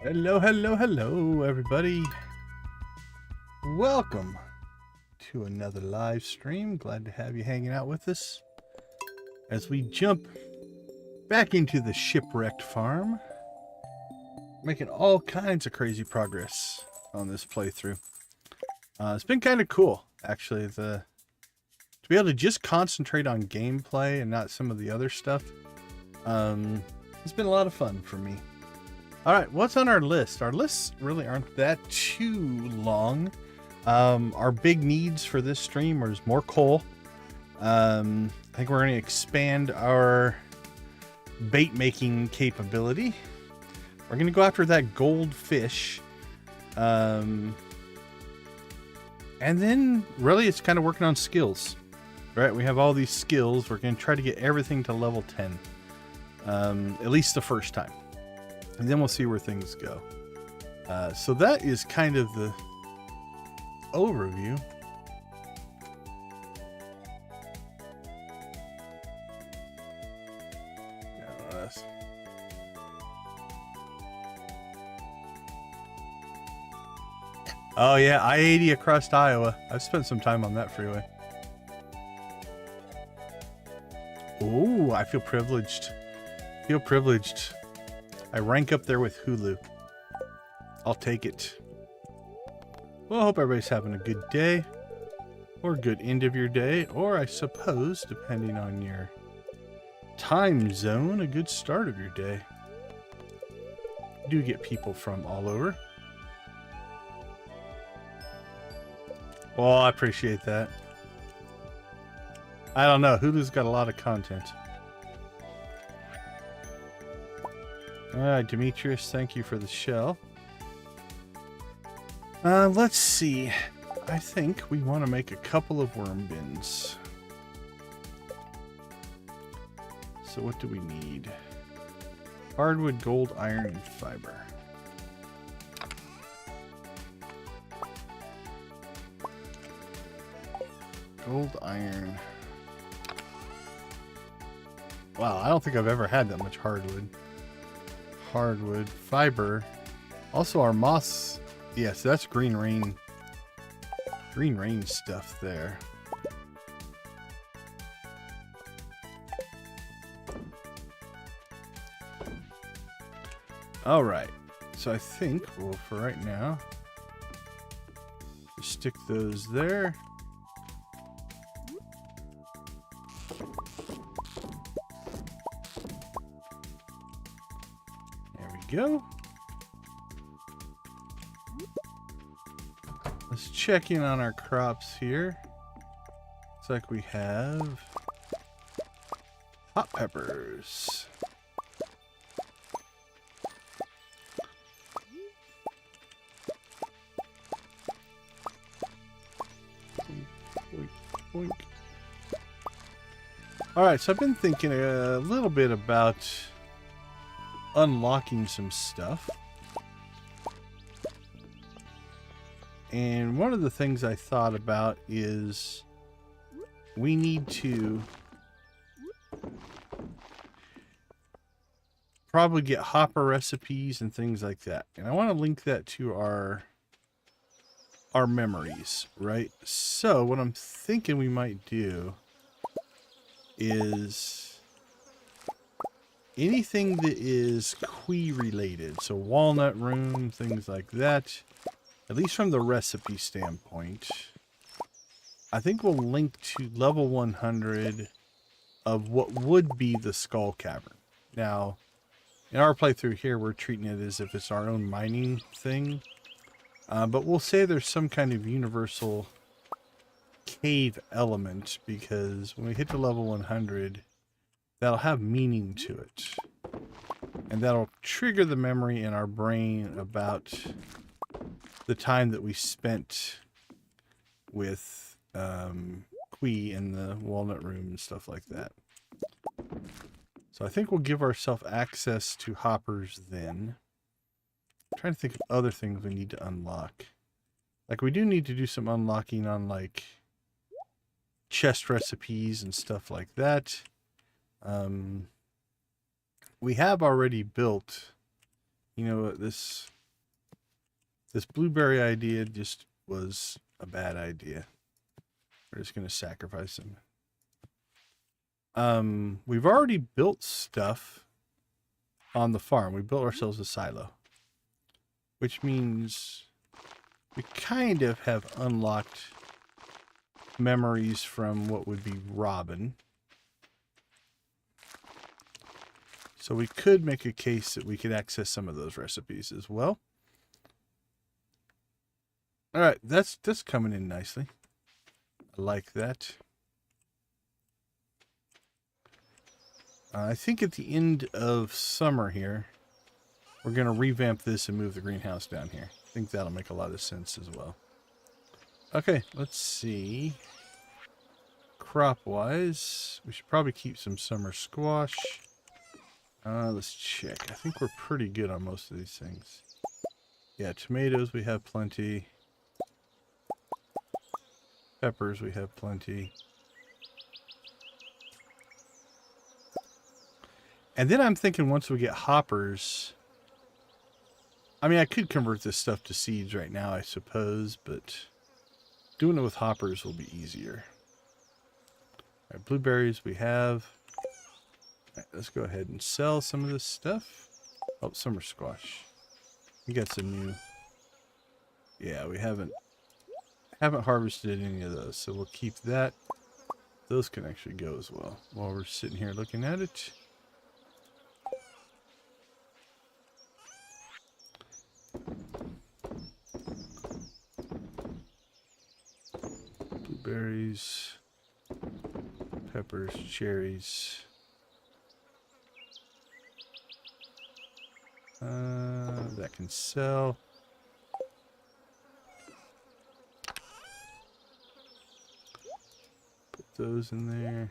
Hello, hello, hello, everybody. Welcome to another live stream. Glad to have you hanging out with us as we jump back into the shipwrecked farm, making all kinds of crazy progress on this playthrough. It's been kind of cool, actually, to be able to just concentrate on gameplay and not some of the other stuff. It's been a lot of fun for me. All right, what's on our list? Our lists really aren't that too long. Our big needs for this stream is more coal. I think we're going to expand our bait making capability. We're going to go after that goldfish. And then really it's kind of working on skills, right? We have all these skills. We're going to try to get everything to level 10, at least the first time. And then we'll see where things go. So that is kind of the overview. Oh yeah, I-80 across Iowa. I've spent some time on that freeway. Oh, I feel privileged. I rank up there with Hulu. I'll take it. Well, I hope everybody's having a good day, or good end of your day, or I suppose, depending on your time zone, a good start of your day. You do get people from all over. Well, I appreciate that. I don't know. Hulu's got a lot of content. All right, Demetrius, thank you for the shell. Let's see. I think we want to make a couple of worm bins. So what do we need? Hardwood, gold, iron, and fiber. Gold, iron. Wow, I don't think I've ever had that much hardwood. Hardwood, fiber. Also our moss. Yes, that's green rain. Green rain stuff there. All right. So I think, well, for right now, just stick those there. Go. Let's check in on our crops here. Looks like we have hot peppers. Boink, boink, boink. All right, so I've been thinking a little bit about unlocking some stuff. And one of the things I thought about is we need to probably get hopper recipes and things like that. And I want to link that to our memories, right? So what I'm thinking we might do is anything that is Quee related, so walnut room, things like that, at least from the recipe standpoint, I think we'll link to level 100 of what would be the Skull Cavern. Now, in our playthrough here, we're treating it as if it's our own mining thing, but we'll say there's some kind of universal cave element, because when we hit to level 100, that'll have meaning to it, and that'll trigger the memory in our brain about the time that we spent with Quee in the walnut room and stuff like that. So I think we'll give ourselves access to hoppers then. I'm trying to think of other things we need to unlock. Like, we do need to do some unlocking on like chest recipes and stuff like that. We have already built, you know, this This blueberry idea just was a bad idea. We're just going to sacrifice them. We've already built stuff on the farm. We built ourselves a silo, which means we kind of have unlocked memories from what would be Robin. So we could make a case that we could access some of those recipes as well. All right, that's coming in nicely. I like that. I think at the end of summer here, we're going to revamp this and move the greenhouse down here. I think that'll make a lot of sense as well. Okay, let's see. Crop-wise, we should probably keep some summer squash. Let's check. I think we're pretty good on most of these things. Yeah, tomatoes we have plenty. Peppers we have plenty. And then I'm thinking once we get hoppers, I mean, I could convert this stuff to seeds right now, I suppose, but doing it with hoppers will be easier. All right, blueberries we have. All right, let's go ahead and sell some of this stuff. Oh, summer squash. We got some new. Yeah, we haven't harvested any of those, so we'll keep that. Those can actually go as well while we're sitting here looking at it. Blueberries, peppers, cherries. That can sell. Put those in there.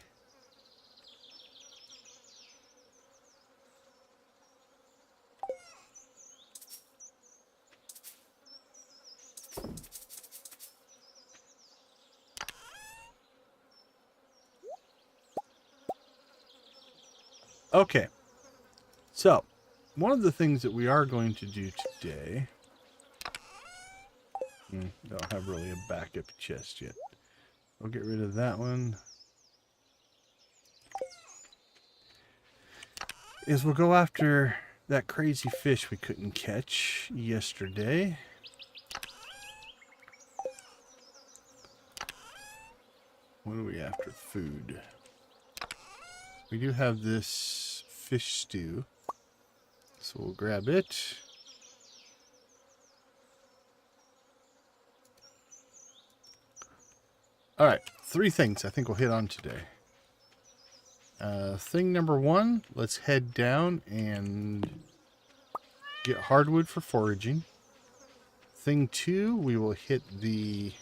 Okay, so one of the things that we are going to do today, don't have really a backup chest yet. We'll get rid of that one. Is we'll go after that crazy fish we couldn't catch yesterday. What are we after? Food. We do have this fish stew, so we'll grab it. All right, 3 things I think we'll hit on today. Thing number 1, let's head down and get hardwood for foraging. Thing 2, we will hit the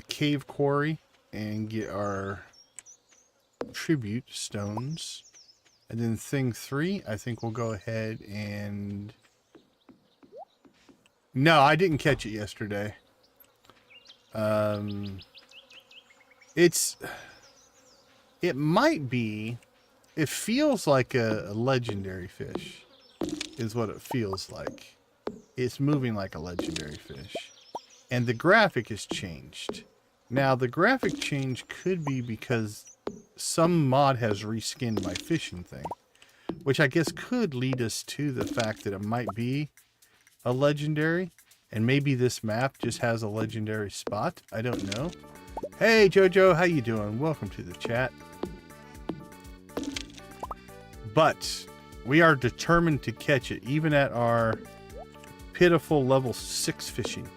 cave quarry and get our tribute stones. And then thing 3, I think we'll go ahead and... No, I didn't catch it yesterday. It might be, it feels like a legendary fish, is what it feels like. It's moving like a legendary fish. And the graphic has changed. Now, the graphic change could be because some mod has reskinned my fishing thing, which I guess could lead us to the fact that it might be a legendary, and maybe this map just has a legendary spot. I don't know. Hey, Jojo, how you doing? Welcome to the chat. But we are determined to catch it, even at our pitiful level 6 fishing.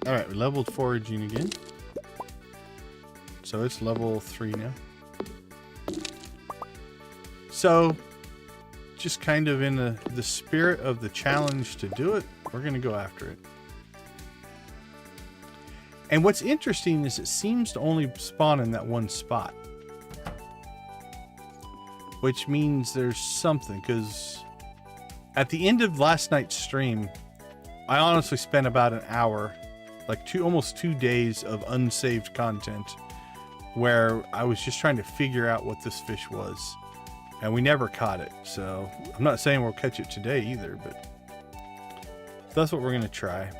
All right, we leveled foraging again. So it's level 3 now. So, just kind of in the spirit of the challenge to do it, we're going to go after it. And what's interesting is it seems to only spawn in that one spot. Which means there's something, because at the end of last night's stream, I honestly spent about an hour, like almost 2 days of unsaved content, where I was just trying to figure out what this fish was. And we never caught it, so I'm not saying we'll catch it today either, but that's what we're going to try.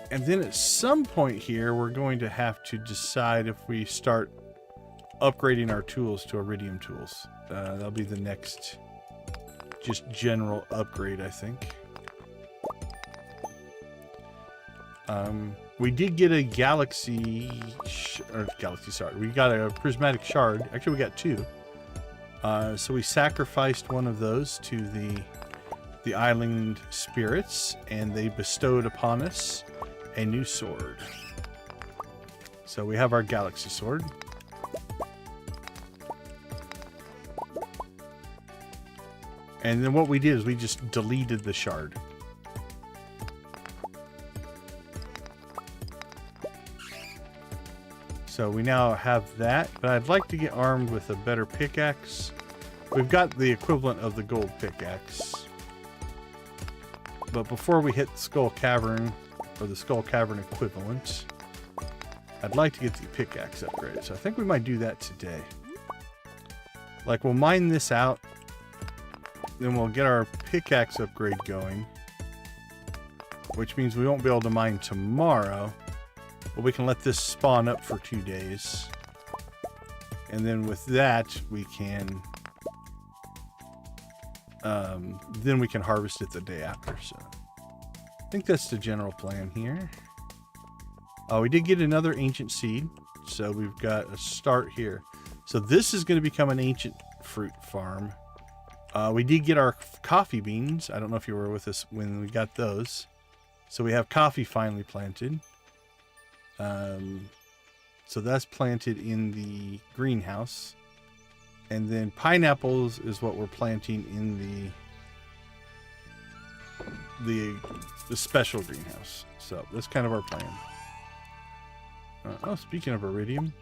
And then at some point here, we're going to have to decide if we start upgrading our tools to iridium tools. That'll be the next just general upgrade, I think. We did get a galaxy shard. We got a prismatic shard. Actually, we got 2. So we sacrificed one of those to the island spirits, and they bestowed upon us a new sword. So we have our galaxy sword. And then what we did is we just deleted the shard. So we now have that, but I'd like to get armed with a better pickaxe. We've got the equivalent of the gold pickaxe. But before we hit the Skull Cavern, or the Skull Cavern equivalent, I'd like to get the pickaxe upgraded. So I think we might do that today. Like, we'll mine this out, then we'll get our pickaxe upgrade going, which means we won't be able to mine tomorrow. But we can let this spawn up for 2 days. And then with that, we can... then we can harvest it the day after. So I think that's the general plan here. Oh, we did get another ancient seed. So we've got a start here. So this is going to become an ancient fruit farm. We did get our coffee beans. I don't know if you were with us when we got those. So we have coffee finally planted. So that's planted in the greenhouse, and then pineapples is what we're planting in the special greenhouse. So that's kind of our plan. Oh, speaking of iridium,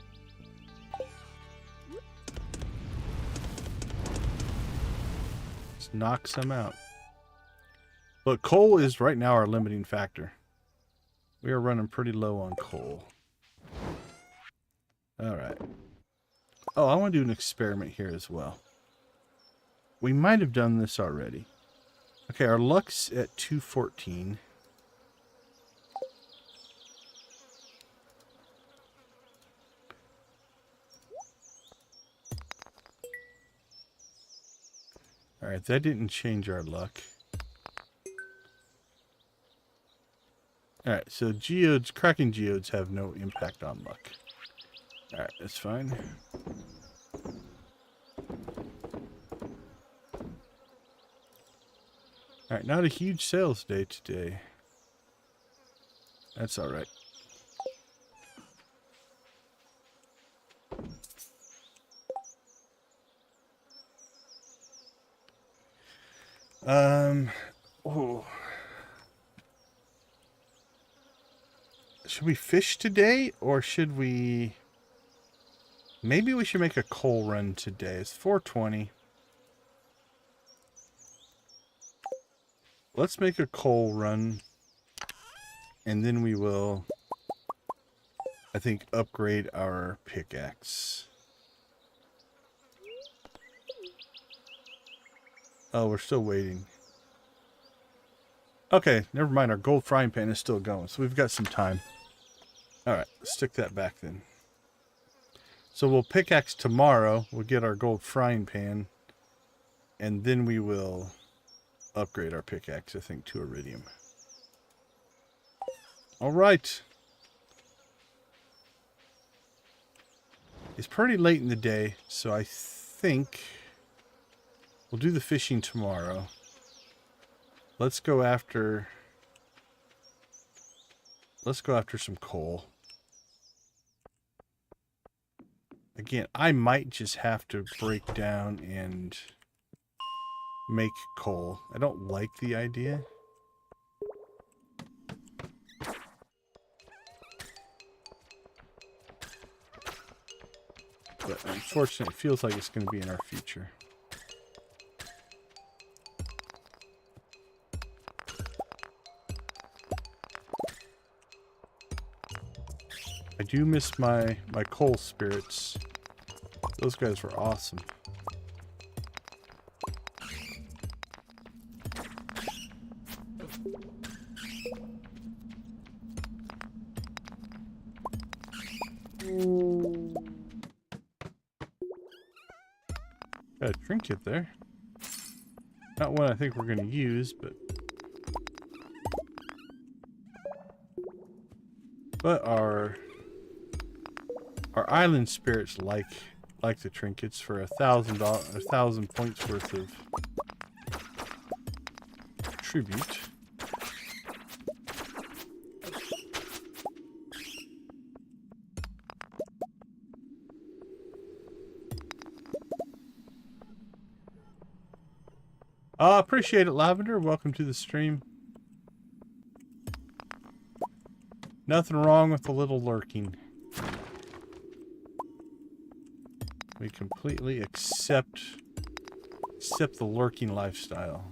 let's knock some out. But coal is right now our limiting factor. We are running pretty low on coal. Alright. Oh, I want to do an experiment here as well. We might have done this already. Okay, our luck's at 214. Alright, that didn't change our luck. Alright, so geodes, cracking geodes have no impact on luck. Alright, that's fine. Alright, not a huge sales day today. That's alright. Oh. Should we fish today, or should we... Maybe we should make a coal run today. It's 4:20. Let's make a coal run, and then we will, I think, upgrade our pickaxe. Oh, we're still waiting. Okay, never mind. Our gold frying pan is still going, so we've got some time. Alright, let's stick that back then. So we'll pickaxe tomorrow. We'll get our gold frying pan. And then we will upgrade our pickaxe, I think, to iridium. Alright. It's pretty late in the day, so I think we'll do the fishing tomorrow. Let's go after some coal. Again, I might just have to break down and make coal. I don't like the idea. But unfortunately, it feels like it's going to be in our future. I do miss my coal spirits. Those guys were awesome. Got a trinket there. Not one I think we're going to use, but our island spirits like the trinkets for $1,000 points worth of tribute. Appreciate it, Lavender. Welcome to the stream. Nothing wrong with a little lurking. We completely accept the lurking lifestyle.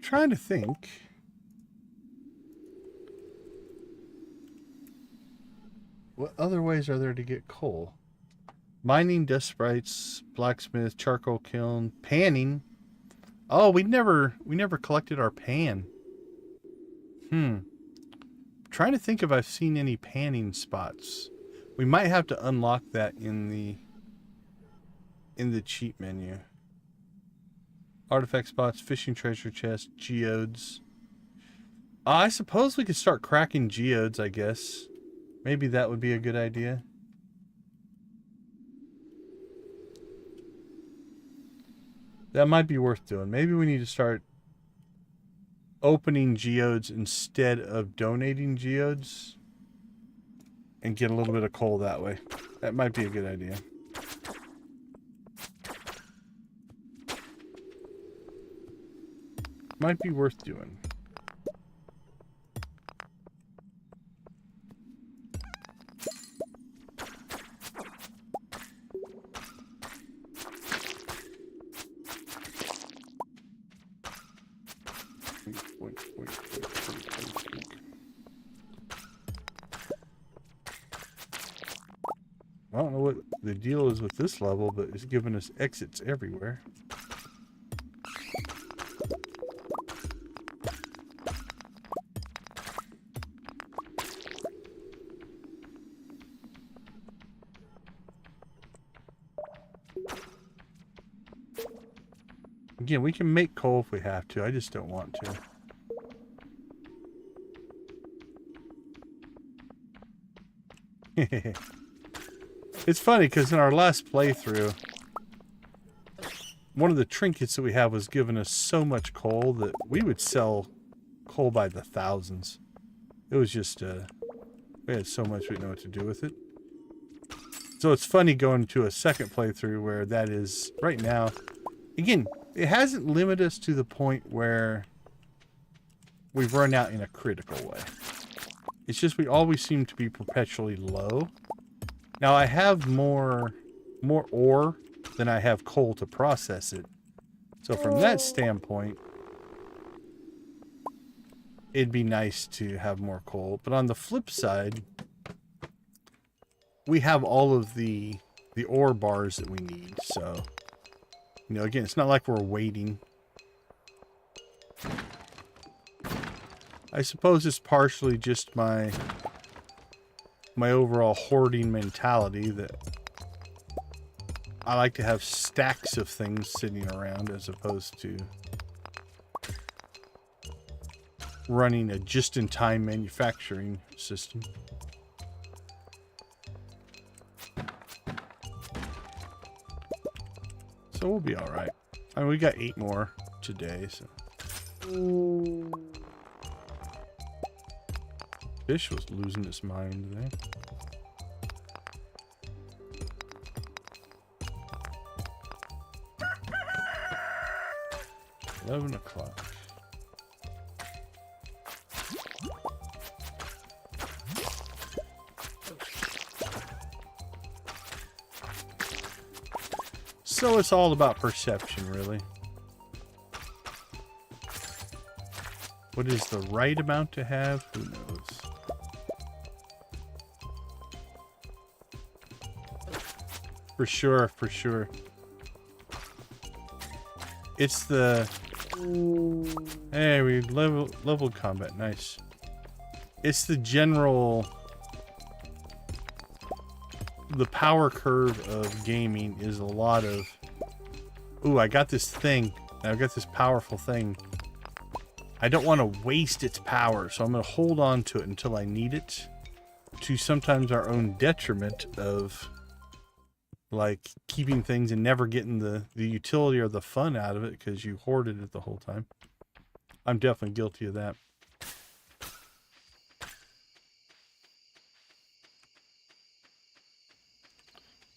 Trying to think. What other ways are there to get coal? Mining, dust sprites, blacksmith, charcoal kiln, panning. Oh, we never collected our pan. Trying to think if I've seen any panning spots. We might have to unlock that in the cheat menu. Artifact spots, fishing treasure chest, geodes. I suppose we could start cracking geodes, I guess. Maybe that would be a good idea. That might be worth doing. Maybe we need to start opening geodes instead of donating geodes and get a little bit of coal that way. That might be a good idea. Might be worth doing. I don't know what the deal is with this level, but it's giving us exits everywhere. Again, we can make coal if we have to. I just don't want to. It's funny because in our last playthrough, one of the trinkets that we have was giving us so much coal that we would sell coal by the thousands. It was just, we had so much we didn't know what to do with it. So it's funny going to a second playthrough where that is, right now, again, it hasn't limited us to the point where we've run out in a critical way. It's just we always seem to be perpetually low. Now I have more ore than I have coal to process it. So from that standpoint, it'd be nice to have more coal. But on the flip side, we have all of the ore bars that we need. So, you know, again, it's not like we're waiting. I suppose it's partially just my overall hoarding mentality that I like to have stacks of things sitting around as opposed to running a just-in-time manufacturing system. So we'll be all right. I mean, we got 8 more today, so. Fish was losing its mind today. $11 o'clock. So it's all about perception, really. What is the right amount to have? Who knows? For sure, for sure. It's the... Hey, we leveled combat. Nice. It's the general... The power curve of gaming is a lot of... Ooh, I got this thing. I've got this powerful thing. I don't want to waste its power, so I'm going to hold on to it until I need it. To sometimes our own detriment of... like keeping things and never getting the utility or the fun out of it because you hoarded it the whole time. I'm definitely guilty of that.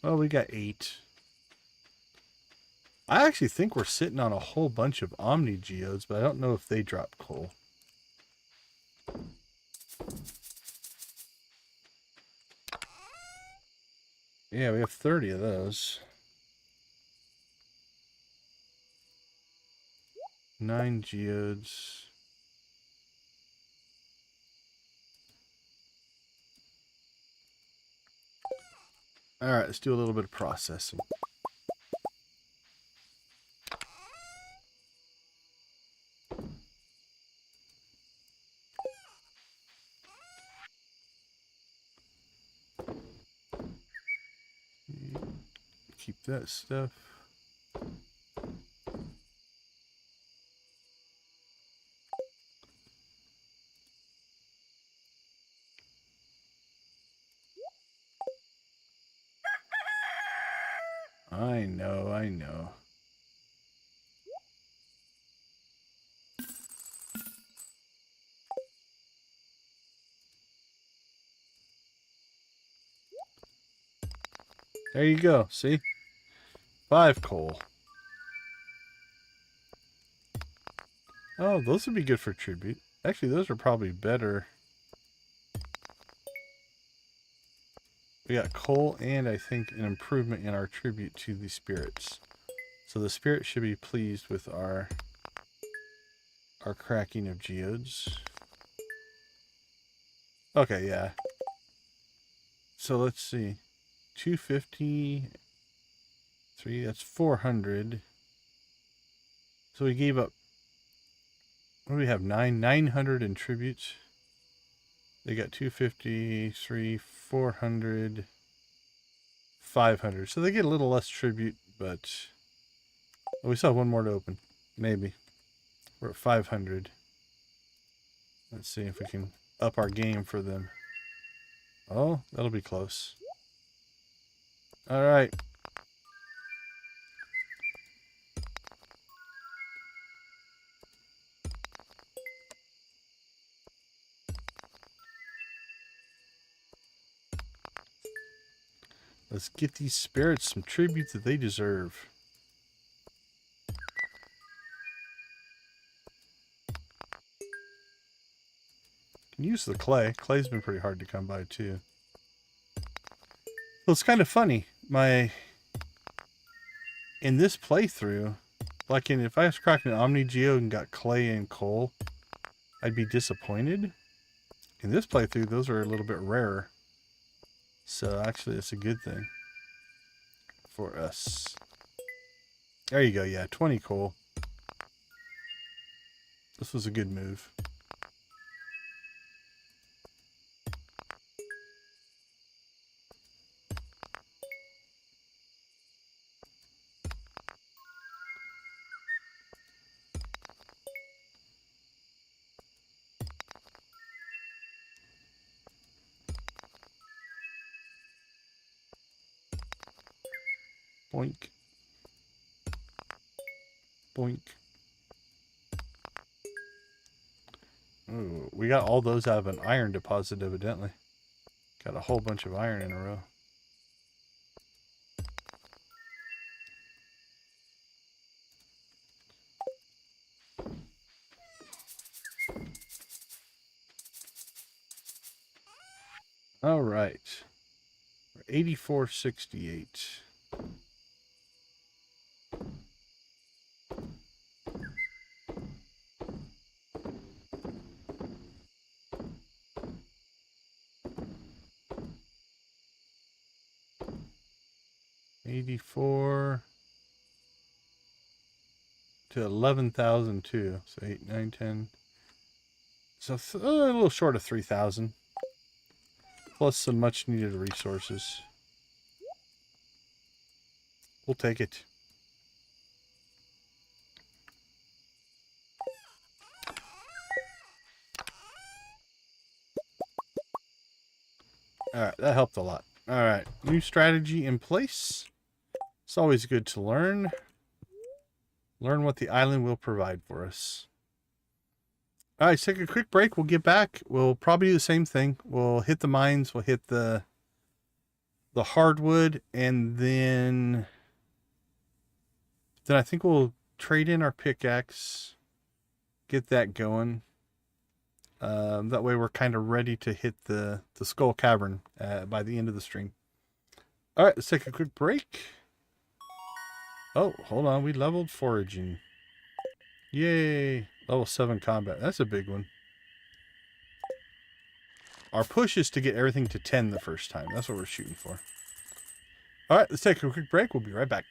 Well, we got 8. I actually think we're sitting on a whole bunch of Omni Geodes, but I don't know if they drop coal. Yeah, we have 30 of those. 9 geodes. Alright, let's do a little bit of processing. Keep that stuff. I know, I know. There you go, see? 5 coal. Oh, those would be good for tribute. Actually, those are probably better. We got coal and I think an improvement in our tribute to the spirits. So the spirits should be pleased with our cracking of geodes. Okay, yeah. So let's see. 253, that's 400. So we gave up, what do we have, 900 in tributes. They got 253, 400, 500. So they get a little less tribute, but we still have one more to open. Maybe. We're at 500. Let's see if we can up our game for them. Oh, that'll be close. All right. Let's get these spirits some tribute that they deserve. Can use the clay. Clay's been pretty hard to come by too. Well, it's kind of funny. In this playthrough, like if I was cracking an Omni Geo and got clay and coal, I'd be disappointed. In this playthrough, those are a little bit rarer. So actually, it's a good thing for us. There you go. Yeah, 20 coal. This was a good move. Boink. Boink. Ooh, we got all those out of an iron deposit, evidently. Got a whole bunch of iron in a row. All right. We're 8468. 84 to 11,002. So 8, 9, 10. So a little short of 3,000. Plus some much needed resources. We'll take it. Alright, that helped a lot. Alright, new strategy in place. It's always good to learn. Learn what the island will provide for us. Alright, let's take a quick break. We'll get back. We'll probably do the same thing. We'll hit the mines. We'll hit the hardwood. And then I think we'll trade in our pickaxe. Get that going. That way we're kind of ready to hit the Skull Cavern by the end of the stream. Alright, let's take a quick break. Oh, hold on. We leveled foraging. Yay. Level 7 combat. That's a big one. Our push is to get everything to 10 the first time. That's what we're shooting for. Alright, let's take a quick break. We'll be right back.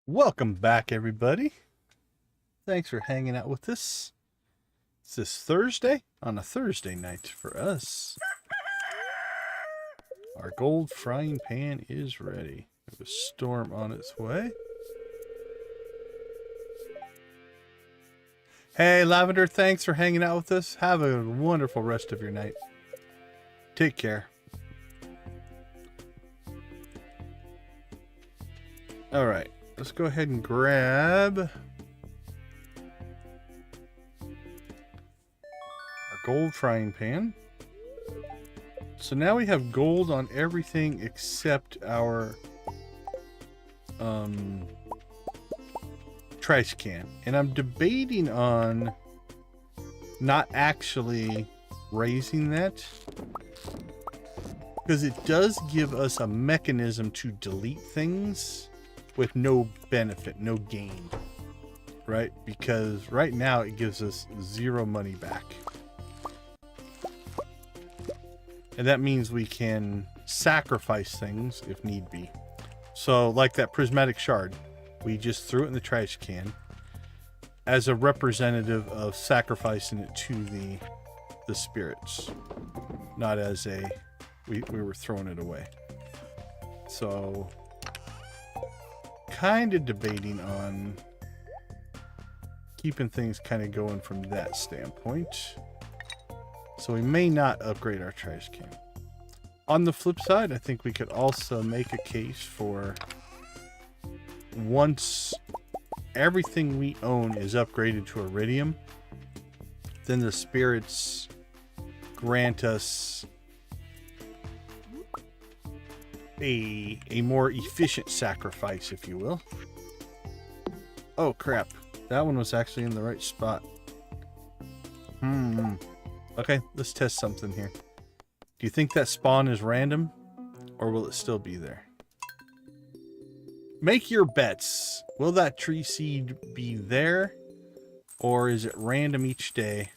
Welcome back, everybody. Thanks for hanging out with us. It's this Thursday, on a Thursday night for us. Our gold frying pan is ready. There's a storm on its way. Hey, Lavender, thanks for hanging out with us. Have a wonderful rest of your night. Take care. All right. Let's go ahead and grab our gold frying pan. So now we have gold on everything except our trash can. And I'm debating on not actually raising that, because it does give us a mechanism to delete things with no benefit, no gain, right? Because right now it gives us 0 money back. And that means we can sacrifice things if need be. So like that prismatic shard, we just threw it in the trash can as a representative of sacrificing it to the spirits, not as a, we were throwing it away. So kind of debating on keeping things kind of going from that standpoint. So we may not upgrade our trash can. On the flip side, I think we could also make a case for once everything we own is upgraded to iridium, then the spirits grant us a more efficient sacrifice, if you will. Oh crap, that one was actually in the right spot. Okay, let's test something here. Do you think that spawn is random, or will it still be there? Make your bets. Will that tree seed be there, or is it random each day?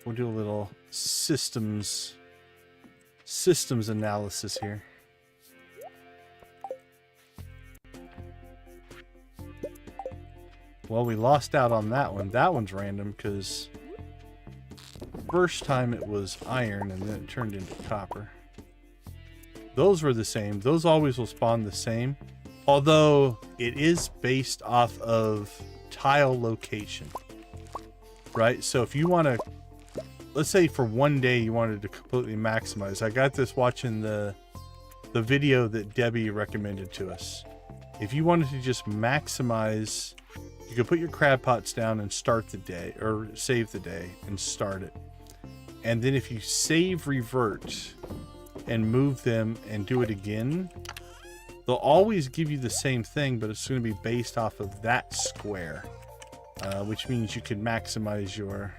We'll do a little systems analysis here. Well, we lost out on that one. That one's random because first time it was iron and then it turned into copper. Those were the same. Those always will spawn the same. Although it is based off of tile location. Right? So if you want to, let's say for one day you wanted to completely maximize. I got this watching the video that Debbie recommended to us. If you wanted to just maximize, you could put your crab pots down and start the day, or save the day and start it. And then if you save revert and move them and do it again, they'll always give you the same thing, but it's going to be based off of that square, which means you can maximize your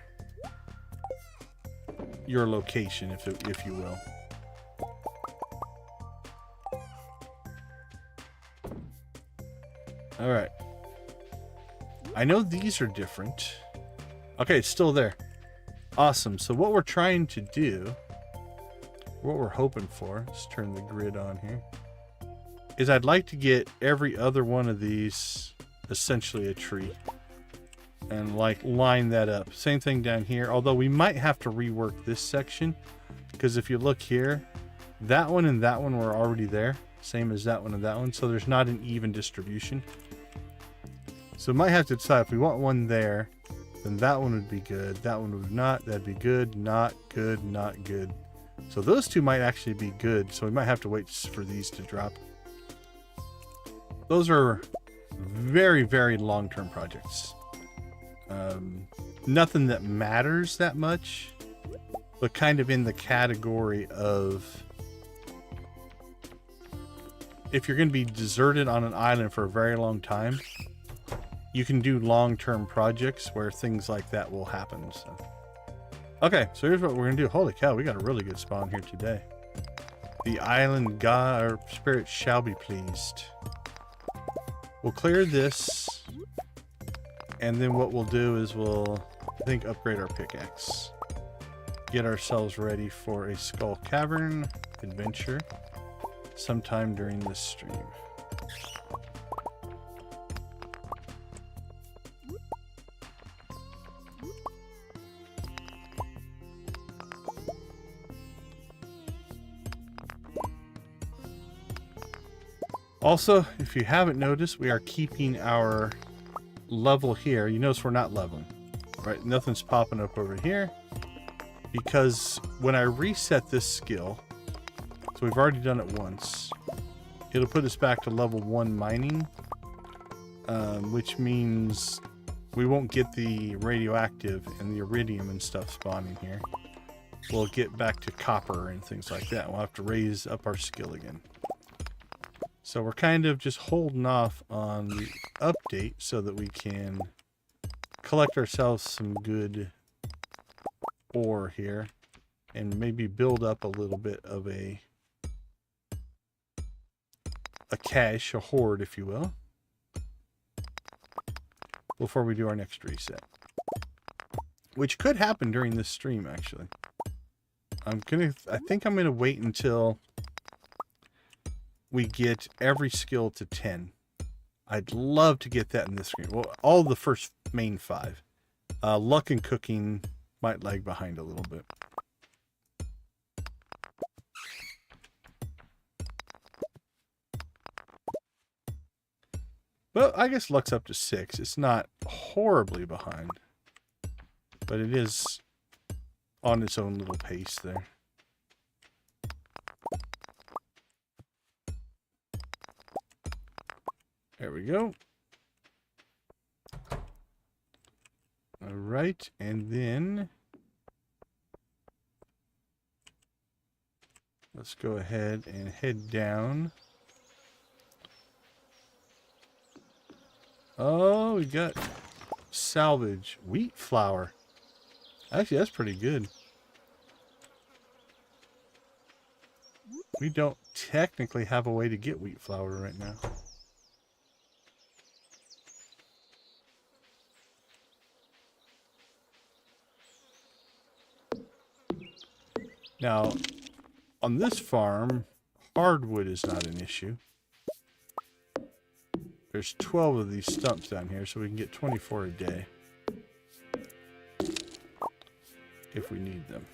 location, if you will. All right. I know these are different. Okay, it's still there. Awesome. So what we're trying to do, what we're hoping for, let's turn the grid on here, is I'd like to get every other one of these essentially a tree. And like line that up. Same thing down here, although we might have to rework this section, because if you look here, that one and that one were already there, same as that one and that one, so there's not an even distribution. So we might have to decide if we want one there, then that one would be good, that one would not, that'd be good, not good, not good. So those two might actually be good, so we might have to wait for these to drop. Those are very, very long-term projects. Nothing that matters that much, but kind of in the category of if you're going to be deserted on an island for a very long time, you can do long-term projects where things like that will happen. So. Okay, so here's what we're going to do. Holy cow, we got a really good spawn here today. The island god or spirit shall be pleased. We'll clear this. And then what we'll do is we'll, I think, upgrade our pickaxe. Get ourselves ready for a Skull Cavern adventure sometime during this stream. Also, if you haven't noticed, we are keeping our level here. You notice we're not leveling, right? Nothing's popping up over here because when I reset this skill, so we've already done it once, it'll put us back to level 1 mining, which means we won't get the radioactive and the iridium and stuff spawning here. We'll get back to copper and things like that. We'll have to raise up our skill again. So we're kind of just holding off on the update so that we can collect ourselves some good ore here and maybe build up a little bit of a cache, a hoard, if you will, before we do our next reset, which could happen during this stream. Actually, I think I'm gonna wait until we get every skill to 10. I'd love to get that in this screen. Well, all the first main 5. Luck and cooking might lag behind a little bit. Well, I guess luck's up to 6. It's not horribly behind. But it is on its own little pace there. There we go. All right, and then let's go ahead and head down. Oh, we got salvage wheat flour. Actually, that's pretty good. We don't technically have a way to get wheat flour right now. Now, on this farm, hardwood is not an issue. There's 12 of these stumps down here, so we can get 24 a day. If we need them.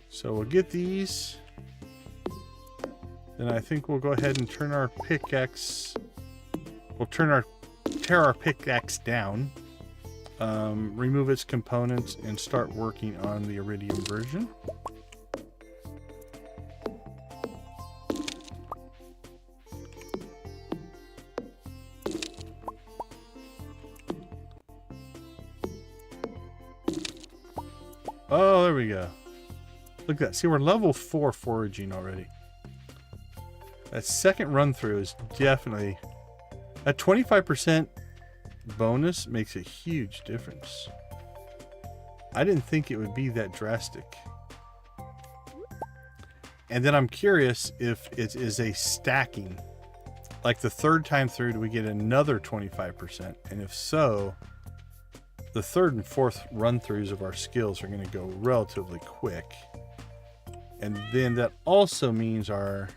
So we'll get these. Then I think we'll go ahead and turn our pickaxe. We'll tear our pickaxe down. Remove its components and start working on the iridium version. Oh, there we go. Look at that. See, we're level 4 foraging already. That second run through is definitely... A 25% bonus makes a huge difference. I didn't think it would be that drastic. And then I'm curious if it is a stacking. Like the third time through, do we get another 25%? And if so, the third and fourth run throughs of our skills are going to go relatively quick. And then that also means our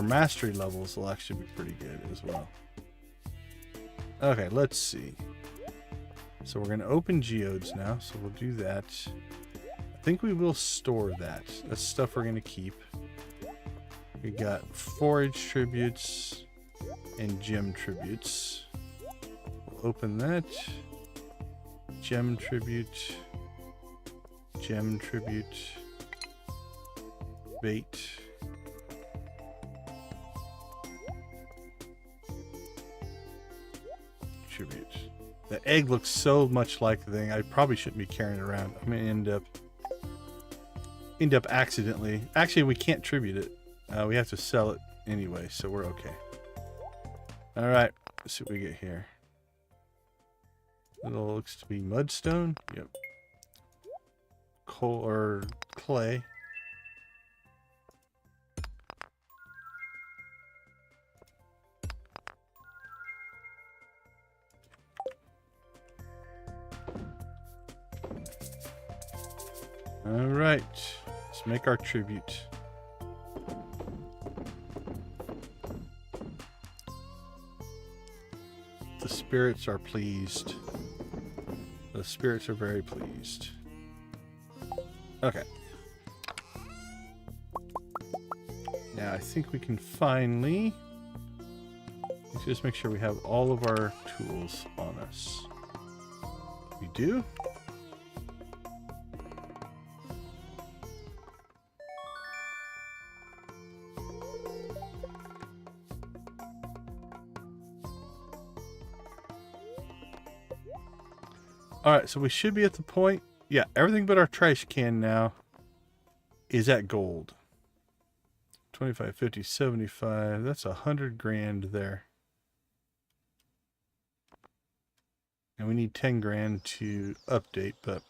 mastery levels will actually be pretty good as well. Okay, let's see. So we're going to open geodes now, so we'll do that. I think we will store that. That's stuff we're going to keep. We got forage tributes and gem tributes. We'll open that. Gem tribute. Gem tribute. Bait. Tribute. The egg looks so much like the thing. I probably shouldn't be carrying it around. I'm gonna end up accidentally. Actually, we can't tribute it. We have to sell it anyway, so we're okay. All right, let's see what we get here. It looks to be mudstone. Yep. Coal or clay. All right, let's make our tribute. The spirits are pleased. The spirits are very pleased. Okay. Now I think we can finally... Let's just make sure we have all of our tools on us. We do. Alright, so we should be at the point... Yeah, everything but our trash can now is at gold. 25, 50, 75. That's 100 grand there. And we need 10 grand to update, but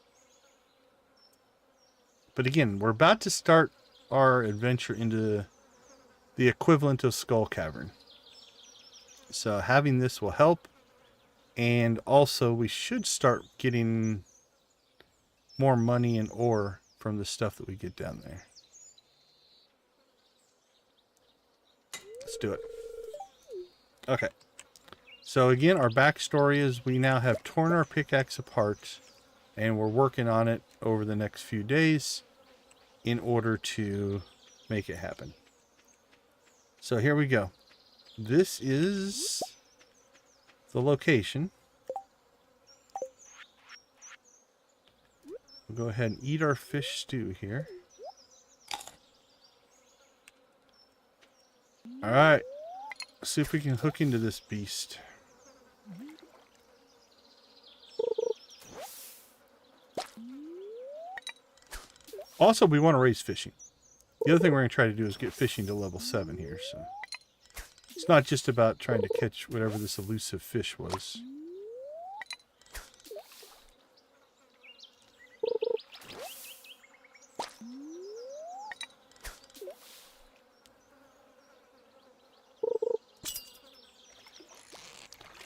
again, we're about to start our adventure into the equivalent of Skull Cavern. So having this will help. And also, we should start getting more money and ore from the stuff that we get down there. Let's do it. Okay. So again, our backstory is we now have torn our pickaxe apart, and we're working on it over the next few days in order to make it happen. So here we go. This is the location. We'll go ahead and eat our fish stew here. All right. See if we can hook into this beast. Also, we want to raise fishing. The other thing we're going to try to do is get fishing to level 7 here. So it's not just about trying to catch whatever this elusive fish was.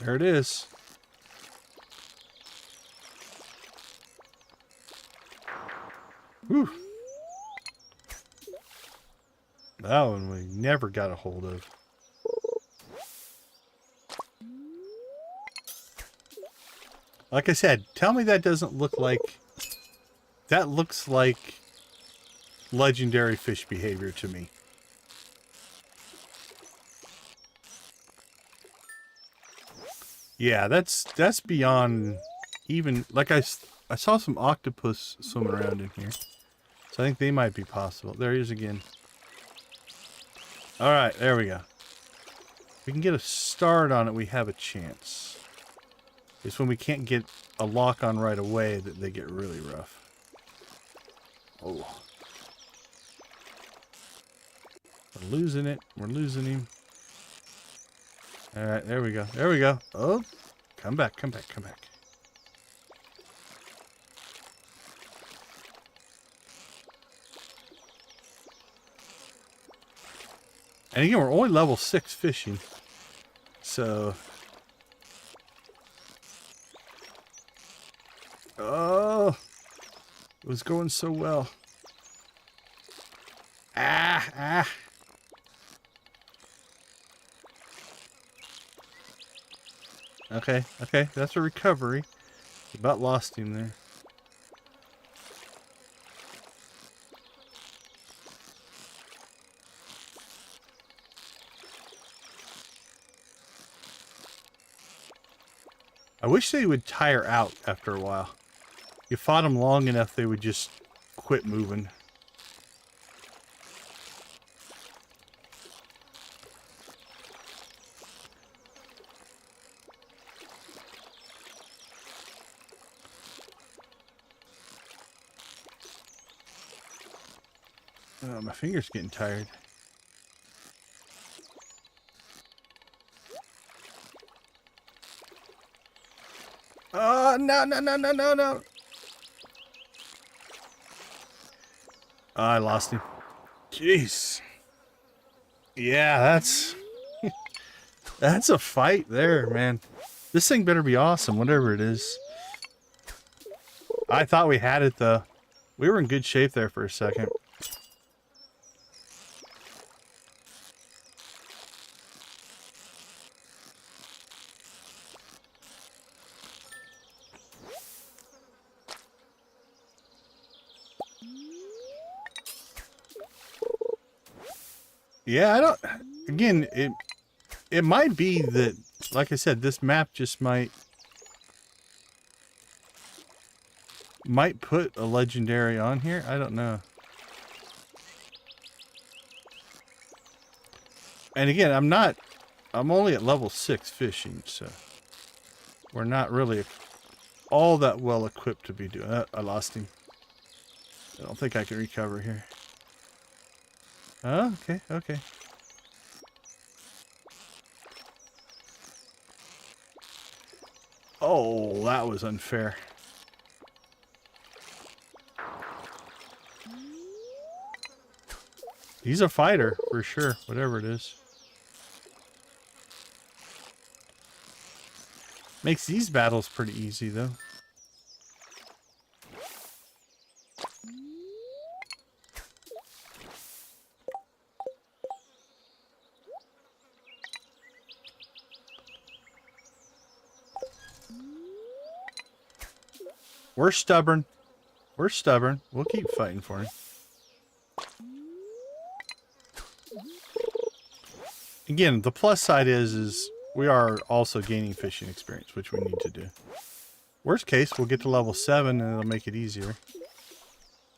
There it is. Whew. That one we never got a hold of. Like I said, tell me that doesn't look like... That looks like legendary fish behavior to me. Yeah, that's beyond even... Like I saw some octopus swimming around in here. So I think they might be possible. There he is again. Alright, there we go. If we can get a start on it, we have a chance. It's when we can't get a lock on right away that they get really rough. Oh. We're losing it. We're losing him. Alright, there we go. There we go. Oh, come back, come back, come back. And again, we're only level 6 fishing. So... Oh! It was going so well. Ah! Okay, that's a recovery. About lost him there. I wish they would tire out after a while. You fought them long enough, they would just quit moving. Oh, my finger's getting tired. Oh, no. Oh, I lost him. Jeez. Yeah, that's... that's a fight there, man. This thing better be awesome, whatever it is. I thought we had it, though. We were in good shape there for a second. Yeah, I don't... Again, it might be that, like I said, this map just might put a legendary on here. I don't know. And again, I'm only at level 6 fishing, so we're not really all that well equipped to be doing... I lost him. I don't think I can recover here. Oh, okay. Oh, that was unfair. He's a fighter, for sure, whatever it is. Makes these battles pretty easy, though. We're stubborn. We're stubborn. We'll keep fighting for him. Again, the plus side is we are also gaining fishing experience, which we need to do. Worst case, we'll get to level 7 and it'll make it easier.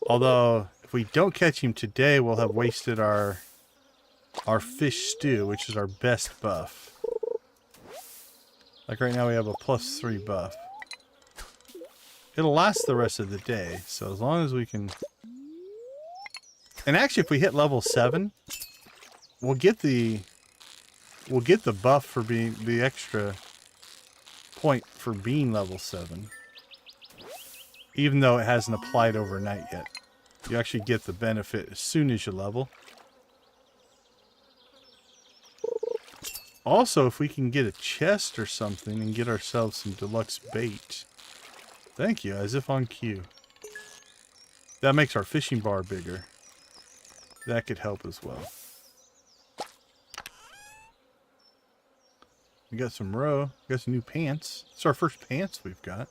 Although, if we don't catch him today, we'll have wasted our fish stew, which is our best buff. Like right now we have a +3 buff. It'll last the rest of the day, so as long as we can... And actually, if we hit level 7, we'll get the buff for being the extra point for being level 7. Even though it hasn't applied overnight yet. You actually get the benefit as soon as you level. Also, if we can get a chest or something and get ourselves some deluxe bait. Thank you, as if on cue. That makes our fishing bar bigger. That could help as well. We got some roe. We got some new pants. It's our first pants we've got.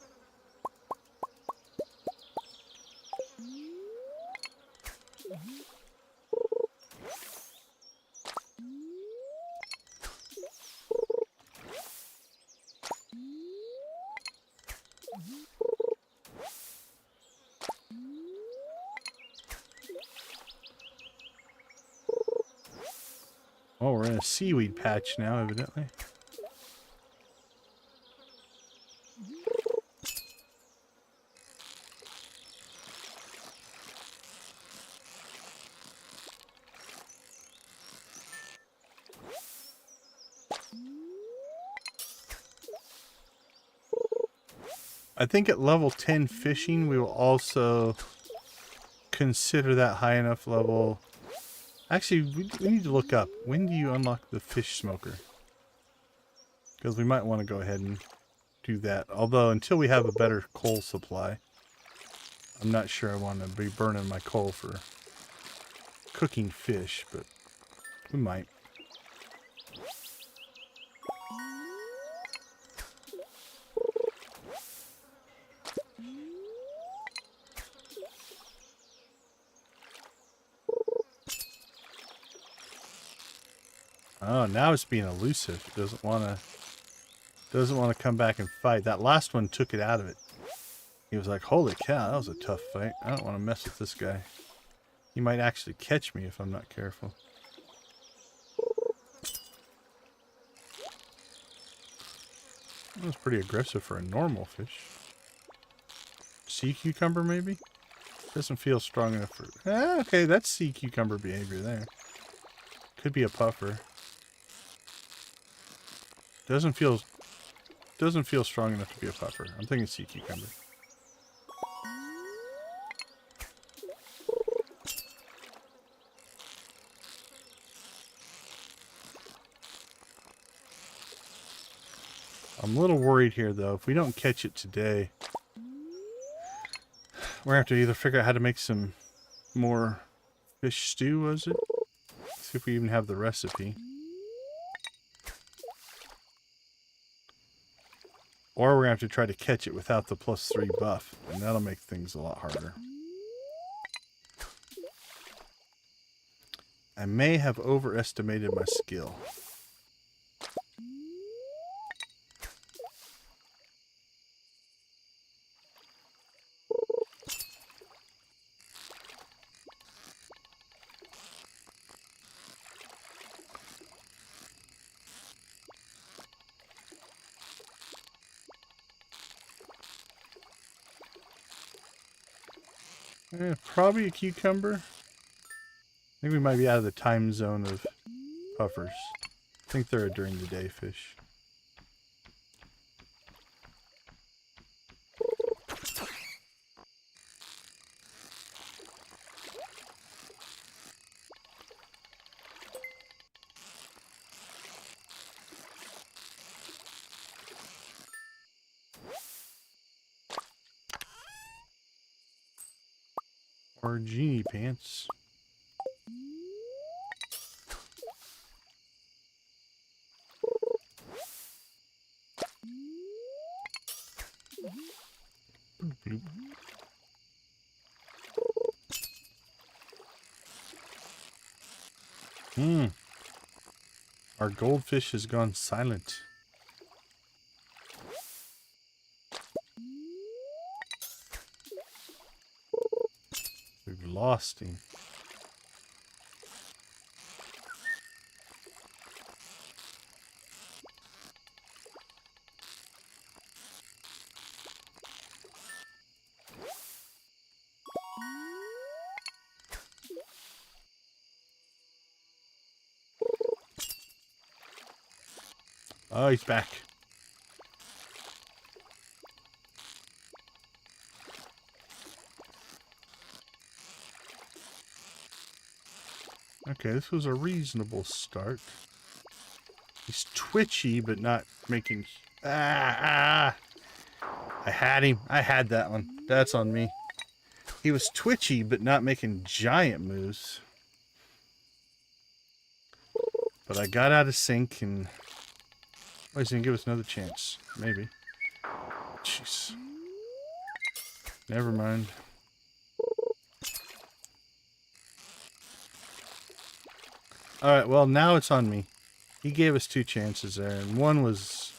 Oh, we're in a seaweed patch now, evidently. I think at level 10 fishing, we will also consider that high enough level. Actually, we need to look up. When do you unlock the fish smoker? Because we might want to go ahead and do that. Although, until we have a better coal supply, I'm not sure I want to be burning my coal for cooking fish, but we might. Oh, now it's being elusive. It doesn't want to come back and fight. That last one took it out of it. He was like, holy cow, that was a tough fight. I don't want to mess with this guy. He might actually catch me if I'm not careful. That was pretty aggressive for a normal fish. Sea cucumber, maybe? Doesn't feel strong enough for... okay, that's sea cucumber behavior there. Could be a puffer. Doesn't feel strong enough to be a puffer. I'm thinking sea cucumber. I'm a little worried here though. If we don't catch it today, we're gonna have to either figure out how to make some more fish stew, was it? See if we even have the recipe. Or we're going to have to try to catch it without the +3 buff. And that'll make things a lot harder. I may have overestimated my skill. Probably a cucumber. I think we might be out of the time zone of puffers. I think they're a during the day fish. Or genie pants. Bloop. Our goldfish has gone silent. We've lost him. Oh, he's back. Okay, this was a reasonable start. He's twitchy, but not making... I had him. I had that one. That's on me. He was twitchy, but not making giant moves. But I got out of sync and... Oh, he's gonna give us another chance. Maybe. Jeez. Never mind. Alright, well, now it's on me. He gave us 2 chances there, and one was...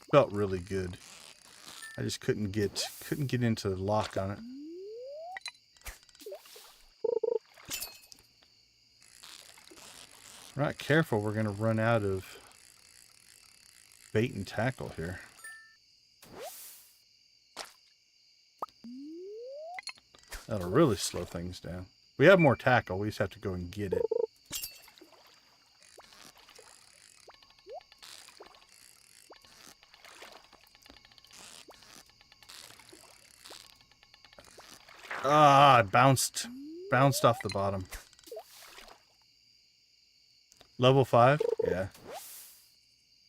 felt really good. I just couldn't get into the lock on it. If we're not careful, we're gonna run out of bait and tackle here. That'll really slow things down. We have more tackle, we just have to go and get it. Ah, it bounced off the bottom. Level 5? Yeah.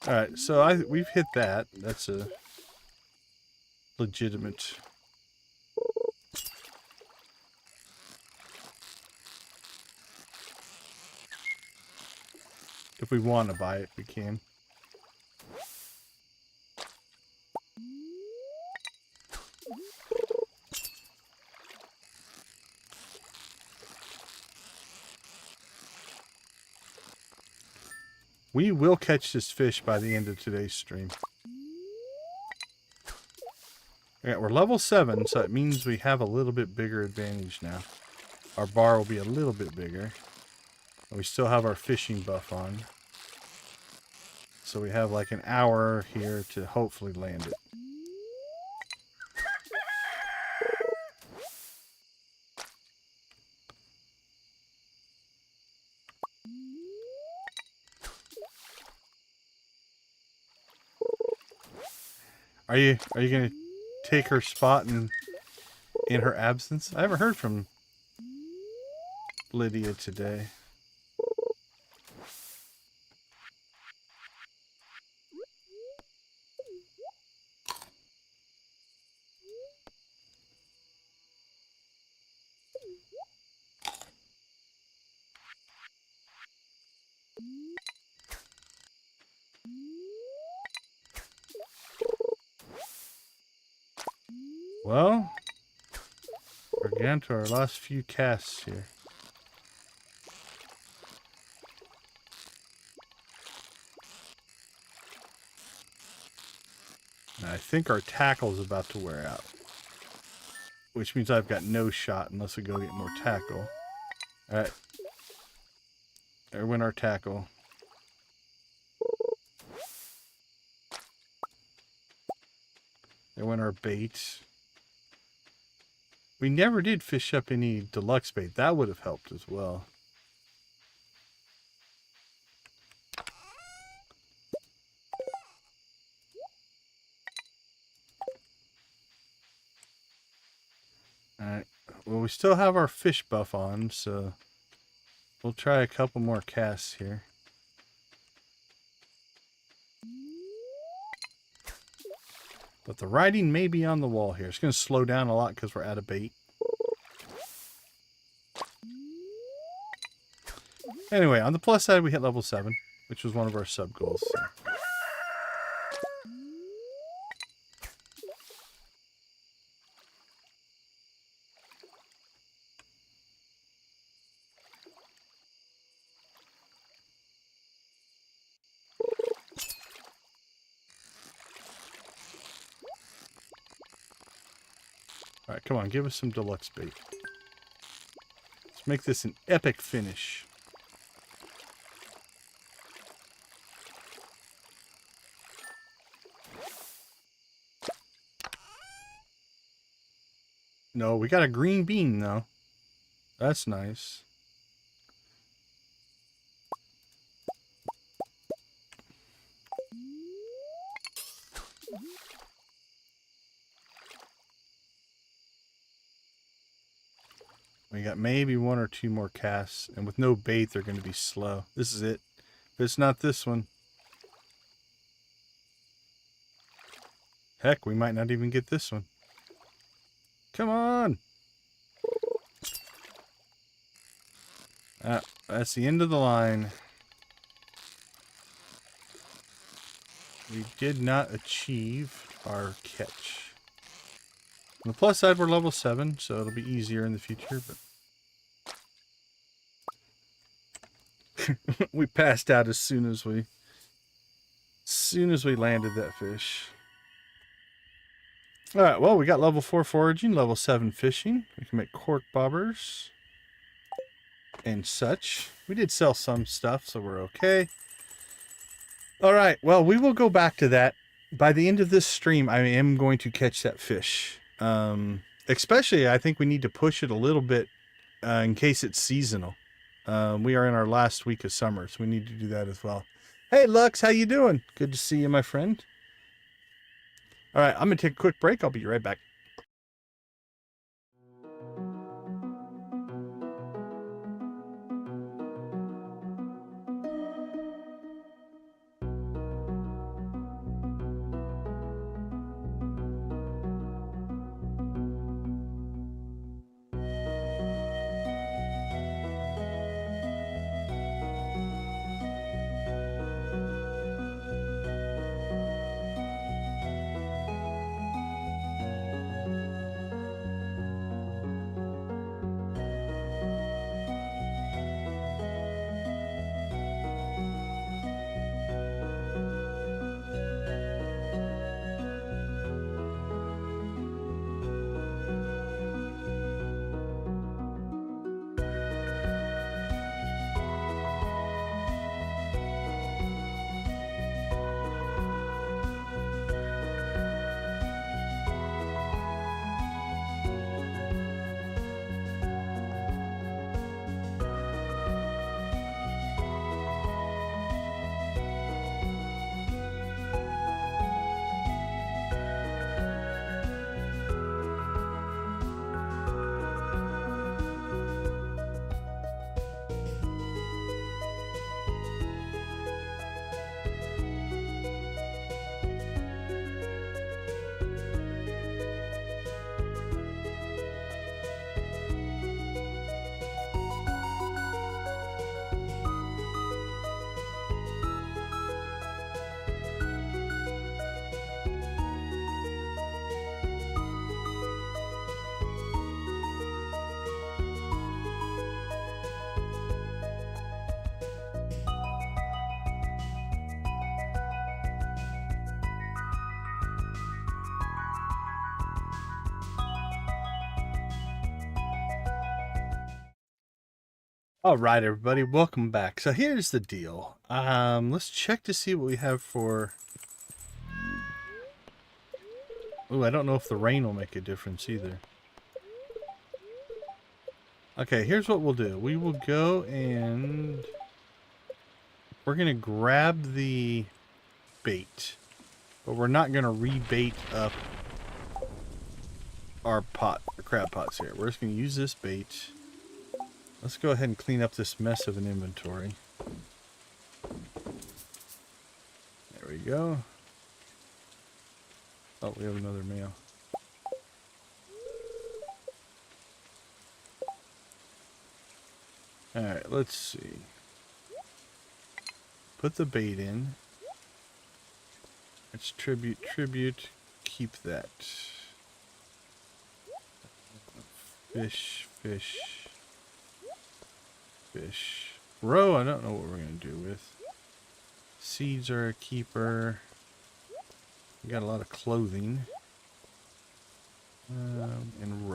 Alright, so we've hit that. That's a legitimate... If we want to buy it, we can. We will catch this fish by the end of today's stream. Yeah, we're level 7, so it means we have a little bit bigger advantage now. Our bar will be a little bit bigger. And we still have our fishing buff on. So we have like an hour here to hopefully land it. Are you gonna take her spot in her absence? I haven't heard from Lydia today. Well, we're getting to our last few casts here. And I think our tackle is about to wear out. Which means I've got no shot unless we go get more tackle. Alright. There went our tackle. There went our bait. We never did fish up any deluxe bait. That would have helped as well. Alright. Well, we still have our fish buff on, so we'll try a couple more casts here. But the writing may be on the wall here. It's going to slow down a lot because we're out of bait. Anyway, on the plus side, we hit level 7, which was one of our sub goals. So. Alright, come on, give us some deluxe bait. Let's make this an epic finish. No, we got a green bean, though. That's nice. We got maybe 1 or 2 more casts, and with no bait, they're going to be slow. This is it. If it's not this one, heck, we might not even get this one. Come on! That's the end of the line. We did not achieve our catch. On the plus side, we're level 7, so it'll be easier in the future, but we passed out as soon as we landed that fish. Alright, well, we got level 4 foraging, level 7 fishing. We can make cork bobbers and such. We did sell some stuff, so we're okay. Alright, well, we will go back to that. By the end of this stream, I am going to catch that fish. Especially, I think we need to push it a little bit in case it's seasonal. We are in our last week of summer, so we need to do that as well. Hey, Lux, how you doing? Good to see you, my friend. All right, I'm going to take a quick break. I'll be right back. All right, everybody, welcome back. So here's the deal. Let's check to see what we have for... Ooh, I don't know if the rain will make a difference either. Okay, here's what we'll do. We will go and... We're going to grab the bait. But we're not going to rebait up our crab pots here. We're just going to use this bait. Let's go ahead and clean up this mess of an inventory. There we go. Oh, we have another mail. Alright, let's see. Put the bait in. It's tribute. Keep that. Fish. Row, I don't know what we're going to do with. Seeds are a keeper. We got a lot of clothing. And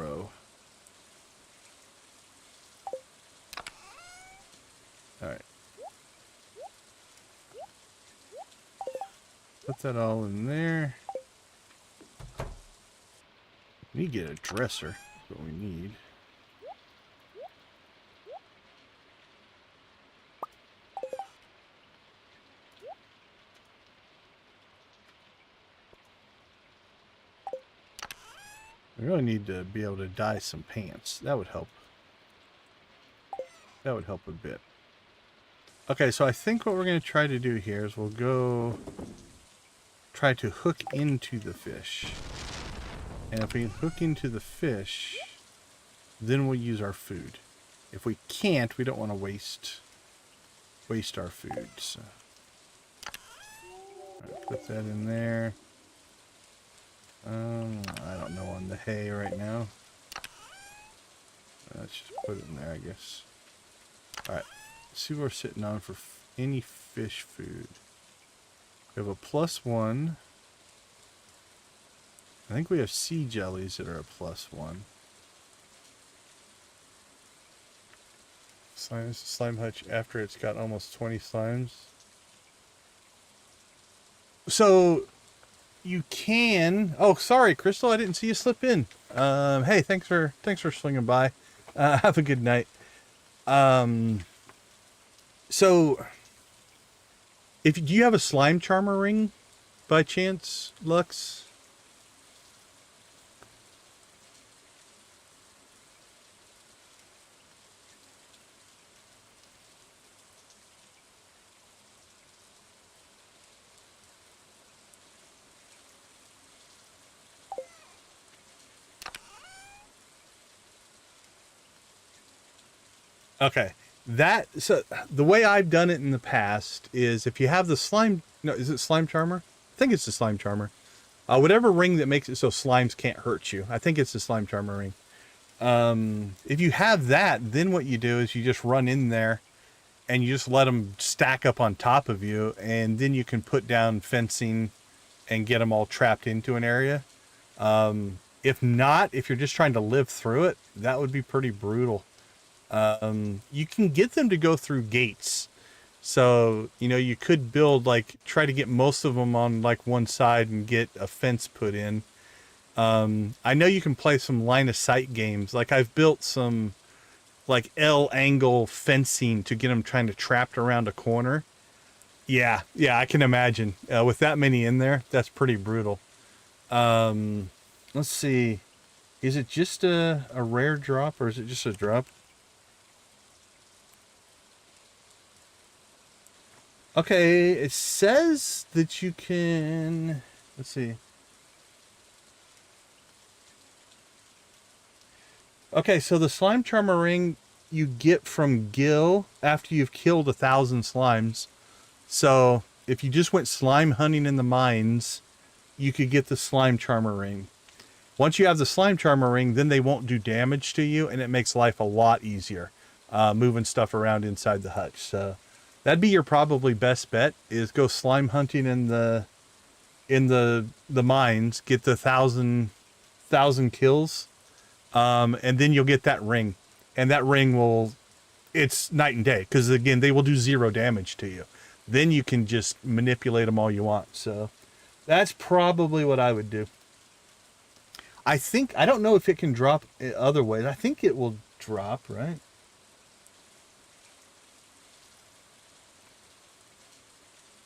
put that all in there. We need to get a dresser. That's what we need. We really need to be able to dye some pants. That would help. That would help a bit. Okay, so I think what we're going to try to do here is we'll go try to hook into the fish. And if we hook into the fish, then we'll use our food. If we can't, we don't want to waste our food. So right, put that in there. I don't know on the hay right now. Let's just put it in there, I guess. Alright, let's see what we're sitting on for any fish food. We have a +1. I think we have sea jellies that are a +1. Slime hutch after it's got almost 20 slimes. So you can. Oh, sorry, Crystal. I didn't see you slip in. Hey, thanks for swinging by. Have a good night. So, do you have a slime charmer ring, by chance, Lux? Okay. So the way I've done it in the past is if you have the slime, no, is it slime charmer? I think it's the slime charmer. Whatever ring that makes it so slimes can't hurt you. I think it's the slime charmer ring. If you have that, then what you do is you just run in there and you just let them stack up on top of you, and then you can put down fencing and get them all trapped into an area. If not, if you're just trying to live through it, that would be pretty brutal. You can get them to go through gates. So, you could build, try to get most of them on, one side and get a fence put in. I know you can play some line of sight games. I've built some, L angle fencing to get them trying to trapped around a corner. Yeah, I can imagine. With that many in there, that's pretty brutal. Let's see. Is it just a rare drop, or is it just a drop? Okay, it says that you can, let's see. Okay, so the slime charmer ring you get from Gil after you've killed 1,000 slimes. So if you just went slime hunting in the mines, you could get the slime charmer ring. Once you have the slime charmer ring, then they won't do damage to you, and it makes life a lot easier, moving stuff around inside the hutch. So that'd be your probably best bet, is go slime hunting in the mines, get the 1,000 kills, and then you'll get that ring. And that ring it's night and day, because again, they will do 0 damage to you. Then you can just manipulate them all you want. So that's probably what I would do. I don't know if it can drop other ways. I think it will drop, right?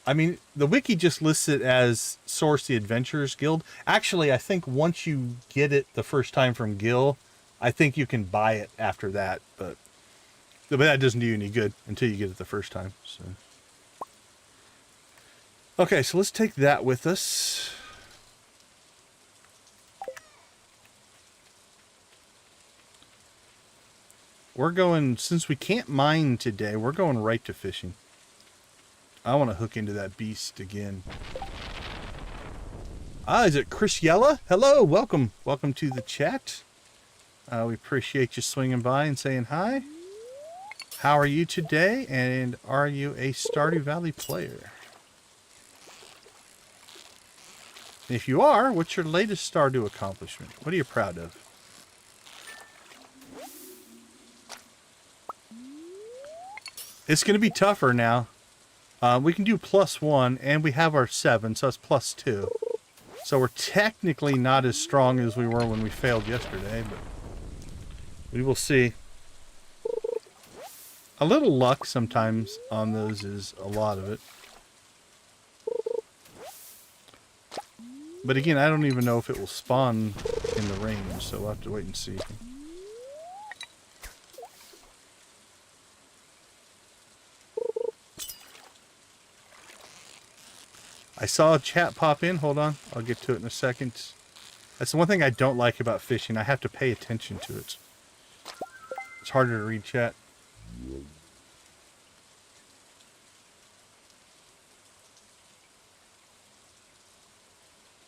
I mean, the wiki just lists it as source the Adventurers Guild. Actually, I think once you get it the first time from Gil, I think you can buy it after that. But that doesn't do you any good until you get it the first time. So, okay, so let's take that with us. We're going, since we can't mine today, we're going right to fishing. I want to hook into that beast again. Is it Chris Yella? Hello, welcome. Welcome to the chat. We appreciate you swinging by and saying hi. How are you today? And are you a Stardew Valley player? If you are, what's your latest Stardew accomplishment? What are you proud of? It's going to be tougher now. We can do +1, and we have our 7, so it's +2. So we're technically not as strong as we were when we failed yesterday, but we will see. A little luck sometimes on those is a lot of it. But again, I don't even know if it will spawn in the range, so we'll have to wait and see. I saw a chat pop in. Hold on. I'll get to it in a second. That's the one thing I don't like about fishing. I have to pay attention to it. It's harder to read chat.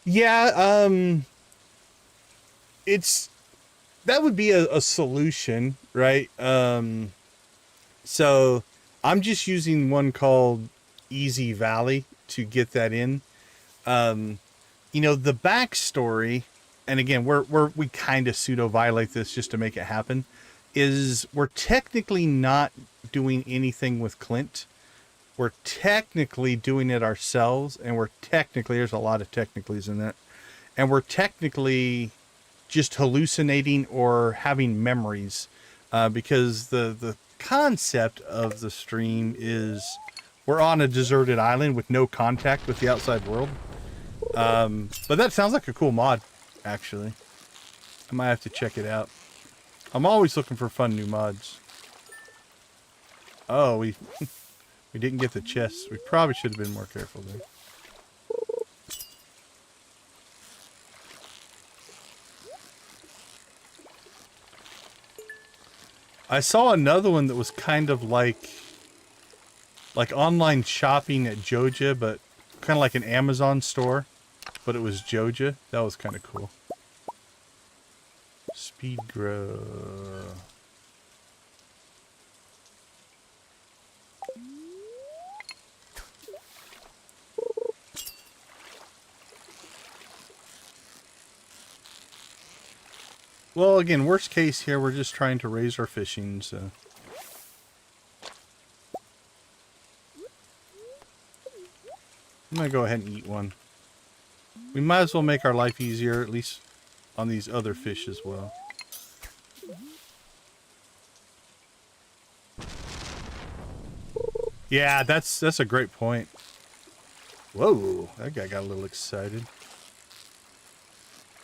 Yeah, that would be a solution, right? So I'm just using one called Easy Valley to get that in. You know, the backstory, and again, we kind of pseudo violate this just to make it happen, is we're technically not doing anything with Clint. We're technically doing it ourselves, and we're technically, there's a lot of technicallys in that, and we're technically just hallucinating or having memories, because the concept of the stream is we're on a deserted island with no contact with the outside world. But that sounds like a cool mod, actually. I might have to check it out. I'm always looking for fun new mods. Oh, we didn't get the chests. We probably should have been more careful there. I saw another one that was kind of like online shopping at Joja, but kind of like an Amazon store, but it was Joja. That was kind of cool. Speed grow. Well, again, worst case here, we're just trying to raise our fishing, so. I'm gonna go ahead and eat one. We might as well make our life easier, at least on these other fish as well. Yeah, that's a great point. Whoa, that guy got a little excited.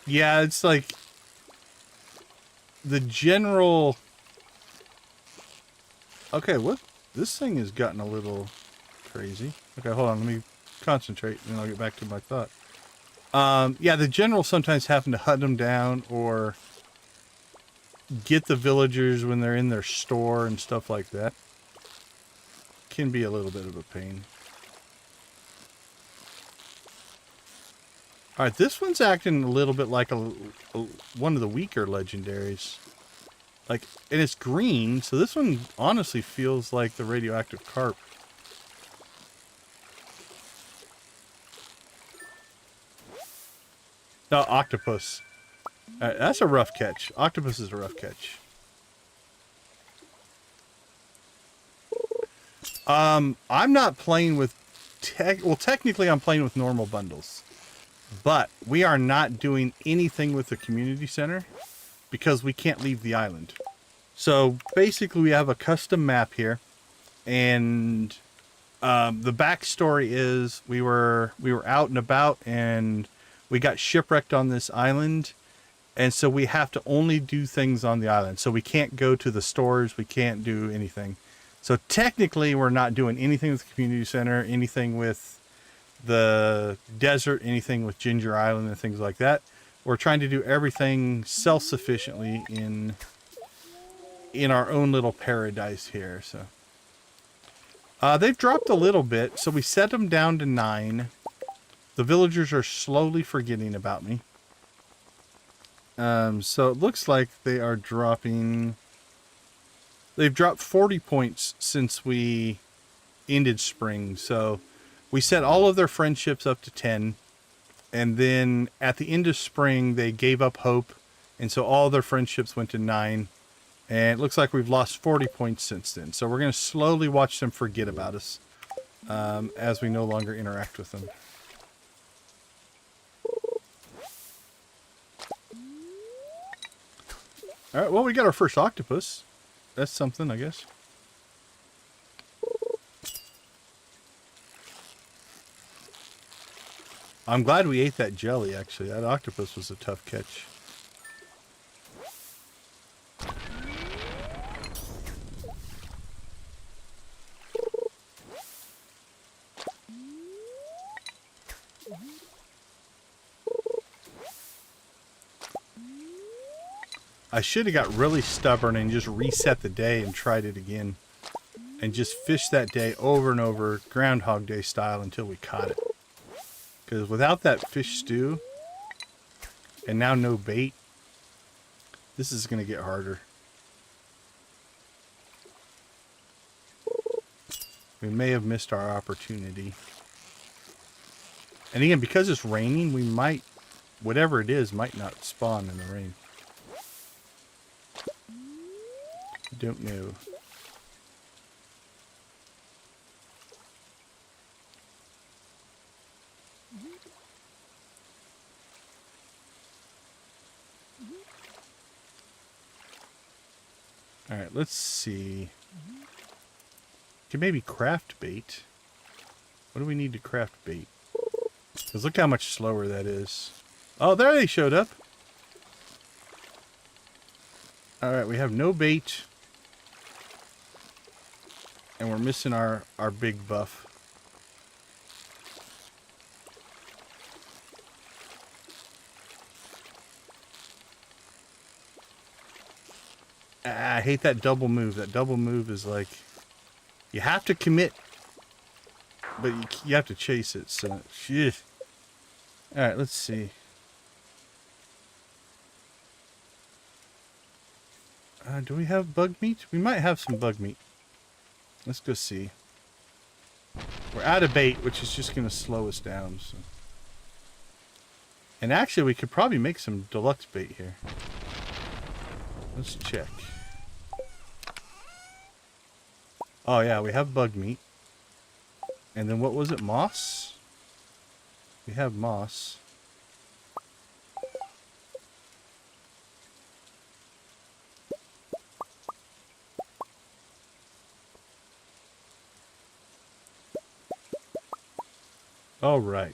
Yeah, it's like the general. Okay, what? This thing has gotten a little crazy. Okay, hold on, let me concentrate and then I'll get back to my thought. Yeah, the general sometimes having to hunt them down or get the villagers when they're in their store and stuff like that can be a little bit of a pain. Alright, this one's acting a little bit like one of the weaker legendaries. Like, and it's green, so this one honestly feels like the radioactive carp. No, octopus. That's a rough catch. Octopus is a rough catch. I'm not playing with well, technically I'm playing with normal bundles. But we are not doing anything with the community center because we can't leave the island. So basically we have a custom map here, and the backstory is we were out and about and we got shipwrecked on this island, and so we have to only do things on the island. So we can't go to the stores, we can't do anything. So technically we're not doing anything with the community center, anything with the desert, anything with Ginger Island and things like that. We're trying to do everything self-sufficiently in our own little paradise here. So they've dropped a little bit, so we set them down to 9. The villagers are slowly forgetting about me. So it looks like they are dropping. They've dropped 40 points since we ended spring. So we set all of their friendships up to 10. And then at the end of spring, they gave up hope. And so all their friendships went to 9. And it looks like we've lost 40 points since then. So we're going to slowly watch them forget about us. as we no longer interact with them. Alright, well, we got our first octopus. That's something, I guess. I'm glad we ate that jelly, actually. That octopus was a tough catch. I should have got really stubborn and just reset the day and tried it again. And just fished that day over and over, Groundhog Day style, until we caught it. Because without that fish stew, and now no bait, this is going to get harder. We may have missed our opportunity. And again, because it's raining, we might, whatever it is, might not spawn in the rain. Don't know. All right, let's see. Can maybe craft bait. What do we need to craft bait? Because look how much slower that is. Oh, there they showed up. All right, we have no bait. And we're missing our big buff. I hate that double move. That double move is like, you have to commit, but you have to chase it. So, shit. All right, let's see. Do we have bug meat? We might have some bug meat. Let's go see. We're out of bait, which is just going to slow us down. So. And actually, we could probably make some deluxe bait here. Let's check. Oh, yeah, we have bug meat. And then what was it? Moss? We have moss. All right.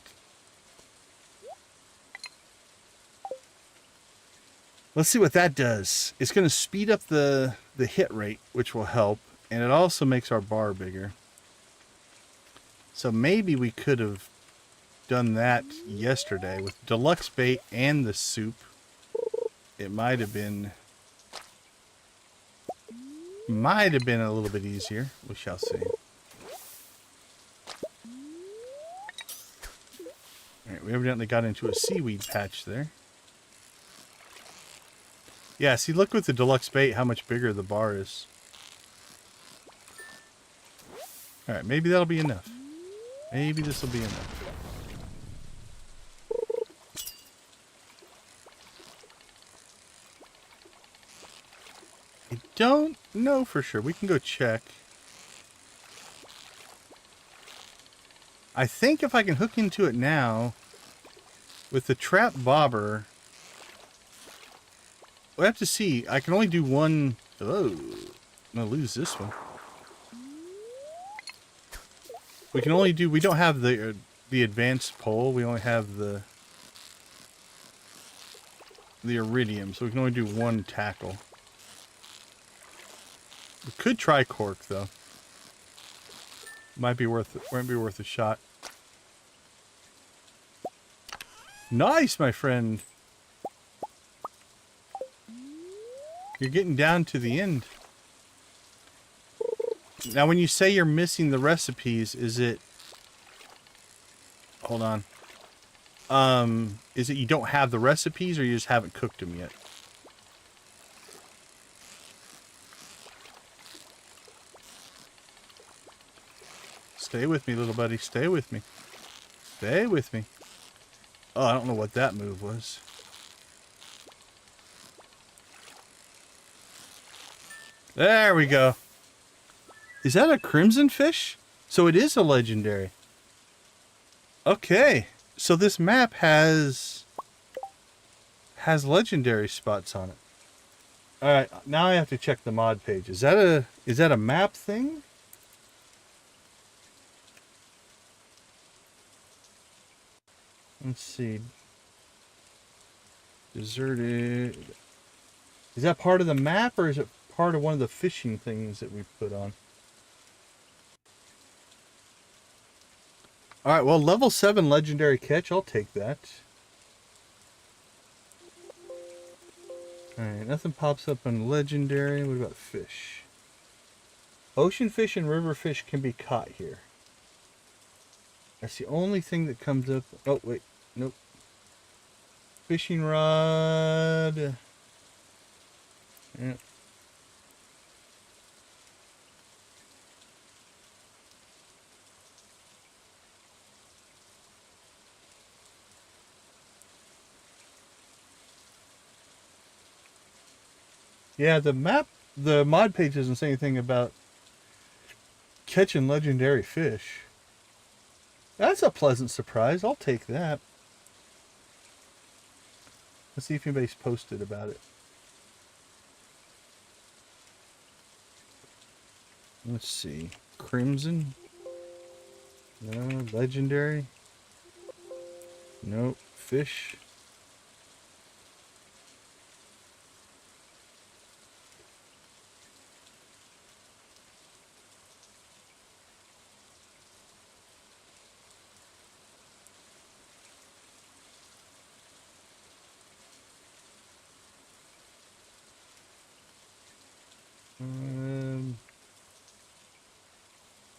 Let's see what that does. It's going to speed up the hit rate, which will help. And it also makes our bar bigger. So maybe we could have done that yesterday with deluxe bait and the soup. It might have been a little bit easier. We shall see. Alright, we evidently got into a seaweed patch there. Yeah, see, look with the deluxe bait how much bigger the bar is. Alright, maybe that'll be enough. Maybe this will be enough. I don't know for sure. We can go check. I think if I can hook into it now, with the trap bobber, we'll have to see. I can only do one. Oh, I'm going to lose this one. We can only do, we don't have the advanced pole. We only have the iridium, so we can only do one tackle. We could try cork though. Might be worth a shot. Nice, my friend. You're getting down to the end. Now, when you say you're missing the recipes, is it... Hold on. Is it you don't have the recipes or you just haven't cooked them yet? Stay with me, little buddy. Stay with me. Stay with me. Oh, I don't know what that move was. There we go. Is that a crimson fish? So it is a legendary. Okay. So this map has legendary spots on it. All right, now I have to check the mod page. Is that a map thing? Let's see. Deserted. Is that part of the map, or is it part of one of the fishing things that we put on? All right, well, level 7 legendary catch. I'll take that. All right, nothing pops up on legendary. What about fish? Ocean fish and river fish can be caught here. That's the only thing that comes up. Oh, wait. Nope. Fishing rod. Yeah. Yeah, the mod page doesn't say anything about catching legendary fish. That's a pleasant surprise. I'll take that. Let's see if anybody's posted about it. Let's see. Crimson? No. Legendary? Nope. Fish?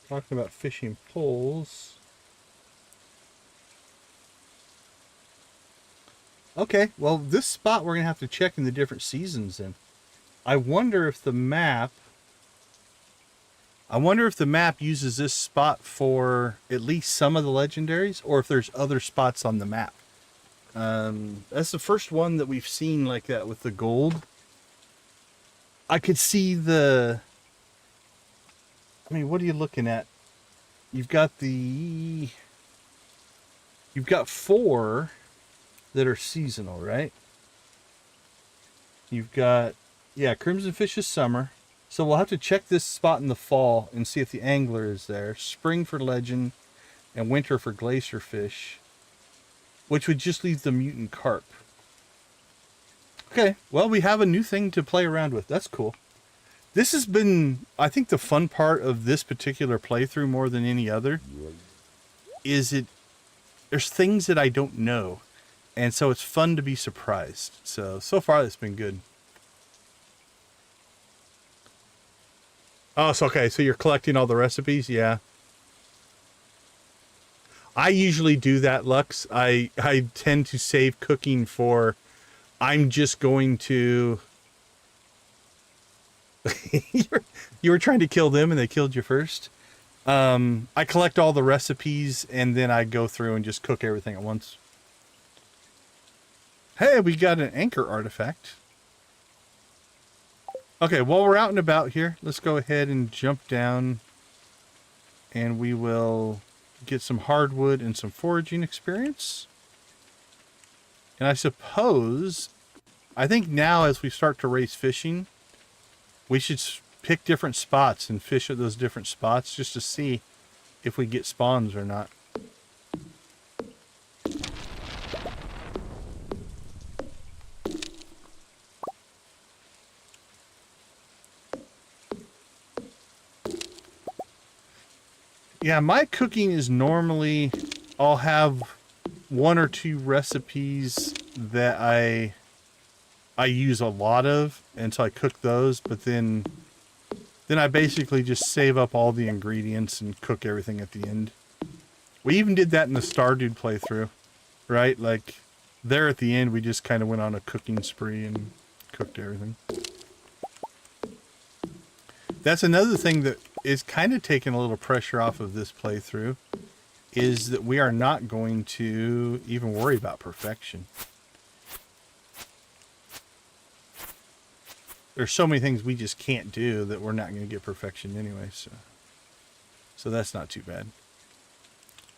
Talking about fishing poles. Okay, well, this spot we're going to have to check in the different seasons in. I wonder if the map uses this spot for at least some of the legendaries, or if there's other spots on the map. That's the first one that we've seen like that with the gold. I could see what are you looking at? You've got 4 that are seasonal, right? You've got, yeah, Crimson Fish is summer. So we'll have to check this spot in the fall and see if the angler is there. Spring for legend and winter for glacier fish, which would just leave the mutant carp. Okay, well, we have a new thing to play around with. That's cool. This has been, I think, the fun part of this particular playthrough more than any other is there's things that I don't know. And so it's fun to be surprised. So far it's been good. Oh, so okay. So you're collecting all the recipes? Yeah. I usually do that, Lux. I tend to save cooking for, I'm just going to... you were trying to kill them and they killed you first. I collect all the recipes and then I go through and just cook everything at once. Hey, we got an anchor artifact. Okay, while we're out and about here, let's go ahead and jump down and we will get some hardwood and some foraging experience. And I think now as we start to race fishing, we should pick different spots and fish at those different spots just to see if we get spawns or not. Yeah, my cooking is normally, I'll have 1 or 2 recipes that I use a lot of, and so I cook those, but then I basically just save up all the ingredients and cook everything at the end. We even did that in the Stardew playthrough, right? Like, there at the end, we just kind of went on a cooking spree and cooked everything. That's another thing that is kind of taking a little pressure off of this playthrough, is that we are not going to even worry about perfection. There's so many things we just can't do that we're not going to get perfection anyway. So that's not too bad.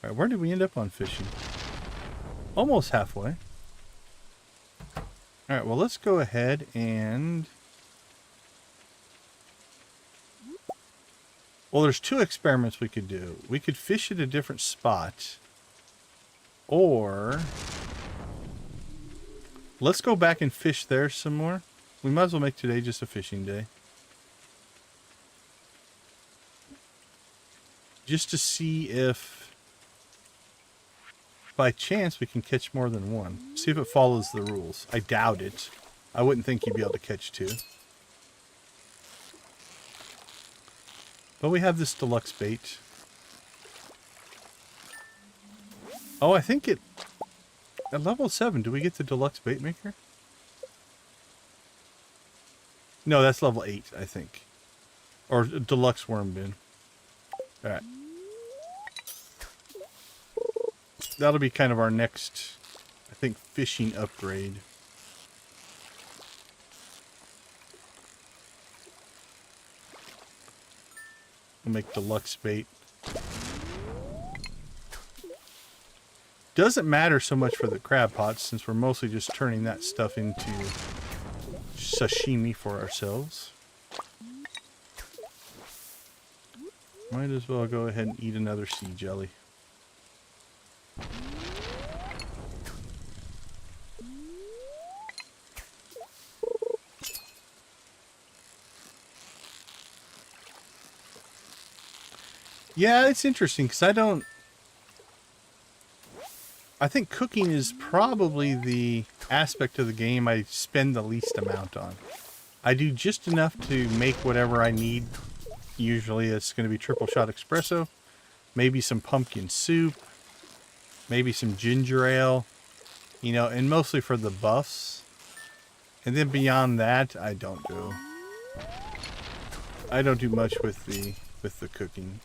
All right, where did we end up on fishing? Almost halfway. All right, well, let's go ahead and... Well, there's two experiments we could do. We could fish at a different spot. Or... let's go back and fish there some more. We might as well make today just a fishing day. Just to see if, by chance, we can catch more than one. See if it follows the rules. I doubt it. I wouldn't think you'd be able to catch two. But we have this deluxe bait. Oh, I think it... At level 7, do we get the deluxe bait maker? No, that's level 8, I think. Or deluxe worm bin. Alright. That'll be kind of our next, I think, fishing upgrade. We'll make deluxe bait. Doesn't matter so much for the crab pots since we're mostly just turning that stuff into sashimi for ourselves. Might as well go ahead and eat another sea jelly. Yeah, it's interesting because I think cooking is probably the aspect of the game I spend the least amount on. I do just enough to make whatever I need. Usually it's going to be triple shot espresso, maybe some pumpkin soup, maybe some ginger ale, you know, and mostly for the buffs. And then beyond that, I don't do much with the cooking.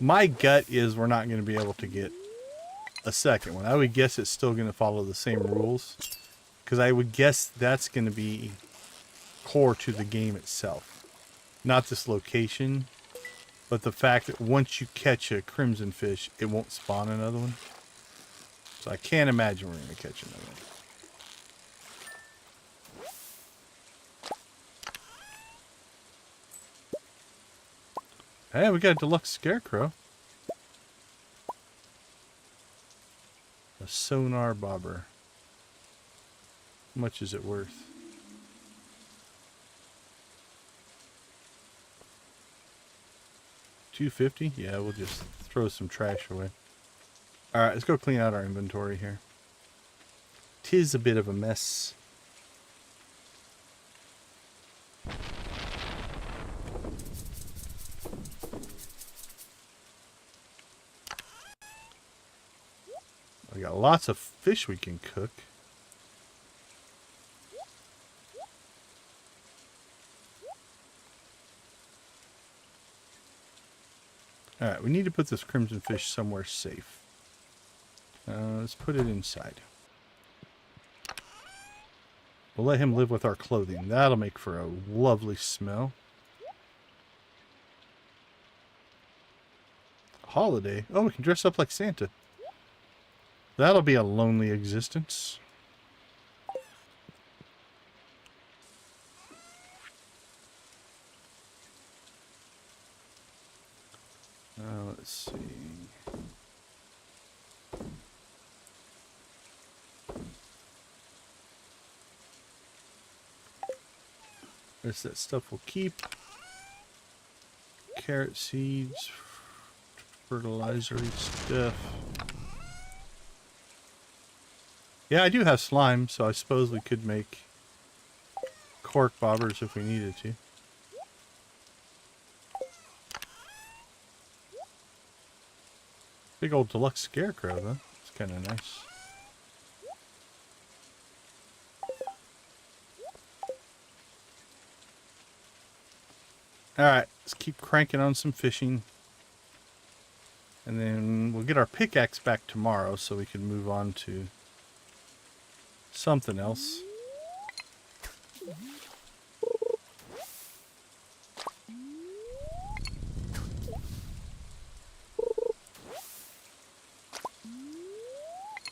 My gut is we're not going to be able to get a second one. I would guess it's still going to follow the same rules, because I would guess that's going to be core to the game itself. Not this location, but the fact that once you catch a crimson fish, it won't spawn another one. So I can't imagine we're going to catch another one. Hey, we got a deluxe scarecrow. A sonar bobber. How much is it worth? $250? Yeah, we'll just throw some trash away. Alright, let's go clean out our inventory here. 'Tis a bit of a mess. We got lots of fish we can cook. Alright, we need to put this crimson fish somewhere safe. Let's put it inside. We'll let him live with our clothing. That'll make for a lovely smell. Holiday? Oh, we can dress up like Santa. That'll be a lonely existence. Let's see. There's that stuff we'll keep. Carrot seeds, fertilizer stuff. Yeah, I do have slime, so I suppose we could make cork bobbers if we needed to. Big old deluxe scarecrow, though. It's kind of nice. Alright, let's keep cranking on some fishing. And then we'll get our pickaxe back tomorrow so we can move on to something else.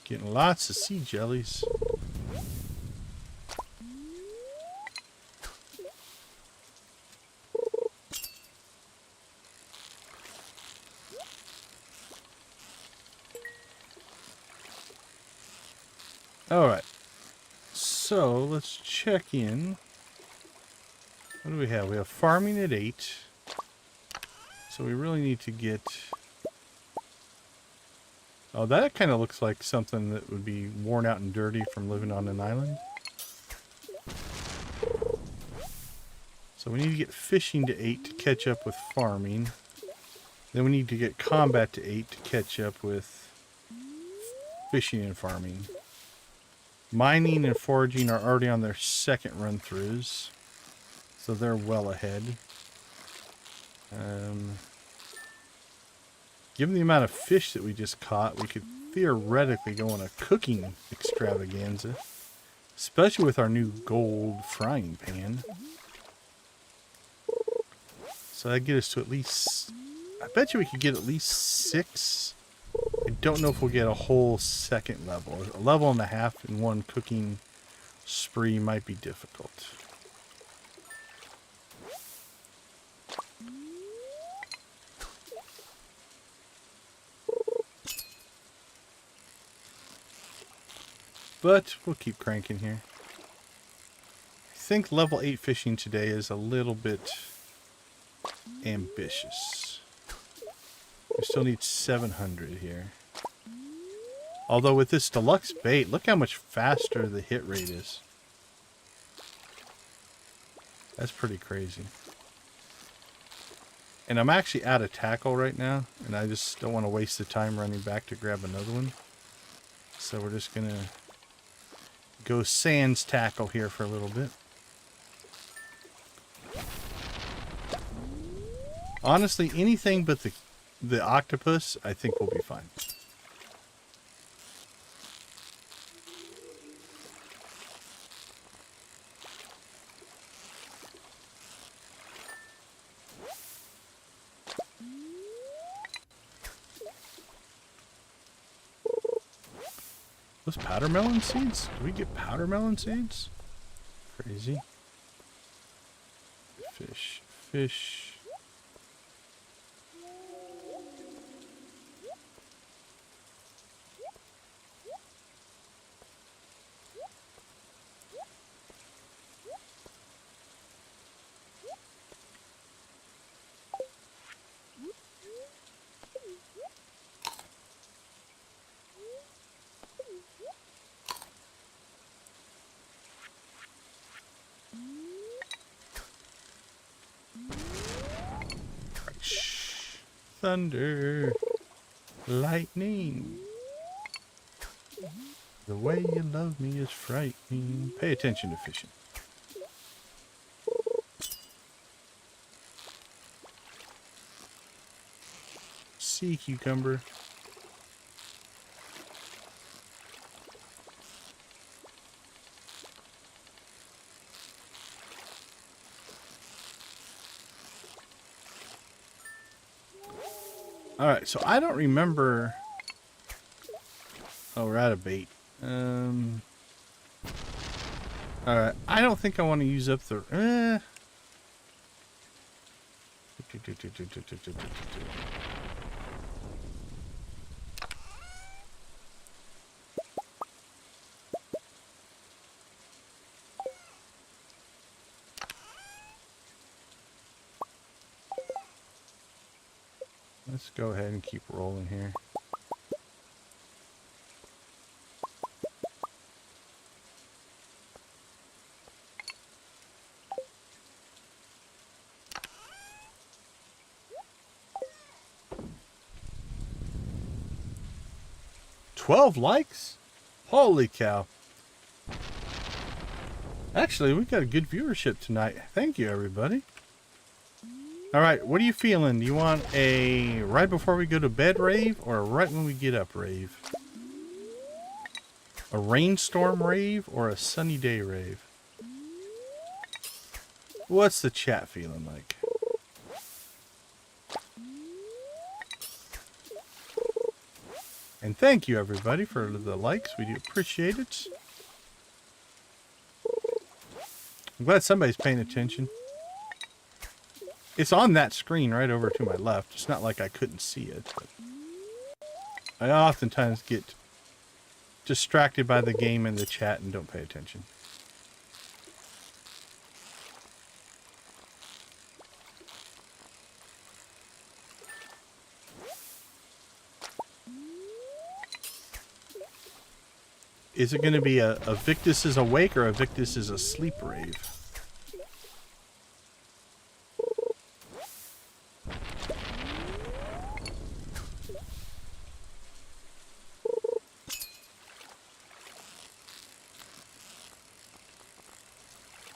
Getting lots of sea jellies. Alright, so let's check in. What do we have? We have farming at 8. So we really need to get... Oh, that kind of looks like something that would be worn out and dirty from living on an island. So we need to get fishing to 8 to catch up with farming. Then we need to get combat to 8 to catch up with fishing and farming. Mining and foraging are already on their second run-throughs, so they're well ahead. Given the amount of fish that we just caught, we could theoretically go on a cooking extravaganza, especially with our new gold frying pan. So that'd get us to at least... I bet you we could get at least 6. I don't know if we'll get a whole second level. A level and a half in one cooking spree might be difficult. But we'll keep cranking here. I think level 8 fishing today is a little bit ambitious. We still need 700 here. Although with this deluxe bait, look how much faster the hit rate is. That's pretty crazy. And I'm actually out of tackle right now, and I just don't want to waste the time running back to grab another one. So we're just going to go sans tackle here for a little bit. Honestly, anything but the octopus, I think will be fine. Those powder melon seeds? Do we get powder melon seeds? Crazy. Fish. Fish. Thunder, lightning. The way you love me is frightening. Pay attention to fishing. Sea cucumber. Alright, so I don't remember... Oh, we're out of bait. Alright, I don't think I want to use up the... Let's go ahead and keep rolling here. "12 likes? Holy cow. Actually, we got a good viewership tonight. Thank you, everybody. Alright, what are you feeling? Do you want a right before we go to bed rave or a right when we get up rave? A rainstorm rave or a sunny day rave? What's the chat feeling like? And thank you, everybody, for the likes. We do appreciate it. I'm glad somebody's paying attention. It's on that screen right over to my left. It's not like I couldn't see it. But I oftentimes get distracted by the game and the chat and don't pay attention. Is it going to be a Victus is awake or a Victus is asleep rave?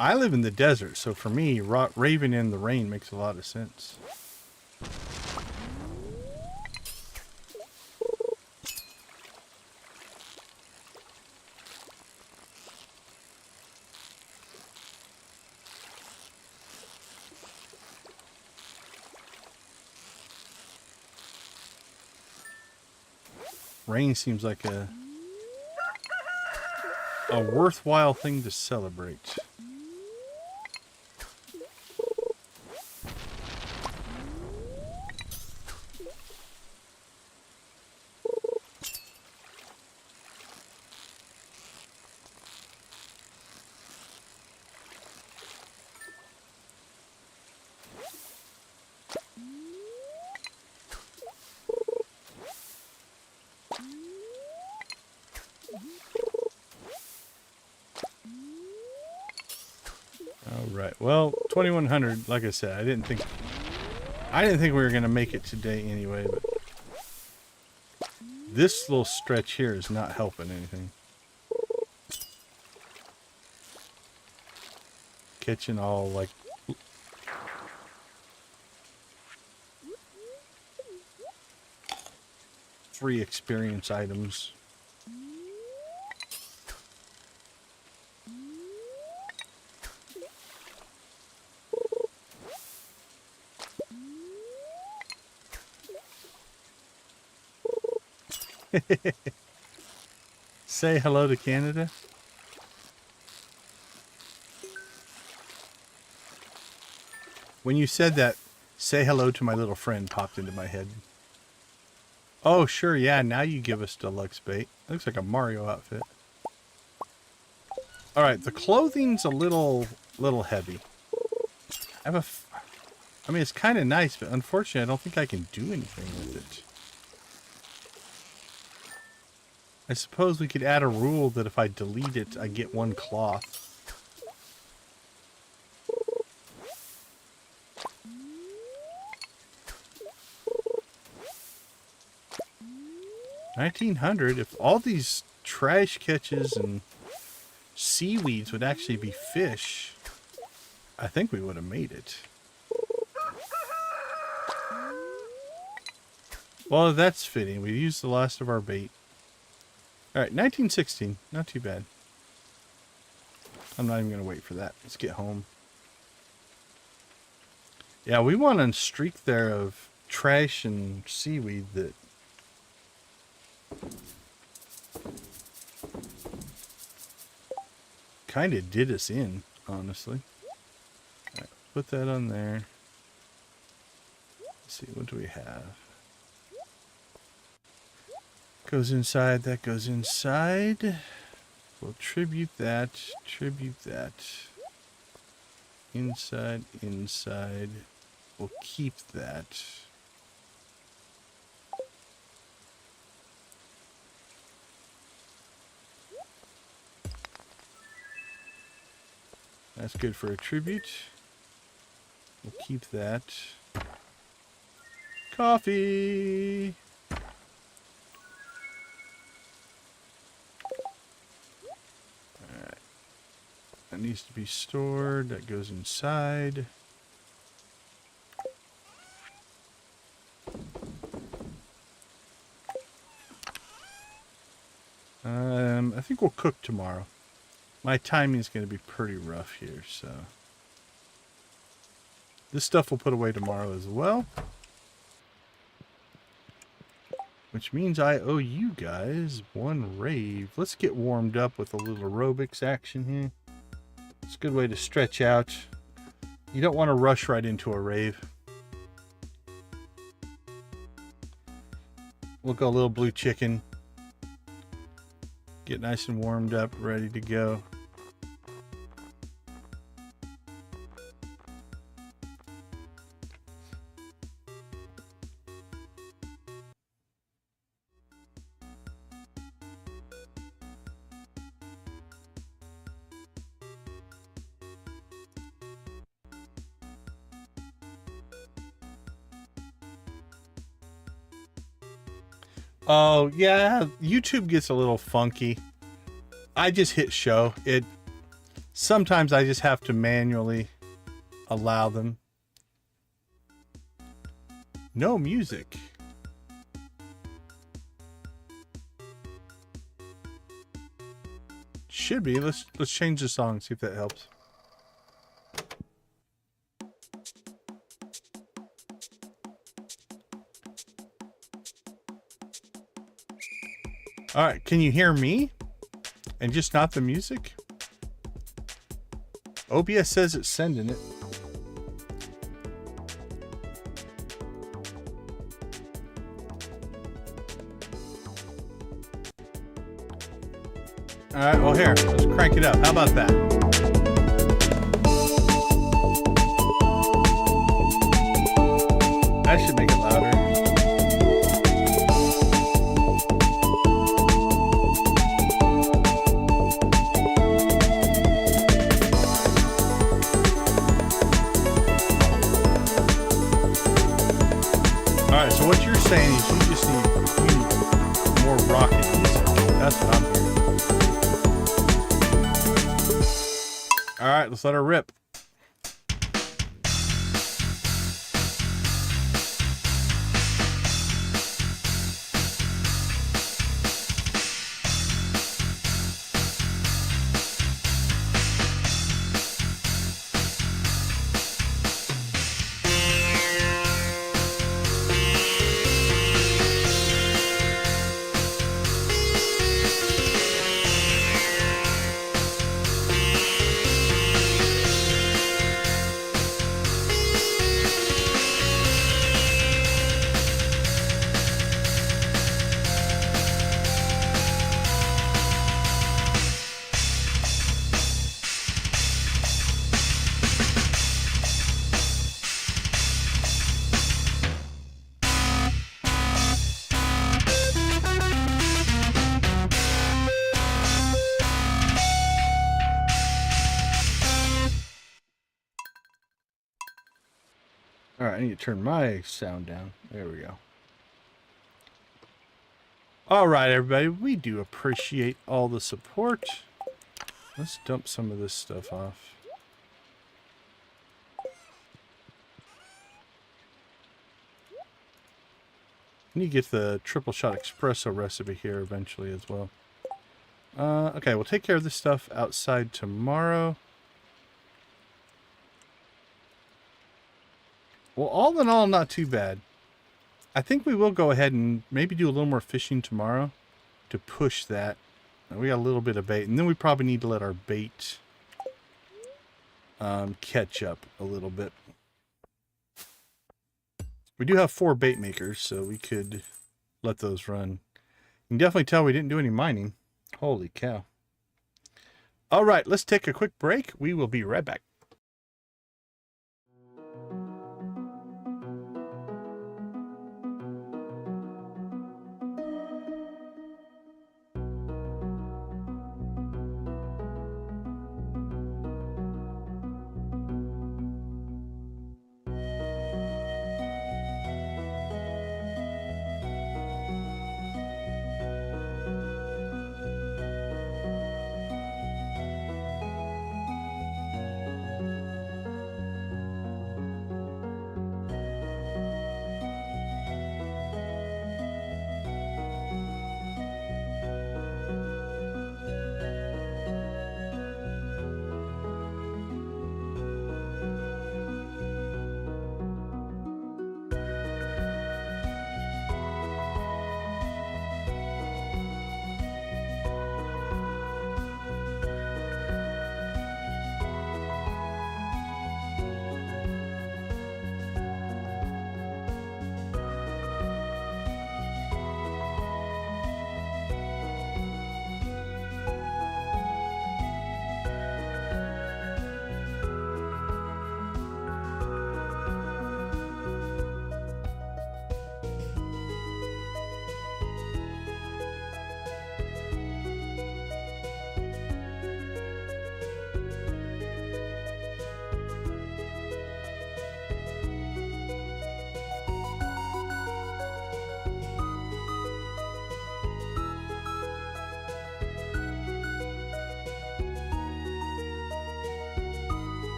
I live in the desert, so for me, raving in the rain makes a lot of sense. Rain seems like a worthwhile thing to celebrate. Well, 2100, like I said, I didn't think we were going to make it today anyway, but this little stretch here is not helping anything. Catching all like free experience items. Say hello to Canada. When you said that, say hello to my little friend popped into my head. Oh, sure, yeah, now you give us deluxe bait. Looks like a Mario outfit. Alright, the clothing's a little heavy. I mean, it's kind of nice, but unfortunately, I don't think I can do anything with it. I suppose we could add a rule that if I delete it, I get one cloth. $1,900. If all these trash catches and seaweeds would actually be fish, I think we would have made it. Well, that's fitting. We used the last of our bait. Alright, 1916. Not too bad. I'm not even going to wait for that. Let's get home. Yeah, we want a streak there of trash and seaweed that kind of did us in, honestly. Alright, put that on there. Let's see, what do we have? Goes inside, that goes inside. We'll tribute that, inside, inside. We'll keep that. That's good for a tribute. We'll keep that. Coffee! That needs to be stored. That goes inside. I think we'll cook tomorrow. My timing is going to be pretty rough here, so. This stuff we'll put away tomorrow as well. Which means I owe you guys one rave. Let's get warmed up with a little aerobics action here. It's a good way to stretch out. You don't want to rush right into a rave. We'll go a little blue chicken. Get nice and warmed up, ready to go. Oh, yeah, YouTube gets a little funky. I just hit show. Sometimes I just have to manually allow them. No music. Should be. Let's change the song, see if that helps. All right, can you hear me? And just not the music? OBS says it's sending it. All right, well here, let's crank it up. How about that? That should make it louder. Alright, so what you're saying is you just need more rocket music. That's what I'm hearing. Alright, let's let her rip. Alright, I need to turn my sound down. There we go. Alright, everybody. We do appreciate all the support. Let's dump some of this stuff off. I need to get the triple shot espresso recipe here eventually as well. Okay, we'll take care of this stuff outside tomorrow. Well, all in all, not too bad. I think we will go ahead and maybe do a little more fishing tomorrow to push that. We got a little bit of bait, and then we probably need to let our bait catch up a little bit. We do have 4 bait makers, so we could let those run. You can definitely tell we didn't do any mining. Holy cow. All right, let's take a quick break. We will be right back.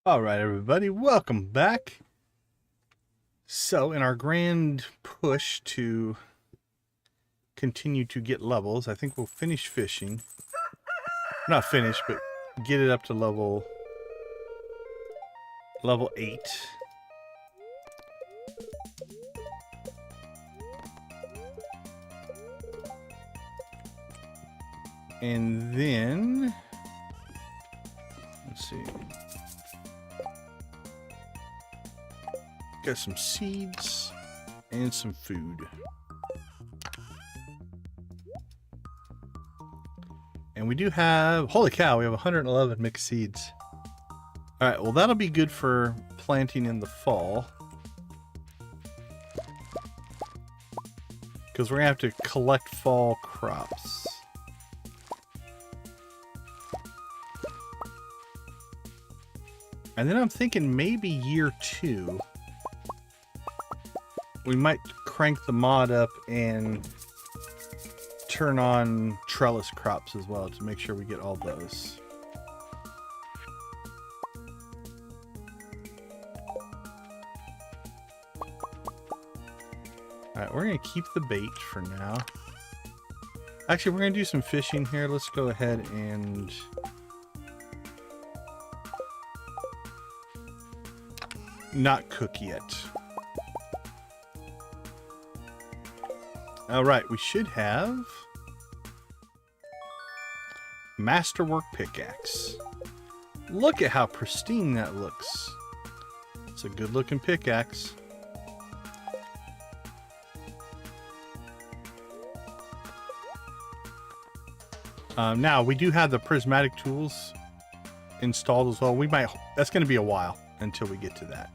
All right, everybody, welcome back. So, in our grand push to continue to get levels, I think we'll finish fishing. Not finish, but get it up to level 8. And then, let's see. Got some seeds and some food. And we do have, holy cow, we have 111 mixed seeds. All right, well, that'll be good for planting in the fall. Because we're going to have to collect fall crops. And then I'm thinking maybe year 2. We might crank the mod up and turn on trellis crops as well to make sure we get all those. Alright, we're going to keep the bait for now. Actually, we're going to do some fishing here. Let's go ahead and... not cook yet. Alright, we should have Masterwork Pickaxe. Look at how pristine that looks. It's a good looking pickaxe. Now, we do have the prismatic tools installed as well. That's going to be a while until we get to that.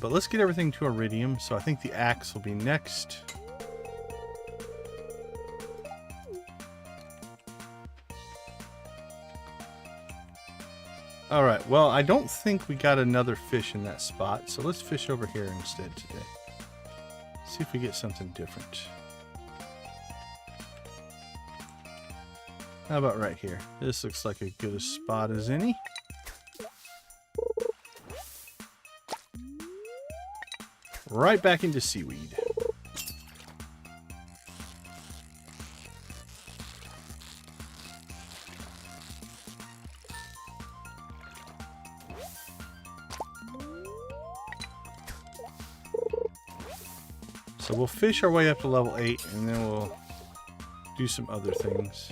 But let's get everything to iridium. So I think the axe will be next. Alright, well, I don't think we got another fish in that spot. So let's fish over here instead today. See if we get something different. How about right here? This looks like as good a spot as any. Right back into seaweed. So we'll fish our way up to level 8 and then we'll do some other things.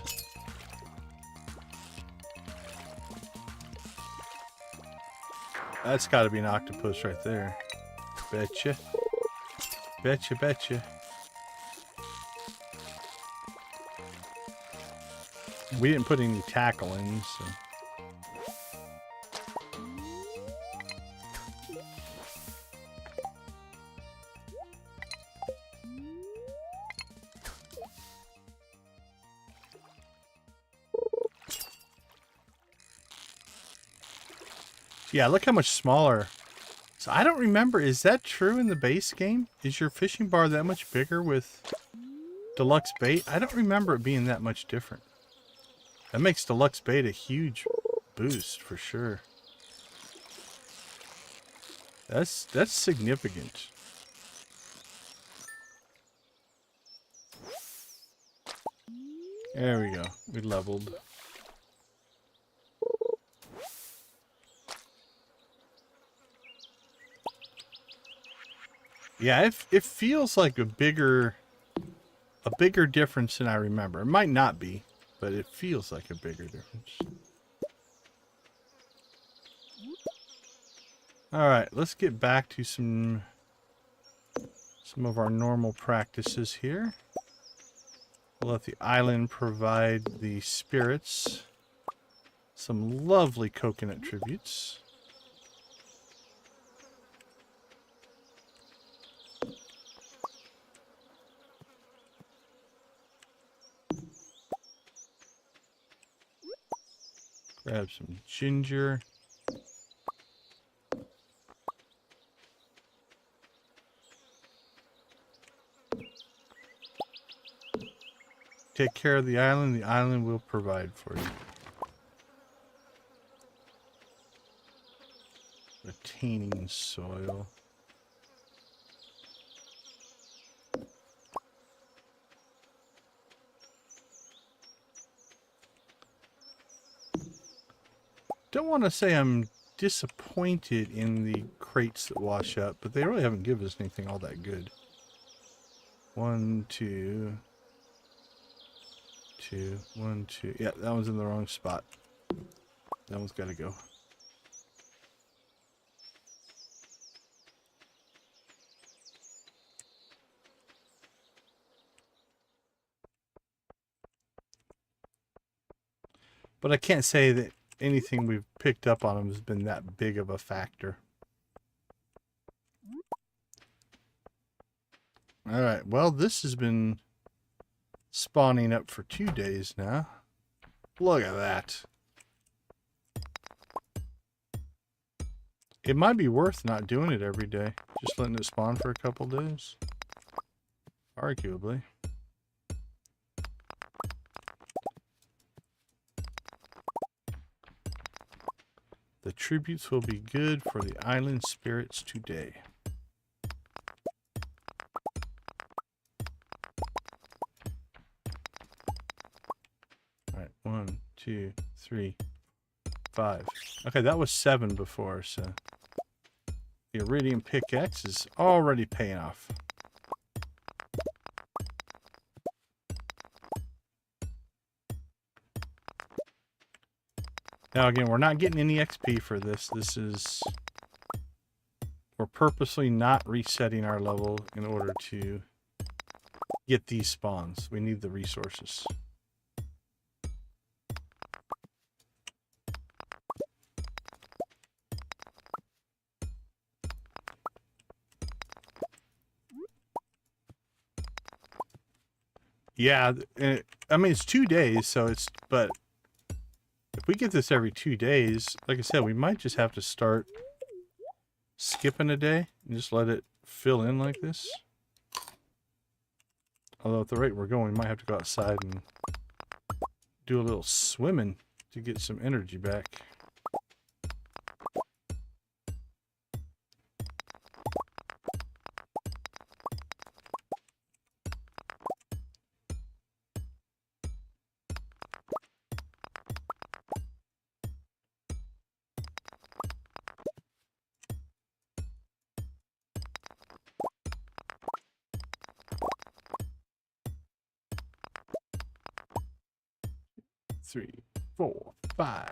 That's got to be an octopus right there. Betcha. Betcha, betcha. We didn't put any tackle in, so... Yeah, look how much smaller. So I don't remember, is that true in the base game? Is your fishing bar that much bigger with deluxe bait? I don't remember it being that much different. That makes deluxe bait a huge boost for sure. That's significant. There we go. We leveled. Yeah, it feels like a bigger difference than I remember. It might not be, but it feels like a bigger difference. All right, let's get back to some of our normal practices here. We'll let the island provide the spirits some lovely coconut tributes. Grab some ginger. Take care of the island will provide for you. containing soil. Don't want to say I'm disappointed in the crates that wash up, but they really haven't given us anything all that good. 1, 2, 2, 1, 2. Yeah, that one's in the wrong spot. That one's got to go. But I can't say that anything we've picked up on them has been that big of a factor. Alright, well, this has been spawning up for 2 days now. Look at that. It might be worth not doing it every day. Just letting it spawn for a couple days. Arguably. The tributes will be good for the island spirits today. Alright, 1, 2, 3, 5. Okay, that was 7 before, so the iridium pickaxe is already paying off. Now again, we're not getting any XP for this. We're purposely not resetting our level in order to get these spawns. We need the resources. Yeah, I mean, it's 2 days, so but if we get this every 2 days, like I said, we might just have to start skipping a day and just let it fill in like this. Although at the rate we're going, we might have to go outside and do a little swimming to get some energy back. Three, 4, 5.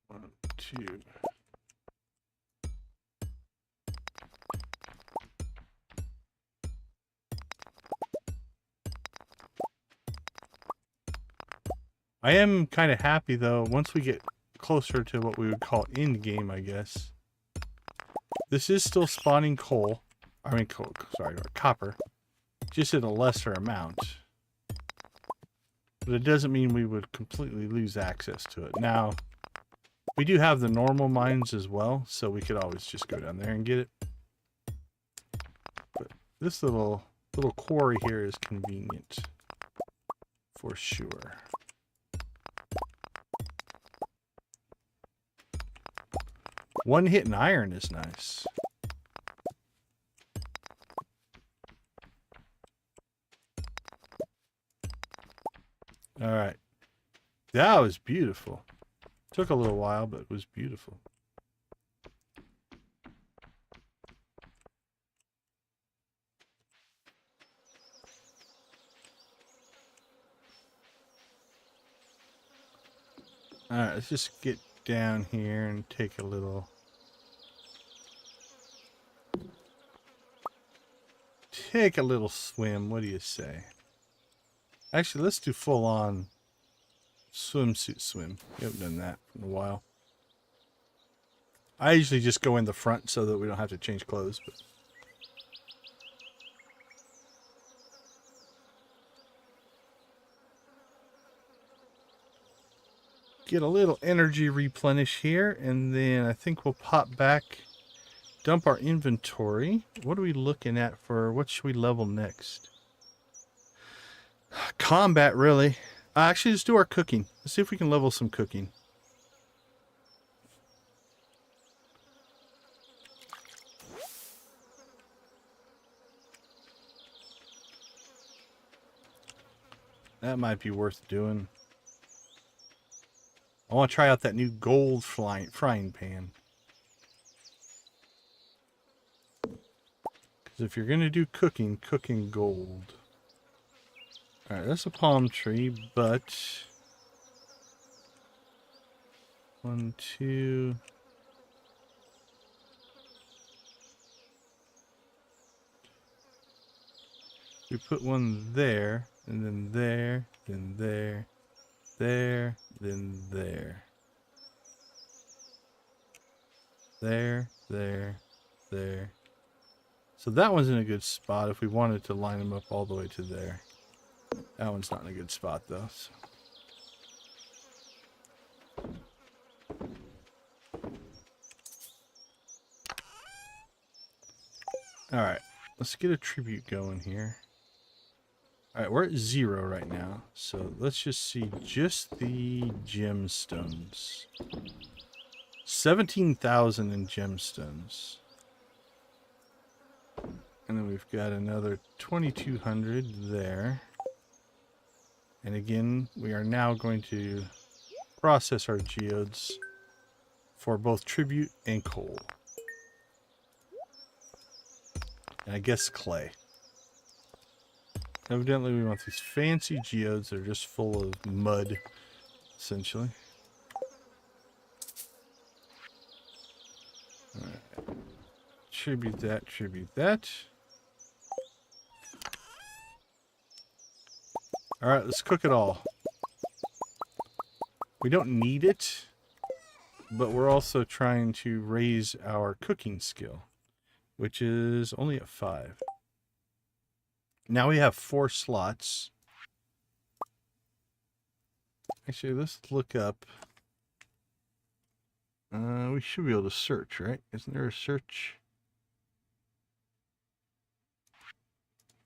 One, 2. I am kind of happy though, once we get closer to what we would call end game, I guess. This is still spawning coal. I mean, coal, sorry, or copper. Just at a lesser amount. But it doesn't mean we would completely lose access to it. Now, we do have the normal mines as well, so we could always just go down there and get it. But this little quarry here is convenient. For sure. One hit in iron is nice. All right. That was beautiful. Took a little while, but it was beautiful. All right, let's just get down here and take a little swim. What do you say? Actually, let's do full on swimsuit swim. We haven't done that in a while. I usually just go in the front so that we don't have to change clothes, but get a little energy replenish here, and then I think we'll pop back dump our inventory. What are we looking at for, what should we level next? Combat, really. Actually, let's do our cooking. Let's see if we can level some cooking. That might be worth doing. I want to try out that new gold frying pan. Because if you're going to do cooking, cook in gold. Alright, that's a palm tree, but... 1, 2... We put one there, and then there, then there, there, then there. There, there, there. So that one's in a good spot if we wanted to line them up all the way to there. That one's not in a good spot though. So. Alright, let's get a tribute going here. Alright, we're at 0 right now. So let's just see just the gemstones. 17,000 in gemstones. And then we've got another 2,200 there. And again, we are now going to process our geodes for both tribute and coal. And I guess clay. Evidently we want these fancy geodes that are just full of mud, essentially. Alright. Tribute that, tribute that. Alright, let's cook it all. We don't need it, but we're also trying to raise our cooking skill, which is only at 5. Now we have 4 slots. Actually, let's look up. We should be able to search, right? Isn't there a search?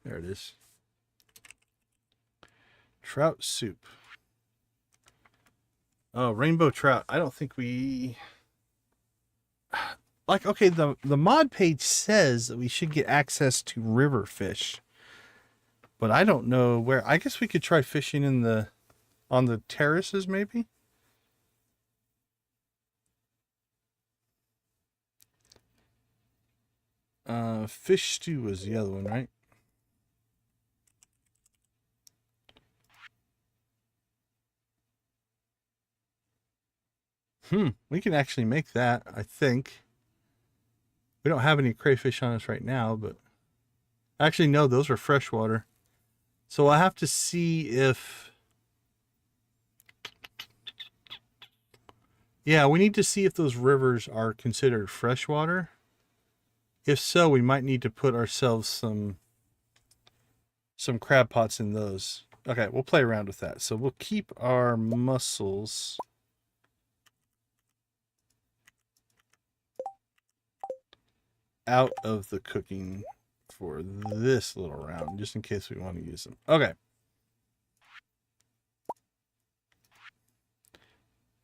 There it is. Trout soup. Oh, rainbow trout. I don't think we... Like, okay, the mod page says that we should get access to river fish. But I don't know where. I guess we could try fishing in the... on the terraces, maybe? Fish stew was the other one, right? We can actually make that, I think. We don't have any crayfish on us right now, but... Actually, no, those are freshwater. So I'll have to see if... Yeah, we need to see if those rivers are considered freshwater. If so, we might need to put ourselves some crab pots in those. Okay, we'll play around with that. So we'll keep our mussels... out of the cooking for this little round, just in case we want to use them. Okay.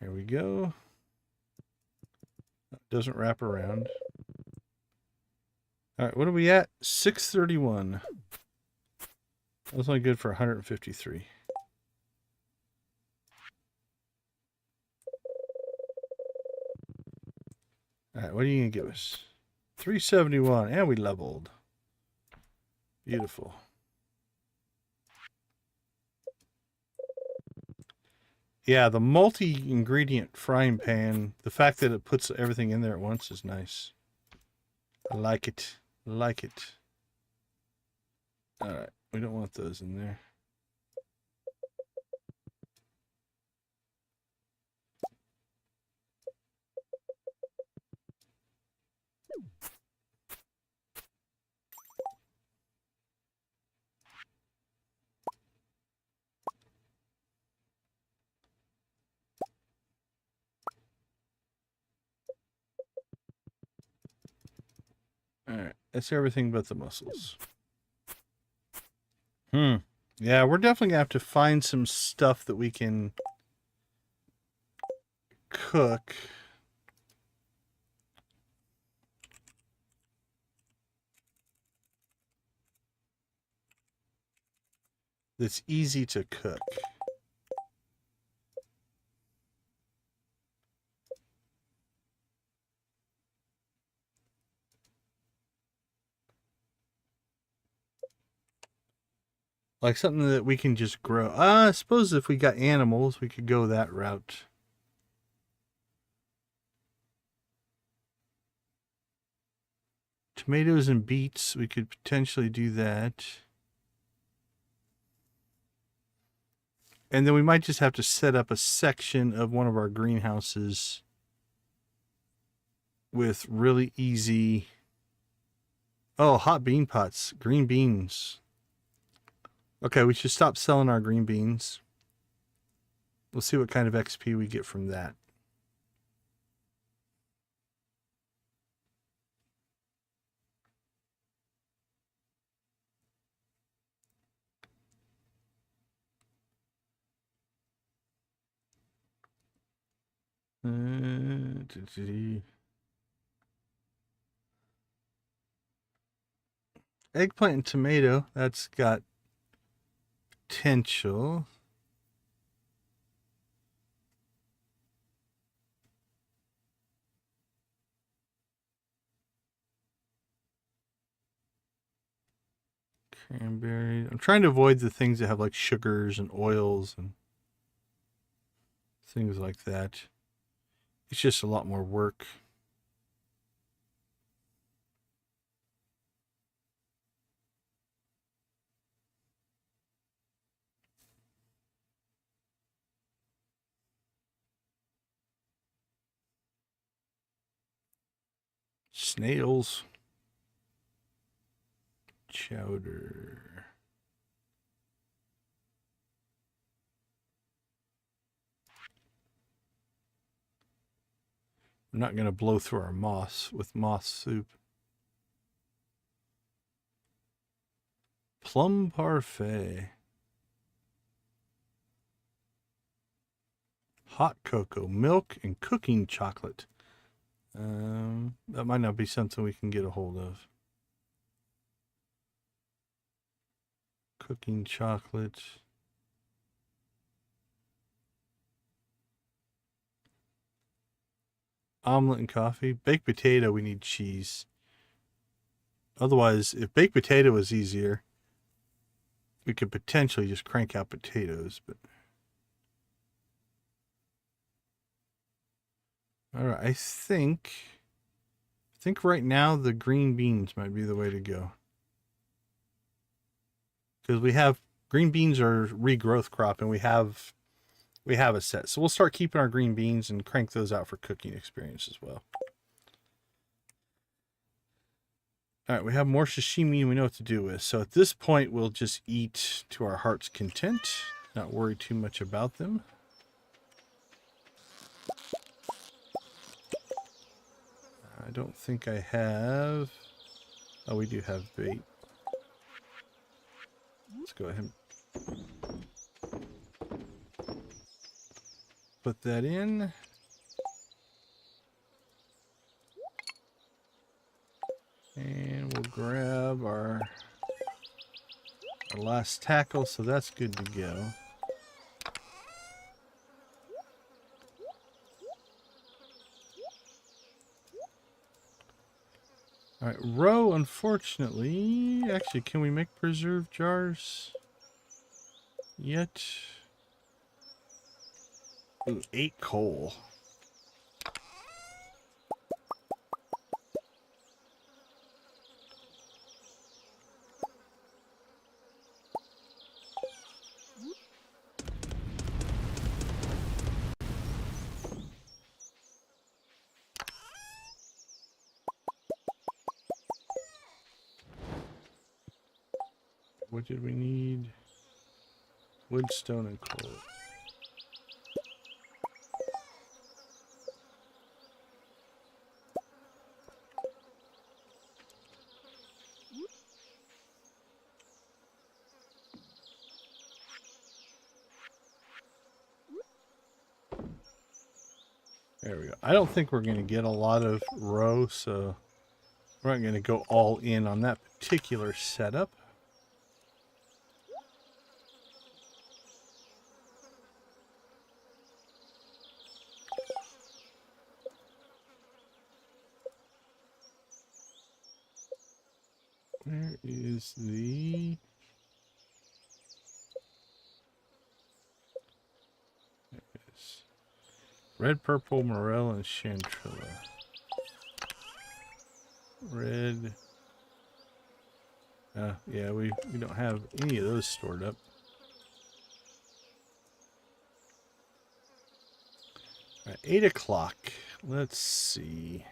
There we go. Doesn't wrap around. All right, what are we at? 631. That's only good for 153. All right, what are you going to give us? 371, and we leveled. Beautiful. Yeah, the multi-ingredient frying pan, the fact that it puts everything in there at once is nice. I like it. Like it. Alright, we don't want those in there. It's everything but the mussels. Yeah, we're definitely gonna have to find some stuff that we can cook. That's easy to cook. Like something that we can just grow. I suppose if we got animals, we could go that route. Tomatoes and beets, we could potentially do that. And then we might just have to set up a section of one of our greenhouses with really easy... Oh, hot bean pots. Green beans. Okay, we should stop selling our green beans. We'll see what kind of XP we get from that. Eggplant and tomato, that's got potential. Cranberry. I'm trying to avoid the things that have like sugars and oils and things like that. It's just a lot more work. Snails. Chowder. I'm not going to blow through our moss with moss soup. Plum parfait. Hot cocoa, milk, and cooking chocolate. That might not be something we can get a hold of. Cooking chocolate. Omelet and coffee. Baked potato, we need cheese. Otherwise, if baked potato was easier, we could potentially just crank out potatoes, but... Alright, I think right now the green beans might be the way to go. Because we have... Green beans are regrowth crop, and we have a set. So we'll start keeping our green beans and crank those out for cooking experience as well. Alright, we have more sashimi and we know what to do with. So at this point, we'll just eat to our heart's content. Not worry too much about them. I don't think I have... Oh, we do have bait. Let's go ahead and put that in. And we'll grab our last tackle, so that's good to go. Alright, roe, unfortunately... Actually, can we make preserve jars yet? Ooh, 8 coal. What did we need? Wood, stone, and coal. There we go. I don't think we're going to get a lot of row, so we're not going to go all in on that particular setup. Where is the... There it is. Red, purple, morel, and chantrilla. Red. Yeah, we don't have any of those stored up. All right, 8 o'clock. Let's see.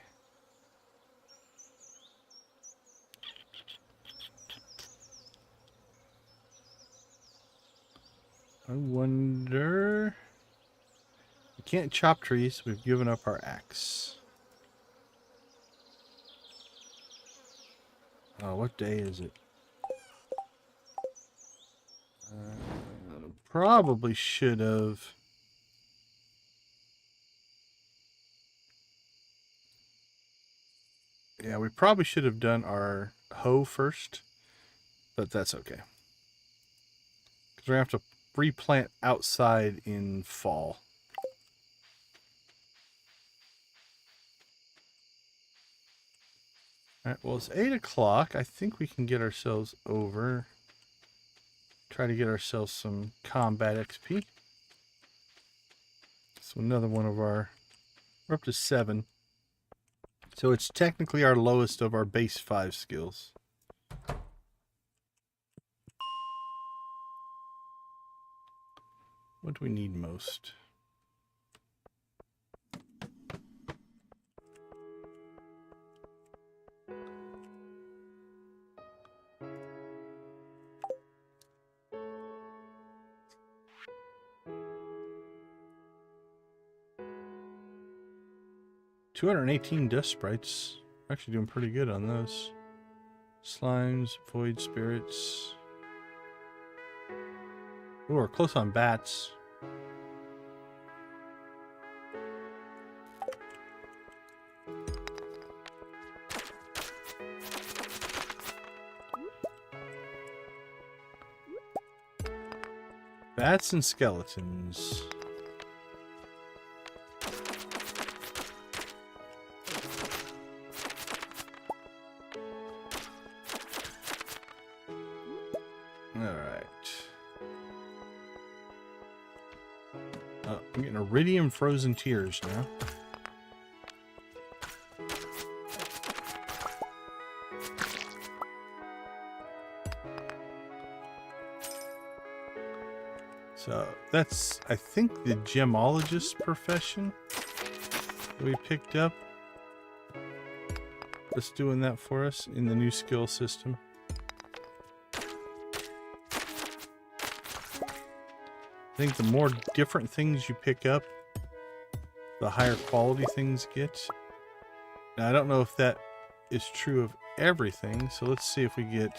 I wonder... We can't chop trees. We've given up our axe. Oh, what day is it? Probably should have... Yeah, we probably should have done our hoe first. But that's okay. Because we're going to have to replant outside in fall. Alright, well, it's 8 o'clock. I think we can get ourselves over. Try to get ourselves some combat XP. So another one of our... We're up to 7. So it's technically our lowest of our base 5 skills. What do we need most? $218 dust sprites. Actually doing pretty good on those. Slimes, void spirits. Ooh, we're close on bats. Bats and skeletons. I'm getting iridium frozen tears now. So that's, I think, the gemologist profession that we picked up. That's doing that for us in the new skill system. I think the more different things you pick up, the higher quality things get. Now, I don't know if that is true of everything, so let's see if we get...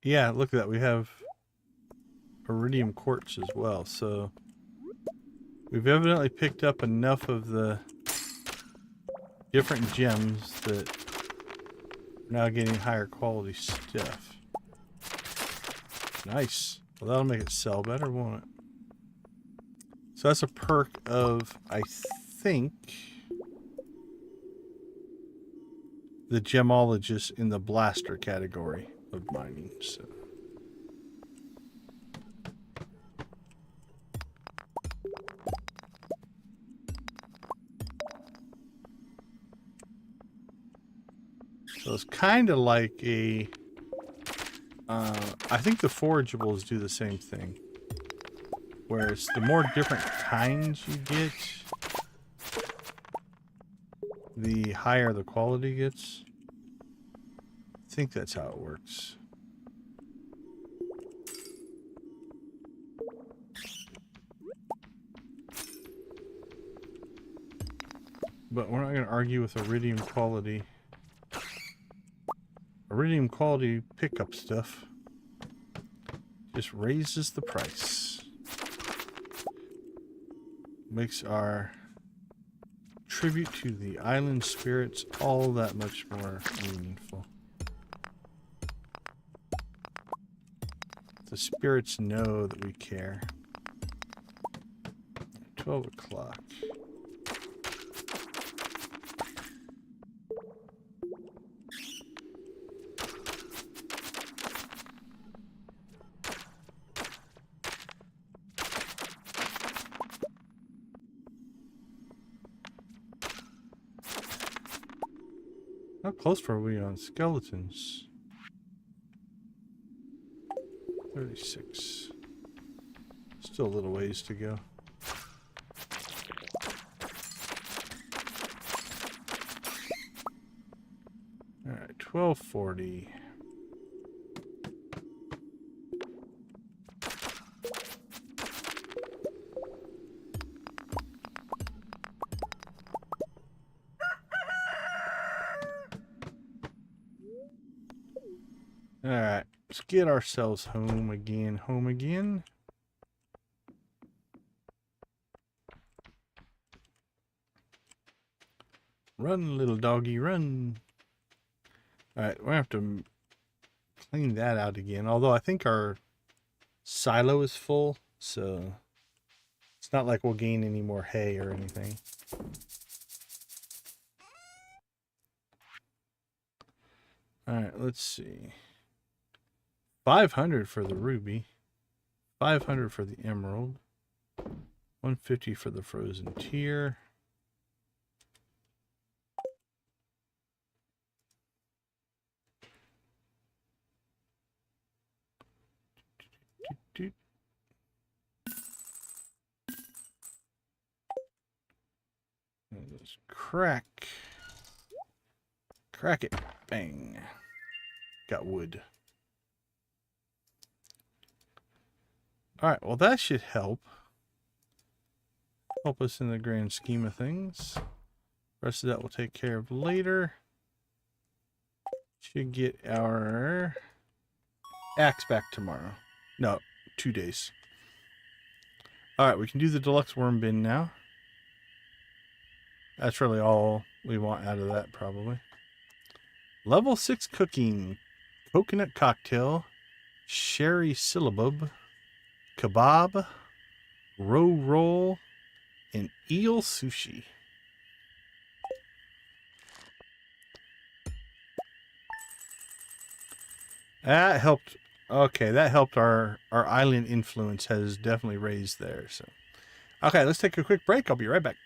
Yeah, look at that. We have iridium quartz as well, so we've evidently picked up enough of the different gems that we're now getting higher quality stuff. Nice. Well, that'll make it sell better, won't it? So that's a perk of, I think, the gemologist in the blaster category of mining. So it's kind of like a... I think the forageables do the same thing. Whereas the more different kinds you get, the higher the quality gets. I think that's how it works. But we're not going to argue with iridium quality. iridium quality pickup stuff just raises the price. Makes our tribute to the island spirits all that much more meaningful. The spirits know that we care. 12 o'clock. How close were we on skeletons? 36. Still a little ways to go. Alright, 1240. Alright, let's get ourselves home again. Home again. Run, little doggy, run. Alright, we're going to have to clean that out again. Although I think our silo is full, so it's not like we'll gain any more hay or anything. Alright, let's see. 500 for the ruby. 500 for the emerald. 150 for the frozen tear. Let's crack it. Bang. Got wood. Alright, well that should help us in the grand scheme of things. The rest of that we'll take care of later. Should get our axe back tomorrow. No, 2 days. Alright, we can do the deluxe worm bin now. That's really all we want out of that, probably. Level 6 cooking. Coconut cocktail. Sherry syllabub. Kebab. Roll. And eel sushi. That helped. Okay, that helped. Our island influence has definitely raised there. So, okay, let's take a quick break. I'll be right back.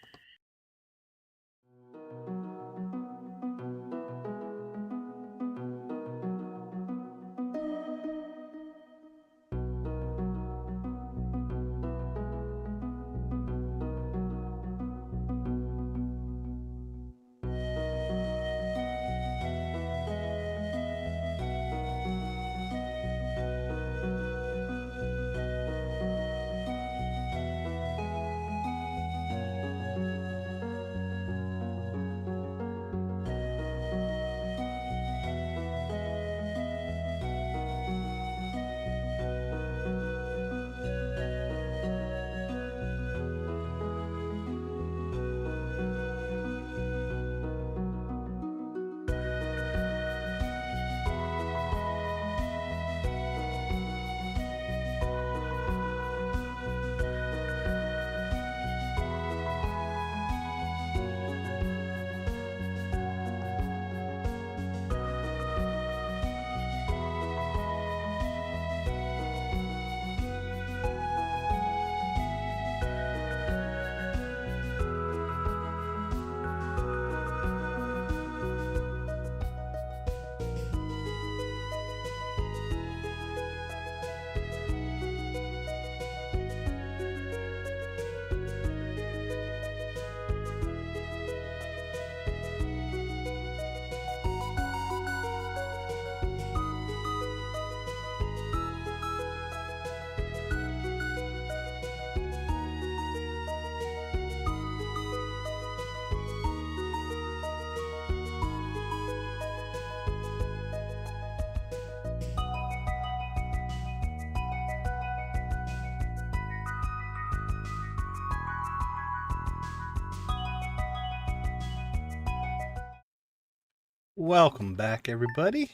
Welcome back, everybody.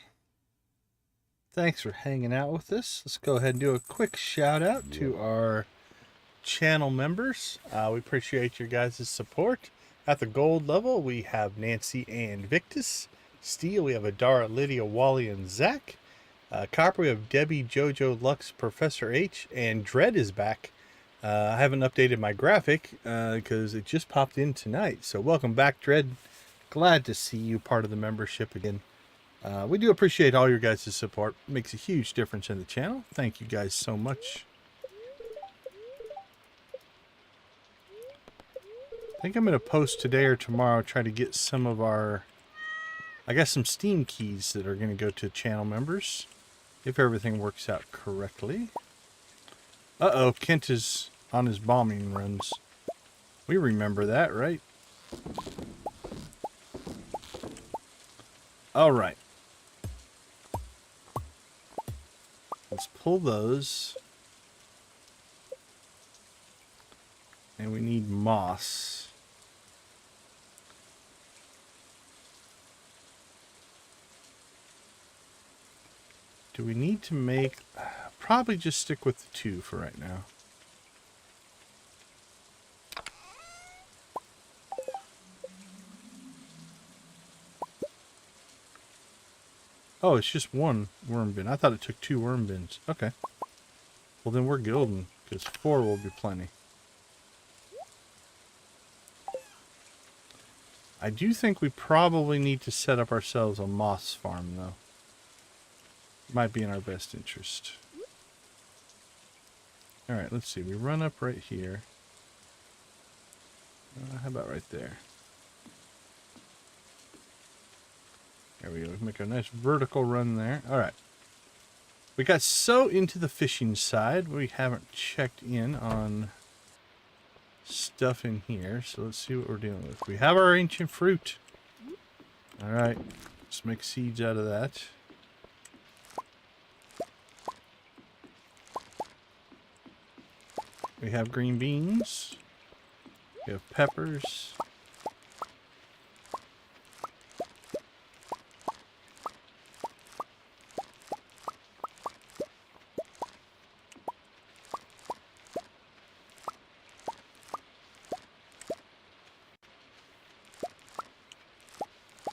Thanks for hanging out with us. Let's go ahead and do a quick shout out to our channel members. We appreciate your guys' support. At the gold level, we have Nancy and Victus. Steel, we have Adara, Lydia, Wally, and Zach. Copper, we have Debbie, Jojo, Lux, Professor H, and Dread is back. I haven't updated my graphic because it just popped in tonight. So welcome back, Dread. Glad to see you part of the membership again. We do appreciate all your guys' support. It makes a huge difference in the channel. Thank you guys so much. I think I'm going to post today or tomorrow, try to get some of our, I guess some Steam keys that are going to go to channel members, if everything works out correctly. Uh-oh, Kent is on his bombing runs. We remember that, right? All right. Let's pull those. And we need moss. Do we need to make... Probably just stick with the 2 for right now. Oh, it's just 1 worm bin. I thought it took 2 worm bins. Okay. Well, then we're golden, because 4 will be plenty. I do think we probably need to set up ourselves a moss farm, though. Might be in our best interest. Alright, let's see. We run up right here. How about right there? There we go. Make a nice vertical run there. Alright. We got so into the fishing side, we haven't checked in on stuff in here. So let's see what we're dealing with. We have our ancient fruit. Alright. Let's make seeds out of that. We have green beans. We have peppers.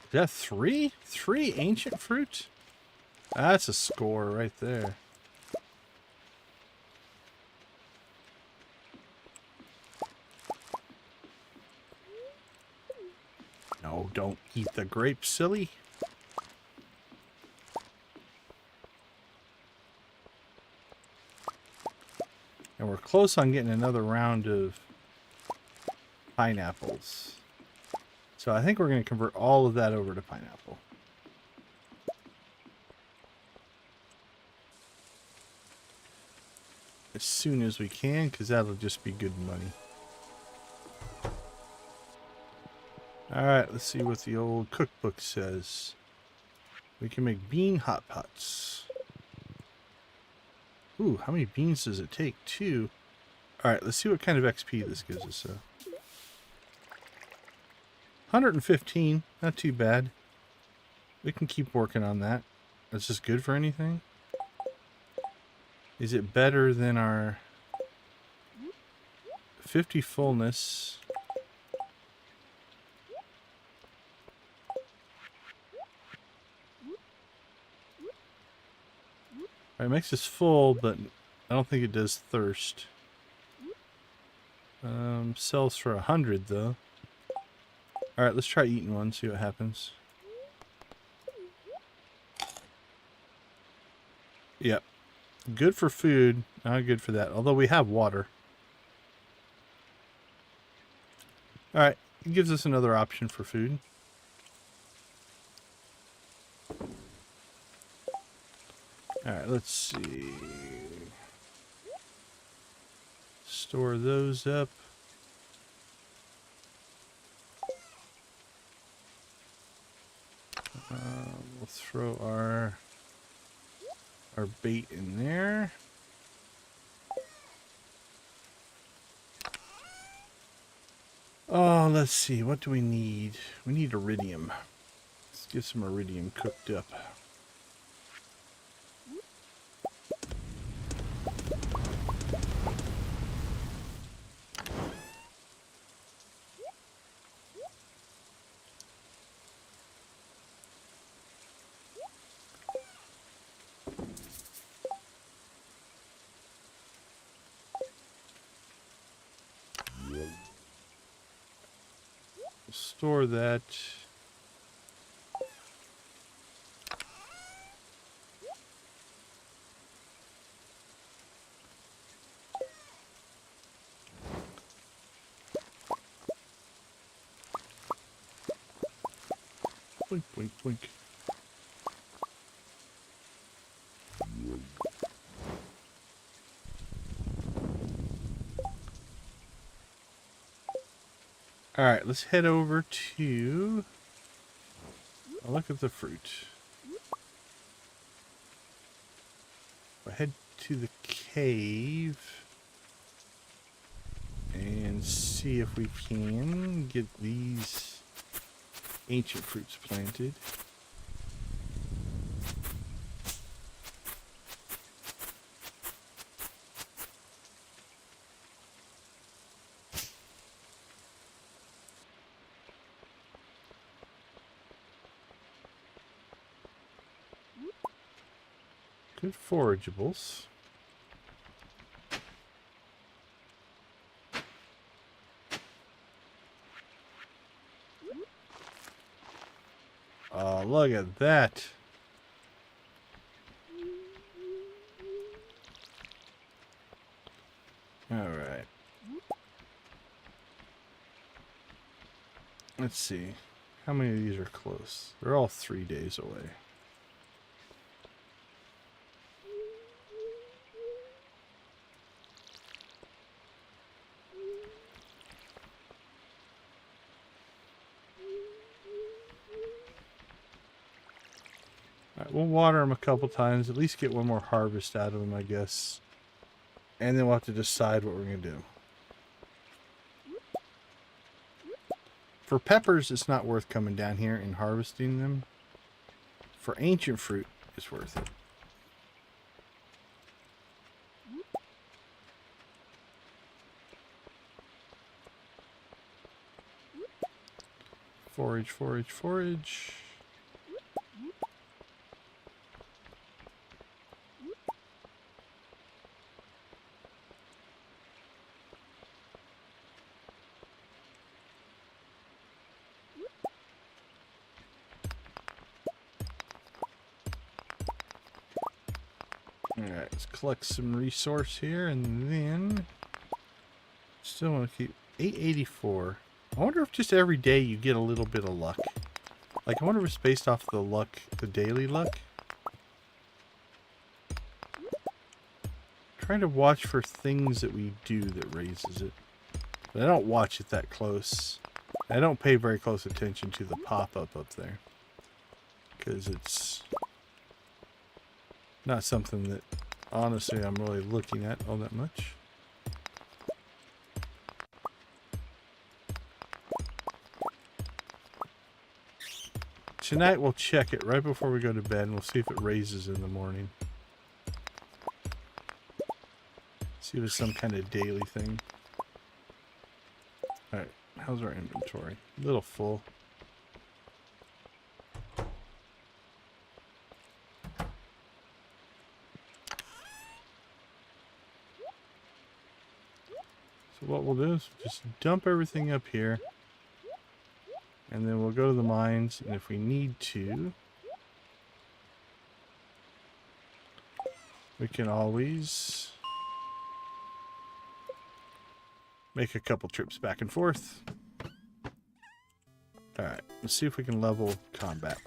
Is that 3? 3 ancient fruit? That's a score right there. No, don't eat the grape, silly. And we're close on getting another round of pineapples. So I think we're going to convert all of that over to pineapple. As soon as we can, because that'll just be good money. Alright, let's see what the old cookbook says. We can make bean hot pots. Ooh, how many beans does it take? 2. Alright, let's see what kind of XP this gives us. 115, not too bad. We can keep working on that. Is this good for anything? Is it better than our 50 fullness? It makes us full, but I don't think it does thirst. Sells for 100 though. Alright, let's try eating one, see what happens. Yep. Good for food, not good for that. Although we have water. Alright, it gives us another option for food. Alright, let's see. Store those up. We'll throw our bait in there. Oh, let's see. What do we need? We need iridium. Let's Get some iridium cooked up. Store that. Blink, blink, blink. All right, let's head over to look at the fruit. We'll head to the cave and see if we can get these ancient fruits planted. Good forageables. Oh, look at that. All right. Let's see. How many of these are close? They're all 3 days away. We'll water them a couple times, at least get one more harvest out of them, I guess. And then we'll have to decide what we're going to do. For peppers, it's not worth coming down here and harvesting them. For ancient fruit, it's worth it. Forage, forage, forage. Alright, let's collect some resource here, and then still want to keep 884. I wonder if just every day you get a little bit of luck. Like, I wonder if it's based off the luck, the daily luck. Trying to watch for things that we do that raises it. But I don't watch it that close. I don't pay very close attention to the pop-up up there. Because it's not something that, honestly, I'm really looking at all that much. Tonight we'll check it right before we go to bed and we'll see if it raises in the morning. See if it's some kind of daily thing. Alright, how's our inventory? A little full. So what we'll do is just dump everything up here. And then we'll go to the mines, and if we need to, we can always make a couple trips back and forth. Alright, let's see if we can level combat.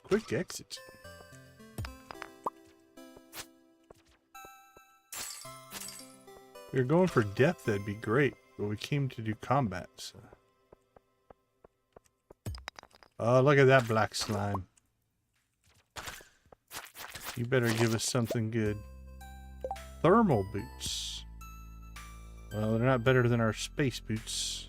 Quick exit. we were going for depth, that'd be great, but we came to do combat, so. Oh, look at that black slime. You better give us something good. Thermal boots. Well, they're not better than our space boots.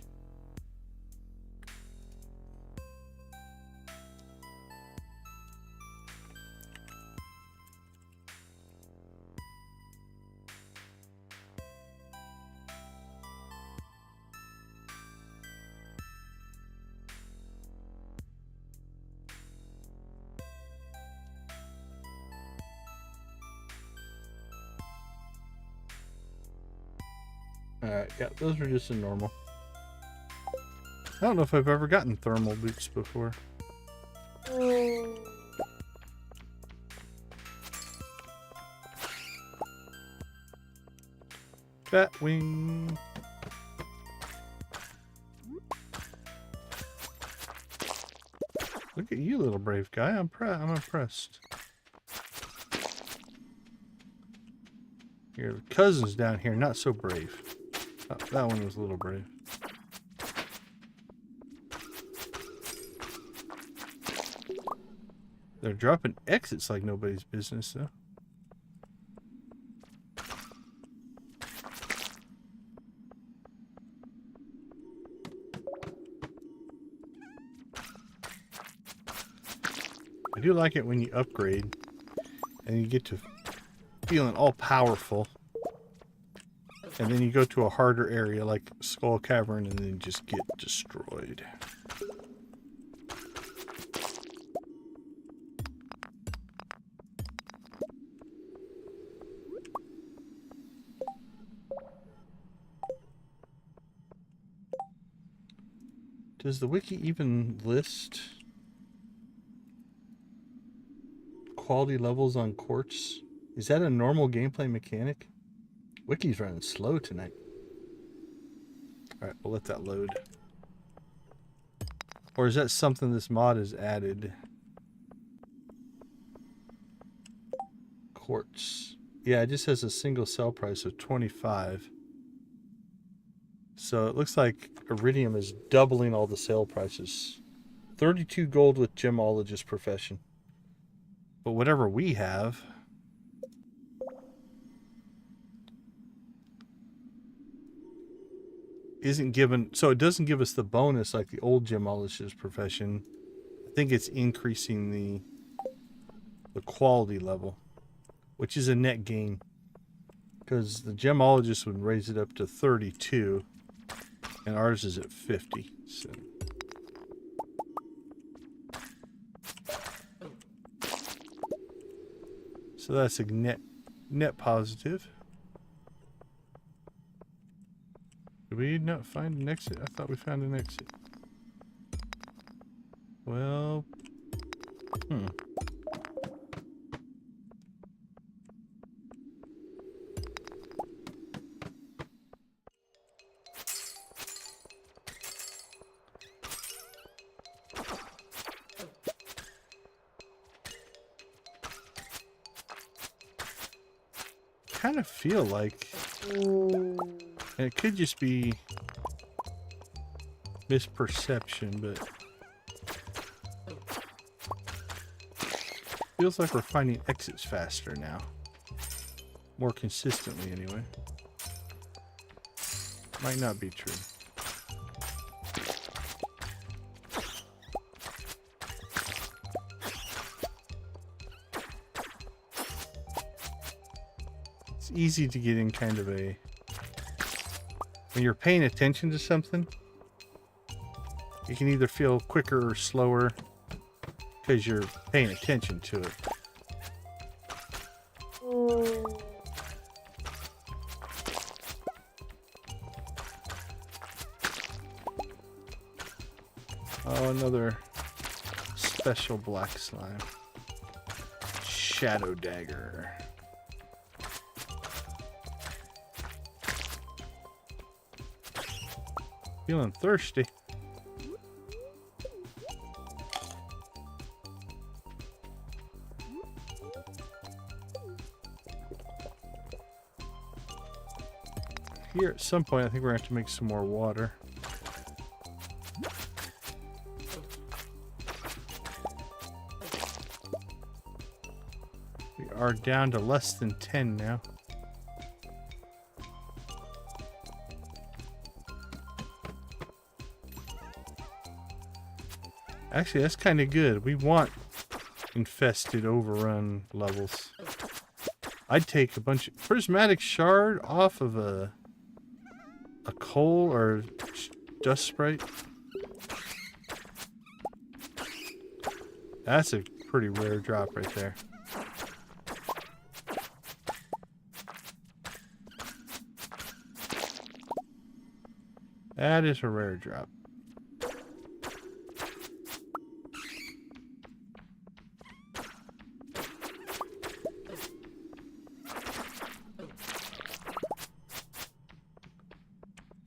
Alright, yeah, those are just a normal. I don't know if I've ever gotten thermal boots before. Batwing. Look at you, little brave guy. I'm impressed. Your cousin's down here, not so brave. Oh, that one was a little brave. They're dropping exits like nobody's business, though. I do like it when you upgrade and you get to feeling all powerful. And then you go to a harder area like Skull Cavern and then just get destroyed. Does the wiki even list quality levels on quartz? Is that a normal gameplay mechanic? Wiki's running slow tonight. Alright, we'll let that load. Or is that something this mod has added? Quartz. Yeah, it just has a single sell price of 25. So it looks like Iridium is doubling all the sale prices. 32 gold with gemologist profession. But whatever we have... isn't given, so it doesn't give us the bonus like the old gemologist profession. I think it's increasing the quality level, which is a net gain, because the gemologist would raise it up to 32 and ours is at 50. So that's a net positive. Did we not find an exit? I thought we found an exit. Well, kind of feel like, and it could just be misperception, but feels like we're finding exits faster now, more consistently anyway. Might not be true. It's easy to get in kind of a, when you're paying attention to something, you can either feel quicker or slower because you're paying attention to it. Oh, another special black slime. Shadow dagger. Feeling thirsty. some point, I think we're going to have to make some more water. We are down to less than 10 now. Actually, that's kind of good. We want infested overrun levels. I'd take a bunch of prismatic shard off of a coal or dust sprite. That's a pretty rare drop right there. That is a rare drop.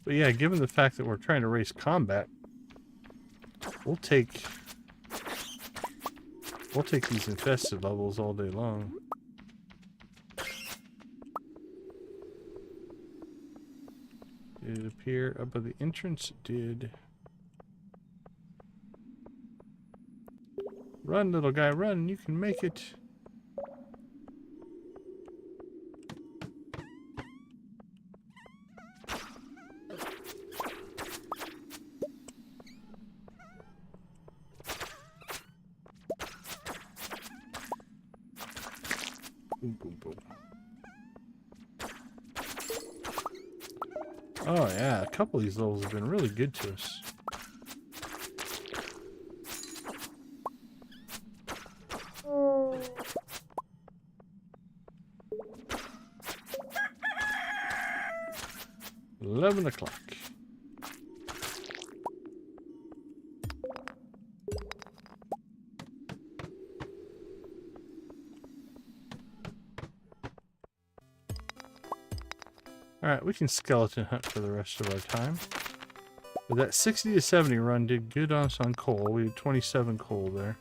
But yeah, given the fact that we're trying to race combat, we'll take these infested levels all day long. Did it appear above the entrance? It did. Run, little guy, run. You can make it. Boom, boom, boom. Oh yeah, a couple of these levels have been really good to us. $11 o'clock. Alright, we can skeleton hunt for the rest of our time. But that 60 to 70 run did good on us on coal. We had 27 coal there.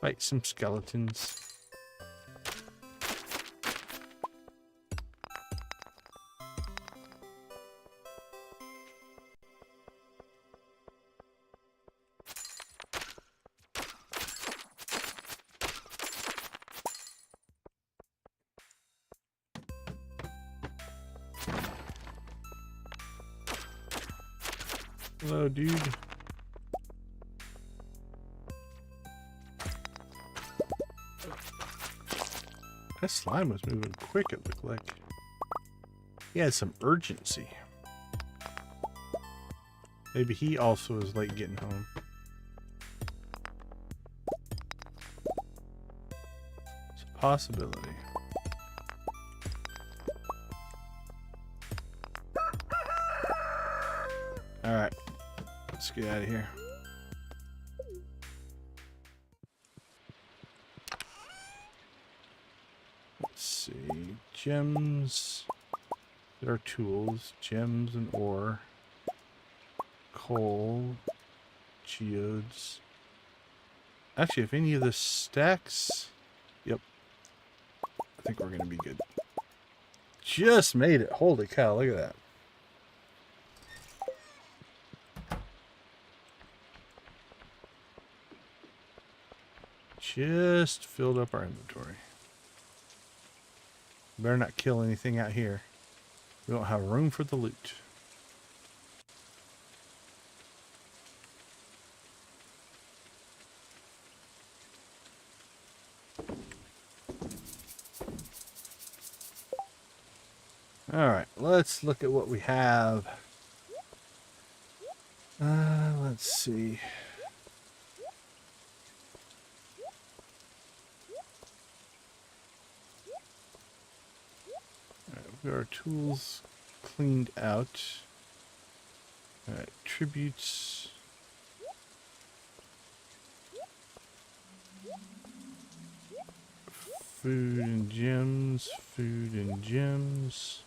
Fight some skeletons. Hello, dude. That slime was moving quick, it looked like. He had some urgency. Maybe he also was late getting home. It's a possibility. Alright. Let's get out of here. Let's see. Gems. There are tools. Gems and ore. Coal. Geodes. Actually, if any of this stacks... Yep. I think we're going to be good. Just made it. Holy cow, look at that. Just filled up our inventory. Better not kill anything out here. We don't have room for the loot. Alright, let's look at what we have. Let's see. Our tools cleaned out. Alright, tributes. Food and gems. Food and gems.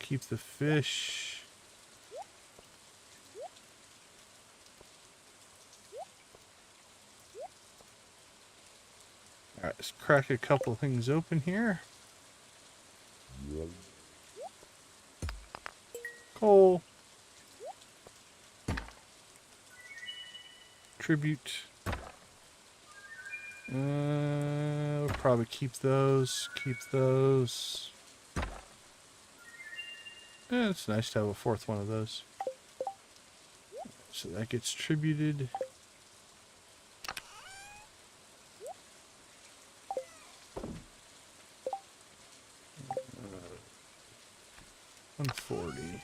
keep the fish. Alright, let's crack a couple of things open here. Coal. Tribute. We'll probably keep those. Keep those. It's nice to have a fourth one of those. So that gets tributed. 140.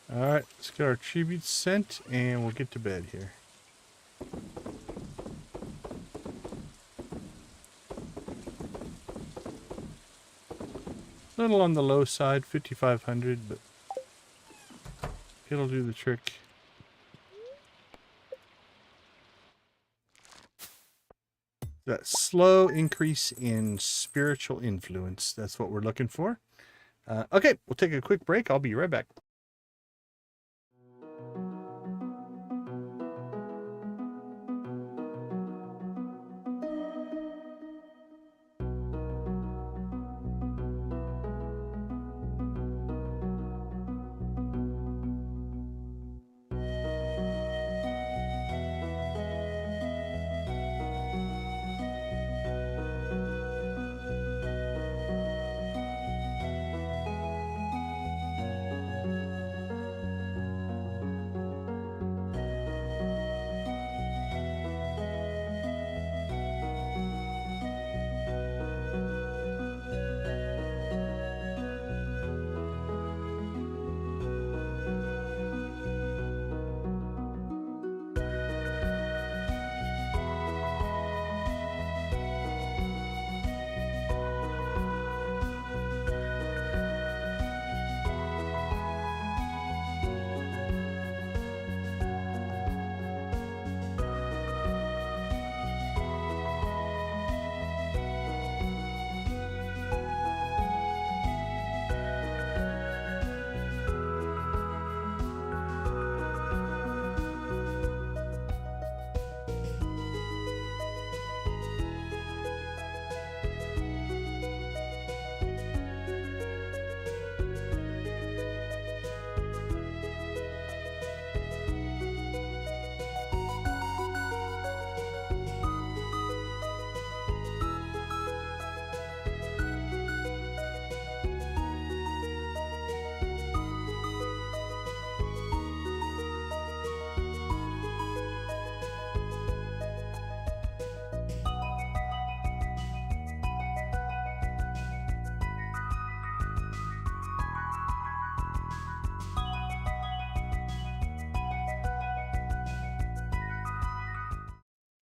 Alright, let's get our tributes sent and we'll get to bed here. A little on the low side, 5,500, but it'll do the trick. That slow increase in spiritual influence, that's what we're looking for. Okay, we'll take a quick break. I'll be right back.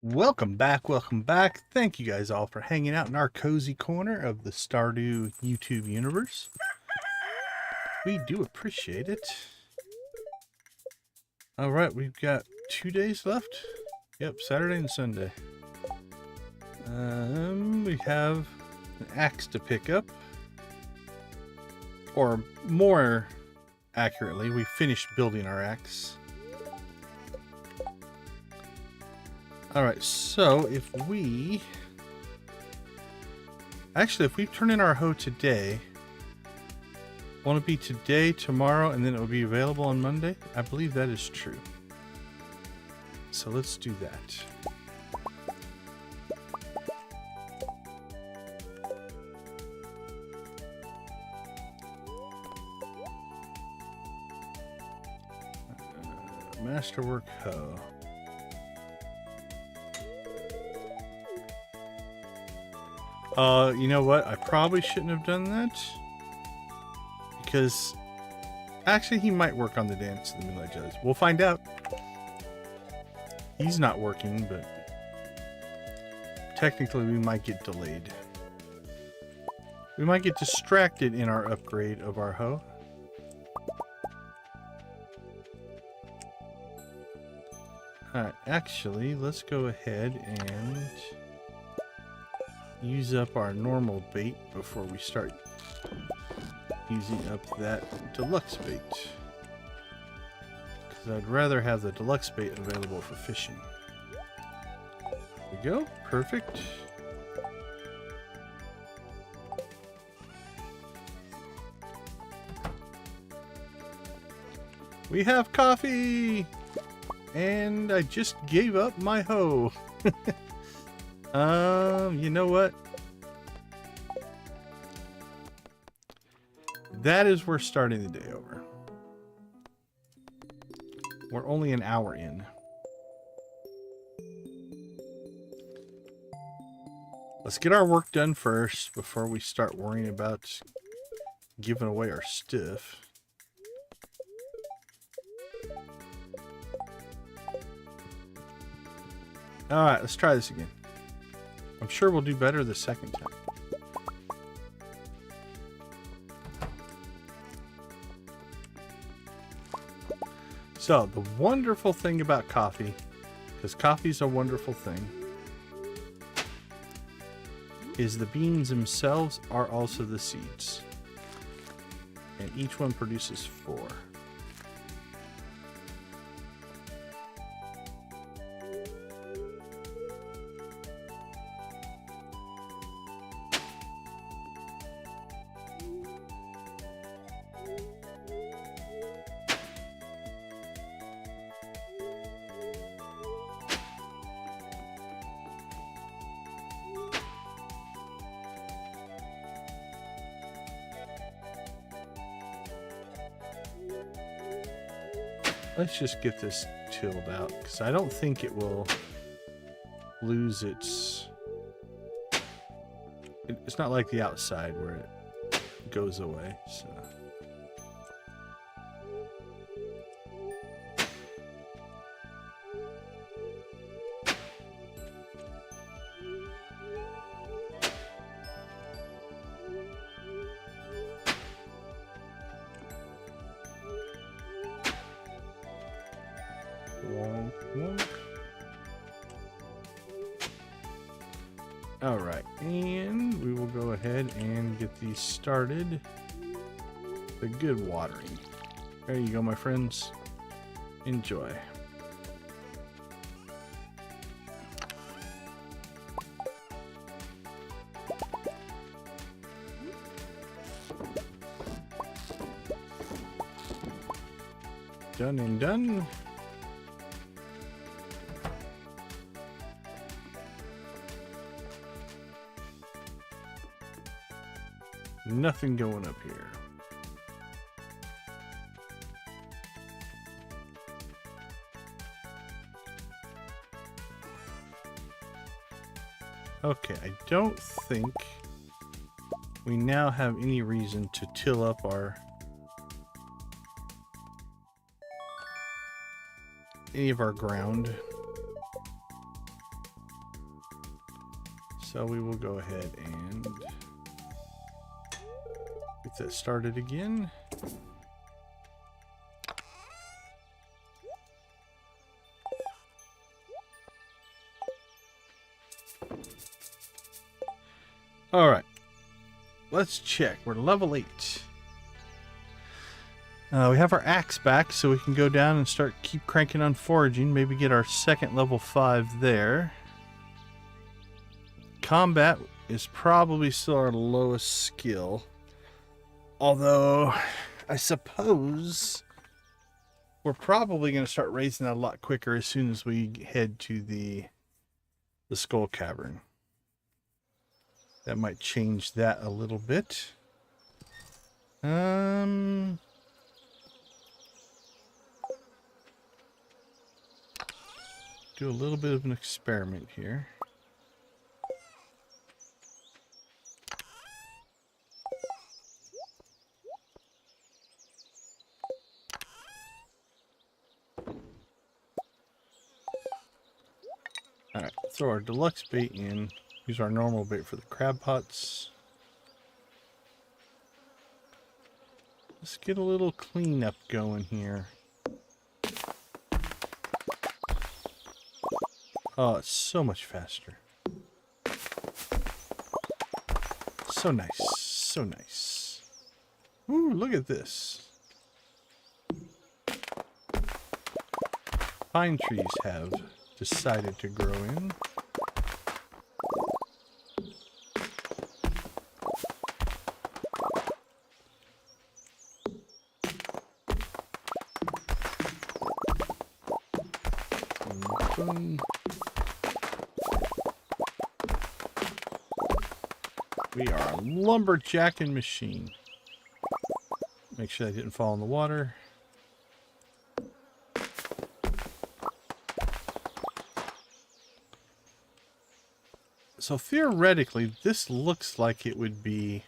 Welcome back, welcome back. Thank you guys all for hanging out in our cozy corner of the Stardew YouTube universe. We do appreciate it. Alright, we've got 2 days left. Yep, Saturday and Sunday. We have an axe to pick up. Or more accurately, we finished building our axe. Alright, so if we... Actually, if we turn in our hoe today, won't it be today, tomorrow, and then it will be available on Monday? I believe that is true. So let's do that. Masterwork hoe. You know what? I probably shouldn't have done that. Because actually he might work on the Dance of the Moonlight Jellies. We'll find out. He's not working, but technically we might get delayed. We might get distracted in our upgrade of our hoe. Alright, actually, let's go ahead and use up our normal bait before we start using up that deluxe bait. Because I'd rather have the deluxe bait available for fishing. There we go. Perfect. We have coffee! And I just gave up my hoe. You know what? That is we're starting the day over. We're only an hour in. Let's get our work done first before we start worrying about giving away our stuff. Alright, let's try this again. I'm sure we'll do better the second time. So, the wonderful thing about coffee, because coffee's a wonderful thing, is the beans themselves are also the seeds. And each one produces 4. Let's just get this tilled out, because I don't think it will lose its... It's not like the outside where it goes away, so... Alright, and we will go ahead and get these started. The good watering. There you go, my friends. Enjoy. Done and done. Nothing going up here. Okay, I don't think we now have any reason to till up any of our ground. So we will go ahead and get that started again. All right, let's check. We're level 8. We have our axe back, so we can go down and keep cranking on foraging. Maybe get our second level 5 there. Combat is probably still our lowest skill. Although, I suppose we're probably going to start raising that a lot quicker as soon as we head to the Skull Cavern. That might change that a little bit. Do a little bit of an experiment here. Alright, throw our deluxe bait in. Use our normal bait for the crab pots. Let's get a little cleanup going here. Oh, it's so much faster. So nice. So nice. Ooh, look at this. Pine trees have decided to grow in. Boom. We are a lumberjacking machine. Make sure I didn't fall in the water. So theoretically, this looks like it would be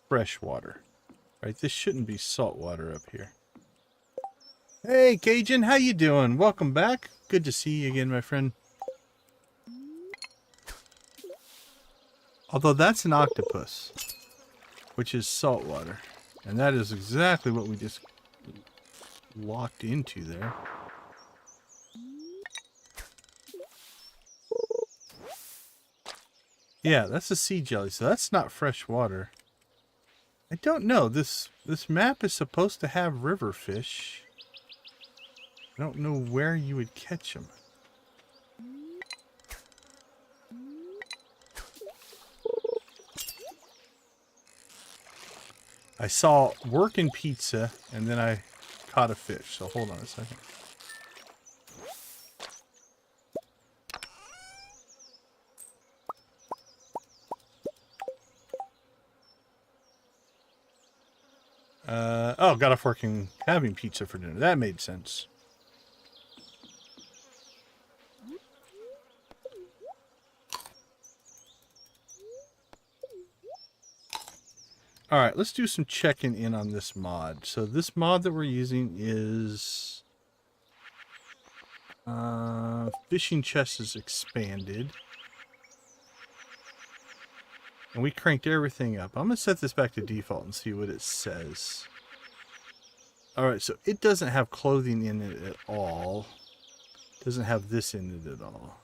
fresh water, right? This shouldn't be salt water up here. Hey, Cajun, how you doing? Welcome back. Good to see you again, my friend. Although that's an octopus, which is salt water. And that is exactly what we just locked into there. Yeah, that's a sea jelly, so that's not fresh water. I don't know. This map is supposed to have river fish. I don't know where you would catch them. I saw working pizza, and then I caught a fish. So hold on a second. Oh, got off working having pizza for dinner. That made sense. All right, let's do some checking in on this mod. So this mod that we're using is fishing chest is expanded. And we cranked everything up. I'm going to set this back to default and see what it says. Alright, so it doesn't have clothing in it at all. It doesn't have this in it at all.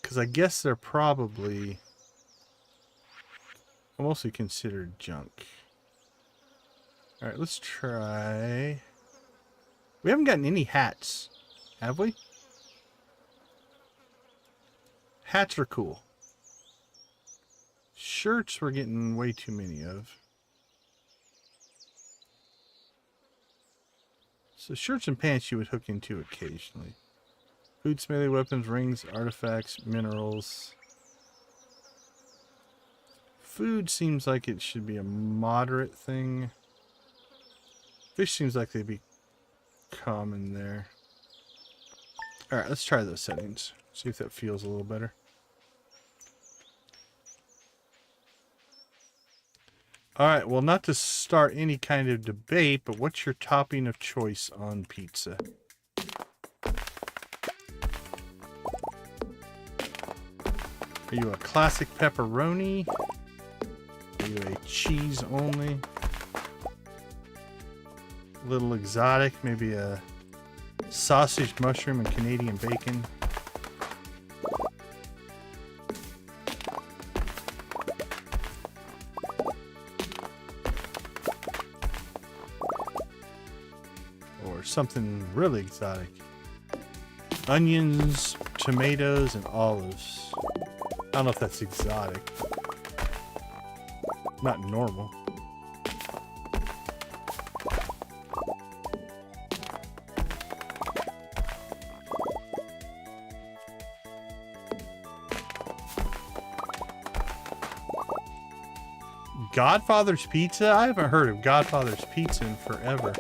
Because I guess they're probably mostly considered junk. Alright, let's try... We haven't gotten any hats, have we? Hats are cool. Shirts we're getting way too many of. So shirts and pants you would hook into occasionally. Food, melee weapons, rings, artifacts, minerals. Food seems like it should be a moderate thing. Fish seems like they'd be common there. Alright, let's try those settings. See if that feels a little better. Alright, well, not to start any kind of debate, but what's your topping of choice on pizza? Are you a classic pepperoni? Are you a cheese only? A little exotic, maybe a sausage, mushroom, and Canadian bacon? Something really exotic. Onions, tomatoes, and olives. I don't know if that's exotic. Not normal. Godfather's Pizza? I haven't heard of Godfather's Pizza in forever.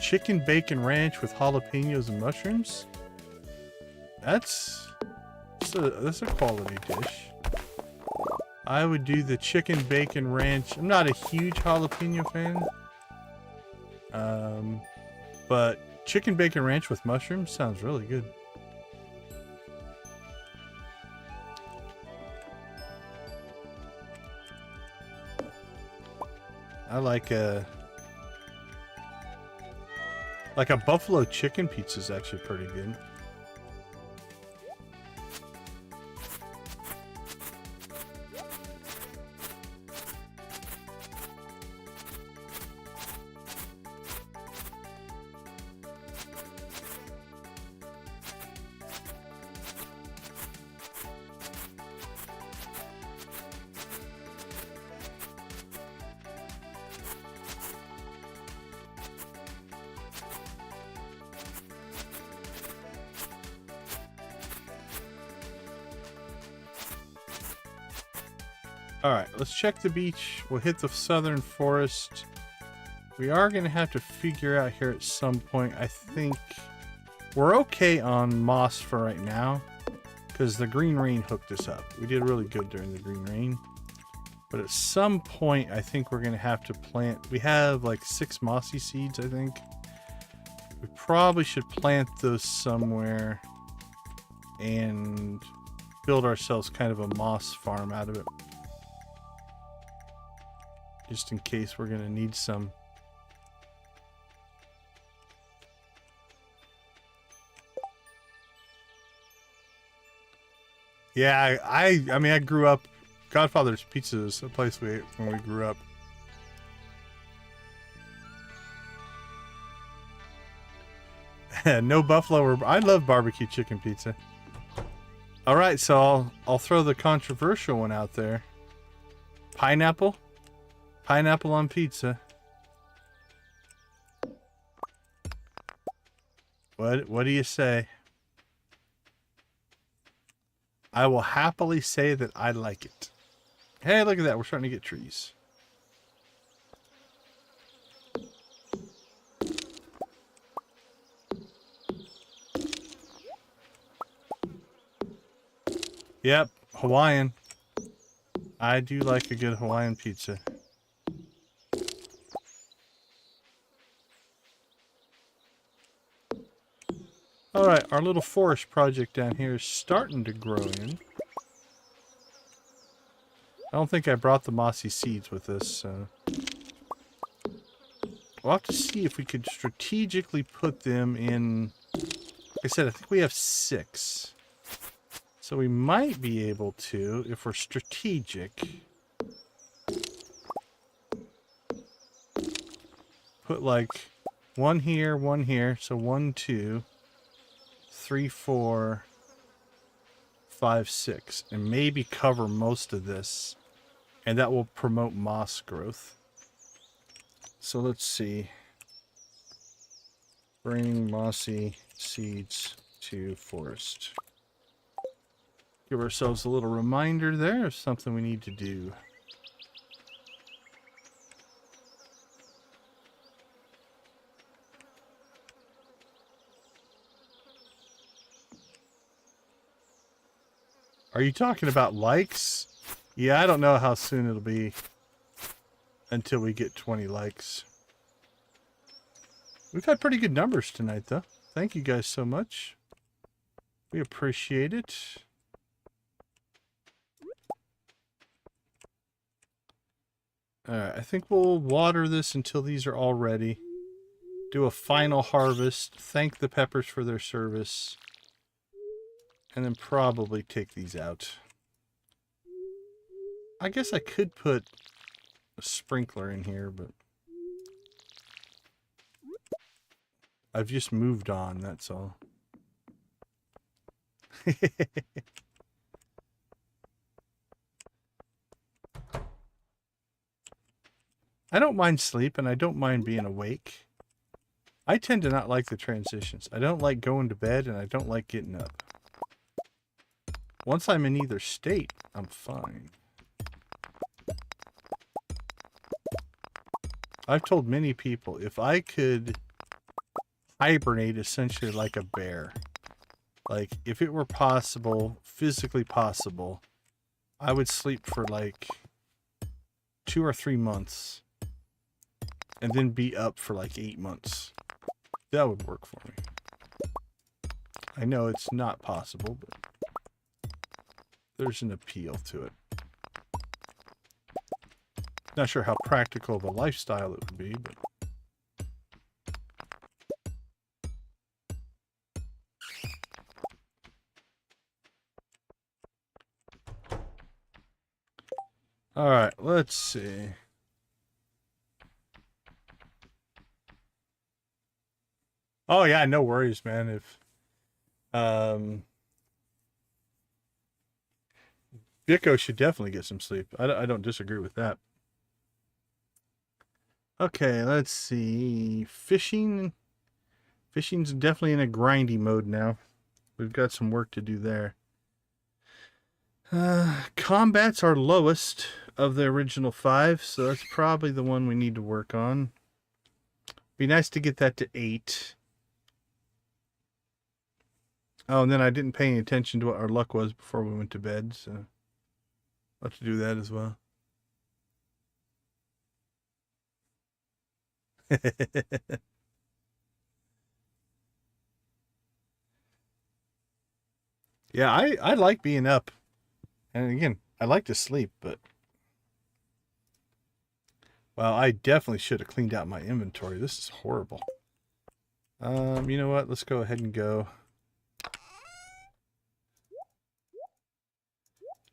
Chicken bacon ranch with jalapenos and mushrooms. That's a quality dish. I would do the chicken bacon ranch. I'm not a huge jalapeno fan. But chicken bacon ranch with mushrooms sounds really good. I like a buffalo chicken pizza is actually pretty good. Alright, let's check the beach. We'll hit the southern forest. We are going to have to figure out here at some point. I think we're okay on moss for right now, because the green rain hooked us up. We did really good during the green rain. But at some point, I think we're going to have to plant... We have like 6 mossy seeds, I think. We probably should plant those somewhere and build ourselves kind of a moss farm out of it. Just in case we're going to need some. Yeah, I mean, I grew up... Godfather's Pizza is a place we ate when we grew up. No buffalo or... I love barbecue chicken pizza. Alright, so I'll throw the controversial one out there. Pineapple? Pineapple on pizza. What do you say? I will happily say that I like it. Hey, look at that. We're starting to get trees. Yep, Hawaiian. I do like a good Hawaiian pizza. Alright, our little forest project down here is starting to grow in. I don't think I brought the mossy seeds with us, so... We'll have to see if we could strategically put them in... Like I said, I think we have 6. So we might be able to, if we're strategic... Put like 1 here, so 1, 2... 3, 4, 5, 6, and maybe cover most of this, and that will promote moss growth. So let's see. Bring mossy seeds to forest. Give ourselves a little reminder there of something we need to do. Are you talking about likes? Yeah, I don't know how soon it'll be until we get 20 likes. We've had pretty good numbers tonight, though. Thank you guys so much. We appreciate it. Alright, I think we'll water this until these are all ready. Do a final harvest. Thank the peppers for their service. And then probably take these out. I guess I could put a sprinkler in here, but... I've just moved on, that's all. I don't mind sleep, and I don't mind being awake. I tend to not like the transitions. I don't like going to bed, and I don't like getting up. Once I'm in either state, I'm fine. I've told many people, if I could hibernate essentially like a bear, like if it were possible, physically possible, I would sleep for like 2 or 3 months and then be up for like 8 months. That would work for me. I know it's not possible, but there's an appeal to it. Not sure how practical of a lifestyle it would be, but... Alright, let's see. Oh yeah, no worries, man. If Vico should definitely get some sleep. I don't disagree with that. Okay, let's see. Fishing. Fishing's definitely in a grindy mode now. We've got some work to do there. Combat's our lowest of the original 5, so that's probably the one we need to work on. Be nice to get that to 8. Oh, and then I didn't pay any attention to what our luck was before we went to bed, so I'll have to do that as well. Yeah, I like being up. And again, I like to sleep, but... Well, I definitely should have cleaned out my inventory. This is horrible. You know what? Let's go ahead and go.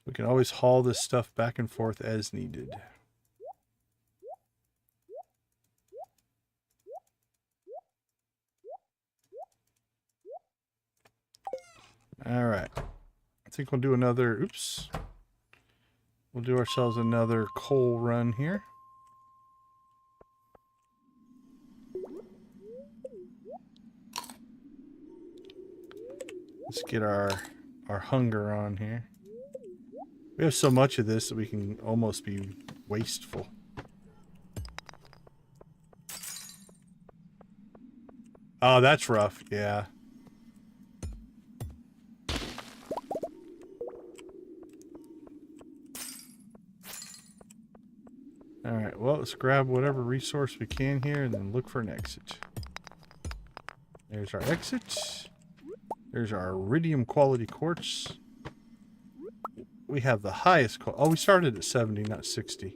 We can always haul this stuff back and forth as needed. Alright. I think we'll do another... Oops. We'll do ourselves another coal run here. Let's get our hunger on here. We have so much of this that we can almost be wasteful. Oh, that's rough. Yeah. Alright, well, let's grab whatever resource we can here and then look for an exit. There's our exit. There's our iridium quality quartz. We have the highest quality. Oh, we started at 70, not 60.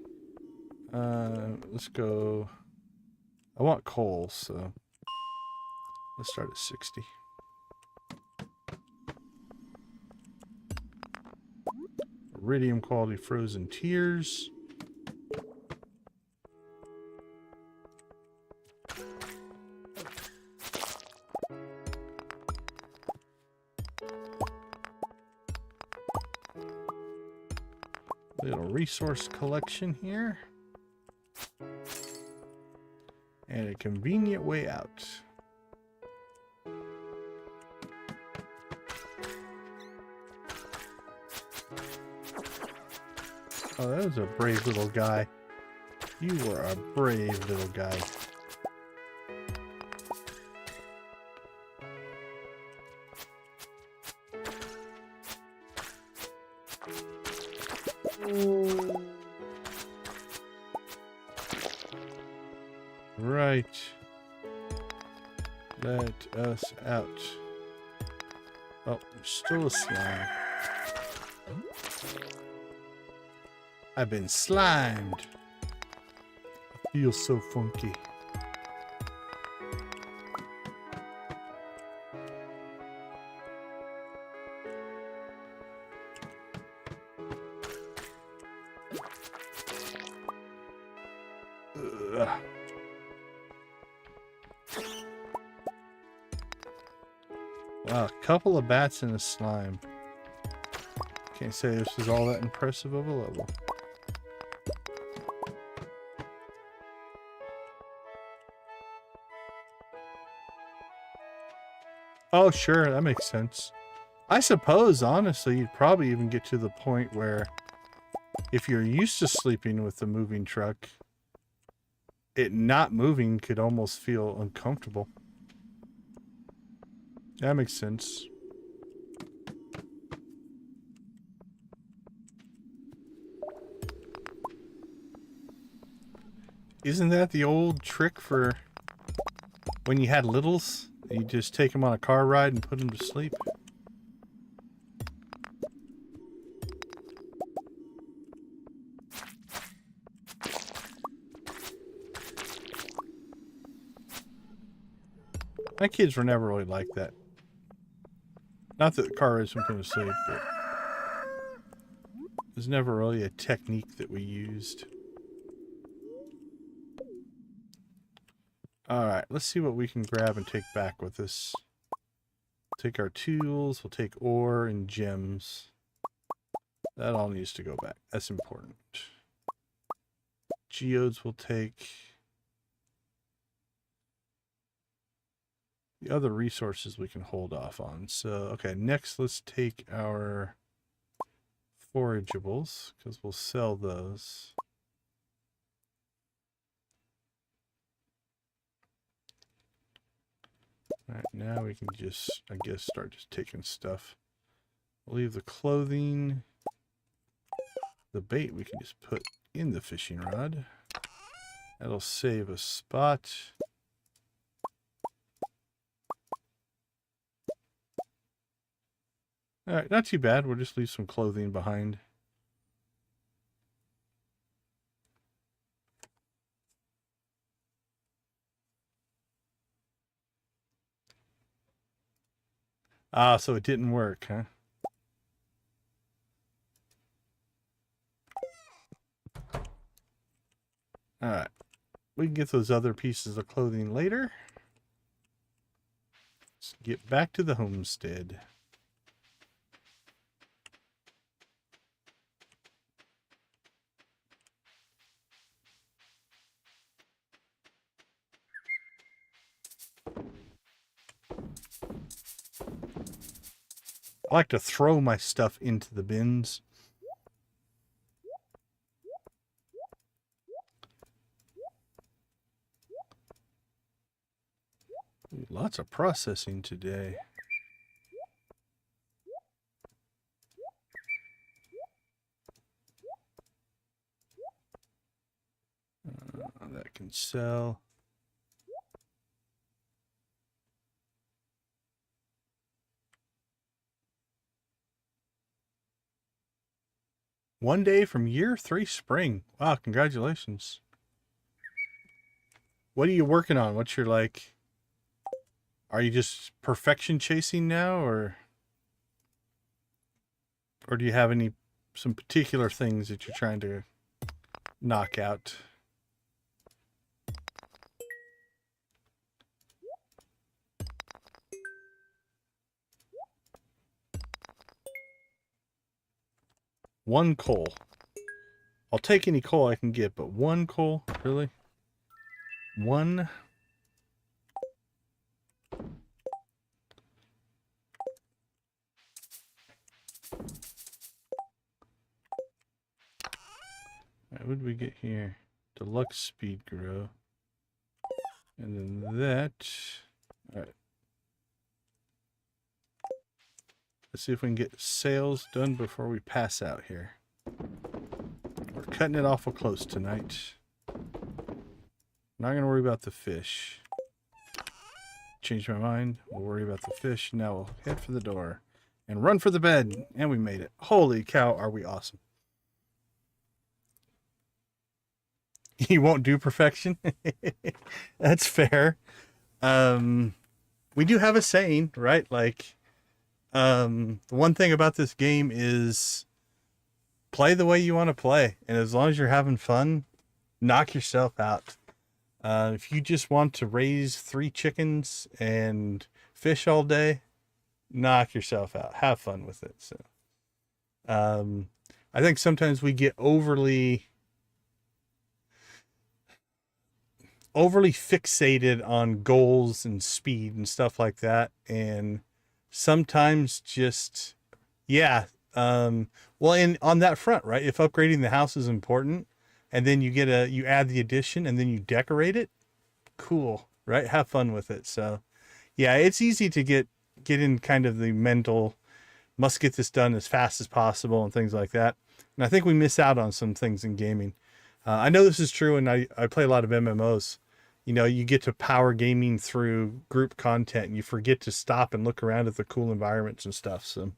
Let's go. I want coal, so let's start at 60. Iridium quality frozen tears. Little resource collection here. And a convenient way out. Oh, that was a brave little guy. You were a brave little guy. Right. Let us out. Oh, there's still a slime. I've been slimed. I feel so funky. Wow, a couple of bats and a slime. Can't say this is all that impressive of a level. Oh, sure, that makes sense. I suppose, honestly, you'd probably even get to the point where if you're used to sleeping with the moving truck, it not moving could almost feel uncomfortable. That makes sense. Isn't that the old trick for when you had littles? You just take them on a car ride and put them to sleep? My kids were never really like that. Not that the car isn't going to sleep, but it was never really a technique that we used. Alright, let's see what we can grab and take back with us. Take our tools, we'll take ore and gems. That all needs to go back. That's important. Geodes will take. The other resources we can hold off on. So, okay, next let's take our forageables, because we'll sell those. Alright, now we can just, I guess, start just taking stuff. We'll leave the clothing. The bait we can just put in the fishing rod. That'll save a spot. Alright, not too bad. We'll just leave some clothing behind. Ah, so it didn't work, huh? Alright. We can get those other pieces of clothing later. Let's get back to the homestead. I like to throw my stuff into the bins. Ooh, lots of processing today. That can sell. One day from year 3 spring. Wow, congratulations. What are you working on? What's your, like... Are you just perfection chasing now, or do you have some particular things that you're trying to knock out? One coal. I'll take any coal I can get, but one coal? Really? One? What would we get here? Deluxe speed grow. And then that. Alright. Let's see if we can get sales done before we pass out here. We're cutting it awful close tonight. Not going to worry about the fish. Changed my mind. We'll worry about the fish. Now we'll head for the door and run for the bed. And we made it. Holy cow, are we awesome. You won't do perfection? That's fair. We do have a saying, right? Like, the one thing about this game is play the way you want to play. And as long as you're having fun, knock yourself out. If you just want to raise 3 chickens and fish all day, knock yourself out. Have fun with it. So, I think sometimes we get overly fixated on goals and speed and stuff like that. And sometimes just, yeah. Well, and on that front, right? If upgrading the house is important and then you add the addition and then you decorate it, cool, right? Have fun with it. So yeah, it's easy to get in kind of the mental, must get this done as fast as possible and things like that. And I think we miss out on some things in gaming. I know this is true, and I play a lot of MMOs. You know, you get to power gaming through group content, and you forget to stop and look around at the cool environments and stuff. So,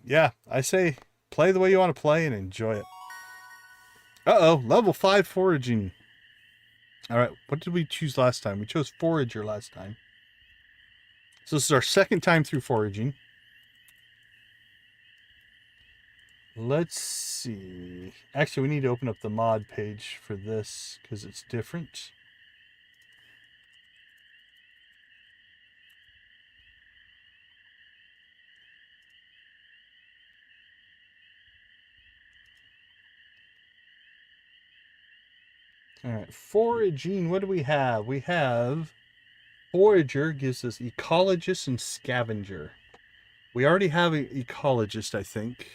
yeah, I say play the way you want to play and enjoy it. Uh-oh, level 5 foraging. All right, what did we choose last time? We chose forager last time. So this is our second time through foraging. Let's see. Actually, we need to open up the mod page for this because it's different. All right, foraging. What do we have? We have Forager gives us Ecologist and Scavenger. We already have an Ecologist, I think.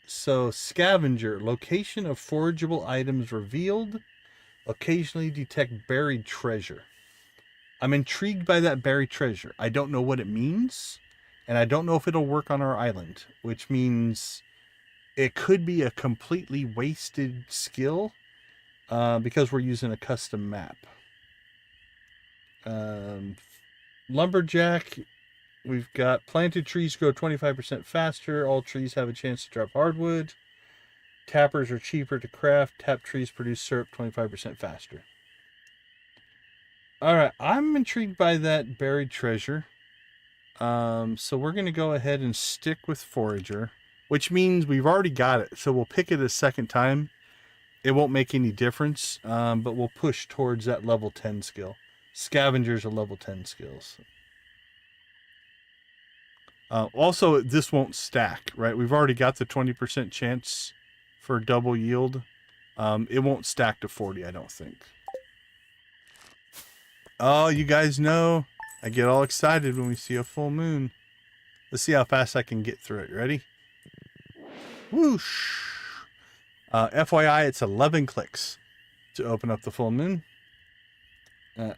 So Scavenger, location of forageable items revealed. Occasionally detect buried treasure. I'm intrigued by that buried treasure. I don't know what it means, and I don't know if it'll work on our island, which means it could be a completely wasted skill because we're using a custom map. Lumberjack, we've got planted trees grow 25% faster. All trees have a chance to drop hardwood. Tappers are cheaper to craft. Tap trees produce syrup 25% faster. All right, I'm intrigued by that buried treasure. So we're going to go ahead and stick with Forager, which means we've already got it. So we'll pick it a second time. It won't make any difference, but we'll push towards that level 10 skill. Scavenger's a level 10 skills. Also, this won't stack, right? We've already got the 20% chance for double yield. It won't stack to 40, I don't think. Oh, you guys know I get all excited when we see a full moon. Let's see how fast I can get through it. Ready? Whoosh! FYI, it's 11 clicks to open up the full moon.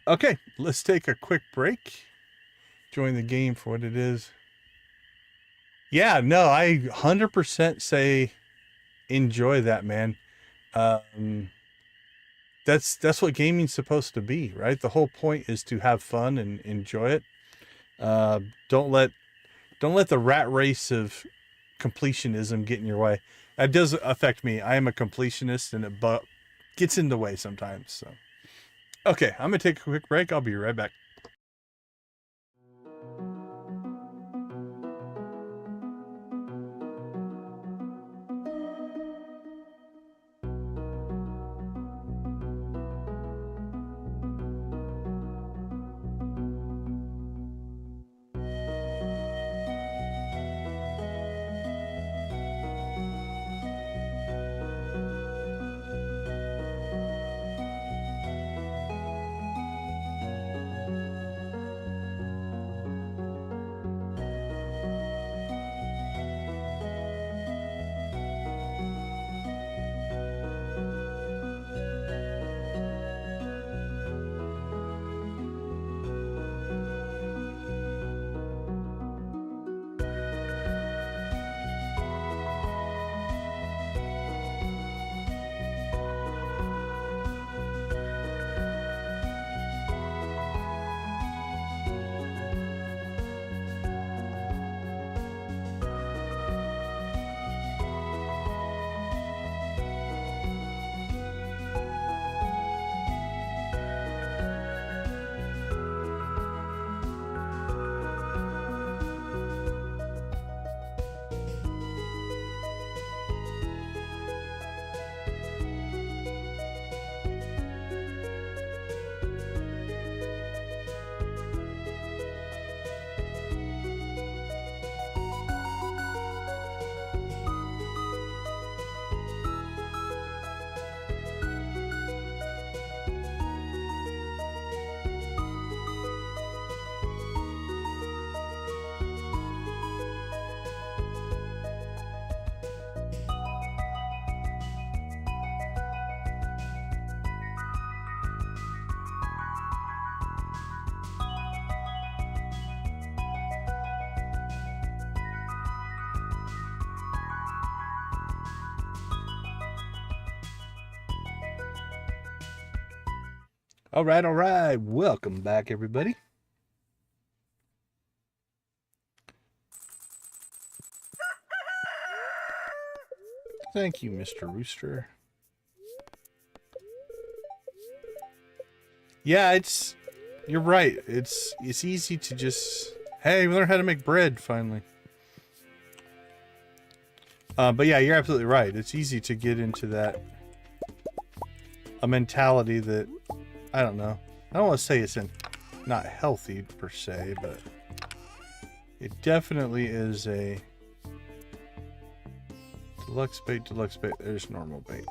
Okay, let's take a quick break. Join the game for what it is. Yeah, no, I 100% say enjoy that, man. That's what gaming's supposed to be, right? The whole point is to have fun and enjoy it. Don't let the rat race of completionism get in your way. That does affect me. I am a completionist, and it gets in the way sometimes. So, okay, I'm gonna take a quick break. I'll be right back. All right. Welcome back, everybody. Thank you, Mr. Rooster. Yeah, it's you're right. It's easy to just, hey, we learned how to make bread finally. But yeah, you're absolutely right. It's easy to get into that a mentality that, I don't know. I don't want to say it's not healthy per se, but it definitely is a deluxe bait, deluxe bait. There's normal bait.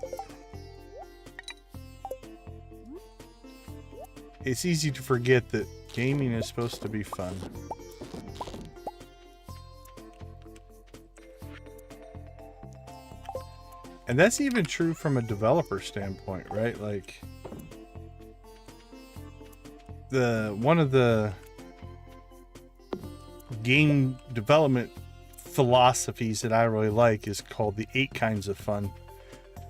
It's easy to forget that gaming is supposed to be fun. And that's even true from a developer standpoint, right? Like, one of the game development philosophies that I really like is called the 8 Kinds of Fun,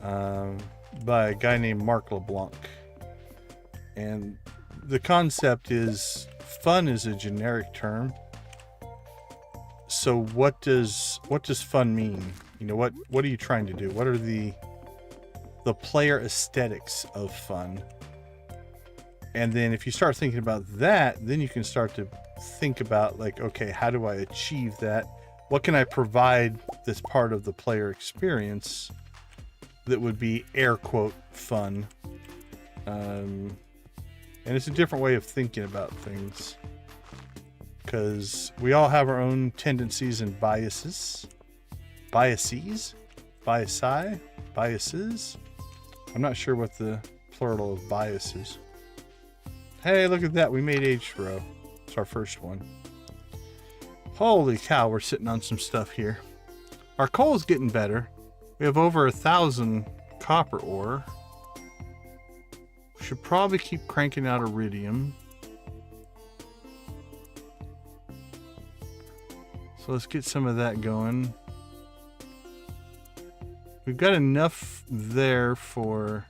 by a guy named Mark LeBlanc. And the concept is fun is a generic term. So what does fun mean? You know, what are you trying to do? What are the player aesthetics of fun? And then if you start thinking about that, then you can start to think about, like, okay, how do I achieve that? What can I provide that's part of the player experience that would be air quote fun? And it's a different way of thinking about things, because we all have our own tendencies and biases. Biases? Biases? I'm not sure what the plural of bias is. Hey, look at that. We made H-row. It's our first one. Holy cow, we're sitting on some stuff here. Our coal is getting better. We have over 1,000 copper ore. Should probably keep cranking out iridium. So let's get some of that going. We've got enough there for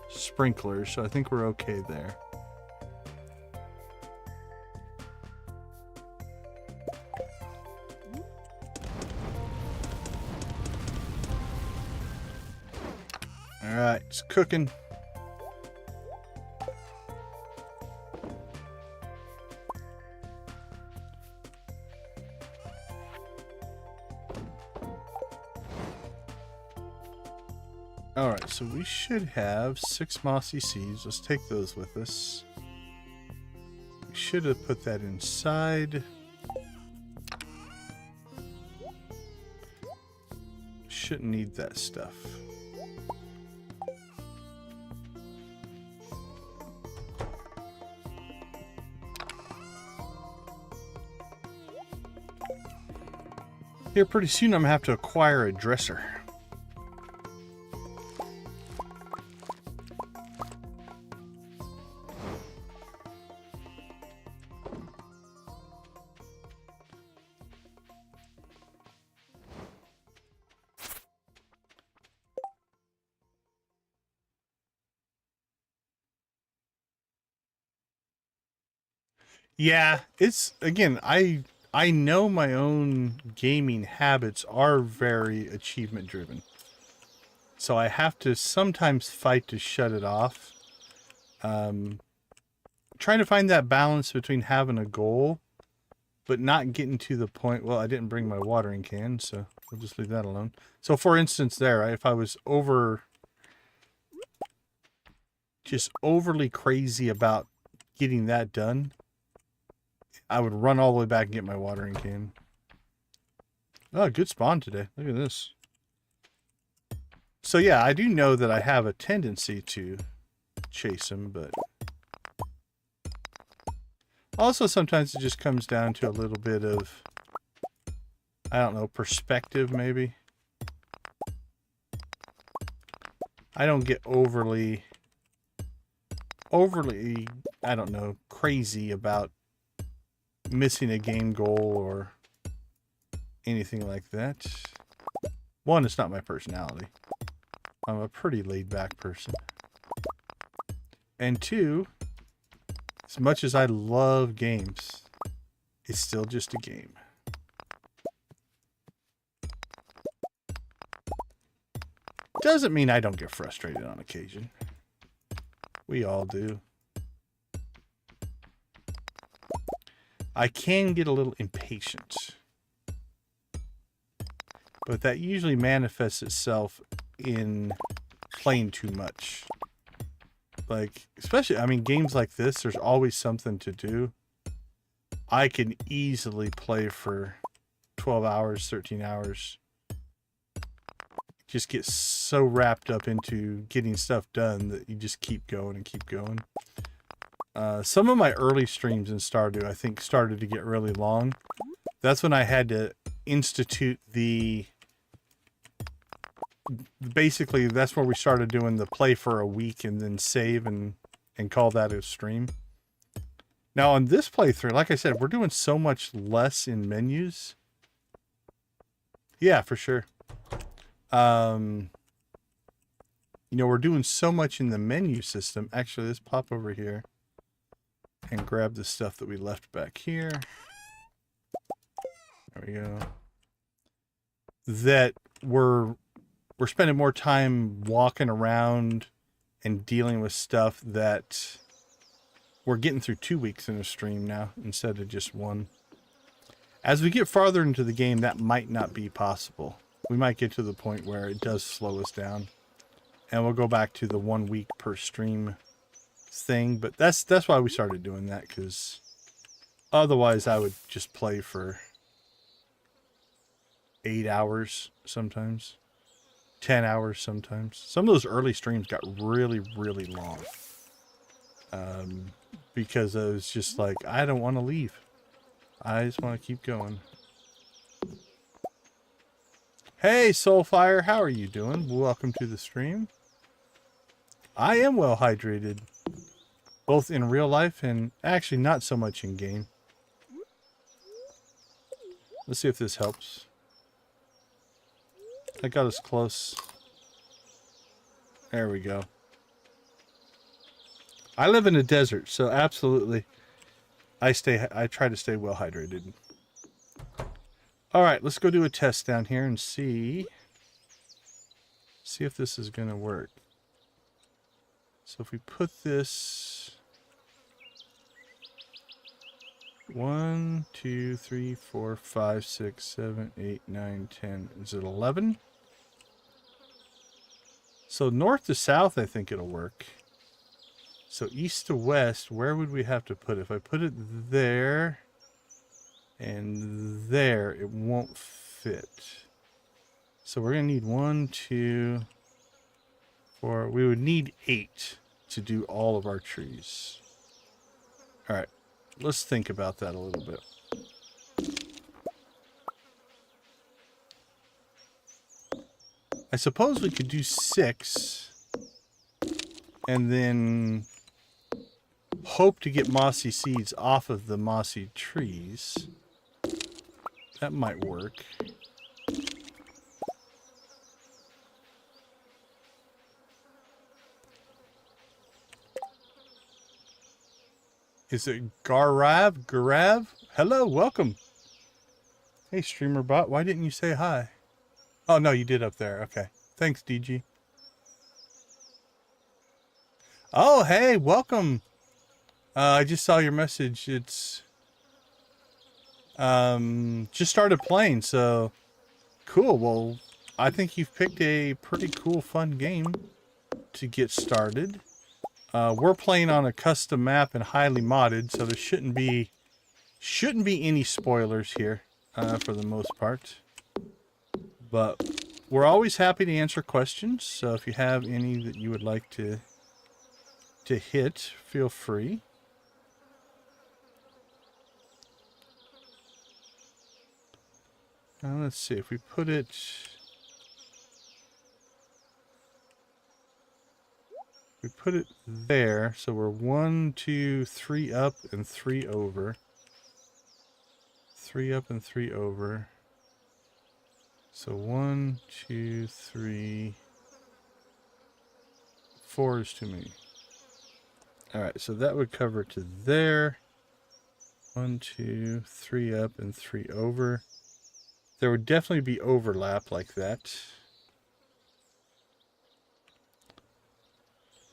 sprinklers, so I think we're okay there. All right, it's cooking. All right, so we should have 6 mossy seeds. Let's take those with us. We should have put that inside. Shouldn't need that stuff. Here, pretty soon I'm gonna have to acquire a dresser. Yeah, it's, again, I know my own gaming habits are very achievement driven. So I have to sometimes fight to shut it off. Trying to find that balance between having a goal, but not getting to the point, well, I didn't bring my watering can, so we'll just leave that alone. So for instance there, right, if I was just overly crazy about getting that done, I would run all the way back and get my watering can. Oh, good spawn today. Look at this. So yeah, I do know that I have a tendency to chase them, but also sometimes it just comes down to a little bit of, I don't know, perspective maybe. I don't get overly, I don't know, crazy about missing a game goal or anything like that. One, it's not my personality. I'm a pretty laid-back person. And two, as much as I love games, it's still just a game. Doesn't mean I don't get frustrated on occasion. We all do. I can get a little impatient. But that usually manifests itself in playing too much. Like, especially, I mean, games like this, there's always something to do. I can easily play for 12 hours, 13 hours. Just get so wrapped up into getting stuff done that you just keep going and keep going. Some of my early streams in Stardew, I think, started to get really long. That's when I had to institute the... Basically, that's where we started doing the play for a week and then save and call that a stream. Now, on this playthrough, like I said, we're doing so much less in menus. Yeah, for sure. You know, we're doing so much in the menu system. Actually, let's pop over here and grab the stuff that we left back here. There we go. That we're spending more time walking around and dealing with stuff that we're getting through 2 weeks in a stream now instead of just one. As we get farther into the game, that might not be possible. We might get to the point where it does slow us down. And we'll go back to the 1 week per stream thing. But that's why we started doing that, because otherwise I would just play for 8 hours sometimes. 10 hours sometimes. Some of those early streams got really, really long. Because I was just like, I don't want to leave. I just want to keep going. Hey, Soulfire, how are you doing? Welcome to the stream. I am well hydrated. Both in real life and actually not so much in game. Let's see if this helps. That got us close. There we go. I live in a desert, so absolutely I try to stay well hydrated. All right, let's go do a test down here and see if this is going to work. So if we put this 1, 2, 3, 4, 5, 6, 7, 8, 9, 10. Is it 11? So north to south, I think it'll work. So east to west, where would we have to put it? If I put it there and there, it won't fit. So we're going to need 1, 2, 4. We would need 8 to do all of our trees. All right. Let's think about that a little bit. I suppose we could do 6 and then hope to get mossy seeds off of the mossy trees. That might work. Is it Garav? Garav? Hello, welcome. Hey, streamer bot, why didn't you say hi? Oh, no, you did up there. Okay. Thanks, DG. Oh, hey, welcome. I just saw your message. It's just started playing, so cool. Well, I think you've picked a pretty cool, fun game to get started. We're playing on a custom map and highly modded, so there shouldn't be any spoilers here for the most part. But we're always happy to answer questions, so if you have any that you would like to hit, feel free. Now let's see if we put it. We put it there, so we're 1, 2, 3 up and 3 over. 3 up and 3 over. So 1, 2, 3, 4 is too many. Alright, so that would cover to there. 1, 2, 3 up and 3 over. There would definitely be overlap like that.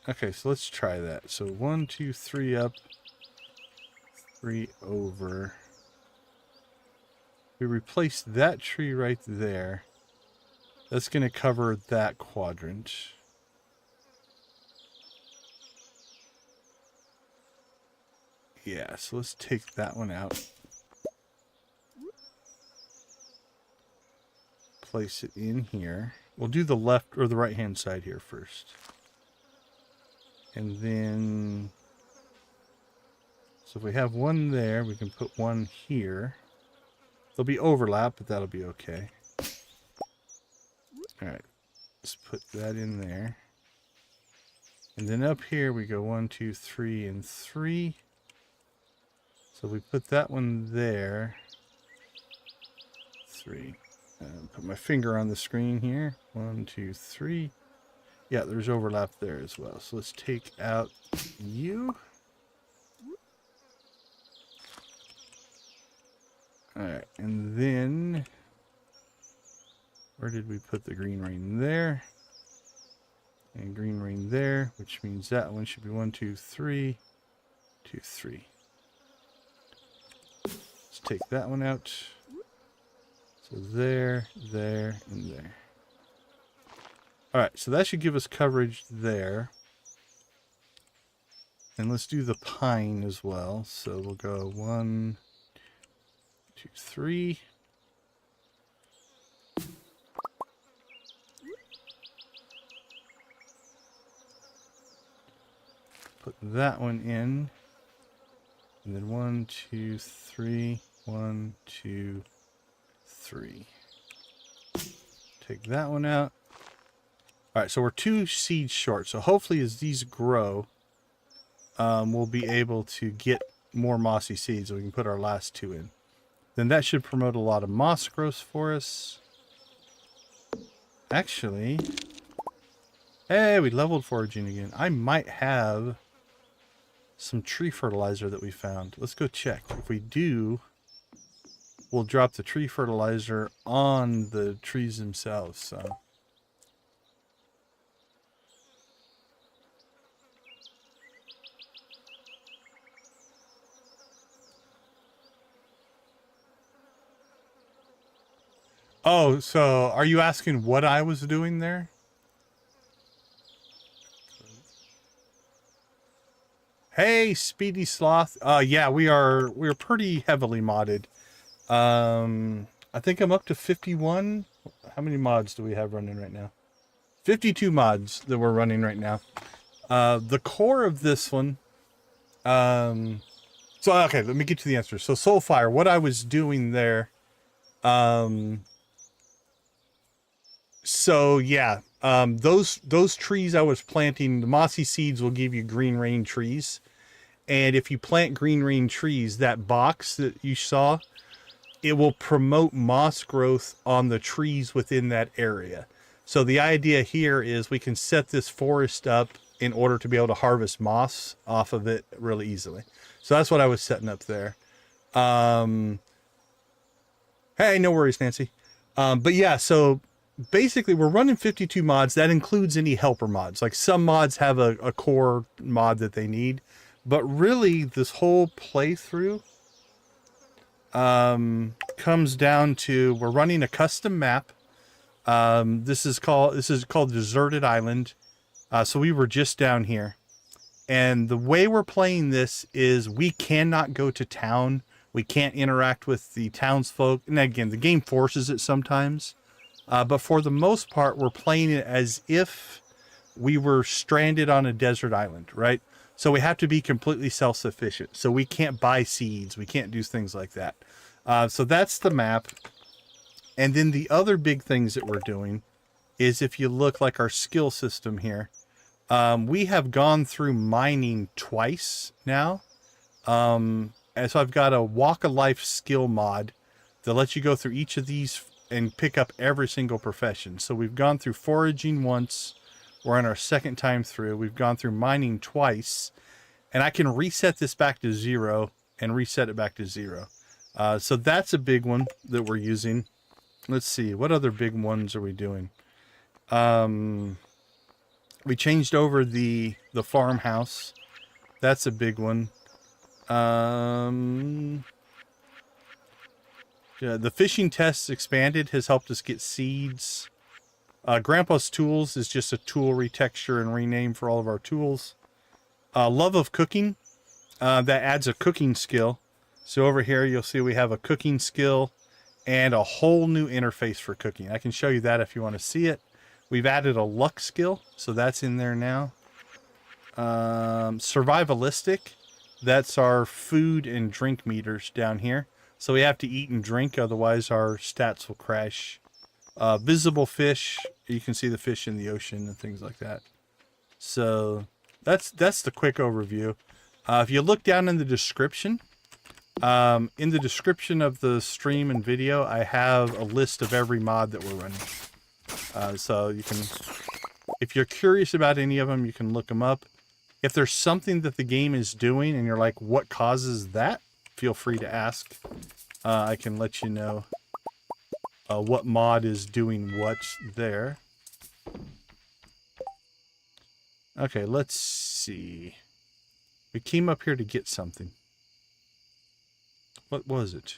Okay, so let's try that. So 1, 2, 3 up, 3 over. we replace that tree right there, that's going to cover that quadrant. Yeah, so let's take that one out. Place it in here. We'll do the left or the right hand side here first. And then, so if we have one there, we can put one here. There'll be overlap, but that'll be okay. All right, let's put that in there. And then up here we go 1, 2, 3, and 3. So we put that one there. 3. Put my finger on the screen here. 1, 2, 3. Yeah, there's overlap there as well. So let's take out you. Alright, and then where did we put the green rain? There. And green rain there, which means that one should be 1, 2, 3. 2, 3. Let's take that one out. So there, there, and there. Alright, so that should give us coverage there. And let's do the pine as well. So we'll go 1, 2, 3. Put that one in. And then 1, 2, 3. 1, 2, 3. Take that one out. Alright, so we're 2 seeds short. So hopefully as these grow, we'll be able to get more mossy seeds so we can put our last 2 in. Then that should promote a lot of moss growth for us. Actually, hey, we leveled foraging again. I might have some tree fertilizer that we found. Let's go check. If we do, we'll drop the tree fertilizer on the trees themselves. So oh, so are you asking what I was doing there? Hey, Speedy Sloth. Yeah, we're pretty heavily modded. I think I'm up to 51. How many mods do we have running right now? 52 mods that we're running right now. The core of this one. So okay, let me get to the answer. So Soulfire, what I was doing there. So yeah, those trees I was planting, the mossy seeds will give you green rain trees. And if you plant green rain trees, that box that you saw, it will promote moss growth on the trees within that area. So the idea here is we can set this forest up in order to be able to harvest moss off of it really easily. So that's what I was setting up there. Hey, no worries, Nancy. But yeah, so basically we're running 52 mods. That includes any helper mods. Like some mods have a core mod that they need, but really this whole playthrough comes down to we're running a custom map. This is called Deserted Island. So we were just down here, and the way we're playing this is we cannot go to town. We can't interact with the townsfolk. And again, the game forces it sometimes. But for the most part, we're playing it as if we were stranded on a desert island, right? So we have to be completely self-sufficient. So we can't buy seeds. We can't do things like that. So that's the map. And then the other big things that we're doing is if you look like our skill system here, we have gone through mining twice now. And so I've got a Walk of Life skill mod that lets you go through each of these and pick up every single profession. So we've gone through foraging once. We're on our second time through. We've gone through mining twice. And I can reset this back to 0 and reset it back to 0. So that's a big one that we're using. Let's see. What other big ones are we doing? We changed over the farmhouse. That's a big one. The fishing tests expanded has helped us get seeds. Grandpa's Tools is just a tool retexture and rename for all of our tools. Love of Cooking, that adds a cooking skill. So over here you'll see we have a cooking skill and a whole new interface for cooking. I can show you that if you want to see it. We've added a luck skill, so that's in there now. Survivalistic, that's our food and drink meters down here. So we have to eat and drink, otherwise our stats will crash. Visible fish, you can see the fish in the ocean and things like that. So that's the quick overview. If you look down in the description, of the stream and video, I have a list of every mod that we're running. So you can, if you're curious about any of them, you can look them up. If there's something that the game is doing and you're like, what causes that? Feel free to ask. I can let you know what mod is doing what there. Okay, let's see. We came up here to get something. What was it?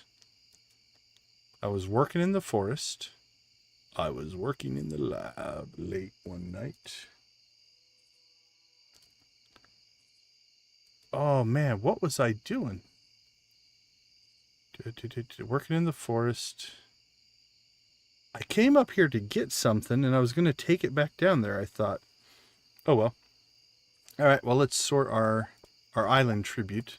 I was working in the forest. I was working in the lab late one night. Oh man, what was I doing? Working in the forest. I came up here to get something and I was going to take it back down there, I thought. Oh well. Alright, well let's sort our island tribute.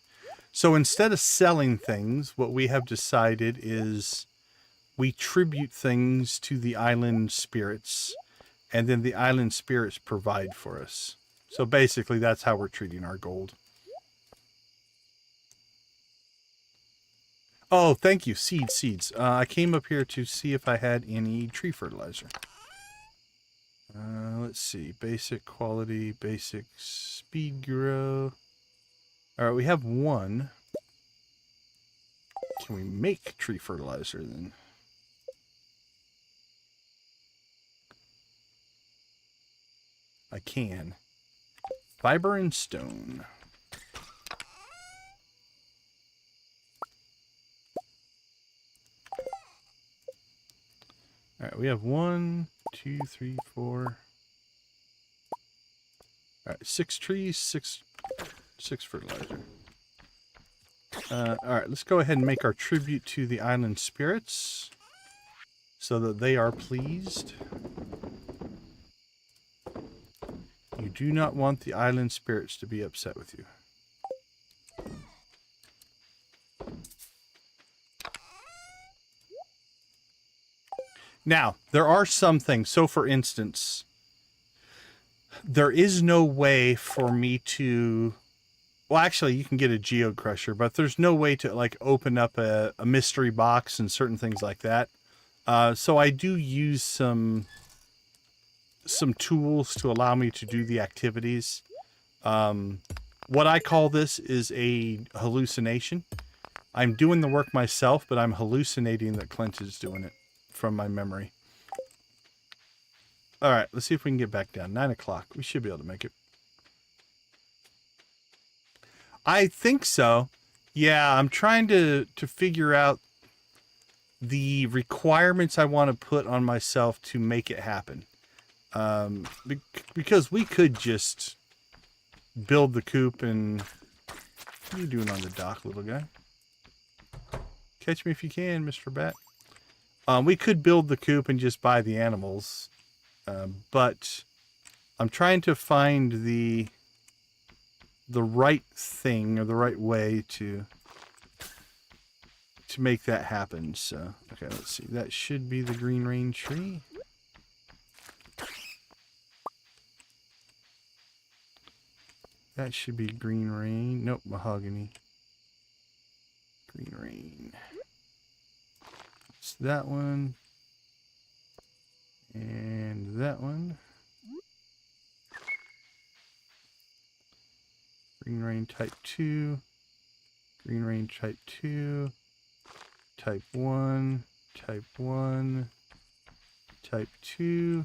So instead of selling things, what we have decided is we tribute things to the island spirits, and then the island spirits provide for us. So basically that's how we're treating our gold. Oh, thank you. Seeds. I came up here to see if I had any tree fertilizer. Let's see. Basic quality, basic speed grow. Alright, we have one. Can we make tree fertilizer then? I can. Fiber and stone. Alright, we have 1, 2, 3, 4. Alright, 6 trees, 6 fertilizer. Alright, let's go ahead and make our tribute to the island spirits so that they are pleased. You do not want the island spirits to be upset with you. Now, there are some things. So, for instance, there is no way for me to... Well, actually, you can get a geode crusher, but there's no way to, like, open up a mystery box and certain things like that. So I do use some tools to allow me to do the activities. What I call this is a hallucination. I'm doing the work myself, but I'm hallucinating that Clint is doing it from my memory. Alright, let's see if we can get back down. 9 o'clock. We should be able to make it. I think so. Yeah, I'm trying to figure out the requirements I want to put on myself to make it happen. Because we could just build the coop and... What are you doing on the dock, little guy? Catch me if you can, Mr. Bat. We could build the coop and just buy the animals. But I'm trying to find the right thing or the right way to make that happen. So, okay, let's see. That should be the green rain tree. That should be green rain. Nope, mahogany. Green rain. It's that one. And that one. Green rain type 2. Green rain type 2. Type 1. Type 1. Type 2.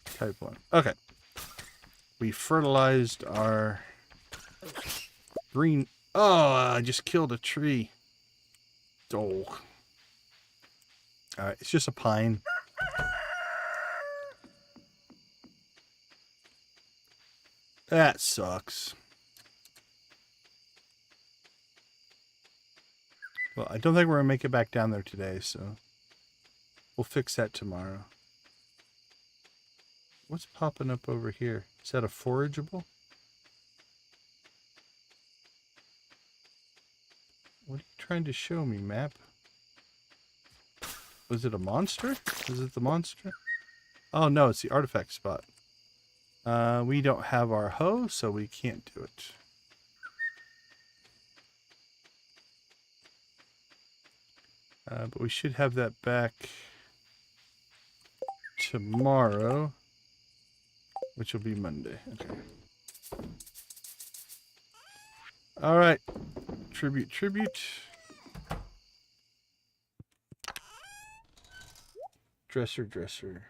Type 1. Okay. We fertilized our green... Oh, I just killed a tree. Oh. All right, it's just a pine. That sucks. Well, I don't think we're going to make it back down there today, so we'll fix that tomorrow. What's popping up over here? Is that a forageable? What are you trying to show me, map? Was it a monster? Is it the monster? Oh, no, it's the artifact spot. We don't have our hoe, so we can't do it. But we should have that back tomorrow, which will be Monday. Okay. All right. Tribute. Dresser.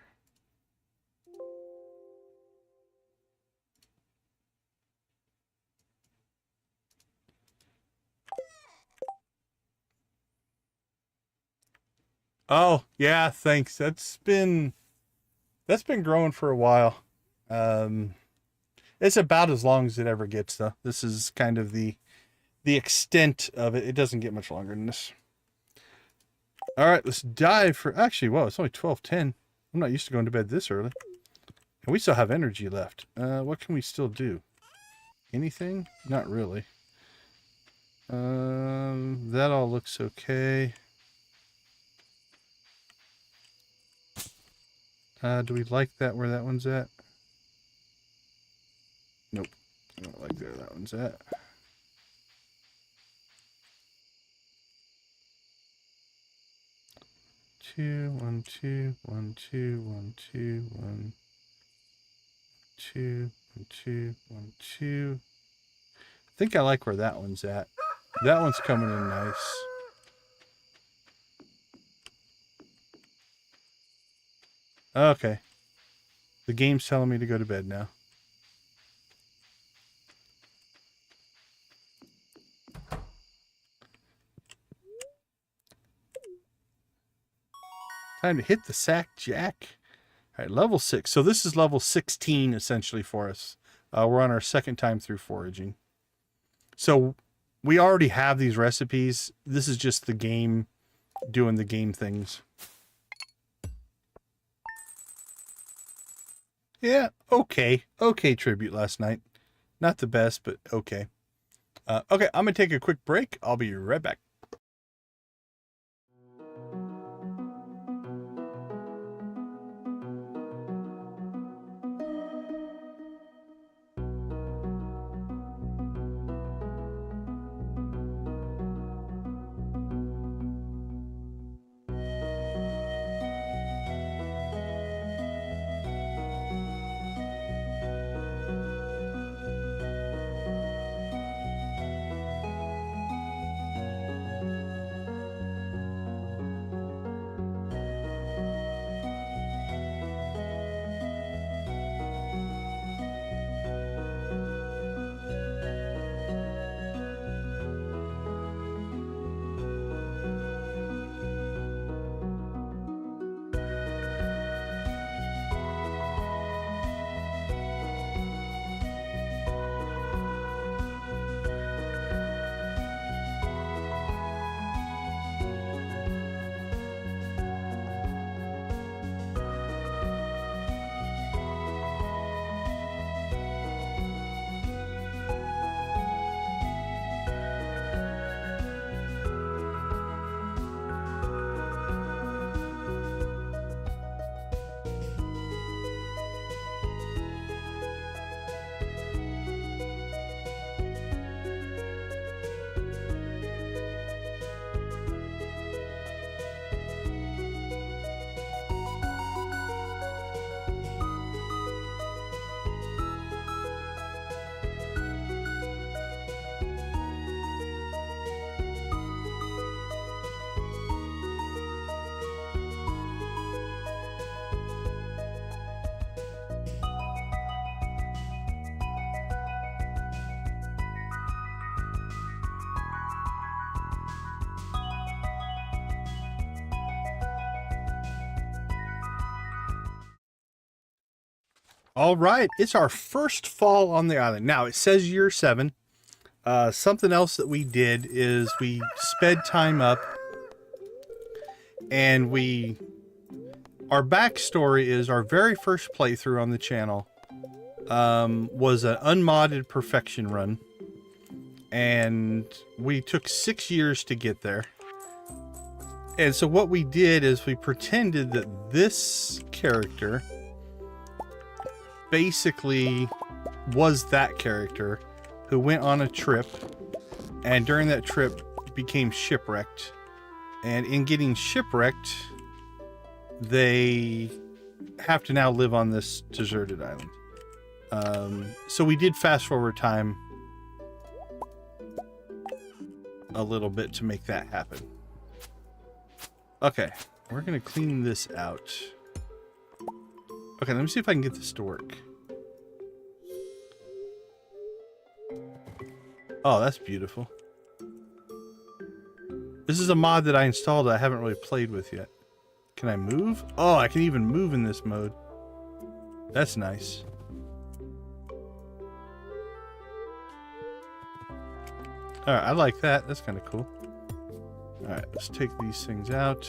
Oh, yeah, thanks. That's been growing for a while. It's about as long as it ever gets, though. This is kind of the extent of it. It doesn't get much longer than this. All right, let's dive for... Actually, whoa, it's only 12:10. I'm not used to going to bed this early. And we still have energy left. What can we still do? Anything? Not really. That all looks okay. Do we like that where that one's at? Nope. I don't like where that one's at. Two, 1, 2, 1, 2, 1, 2, 1, 2, 1, 2, 1, 2. I think I like where that one's at. That one's coming in nice. Okay. The game's telling me to go to bed now. Time to hit the sack, Jack. All right, level 6. So this is level 16, essentially, for us. We're on our second time through foraging. So we already have these recipes. This is just the game doing the game things. Yeah, okay. Okay, tribute last night. Not the best, but okay. Okay, I'm going to take a quick break. I'll be right back. All right, it's our first fall on the island. Now, it says year 7. Something else that we did is we sped time up, and our backstory is our very first playthrough on the channel was an unmodded perfection run, and we took 6 years to get there. And so what we did is we pretended that this character basically was that character who went on a trip, and during that trip became shipwrecked. And in getting shipwrecked, they have to now live on this deserted island. So we did fast forward time a little bit to make that happen. Okay, we're gonna clean this out. Okay, let me see if I can get this to work. Oh, that's beautiful. This is a mod that I installed that I haven't really played with yet. Can I move? Oh, I can even move in this mode. That's nice. Alright, I like that. That's kind of cool. Alright, let's take these things out.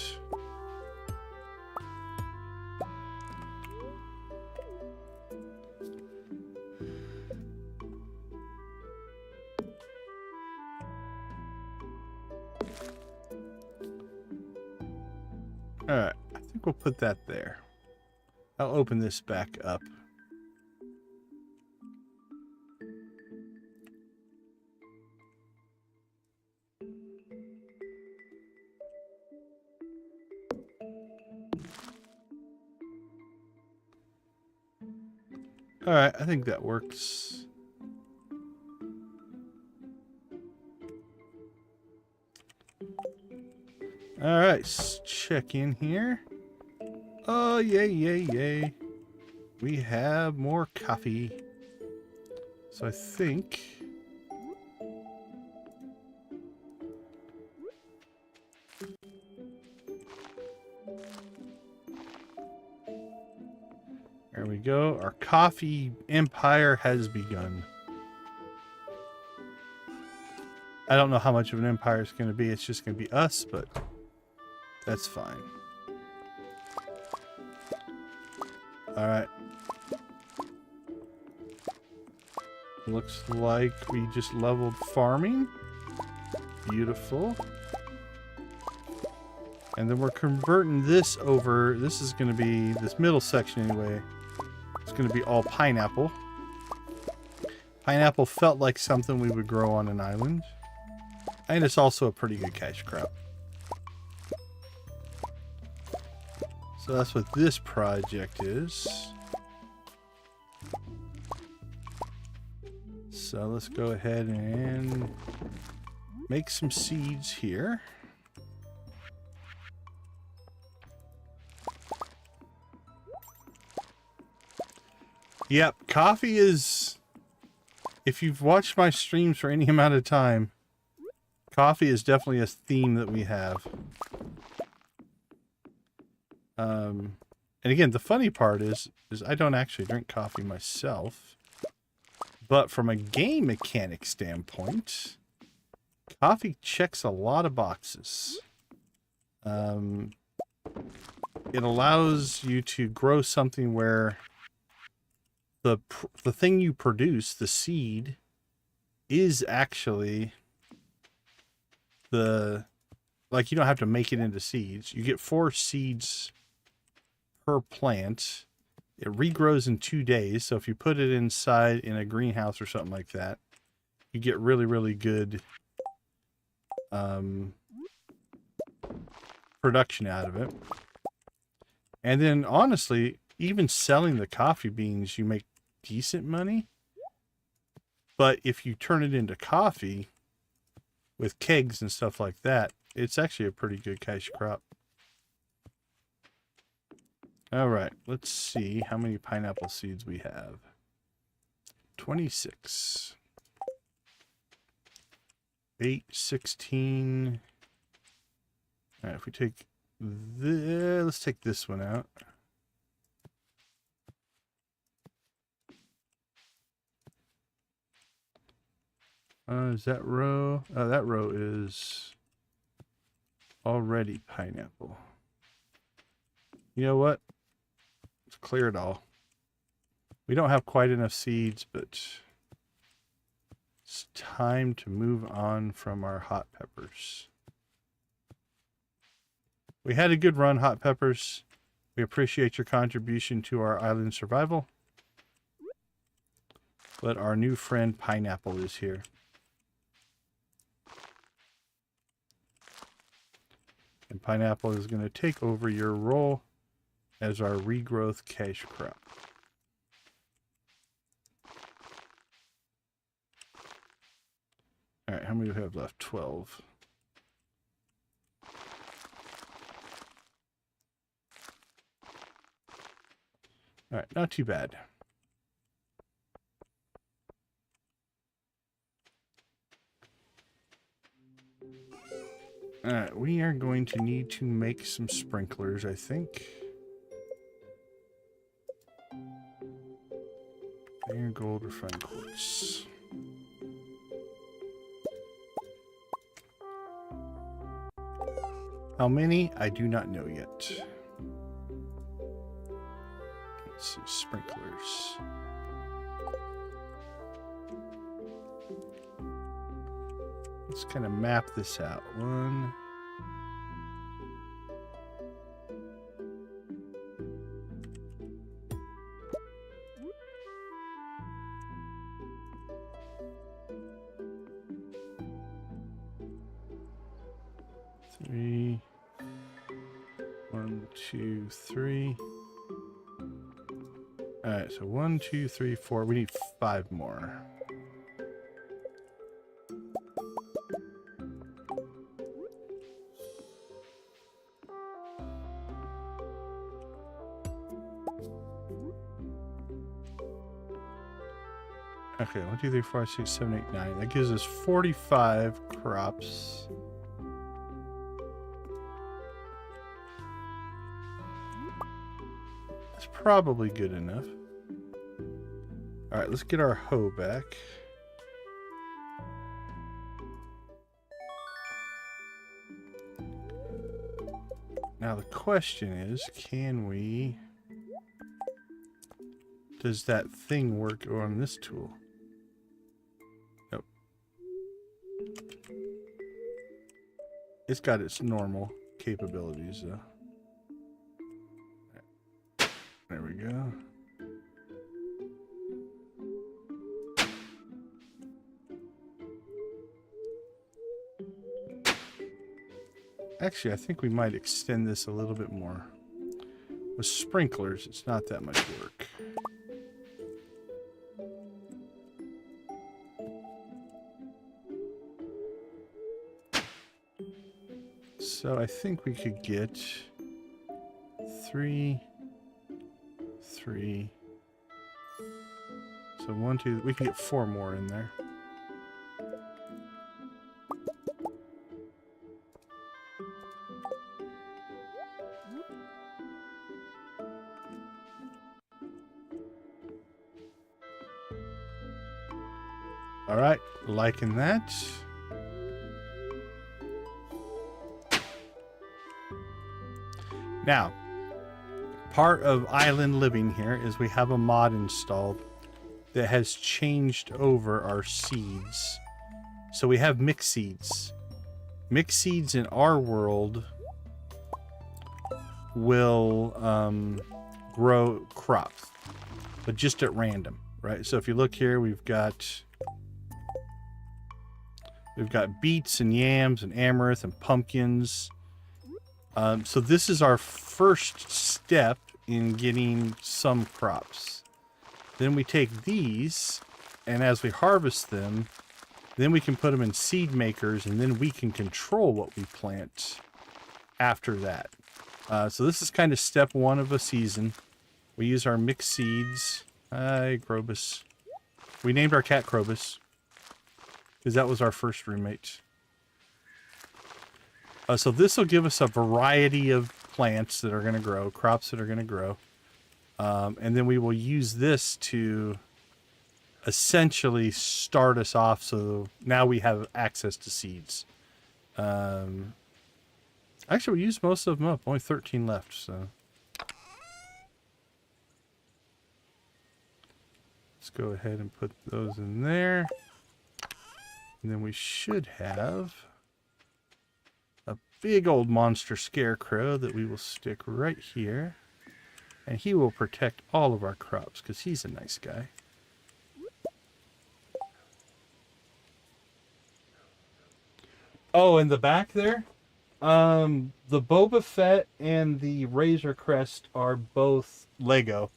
Alright, I think we'll put that there. I'll open this back up. Alright, I think that works. Alright, let's check in here. Oh, yay, yay, yay. We have more coffee. So I think... there we go. Our coffee empire has begun. I don't know how much of an empire it's going to be. It's just going to be us, but that's fine. Alright. Looks like we just leveled farming. Beautiful. And then we're converting this over. This is going to be, this middle section anyway, it's going to be all pineapple. Pineapple felt like something we would grow on an island. And it's also a pretty good cash crop. So that's what this project is. So let's go ahead and make some seeds here. Yep, coffee is, if you've watched my streams for any amount of time, coffee is definitely a theme that we have. And again, the funny part is I don't actually drink coffee myself, but from a game mechanic standpoint, coffee checks a lot of boxes. It allows you to grow something where the thing you produce, the seed, is actually the, like, you don't have to make it into seeds. You get 4 seeds per plant. It regrows in 2 days. So if you put it inside in a greenhouse or something like that, you get really, really good production out of it. And then honestly, even selling the coffee beans, you make decent money. But if you turn it into coffee with kegs and stuff like that, it's actually a pretty good cash crop. All right, let's see how many pineapple seeds we have. 26. 8, 16. All right, if we take this, let's take this one out. Is that row? Oh, that row is already pineapple. You know what? Let's clear it all. We don't have quite enough seeds, but it's time to move on from our hot peppers. We had a good run, hot peppers. We appreciate your contribution to our island survival. But our new friend pineapple is here. And pineapple is going to take over your role as our regrowth cash crop. All right, how many do we have left? 12. All right, not too bad. All right, we are going to need to make some sprinklers, I think. Iron, gold, refined quartz. How many? I do not know yet. Let's see, sprinklers. Let's kind of map this out. 1. Three. 1, 2, 3. All right, so 1, 2, 3, 4. We need 5 more. Okay, 1, 2, 3, 4, 5, 6, 7, 8, 9. That gives us 45 crops. That's probably good enough. All right, let's get our hoe back. Now the question is, can we... Does that thing work on this tool? Nope. It's got its normal capabilities, though. There we go. Actually, I think we might extend this a little bit more. With sprinklers, it's not that much work. So I think we could get 3, 3. So 1, 2, we can get 4 more in there. All right, liking that. Now, part of island living here is we have a mod installed that has changed over our seeds. So we have mixed seeds. Mixed seeds in our world will grow crops, but just at random, right? So if you look here, we've got beets and yams and amaranth and pumpkins. So this is our first step in getting some crops. Then we take these, and as we harvest them, then we can put them in seed makers, and then we can control what we plant after that. So this is kind of step 1 of a season. We use our mixed seeds. Hi, Krobus. We named our cat Krobus because that was our first roommate. So this will give us a variety of plants that are going to grow, crops that are going to grow. And then we will use this to essentially start us off. So now we have access to seeds. Actually, we used most of them up. Only 13 left, so. Let's go ahead and put those in there. And then we should have a big old monster scarecrow that we will stick right here. And he will protect all of our crops because he's a nice guy. Oh, in the back there? The Boba Fett and the Razor Crest are both Lego.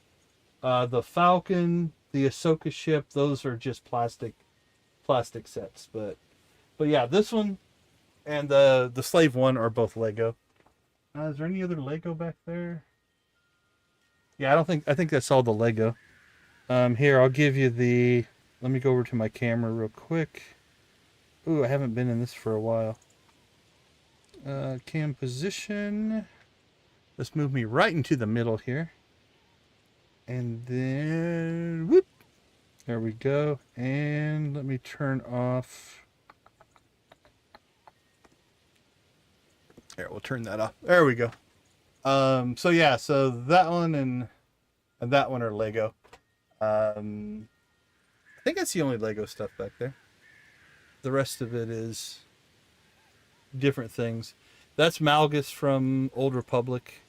The Falcon, the Ahsoka ship, those are just plastic sets. But yeah, this one and the Slave one are both Lego. Is there any other Lego back there? Yeah, I think that's all the Lego. Here, I'll give you the, let me go over to my camera real quick. Ooh, I haven't been in this for a while. Cam position. Let's move me right into the middle here. And then, whoop. There we go. And let me turn off. There, we'll turn that off. There we go. So yeah, so that one and that one are Lego. I think that's the only Lego stuff back there. The rest of it is different things. That's Malgus from Old Republic.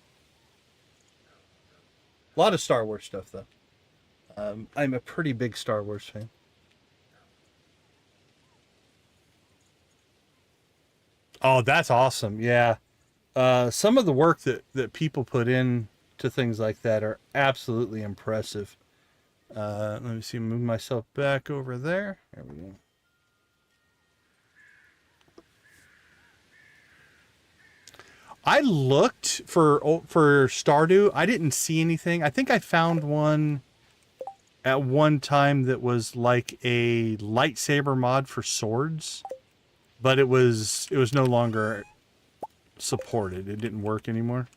A lot of Star Wars stuff, though. I'm a pretty big Star Wars fan. Oh, that's awesome. Yeah. Some of the work that people put in to things like that are absolutely impressive. Let me see, move myself back over there. There we go. I looked for Stardew. I didn't see anything. I think I found one at one time that was like a lightsaber mod for swords, but it was no longer supported. It didn't work anymore.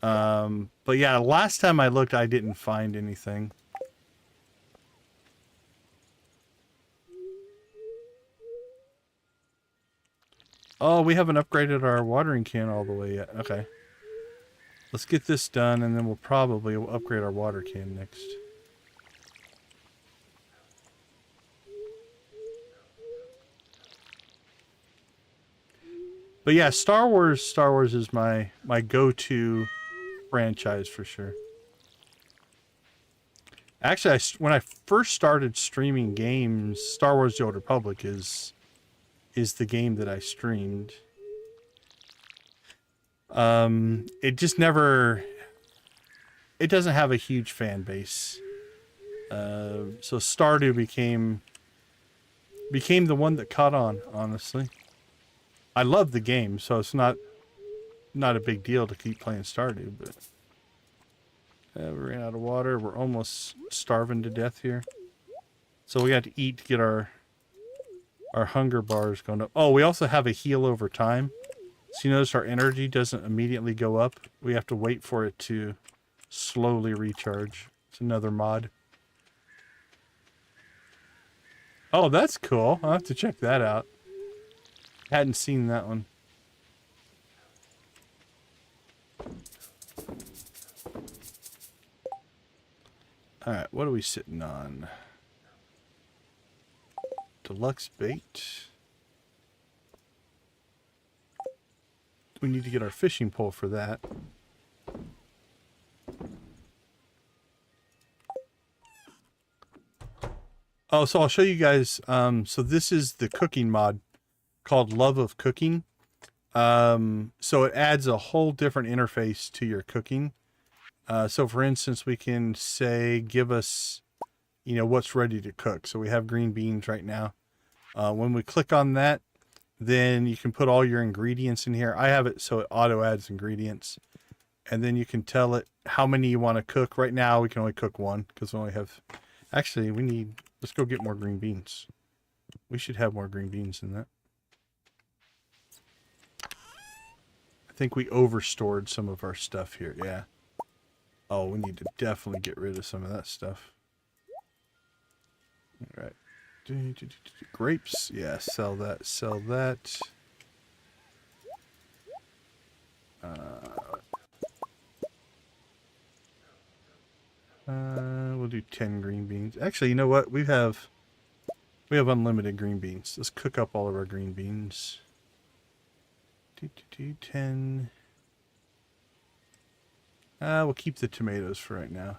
But yeah, last time I looked, I didn't find anything. Oh, we haven't upgraded our watering can all the way yet. Okay. Let's get this done, and then we'll probably upgrade our water can next. But yeah, Star Wars is my go-to franchise for sure. Actually, when I first started streaming games, Star Wars: The Old Republic is the game that I streamed. It just never, it doesn't have a huge fan base. So Stardew became the one that caught on, honestly. I love the game, so it's not a big deal to keep playing Stardew, but we ran out of water. We're almost starving to death here. So we got to eat to get our hunger bars going up. Oh, we also have a heal over time. So you notice our energy doesn't immediately go up. We have to wait for it to slowly recharge. It's another mod. Oh, that's cool. I'll have to check that out. Hadn't seen that one. Alright, what are we sitting on? Deluxe bait. We need to get our fishing pole for that. Oh, so I'll show you guys. So this is the cooking mod called Love of Cooking. So it adds a whole different interface to your cooking. So for instance, we can say, give us, you know, what's ready to cook. So we have green beans right now. When we click on that, then you can put all your ingredients in here. I have it so it auto adds ingredients. And then you can tell it how many you want to cook. Right now, we can only cook one because we only have... Actually, we need... Let's go get more green beans. We should have more green beans than that. I think we overstored some of our stuff here. Yeah. Oh, we need to definitely get rid of some of that stuff. Grapes. Yeah, sell that. Sell that. We'll do 10 green beans. Actually, you know what? We have unlimited green beans. Let's cook up all of our green beans. 10. We'll keep the tomatoes for right now.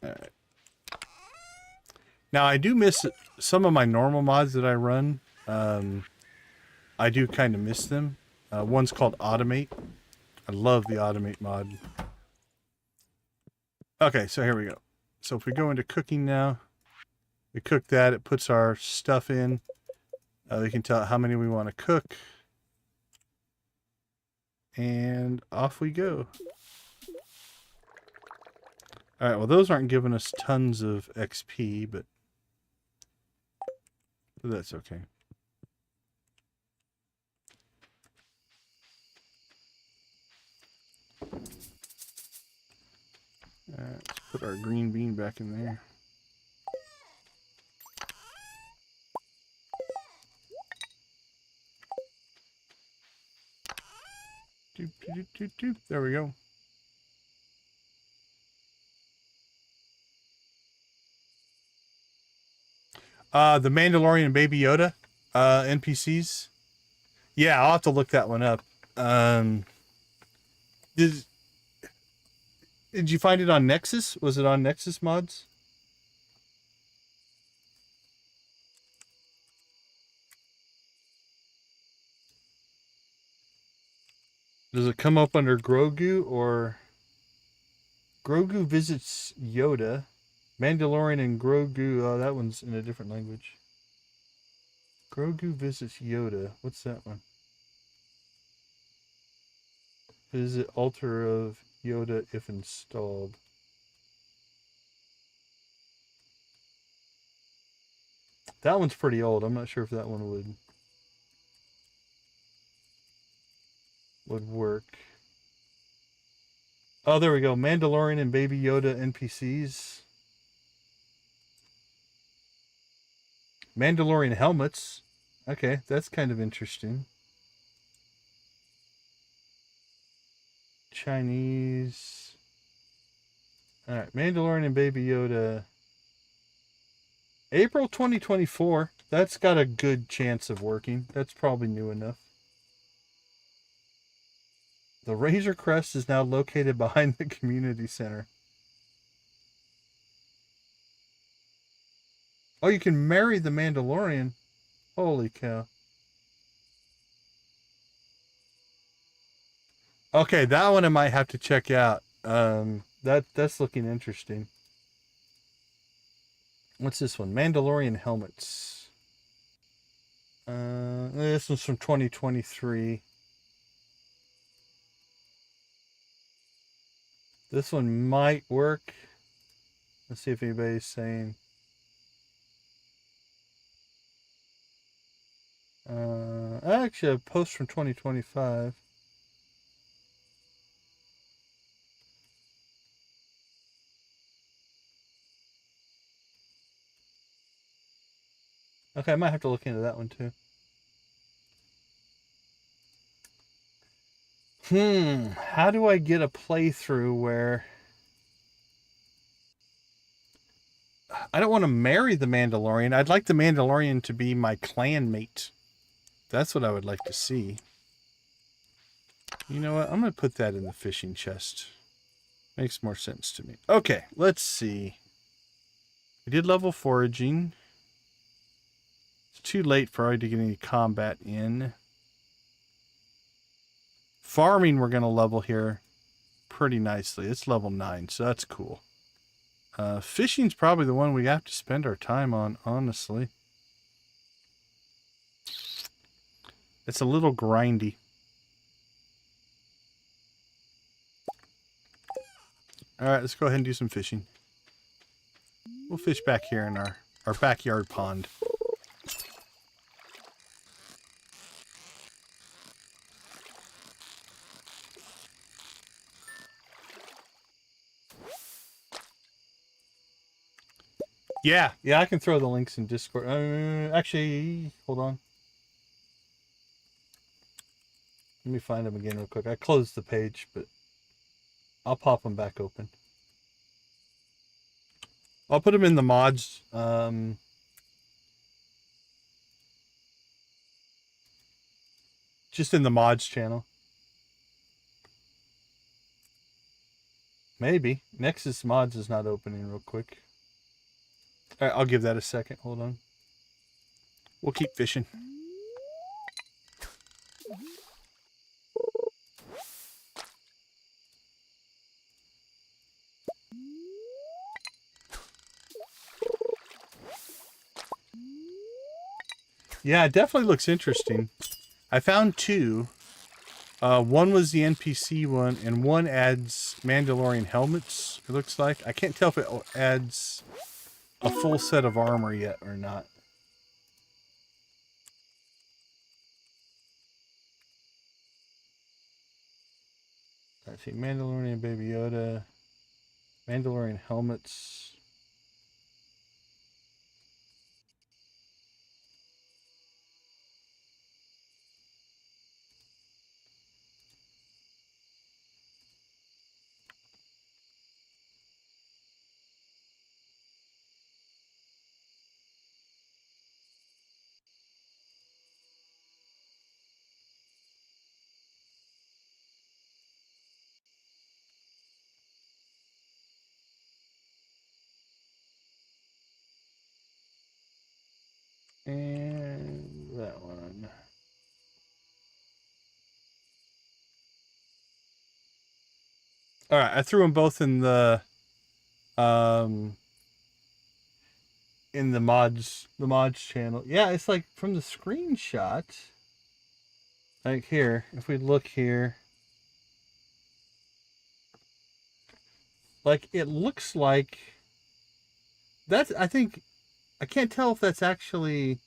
All right. Now, I do miss some of my normal mods that I run. I do kind of miss them. One's called Automate. I love the Automate mod. Okay, so here we go. So if we go into cooking now, we cook that. It puts our stuff in. We can tell how many we want to cook. And off we go. All right, well, those aren't giving us tons of XP, but that's okay. All right, let's put our green bean back in there. Doop, doop, doop, doop. There we go. The Mandalorian and Baby Yoda NPCs. Yeah, I'll have to look that one up. Did you find it on Nexus? Was it on Nexus mods? Does it come up under Grogu or Grogu visits Yoda? Mandalorian and Grogu. Oh, that one's in a different language. Grogu visits Yoda. What's that one? Visit altar of Yoda if installed. That one's pretty old. I'm not sure if that one would work. Oh, there we go. Mandalorian and Baby Yoda NPCs. Mandalorian helmets. Okay, that's kind of interesting. Chinese. Alright, Mandalorian and Baby Yoda. April 2024. That's got a good chance of working. That's probably new enough. The Razor Crest is now located behind the community center. Oh, you can marry the Mandalorian. Holy cow. Okay, that one I might have to check out. That's looking interesting. What's this one? Mandalorian helmets. This one's from 2023. This one might work. Let's see if anybody's saying. Actually, a post from 2025. Okay, I might have to look into that one too. How do I get a playthrough where I don't want to marry the Mandalorian. I'd like the Mandalorian to be my clan mate. That's what I would like to see. You know what? I'm going to put that in the fishing chest. Makes more sense to me. Okay, let's see. We did level foraging. It's too late for already to get any combat in. Farming we're going to level here pretty nicely. It's level 9, so that's cool. Fishing's probably the one we have to spend our time on, honestly. It's a little grindy. Alright, let's go ahead and do some fishing. We'll fish back here in our backyard pond. Yeah, I can throw the links in Discord. Actually, hold on. Let me find them again real quick. I closed the page, but I'll pop them back open. I'll put them in the mods. Just in the mods channel. Maybe. Nexus mods is not opening real quick. All right, I'll give that a second. Hold on. We'll keep fishing. Yeah, it definitely looks interesting. I found two. One was the NPC one, and one adds Mandalorian helmets, it looks like. I can't tell if it adds a full set of armor yet or not. I see Mandalorian Baby Yoda, Mandalorian helmets. And that one. All right, I threw them both in the mods channel. Yeah, it's like from the screenshot. Like here, if we look here, like it looks like that's, I think, I can't tell if that's actually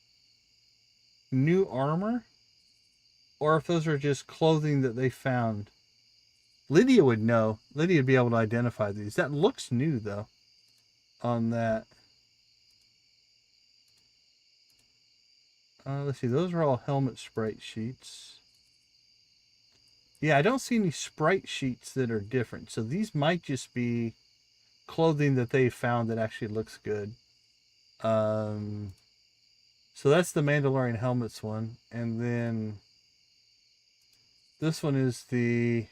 new armor or if those are just clothing that they found. Lydia would know. Lydia would be able to identify these. That looks new though on that. Let's see, those are all helmet sprite sheets. Yeah, I don't see any sprite sheets that are different. So these might just be clothing that they found that actually looks good. So that's the Mandalorian helmets one. And then this one is the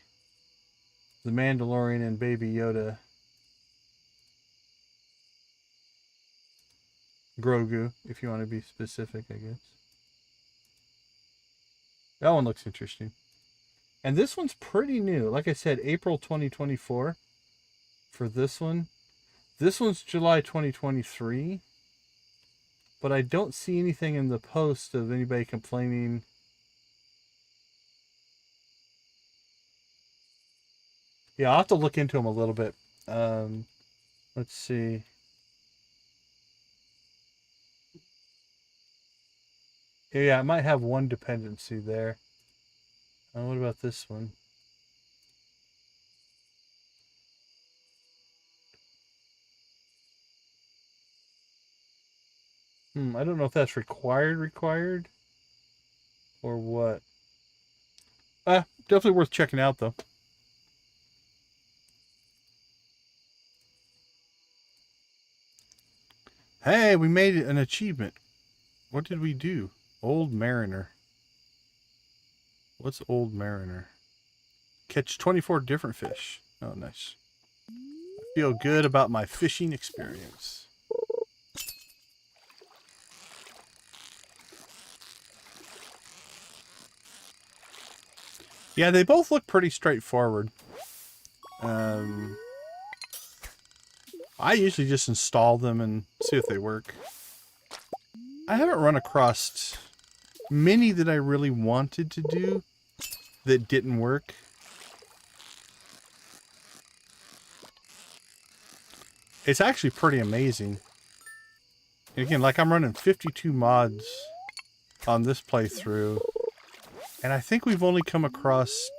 Mandalorian and Baby Yoda. Grogu, if you want to be specific, I guess. That one looks interesting. And this one's pretty new. Like I said, April 2024 for this one. This one's July 2023. But I don't see anything in the post of anybody complaining. Yeah, I'll have to look into them a little bit. Let's see. Yeah, it might have one dependency there. What about this one? I don't know if that's required or what. Definitely worth checking out though. Hey, we made an achievement. What did we do? Old Mariner. What's Old Mariner? Catch 24 different fish. Oh, nice. I feel good about my fishing experience. Yeah, they both look pretty straightforward. I usually just install them and see if they work. I haven't run across many that I really wanted to do that didn't work. It's actually pretty amazing. And again, like I'm running 52 mods on this playthrough, and I think we've only come across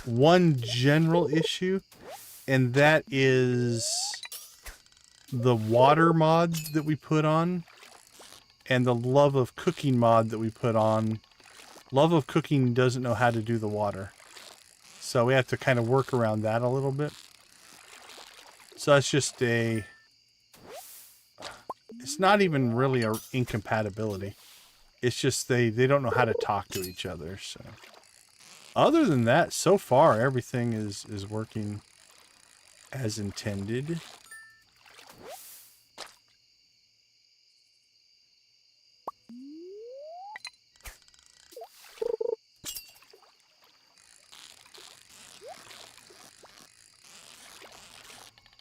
one general issue, and that is the water mod that we put on and the love of cooking mod that we put on. Love of cooking doesn't know how to do the water. So we have to kind of work around that a little bit. So that's just a... It's not even really an incompatibility. It's just they don't know how to talk to each other. So other than that, so far everything is working as intended.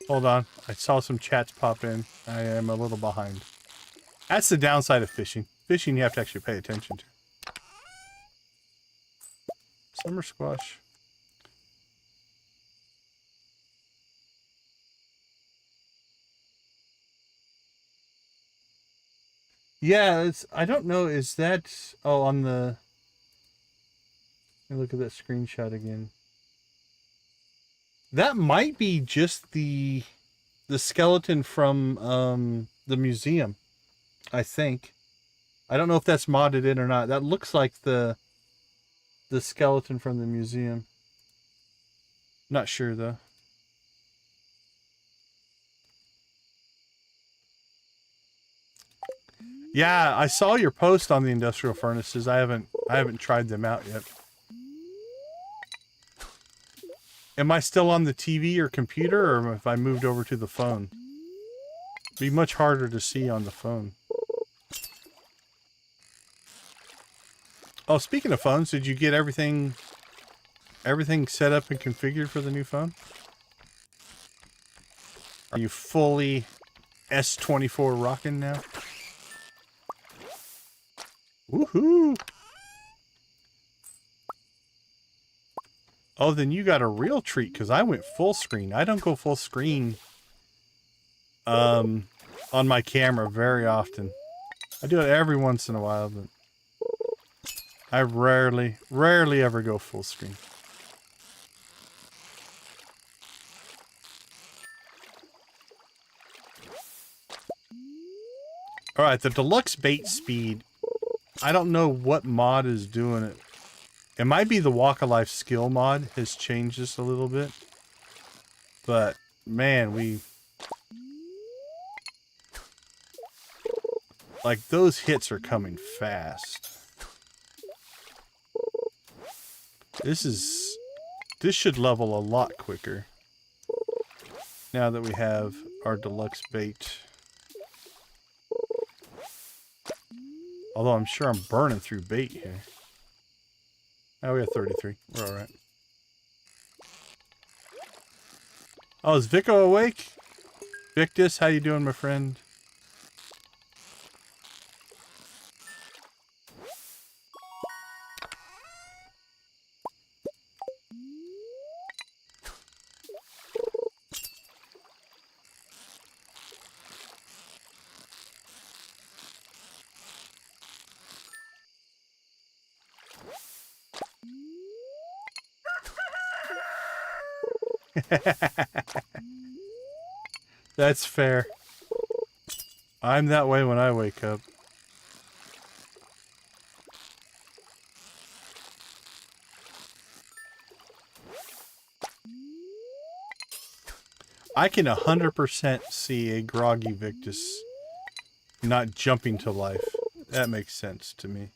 Hold on. I saw some chats pop in. I am a little behind. That's the downside of fishing. Fishing you have to actually pay attention to. Summer squash. Yeah, it's... I don't know. Is that... Oh, on the... Let me look at that screenshot again. That might be just the skeleton from the museum, I think. I don't know if that's modded in or not. That looks like the skeleton from the museum. Not sure though. Yeah, I saw your post on the industrial furnaces. I haven't tried them out yet. Am I still on the TV or computer, or have I moved over to the phone? It'd be much harder to see on the phone. Oh, speaking of phones, did you get everything set up and configured for the new phone? Are you fully S24 rocking now? Woohoo! Oh, then you got a real treat, because I went full screen. I don't go full screen on my camera very often. I do it every once in a while, but I rarely ever go full screen. Alright, the deluxe bait speed. I don't know what mod is doing it. It might be the Walk of Life skill mod has changed this a little bit. But, man, like, those hits are coming fast. This should level a lot quicker. Now that we have our deluxe bait. Although I'm sure I'm burning through bait here. Oh, we have 33. We're alright. Oh, is Vico awake? Victus, how you doing, my friend? That's fair. I'm that way when I wake up. I can 100% see a groggy Victus not jumping to life. That makes sense to me.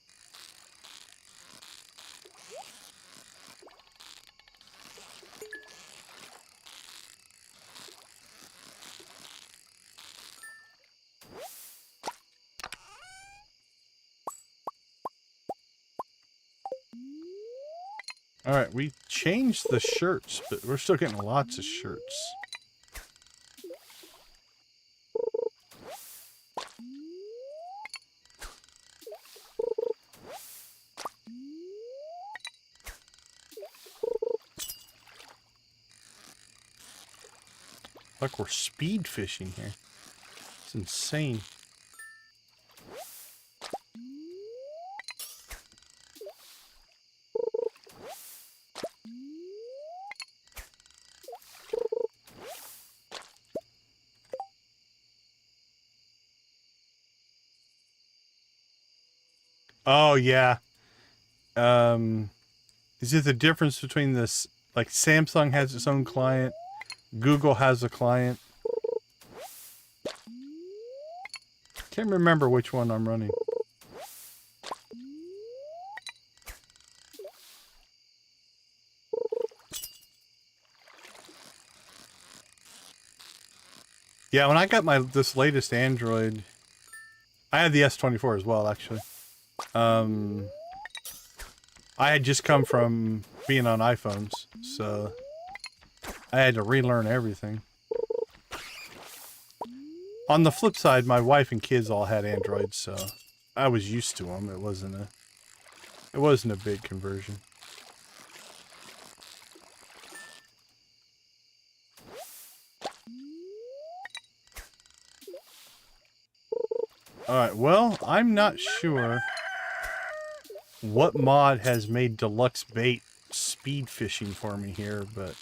Alright, we changed the shirts, but we're still getting lots of shirts. Like we're speed fishing here. It's insane. Oh, yeah. Is it the difference between this? Like, Samsung has its own client, Google has a client. Can't remember which one I'm running. Yeah, when I got this latest Android, I had the S24 as well, actually. I had just come from being on iPhones, so I had to relearn everything. On the flip side, my wife and kids all had Androids, so I was used to them. It wasn't a big conversion. Alright, well, I'm not sure what mod has made deluxe bait speed fishing for me here, but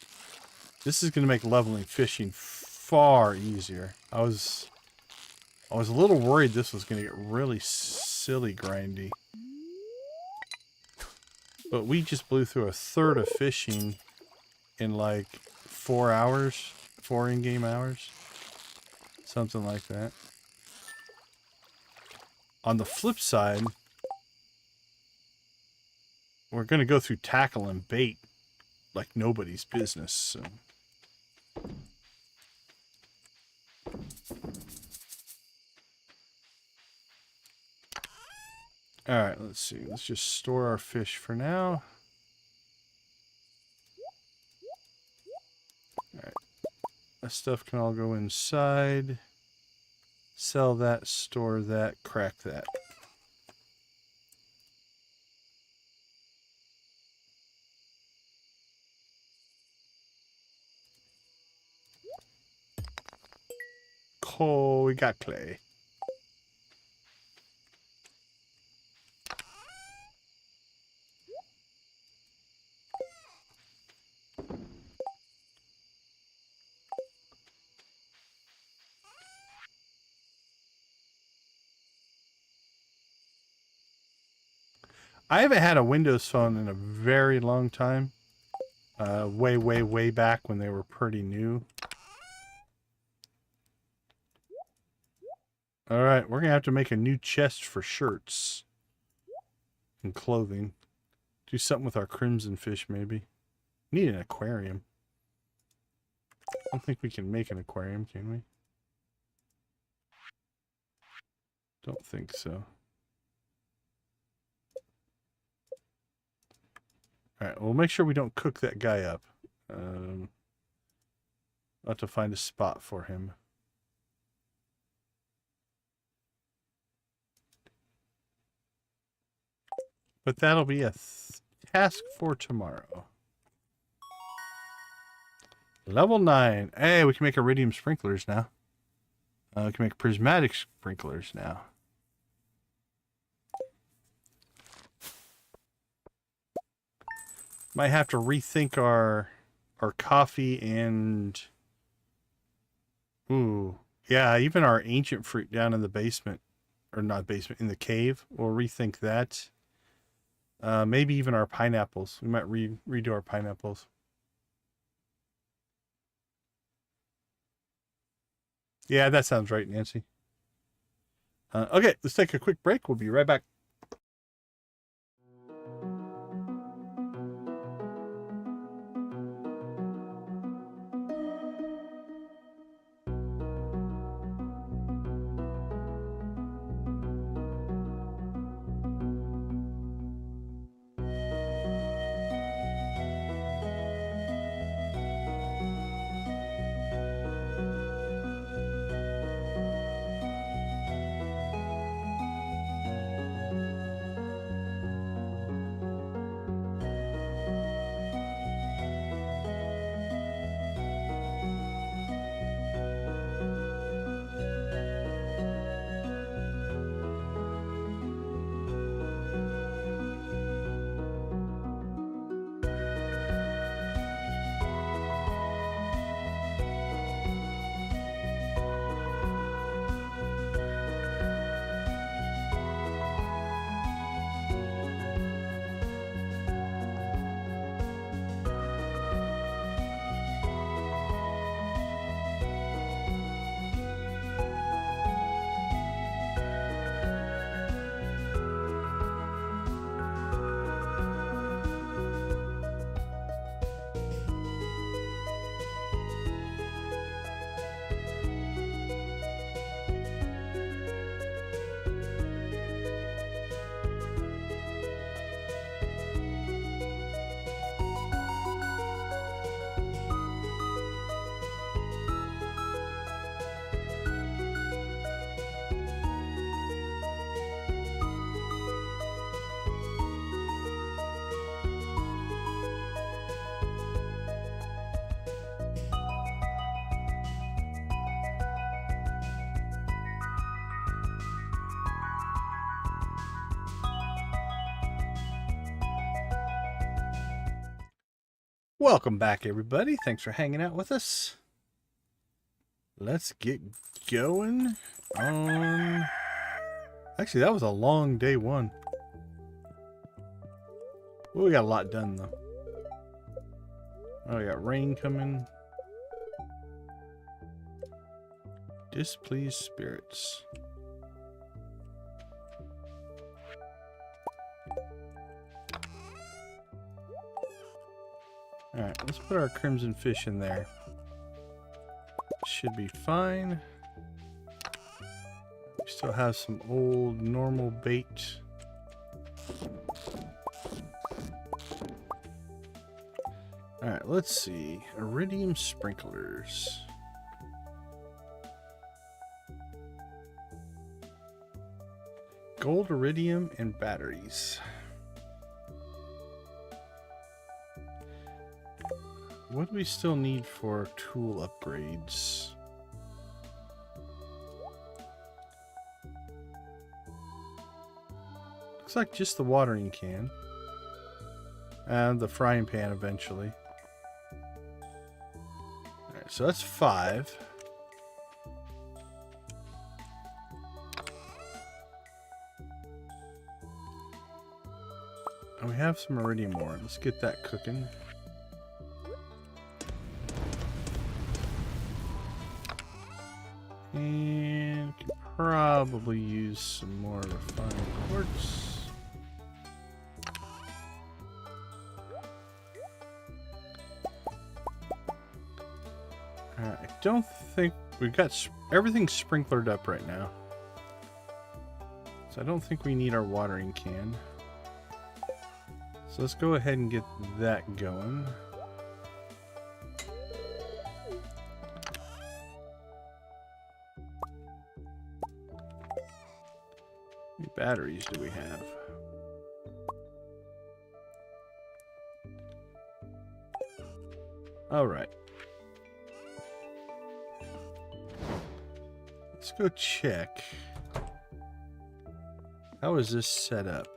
this is going to make leveling fishing far easier. I was a little worried this was going to get really silly grindy. But we just blew through a third of fishing in like 4 hours, 4 in-game hours. Something like that. On the flip side, we're going to go through tackle and bait like nobody's business. So. Alright, let's see. Let's just store our fish for now. Alright. That stuff can all go inside. Sell that, store that, crack that. Coal, we got clay. I haven't had a Windows phone in a very long time. Way back when they were pretty new. Alright, we're going to have to make a new chest for shirts and clothing. Do something with our crimson fish, maybe. Need an aquarium. I don't think we can make an aquarium, can we? Don't think so. Alright, we'll make sure we don't cook that guy up. I'll have to find a spot for him. But that'll be a task for tomorrow. Level 9. Hey, we can make iridium sprinklers now. We can make prismatic sprinklers now. Might have to rethink our coffee and... Ooh. Yeah, even our ancient fruit down in the basement. Or not basement, in the cave. We'll rethink that. Maybe even our pineapples. We might redo our pineapples. Yeah, that sounds right, Nancy. Okay, let's take a quick break. We'll be right back. Welcome back, everybody. Thanks for hanging out with us. Let's get going on... Actually, that was a long day one. Well, we got a lot done, though. Oh, we got rain coming. Displeased spirits. Alright, let's put our crimson fish in there. Should be fine. We still have some old normal bait. Alright, let's see. Iridium sprinklers. Gold, iridium, and batteries. What do we still need for tool upgrades? Looks like just the watering can. And the frying pan eventually. Alright, so that's 5. And we have some iridium ore. Let's get that cooking. And we can probably use some more refined quartz. I don't think we've got everything sprinklered up right now. So I don't think we need our watering can. So let's go ahead and get that going. How many batteries do we have? All right. Let's go check. How is this set up?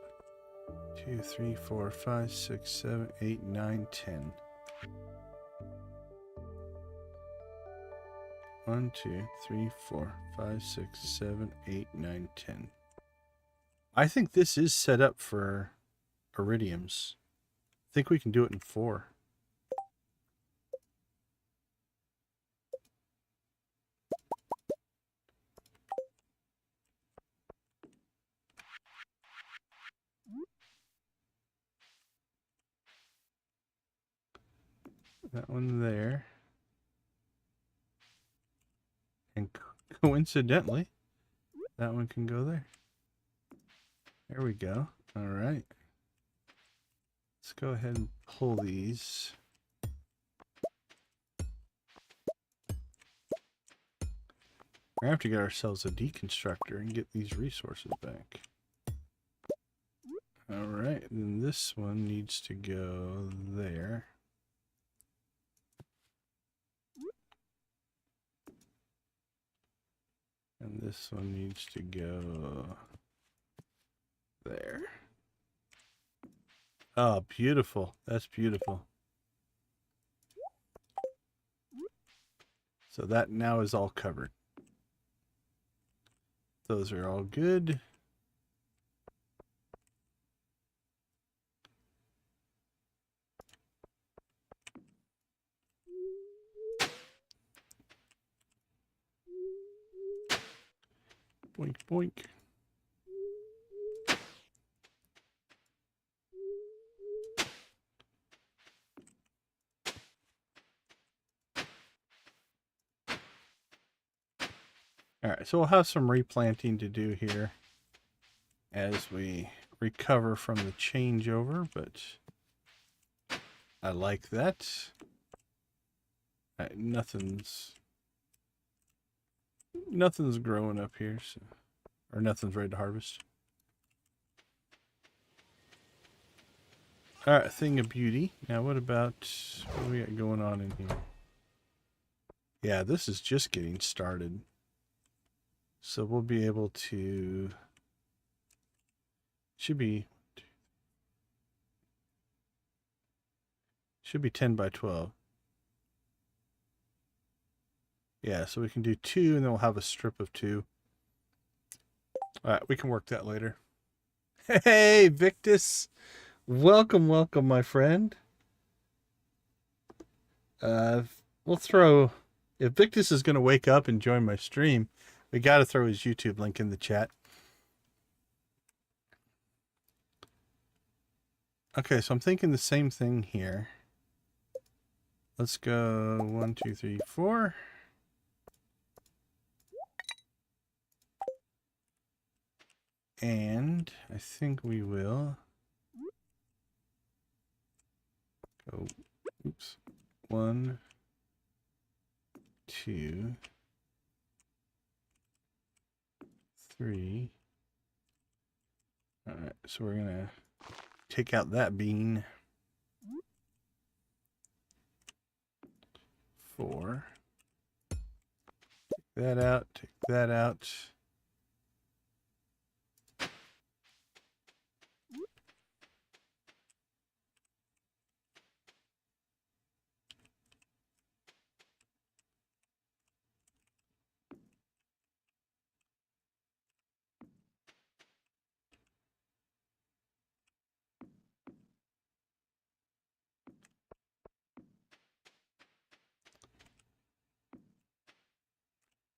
2, 3, 4, 5, 6, 7, 8, 9, 10. 1, 2, 3, 4, 5, 6, 7, 8, 9, 10. I think this is set up for iridiums. I think we can do it in 4. That one there. And coincidentally, that one can go there. There we go. All right. Let's go ahead and pull these. We're going to have to get ourselves a deconstructor and get these resources back. All right. Then this one needs to go there. And this one needs to go there. Oh, beautiful. That's beautiful. So that now is all covered. Those are all good. Boink, boink. Alright, so we'll have some replanting to do here as we recover from the changeover, but I like that. Nothing's growing up here, so, or nothing's ready to harvest. Alright, thing of beauty. Now what about, what do we got going on in here? Yeah, this is just getting started. So we'll be able to, should be Should be 10 by 12. Yeah, so we can do 2, and then we'll have a strip of 2. All right, we can work that later. Hey, Victus. Welcome, welcome, my friend. We'll throw... If Victus is going to wake up and join my stream, we got to throw his YouTube link in the chat. Okay, so I'm thinking the same thing here. Let's go 1, 2, 3, 4. And I think we will go, oops, 1, 2, 3. All right, so we're gonna take out that bean. 4. Take that out, take that out.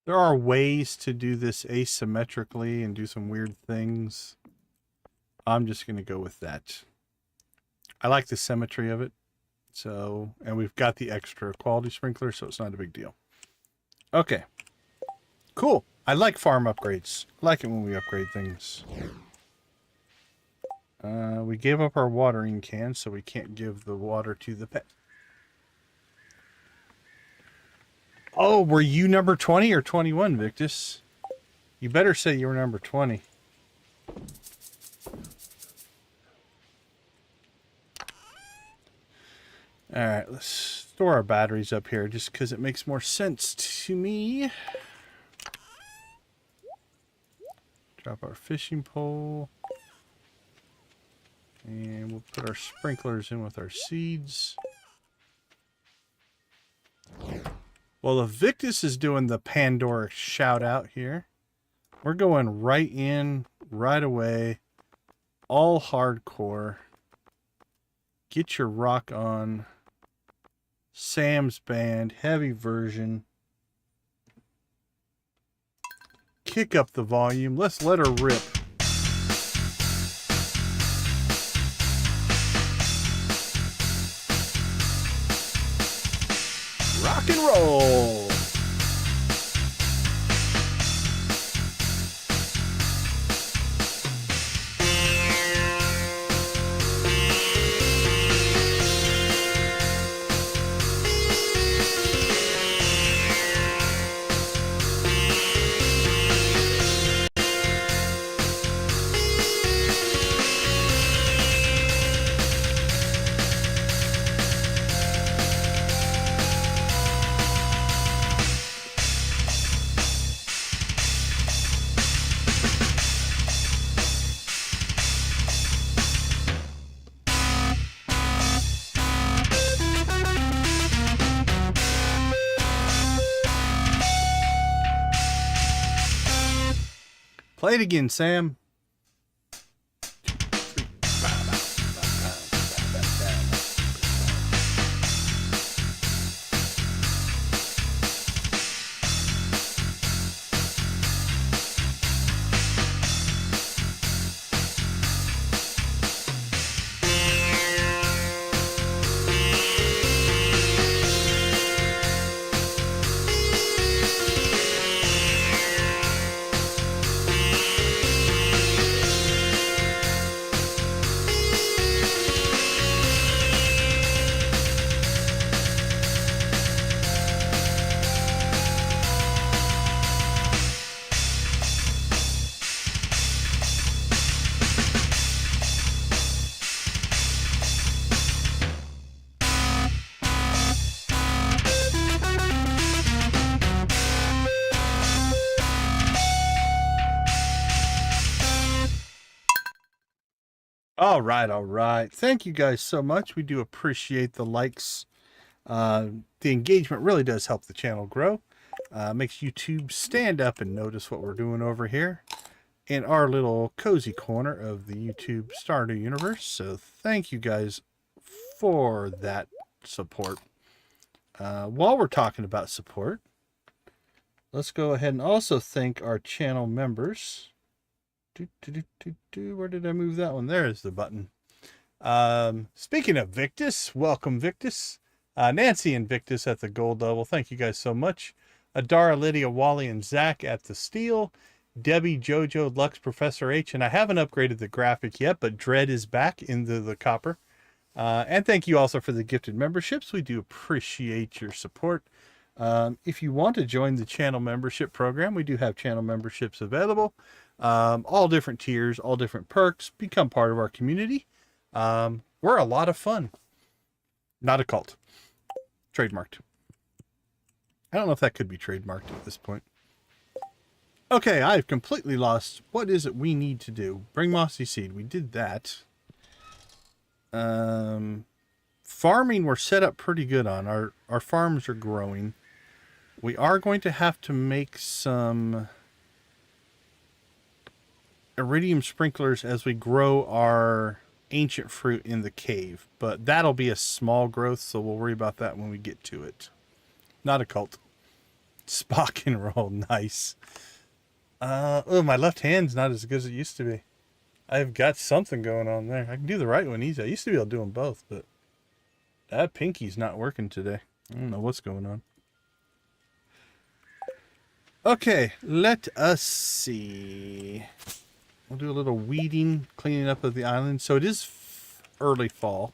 There are ways to do this asymmetrically and do some weird things. I'm just going to go with that. I like the symmetry of it. So, and we've got the extra quality sprinkler, so it's not a big deal. Okay. Cool. I like farm upgrades. I like it when we upgrade things. We gave up our watering can, so we can't give the water to the pet. Oh, were you number 20 or 21, Victus? You better say you were number 20. Alright, let's store our batteries up here just because it makes more sense to me. Drop our fishing pole. And we'll put our sprinklers in with our seeds. Well, if Victus is doing the Pandora shout out here, we're going right in, right away, all hardcore. Get your rock on. Sam's band, heavy version. Kick up the volume. Let's let her rip. Rock and roll. Play it again, Sam. All right, all right. Thank you guys so much. We do appreciate the likes. The engagement really does help the channel grow. Makes YouTube stand up and notice what we're doing over here in our little cozy corner of the YouTube Stardew universe. So thank you guys for that support. While we're talking about support, let's go ahead and also thank our channel members. Where did I move that one? There's the button. Speaking of Victus, welcome Victus. Nancy and Victus at the gold level. Thank you guys so much. Adara, Lydia, Wally, and Zach at the steel. Debbie, Jojo, Lux, Professor H, and I haven't upgraded the graphic yet, but Dread is back into the copper. And thank you also for the gifted memberships. We do appreciate your support. If you want to join the channel membership program, we do have channel memberships available. All different tiers, all different perks. Become part of our community. We're a lot of fun. Not a cult. Trademarked. I don't know if that could be trademarked at this point. Okay, I've completely lost. What is it we need to do? Bring mossy seed. We did that. Farming we're set up pretty good on. Our farms are growing. We are going to have to make some iridium sprinklers as we grow our ancient fruit in the cave, but that'll be a small growth, so we'll worry about that when we get to it. Not a cult. Spock and roll. Nice. Oh, my left hand's not as good as it used to be. I've got something going on there. I can do the right one easy. I used to be able to do them both, but that pinky's not working today. I don't know what's going on. Okay, let us see. We'll do a little weeding, cleaning up of the island. So it is early fall,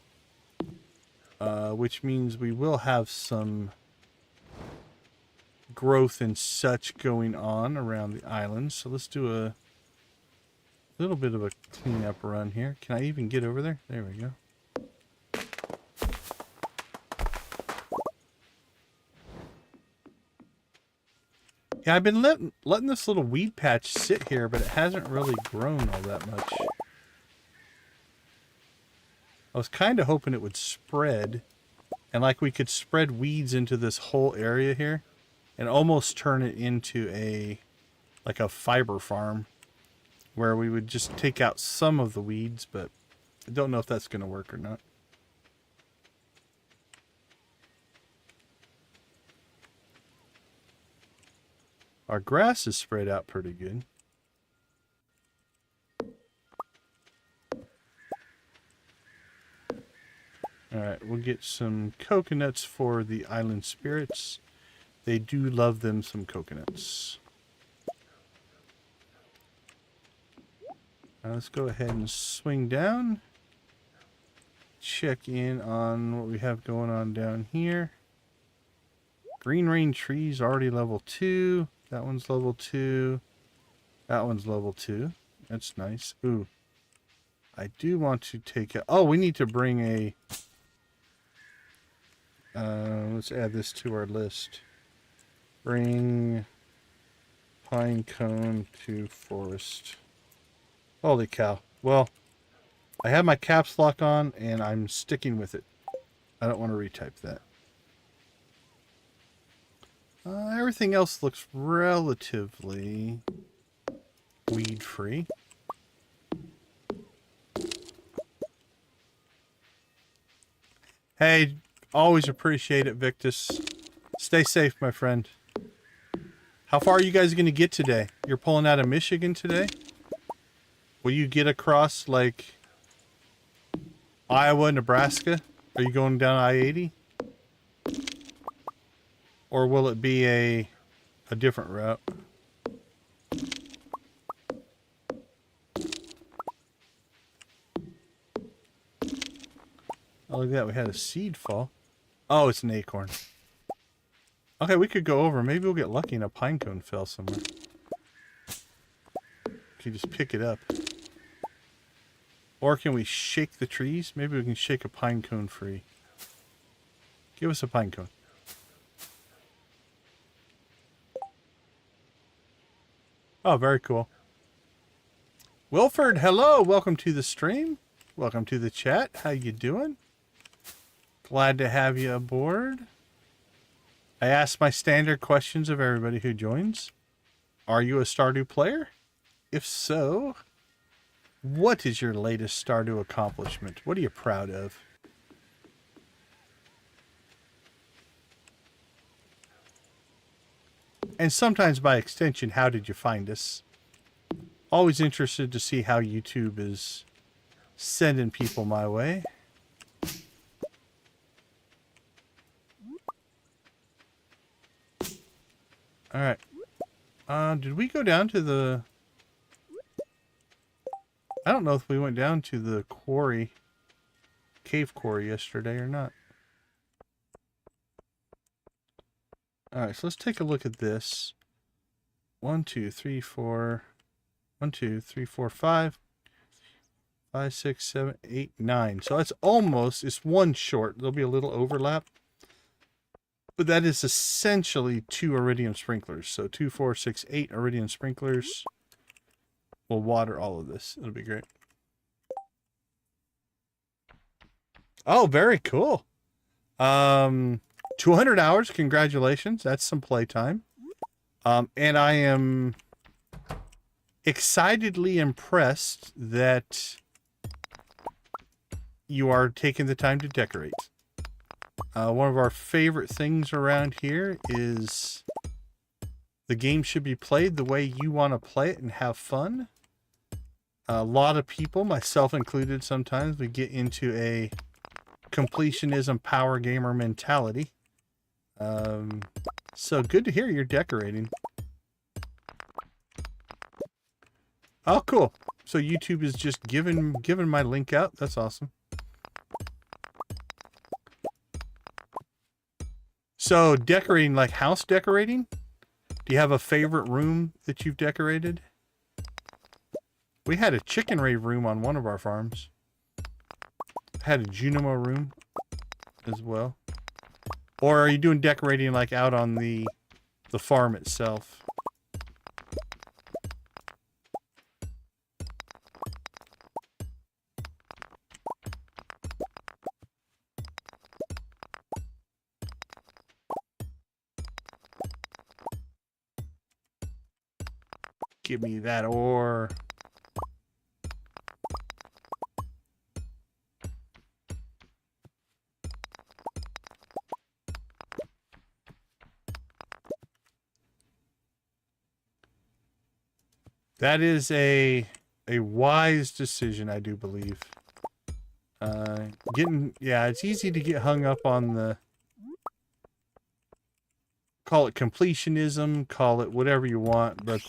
which means we will have some growth and such going on around the island. So let's do a little bit of a cleanup run here. Can I even get over there? There we go. Yeah, I've been letting this little weed patch sit here, but it hasn't really grown all that much. I was kind of hoping it would spread, and like we could spread weeds into this whole area here and almost turn it into like a fiber farm where we would just take out some of the weeds, but I don't know if that's going to work or not. Our grass is spread out pretty good. Alright, we'll get some coconuts for the island spirits. They do love them some coconuts. Now let's go ahead and swing down. Check in on what we have going on down here. Green Rain Trees already level 2. That one's level 2. That one's level 2. That's nice. Ooh. I do want to take a... Oh, we need to bring a... let's add this to our list. Bring pine cone to forest. Holy cow. Well, I have my caps lock on and I'm sticking with it. I don't want to retype that. Everything else looks relatively weed-free. Hey, always appreciate it, Victus. Stay safe, my friend. How far are you guys going to get today? You're pulling out of Michigan today? Will you get across, like, Iowa, Nebraska? Are you going down I-80? Or will it be a different route? Oh, look at that. We had a seed fall. Oh, it's an acorn. Okay, we could go over. Maybe we'll get lucky and a pine cone fell somewhere. Can you just pick it up? Or can we shake the trees? Maybe we can shake a pine cone free. Give us a pine cone. Oh, very cool. Wilford, hello. Welcome to the stream. Welcome to the chat. How you doing? Glad to have you aboard. I ask my standard questions of everybody who joins. Are you a Stardew player? If so, what is your latest Stardew accomplishment? What are you proud of? And sometimes by extension, how did you find us? Always interested to see how YouTube is sending people my way. Alright. Did we go down to the... I don't know if we went down to the quarry, cave quarry yesterday or not. Alright, so let's take a look at this. 1, 2, 3, 4... 1, 2, 3, 4, 5. 5, 6, 7, 8, 9. So that's almost, it's one short. There'll be a little overlap. But that is essentially 2 iridium sprinklers. So 2, 4, 6, 8 iridium sprinklers will water all of this. It'll be great. Oh, very cool. 200 hours. Congratulations. That's some playtime. And I am excitedly impressed that you are taking the time to decorate. One of our favorite things around here is the game should be played the way you want to play it and have fun. A lot of people, myself included sometimes, we get into a completionism power gamer mentality. So good to hear you're decorating. Oh, cool. So YouTube is just giving my link out. That's awesome. So decorating, like house decorating? Do you have a favorite room that you've decorated? We had a chicken rave room on one of our farms. Had a Junimo room as well. Or are you doing decorating like out on the farm itself? Give me that ore. That is a wise decision, I do believe. Yeah, it's easy to get hung up on the, call it completionism, call it whatever you want, but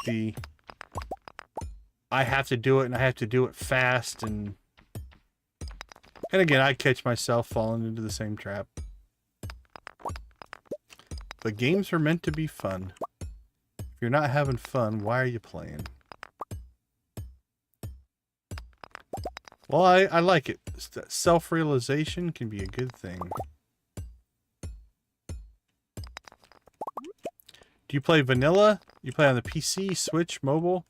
I have to do it and I have to do it fast, and again, I catch myself falling into the same trap. But games are meant to be fun. If you're not having fun, why are you playing? Well, I like it. Self-realization can be a good thing. Do you play vanilla? You play on the PC, Switch, mobile?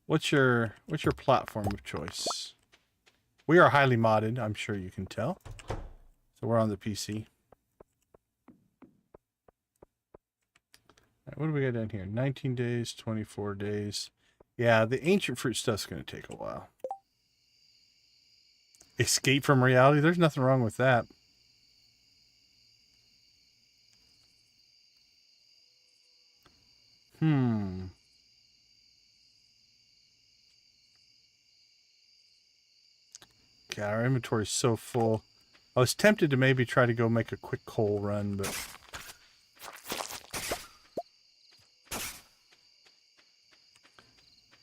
What's your platform of choice? We are highly modded, I'm sure you can tell. So we're on the PC. All right, what do we got down here? 19 days, 24 days. Yeah, the ancient fruit stuff's going to take a while. Escape from reality? There's nothing wrong with that. God, our inventory is so full. I was tempted to maybe try to go make a quick coal run, but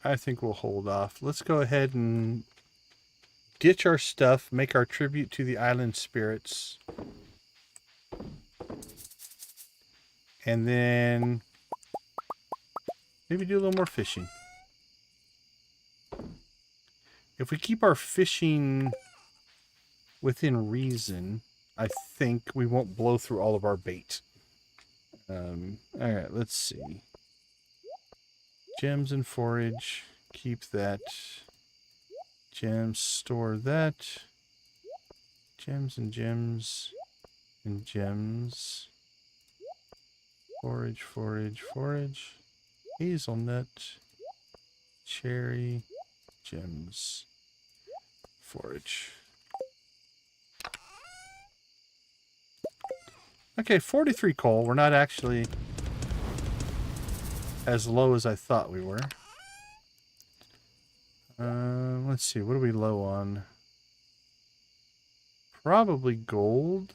I think we'll hold off. Let's go ahead and ditch our stuff, make our tribute to the island spirits. And then maybe do a little more fishing. If we keep our fishing within reason, I think we won't blow through all of our bait. Alright, let's see. Gems and forage. Keep that. Gems, store that. Gems and gems and gems. Forage, forage, forage. Hazelnut. Cherry. Gems. Forage. Okay, 43 coal. We're not actually as low as I thought we were. Let's see. What are we low on? Probably gold.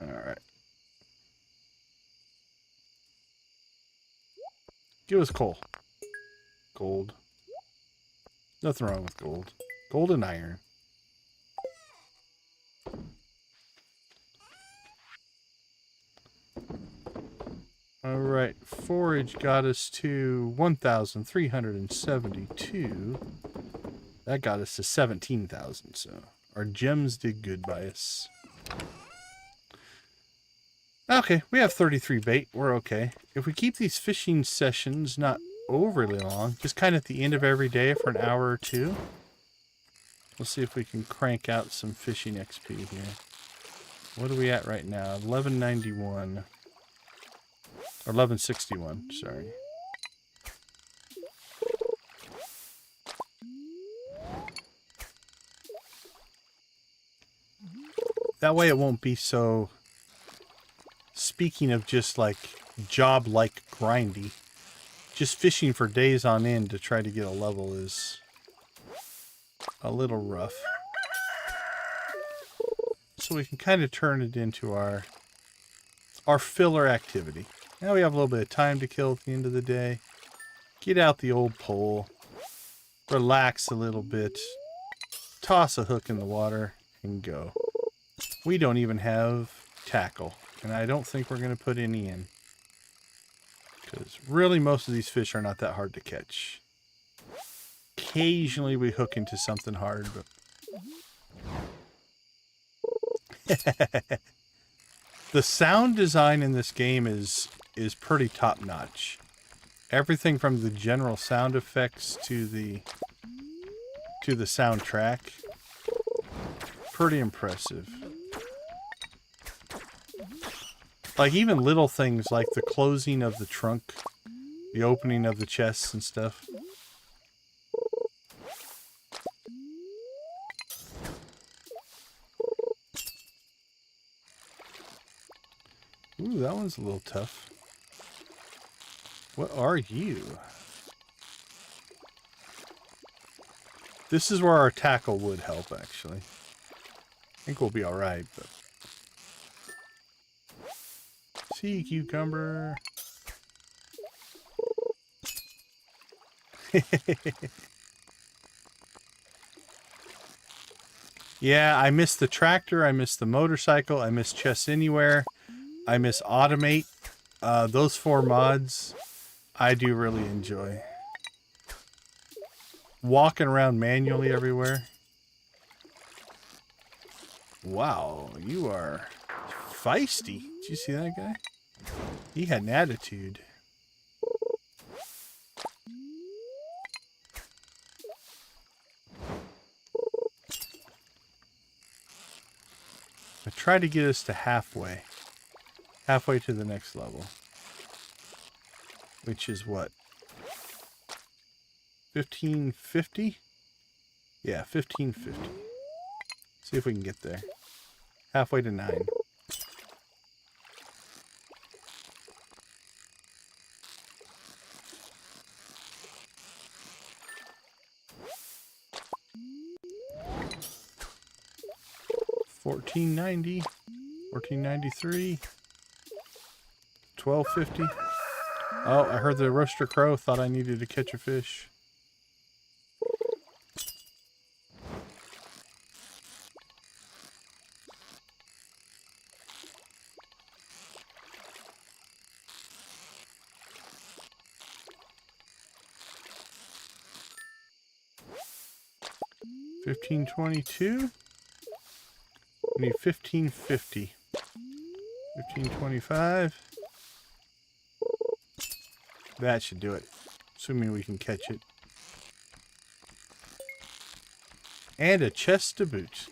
All right. Give us coal. Gold. Nothing wrong with gold. Gold and iron. All right. Forage got us to 1,372. That got us to 17,000. So our gems did good by us. Okay, we have 33 bait. We're okay. If we keep these fishing sessions not overly long, just kind of at the end of every day for an hour or two, we'll see if we can crank out some fishing XP here. What are we at right now? 1191. Or 1161, sorry. That way it won't be so... Speaking of just like job-like grindy, just fishing for days on end to try to get a level is a little rough. So we can kind of turn it into our filler activity. Now we have a little bit of time to kill at the end of the day. Get out the old pole, relax a little bit, toss a hook in the water, and go. We don't even have tackle. And I don't think we're going to put any in. Because really most of these fish are not that hard to catch. Occasionally we hook into something hard, but... The sound design in this game is pretty top-notch. Everything from the general sound effects to the soundtrack. Pretty impressive. Like, even little things like the closing of the trunk, the opening of the chests and stuff. Ooh, that one's a little tough. What are you? This is where our tackle would help, actually. I think we'll be alright, but... Sea cucumber. Yeah, I miss the tractor. I miss the motorcycle. I miss Chess Anywhere. I miss Automate. Those 4 mods I do really enjoy. Walking around manually everywhere. Wow, you are feisty. Did you see that guy? He had an attitude. I tried to get us to halfway. Halfway to the next level. Which is what? 1550? Yeah, 1550. See if we can get there. Halfway to 9. $14.90, $14.93, $12.50. Oh, I heard the rooster crow. Thought I needed to catch a fish. $15.22. We need 1550. 1525. That should do it. Assuming we can catch it. And a chest to boot.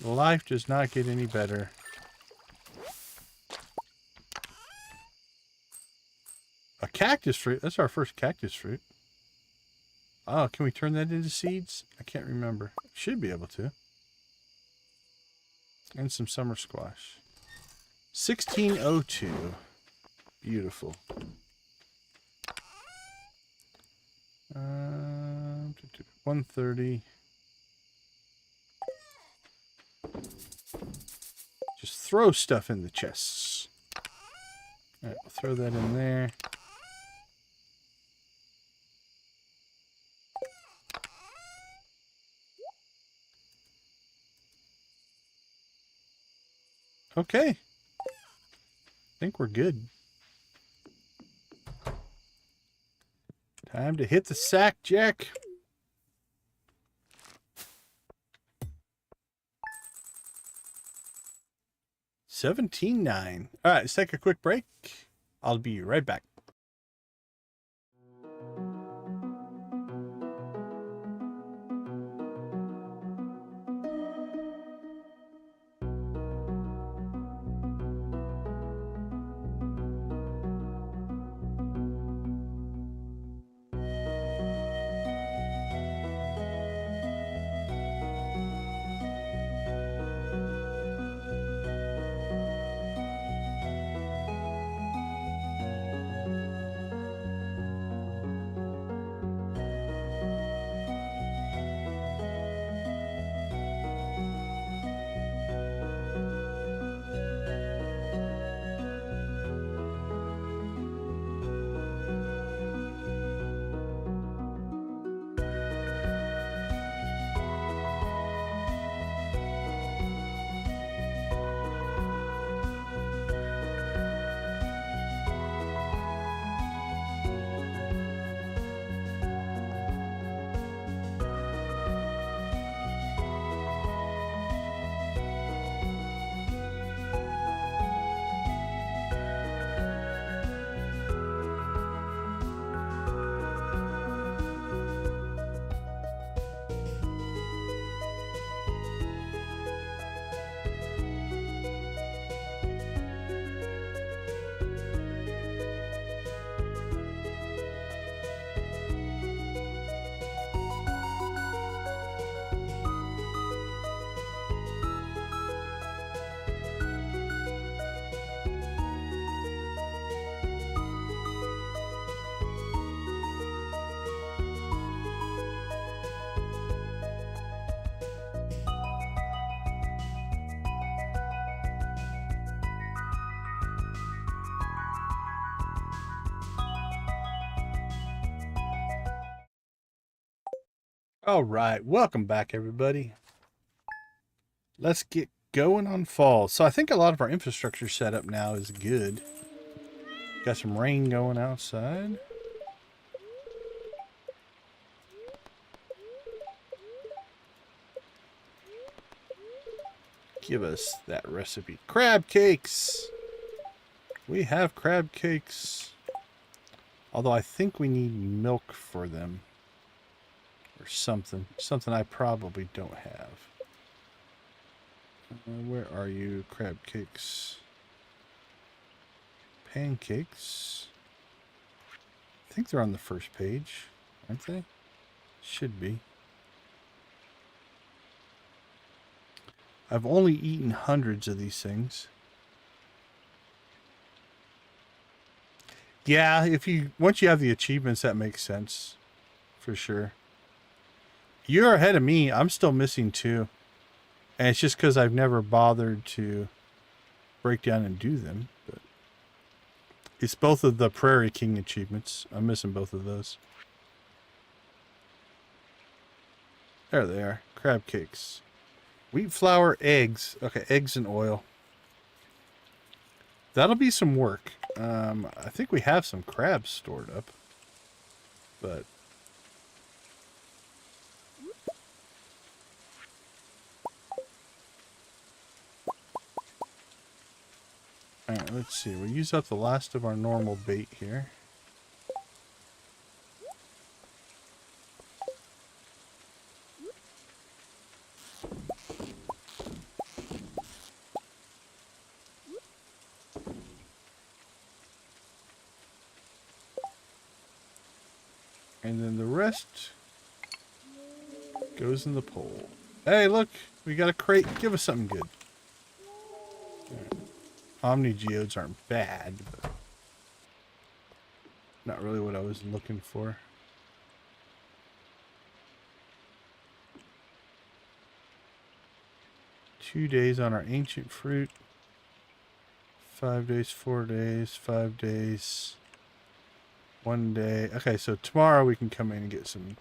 Life does not get any better. A cactus fruit. That's our first cactus fruit. Oh, can we turn that into seeds? I can't remember. Should be able to. And some summer squash. 1602. Beautiful. 130. Just throw stuff in the chests. Alright, we'll throw that in there. Okay. I think we're good. Time to hit the sack, Jack. $17.9. All right, let's take a quick break. I'll be right back. All right, welcome back, everybody. Let's get going on fall. So I think a lot of our infrastructure setup now is good. Got some rain going outside. Give us that recipe. Crab cakes! We have crab cakes. Although I think we need milk for them. Or something. Something I probably don't have. Where are you? Crab cakes. Pancakes. I think they're on the first page, aren't they? Should be. I've only eaten hundreds of these things. Yeah, once you have the achievements, that makes sense. For sure. You're ahead of me. I'm still missing 2. And it's just because I've never bothered to break down and do them. But it's both of the Prairie King achievements. I'm missing both of those. There they are. Crab cakes. Wheat flour, eggs. Okay, eggs and oil. That'll be some work. I think we have some crabs stored up. But Alright, let's see. We'll use up the last of our normal bait here. And then the rest goes in the pole. Hey, look! We got a crate. Give us something good. Right. Omni geodes aren't bad, but not really what I was looking for. Two days on our ancient fruit. 5 days, 4 days, 5 days. 1 day. Okay, so tomorrow we can come in and get some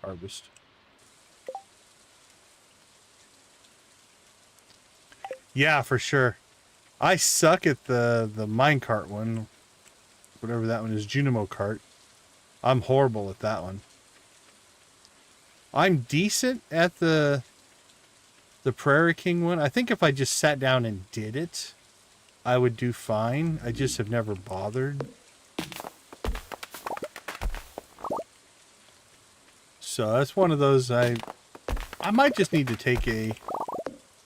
harvest. Yeah, for sure. I suck at the minecart one. Whatever that one is, Junimo cart. I'm horrible at that one. I'm decent at the Prairie King one. I think if I just sat down and did it, I would do fine. I just have never bothered. So that's one of those I might just need to take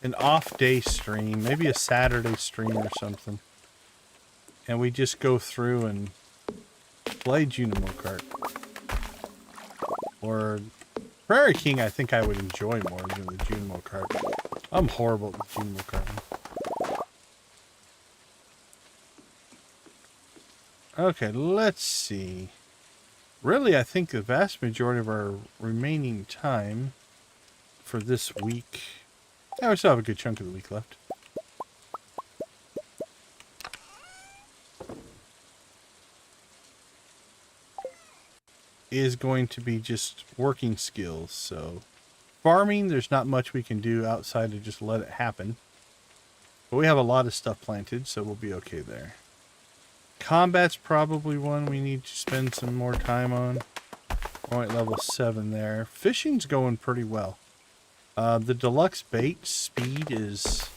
an off day stream, maybe a Saturday stream or something. And we just go through and play Junimo Kart. Or Prairie King I think I would enjoy more than the Junimo Kart. I'm horrible at the Junimo Kart. Okay, let's see. Really, I think the vast majority of our remaining time for this week... Yeah, we still have a good chunk of the week left. Is going to be just working skills, so... Farming, there's not much we can do outside of just let it happen. But we have a lot of stuff planted, so we'll be okay there. Combat's probably one we need to spend some more time on. We're at level 7 there. Fishing's going pretty well. The deluxe bait speed is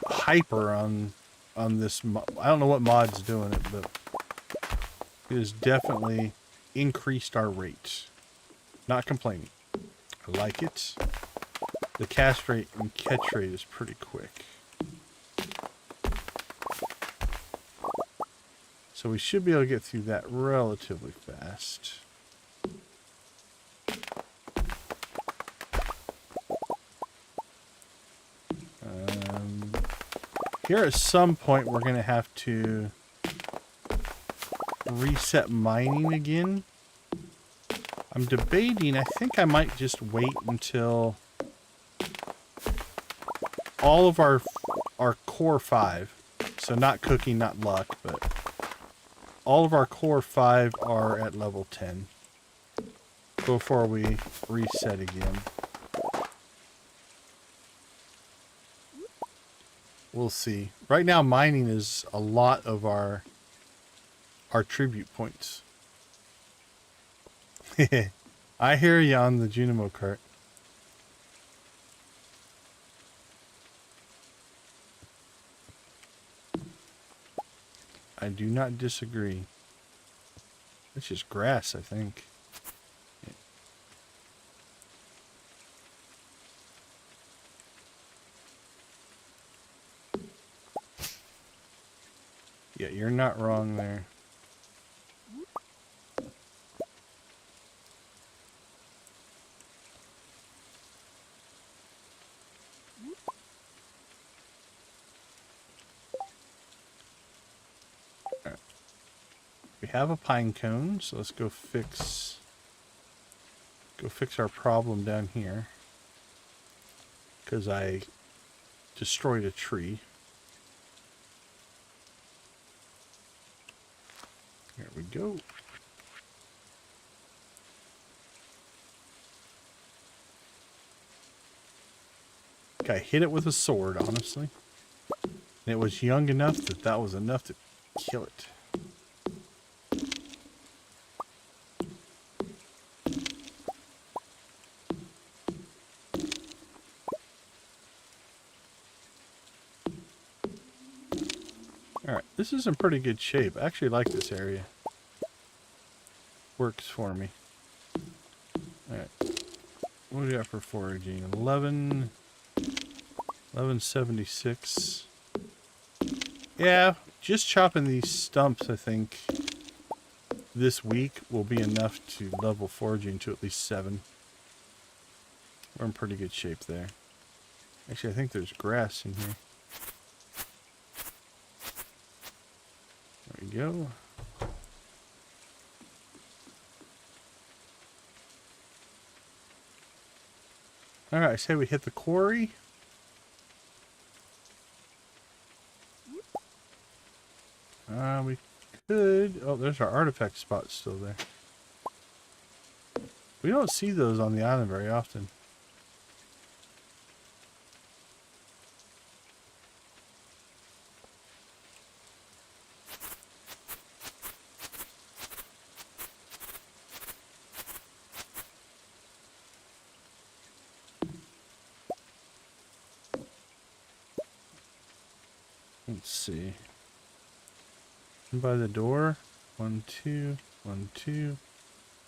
hyper on this. I don't know what mod's doing it, but it has definitely increased our rate. Not complaining. I like it. The cast rate and catch rate is pretty quick. So we should be able to get through that relatively fast. Here at some point we're going to have to reset mining again. I'm debating, I think I might just wait until all of our core 5, so not cooking, not luck, but all of our core 5 are at level 10 before we reset again. We'll see. Right now mining is a lot of our tribute points. I hear you on the Junimo cart. I do not disagree. It's just grass, I think. Yeah, you're not wrong there. We have a pine cone, so let's go fix our problem down here. Because I destroyed a tree. There we go. Okay, I hit it with a sword, honestly. And it was young enough that was enough to kill it. Alright, this is in pretty good shape. I actually like this area. Works for me. Alright. What do we got for foraging? 1176. Yeah, just chopping these stumps, I think, this week will be enough to level foraging to at least 7. We're in pretty good shape there. Actually, I think there's grass in here. There we go. Alright, I say we hit the quarry. We could... Oh, there's our artifact spot still there. We don't see those on the island very often. Let's see. By the door. 1, 2, 1, 2,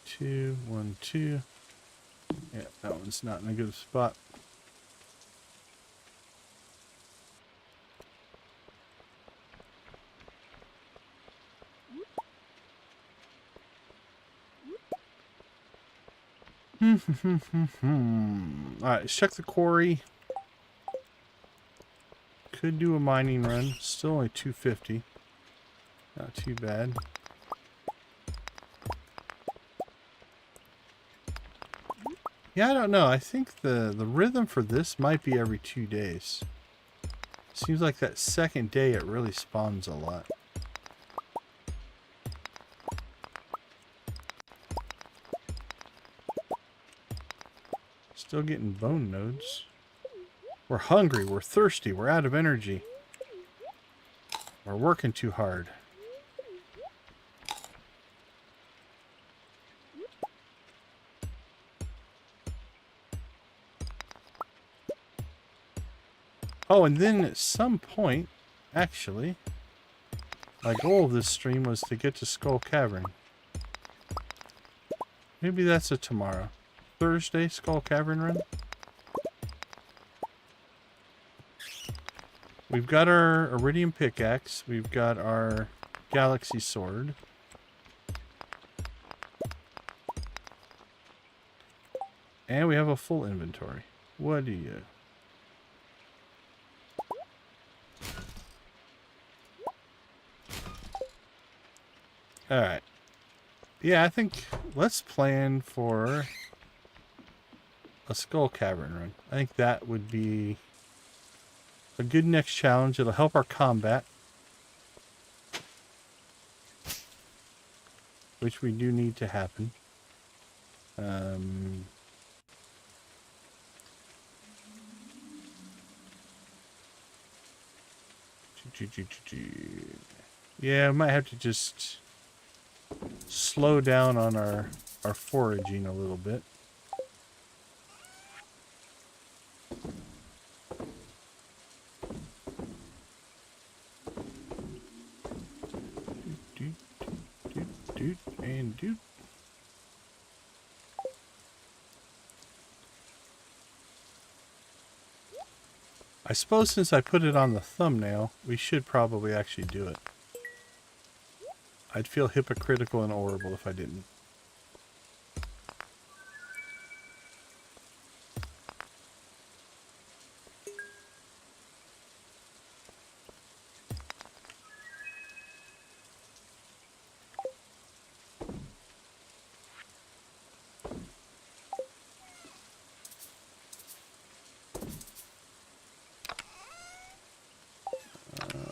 2, 1, 2. Yeah, that one's not in a good spot. Alright, let's check the quarry. Could do a mining run. Still only 250. Not too bad. Yeah, I don't know. I think the rhythm for this might be every 2 days. Seems like that second day it really spawns a lot. Still getting bone nodes. We're hungry, we're thirsty, we're out of energy. We're working too hard. Oh, and then at some point, actually, my goal of this stream was to get to Skull Cavern. Maybe that's a tomorrow. Thursday, Skull Cavern run. We've got our Iridium pickaxe. We've got our Galaxy sword. And we have a full inventory. What do you... Alright. Yeah, I think let's plan for a Skull Cavern run. I think that would be a good next challenge. It'll help our combat, which we do need to happen. Yeah, I might have to just slow down on our foraging a little bit. Doot and doot. I suppose since I put it on the thumbnail, we should probably actually do it. I'd feel hypocritical and horrible if I didn't.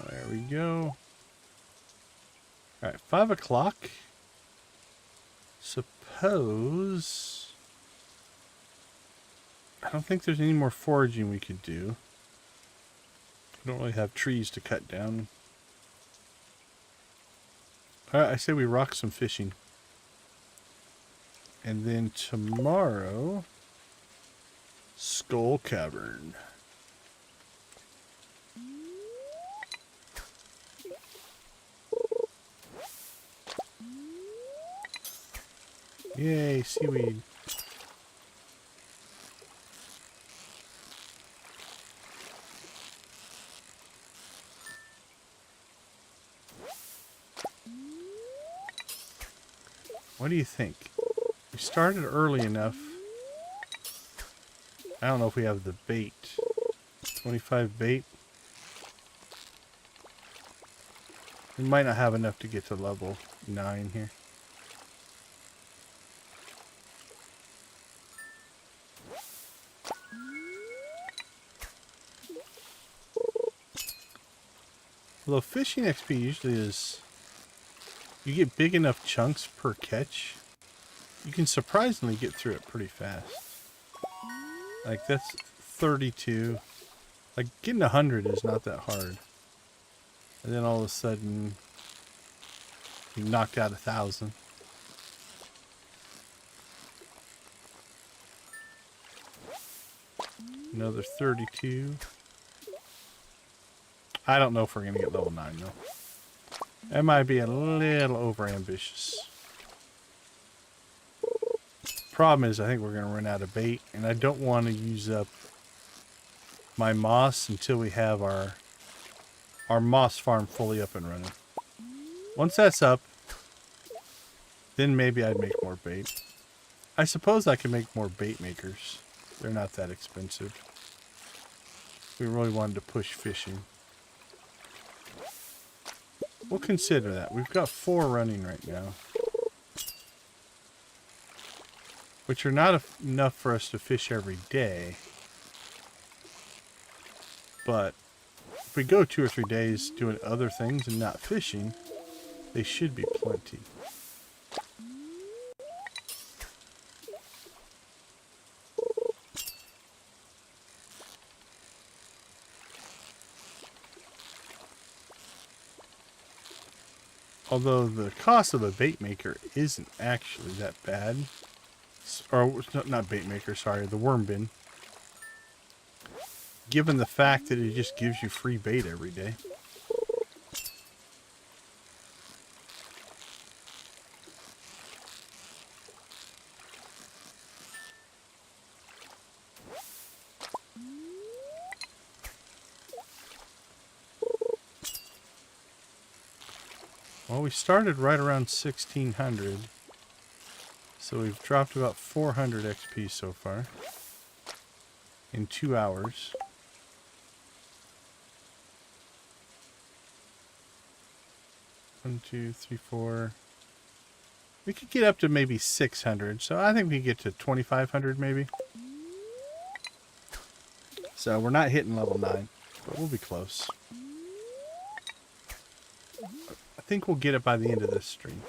There we go. Alright, 5 o'clock. Suppose... I don't think there's any more foraging we could do. We don't really have trees to cut down. Alright, I say we rock some fishing. And then tomorrow... Skull Cavern. Yay, seaweed. What do you think? We started early enough. I don't know if we have the bait. 25 bait. We might not have enough to get to level 9 here. Although fishing XP usually is, you get big enough chunks per catch, you can surprisingly get through it pretty fast. Like that's 32. Like getting 100 is not that hard. And then all of a sudden, you knocked out 1,000. Another 32. I don't know if we're going to get level 9 though. That might be a little over ambitious. Problem is I think we're going to run out of bait, and I don't want to use up my moss until we have our moss farm fully up and running. Once that's up, then maybe I'd make more bait. I suppose I can make more bait makers. They're not that expensive. We really wanted to push fishing. We'll consider that. We've got 4 running right now, which are not enough for us to fish every day. But if we go 2 or 3 days doing other things and not fishing, they should be plenty. Although the cost of a bait maker isn't actually that bad. Or, not bait maker, sorry, the worm bin. Given the fact that it just gives you free bait every day. Well, we started right around 1600. So we've dropped about 400 XP so far. In 2 hours. One, two, three, four. We could get up to maybe 600. So I think we could get to 2,500 maybe. So we're not hitting level 9, but we'll be close. I think we'll get it by the end of this stream.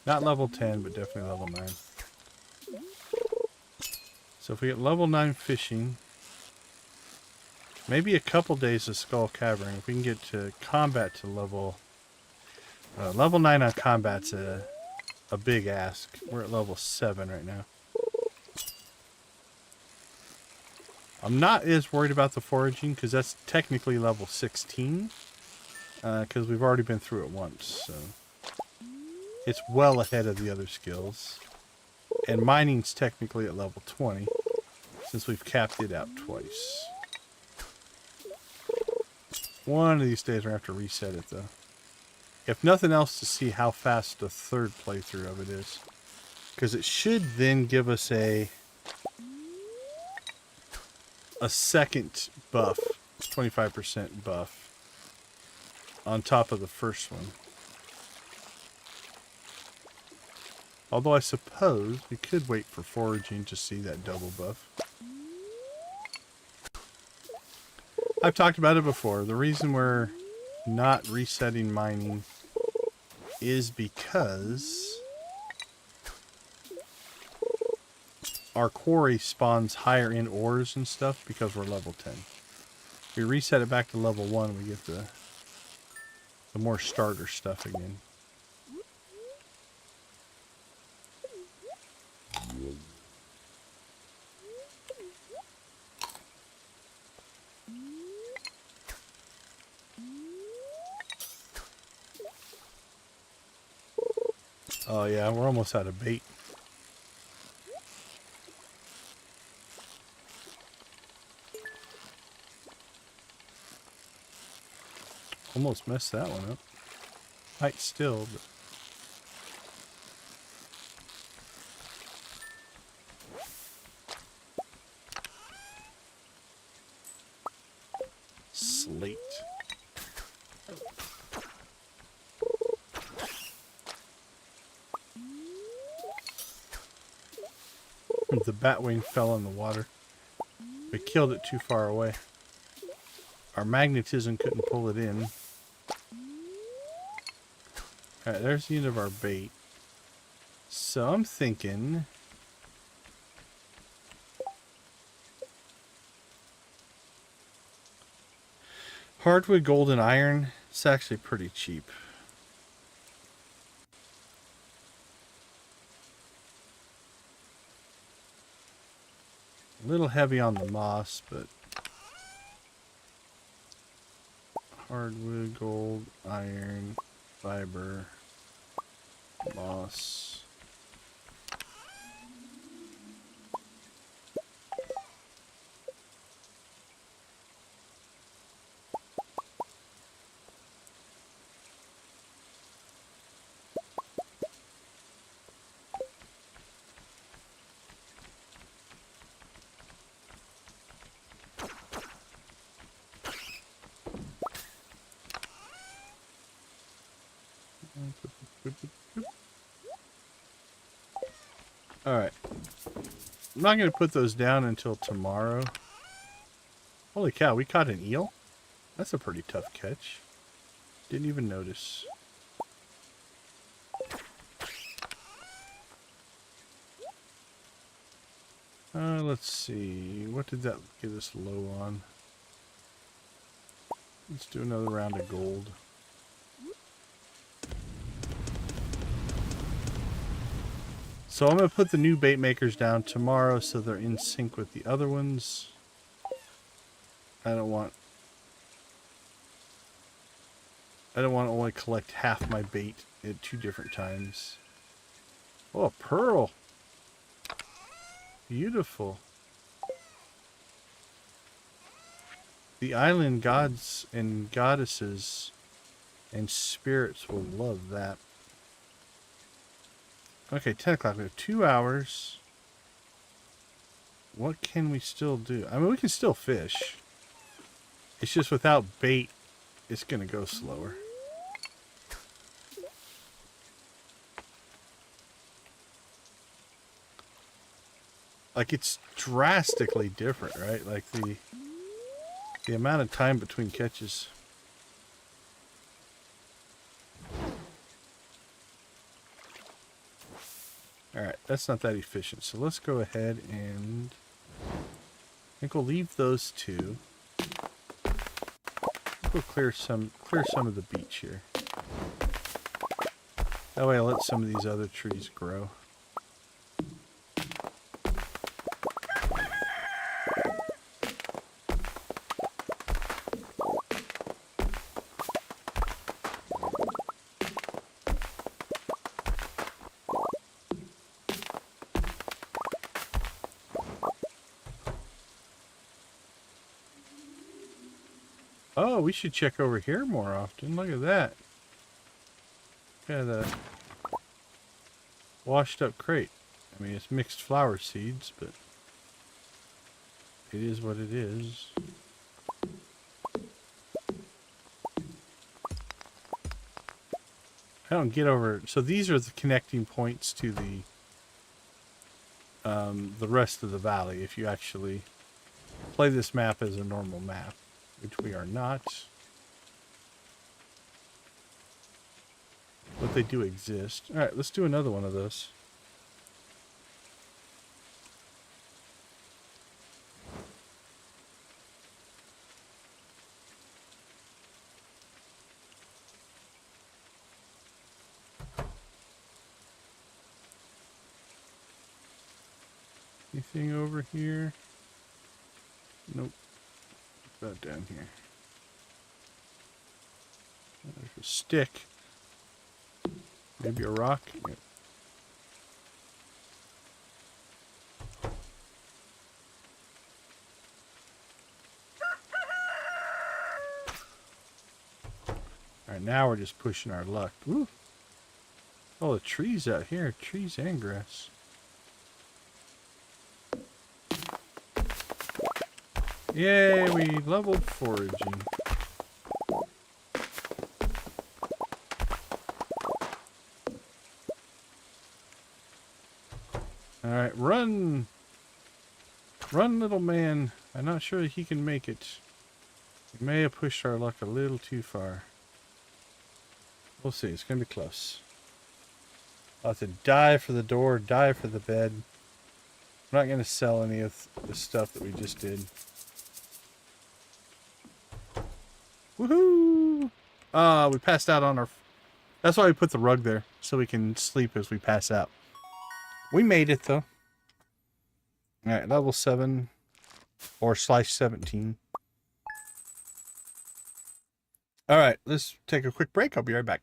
Not level 10, but definitely level 9. So if we get level 9 fishing, maybe a couple days of Skull Cavern. If we can get to combat to level 9 on combat's a big ask. We're at level 7 right now. I'm not as worried about the foraging because that's technically level 16. Because we've already been through it once, so it's well ahead of the other skills. And mining's technically at level 20, since we've capped it out twice. One of these days we're going to have to reset it, though. If nothing else, to see how fast the third playthrough of it is. Because it should then give us a second buff, 25% buff. On top of the first one. Although I suppose we could wait for foraging to see that double buff. I've talked about it before. The reason we're not resetting mining is because our quarry spawns higher in ores and stuff because we're level 10. If we reset it back to level 1, we get the more starter stuff again. Oh yeah, we're almost out of bait. Almost messed that one up. Might still, but... Slate. The batwing fell in the water. We killed it too far away. Our magnetism couldn't pull it in. Alright, there's the end of our bait. So I'm thinking... hardwood, gold, and iron. It's actually pretty cheap. A little heavy on the moss, but... hardwood, gold, iron, fiber, moss. Alright. I'm not going to put those down until tomorrow. Holy cow, we caught an eel? That's a pretty tough catch. Didn't even notice. Let's see. What did that get us low on? Let's do another round of gold. So I'm going to put the new bait makers down tomorrow so they're in sync with the other ones. I don't want to only collect half my bait at 2 different times. Oh, a pearl. Beautiful. The island gods and goddesses and spirits will love that. Okay, 10 o'clock. We have 2 hours. What can we still do? I mean, we can still fish. It's just without bait, it's going to go slower. Like, it's drastically different, right? Like, the amount of time between catches. Alright, that's not that efficient. So let's go ahead and... I think we'll leave those 2. We'll clear some of the beach here. That way I'll let some of these other trees grow. Oh, we should check over here more often. Look at that. Got a washed up crate. I mean, it's mixed flower seeds, but it is what it is. I don't get over... So these are the connecting points to the rest of the valley if you actually play this map as a normal map. Which we are not. But they do exist. Alright, let's do another one of those. Anything over here? Nope. About down here. There's a stick. Maybe a rock. Yep. Alright, now we're just pushing our luck. Ooh. Oh, the trees out here. Trees and grass. Yay, we leveled foraging. Alright, run! Run, little man. I'm not sure he can make it. We may have pushed our luck a little too far. We'll see. It's going to be close. I'll have to dive for the door, dive for the bed. I'm not going to sell any of the stuff that we just did. Woohoo! We passed out on our... That's why we put the rug there, so we can sleep as we pass out. We made it, though. Alright, level 7. Or /17. Alright, let's take a quick break. I'll be right back.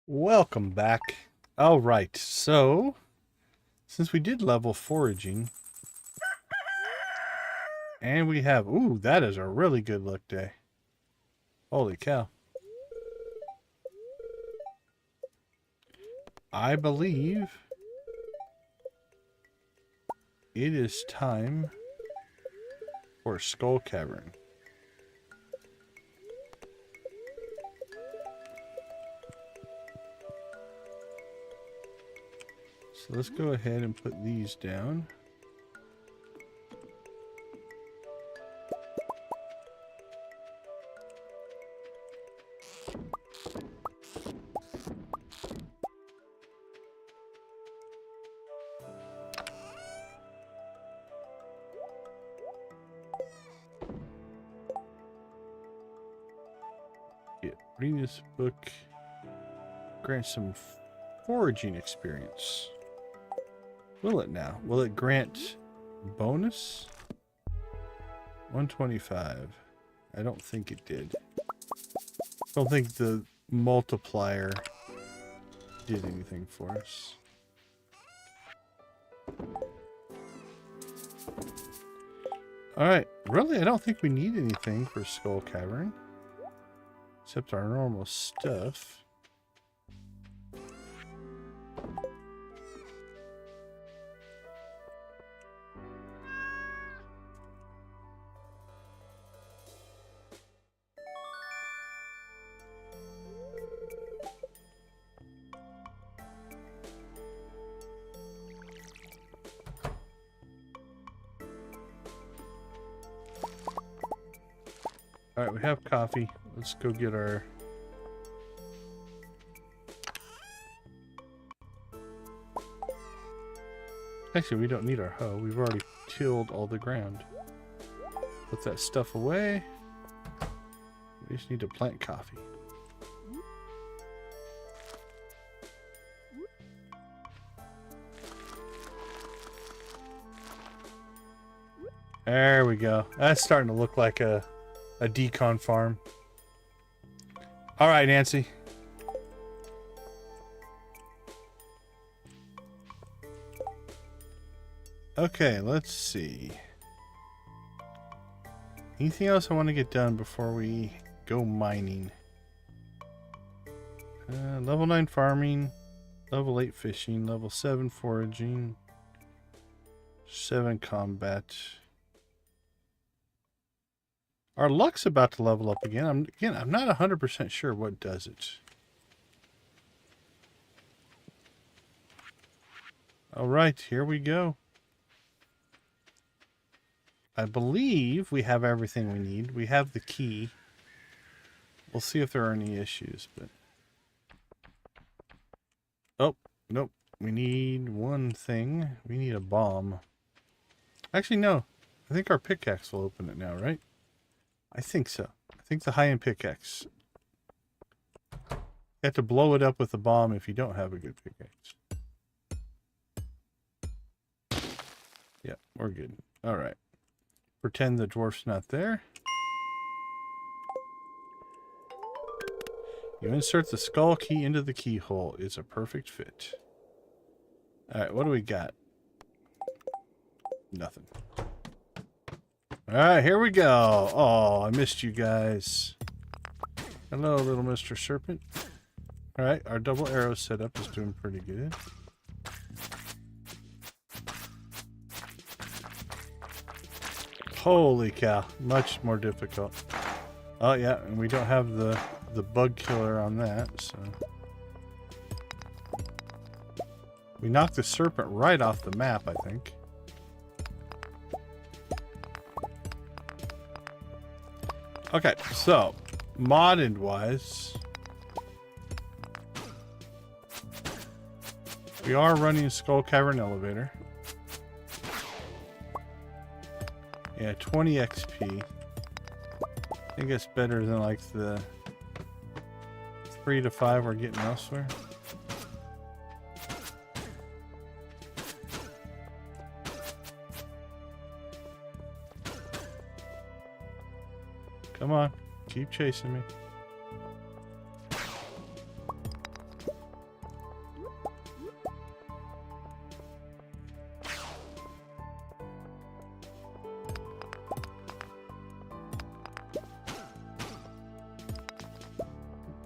Welcome back. All right, so since we did level foraging, and we have, ooh, that is a really good luck day. Holy cow. I believe it is time for Skull Cavern. So let's go ahead and put these down. Reading this book grants some foraging experience. Will it now? Will it grant bonus? 125. I don't think it did. I don't think the multiplier did anything for us. Alright, really I don't think we need anything for Skull Cavern. Except our normal stuff. All right, we have coffee. Let's go get our... Actually, we don't need our hoe. We've already tilled all the ground. Put that stuff away. We just need to plant coffee. There we go. That's starting to look like a Decon farm. All right, Nancy. Okay, let's see. Anything else I want to get done before we go mining? Level 9 farming, level 8 fishing, level 7 foraging, 7 combat. Our luck's about to level up again. I'm not 100% sure what does it. All right, here we go. I believe we have everything we need. We have the key. We'll see if there are any issues, but... Oh, nope. We need one thing. We need a bomb. Actually, no. I think our pickaxe will open it now, right? I think so. I think the high-end pickaxe. You have to blow it up with a bomb if you don't have a good pickaxe. Yeah, we're good. All right. Pretend the dwarf's not there. You insert the skull key into the keyhole. It's a perfect fit. All right, what do we got? Nothing. All right, here we go. Oh, I missed you guys. Hello, little Mr. Serpent. All right, our double arrow setup is doing pretty good. Holy cow, much more difficult. Oh yeah, and we don't have the bug killer on that, so... We knocked the serpent right off the map, I think. Okay, so, modded wise... We are running Skull Cavern Elevator. Yeah, 20 XP. I think it's better than like the 3 to 5 we're getting elsewhere. Come on, keep chasing me.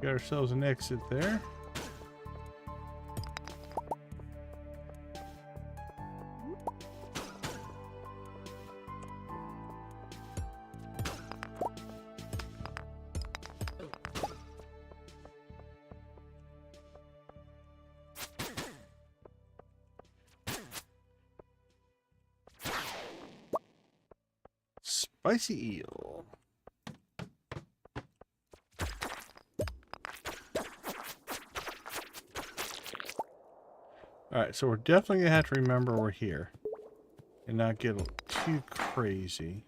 Got ourselves an exit there. Spicy eel. Alright, so we're definitely going to have to remember we're here. And not get too crazy.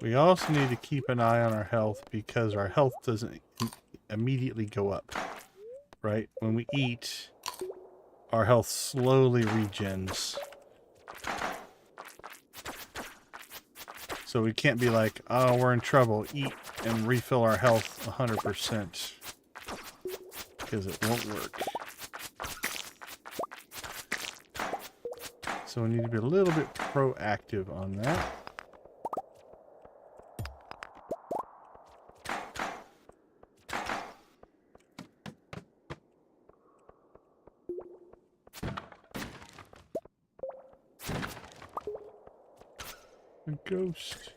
We also need to keep an eye on our health because our health doesn't immediately go up. Right? When we eat, our health slowly regens. So we can't be like, oh, we're in trouble. Eat and refill our health 100%. Because it won't work. So we need to be a little bit proactive on that. A ghost.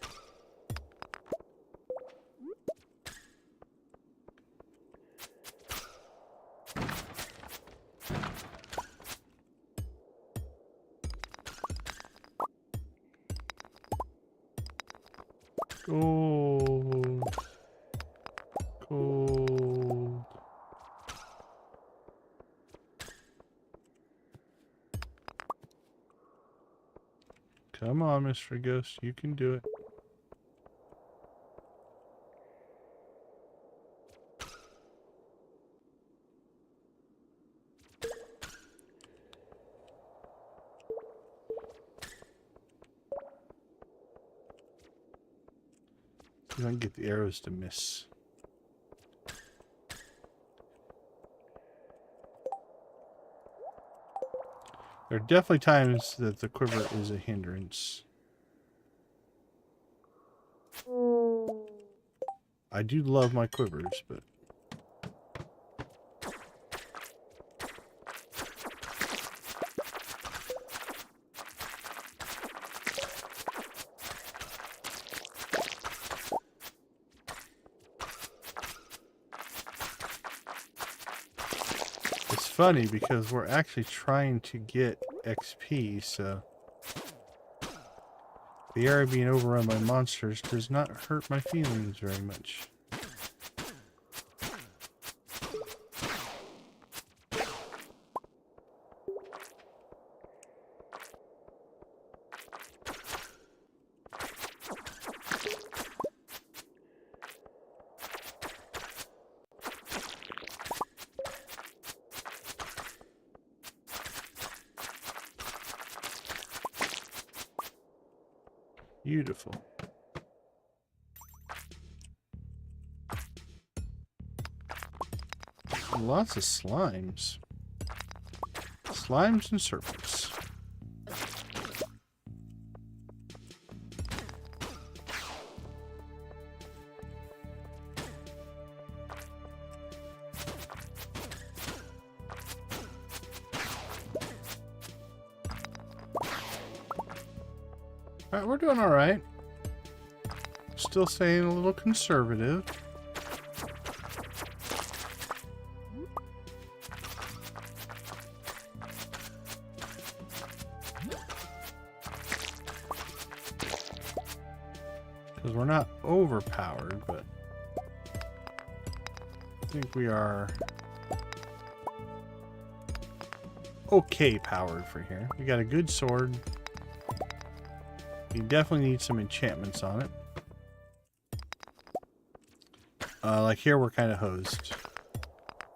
Gold. Gold. Come on, Mr. Ghost. You can do it. See if I can get the arrows to miss. There are definitely times that the quiver is a hindrance. I do love my quivers, but... It's funny because we're actually trying to get XP, so... The area being overrun by monsters does not hurt my feelings very much. Beautiful. Lots of slimes. Slimes and serpents. Alright, we're doing alright. Still staying a little conservative. Because we're not overpowered, but I think we are okay powered for here. We got a good sword. You definitely need some enchantments on it. Like here, we're kind of hosed.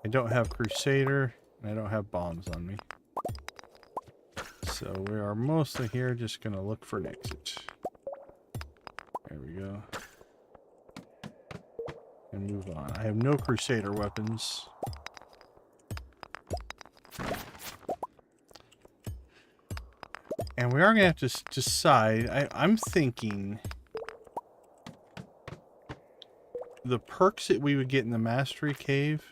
I don't have Crusader, and I don't have bombs on me. So we are mostly here just going to look for an exit. There we go. And move on. I have no Crusader weapons. And we are going to have to decide. I'm thinking the perks that we would get in the Mastery Cave,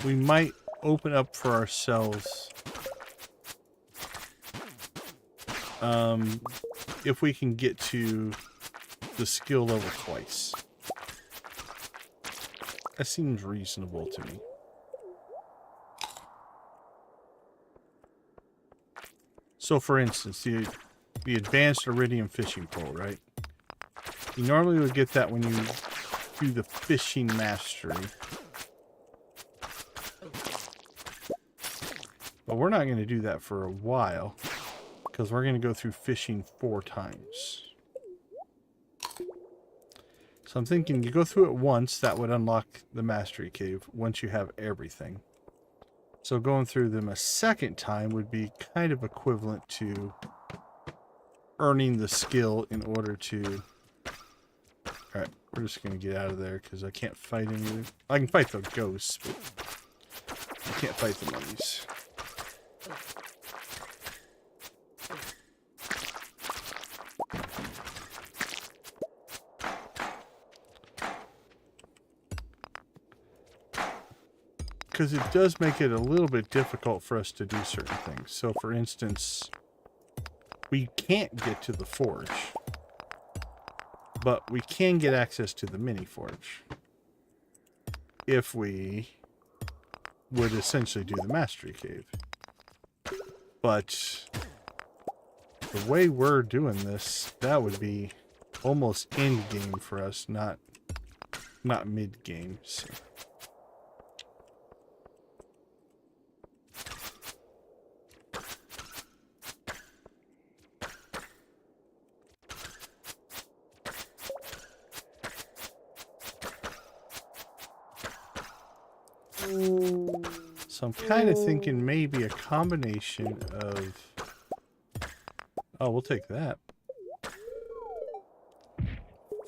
we might open up for ourselves if we can get to the skill level twice. That seems reasonable to me. So, for instance, the advanced iridium fishing pole, right? You normally would get that when you do the fishing mastery. But we're not going to do that for a while, because we're going to go through fishing 4 times. So I'm thinking you go through it once, that would unlock the Mastery Cave once you have everything. So going through them a second time would be kind of equivalent to earning the skill in order to... Alright, we're just going to get out of there because I can't fight anything. I can fight the ghosts, but I can't fight the mummies. Because it does make it a little bit difficult for us to do certain things. So, for instance, we can't get to the forge, but we can get access to the mini forge if we would essentially do the Mastery Cave. But the way we're doing this, that would be almost end game for us, not mid game. So. So I'm kind of thinking maybe a combination of... Oh, we'll take that.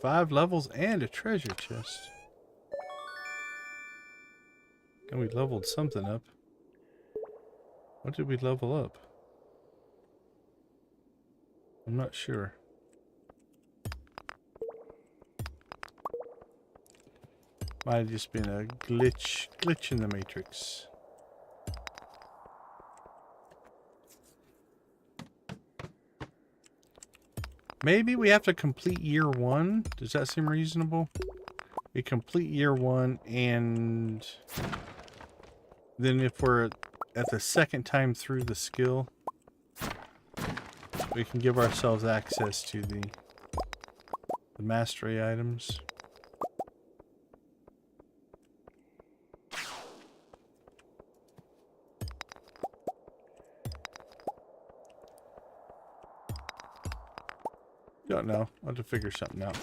5 levels and a treasure chest. And we leveled something up. What did we level up? I'm not sure. Might have just been a glitch in the matrix. Maybe we have to complete year 1. Does that seem reasonable? We complete year 1, and then if we're at the second time through the skill, we can give ourselves access to the mastery items. Don't know. I'll have to figure something out.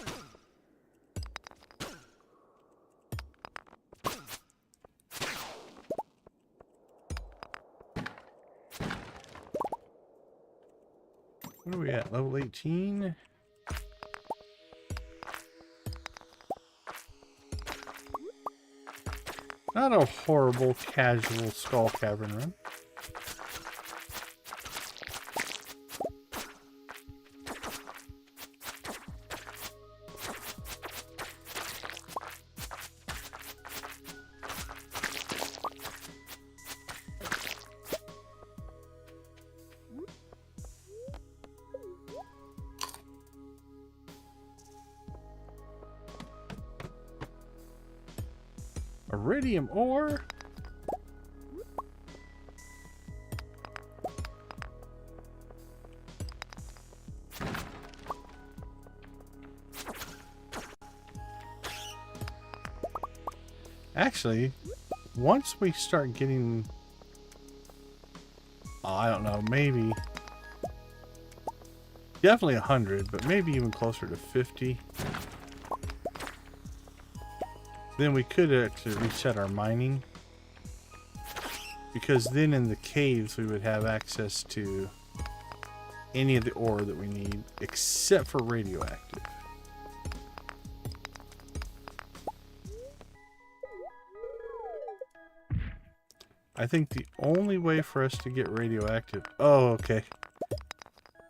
What are we at? Level 18? Not a horrible casual skull cavern run. Iridium ore. Actually, once we start getting, I don't know, maybe definitely 100, but maybe even closer to 50. Then we could actually reset our mining, because then in the caves we would have access to any of the ore that we need except for radioactive. I think the only way for us to get radioactive... Oh, okay.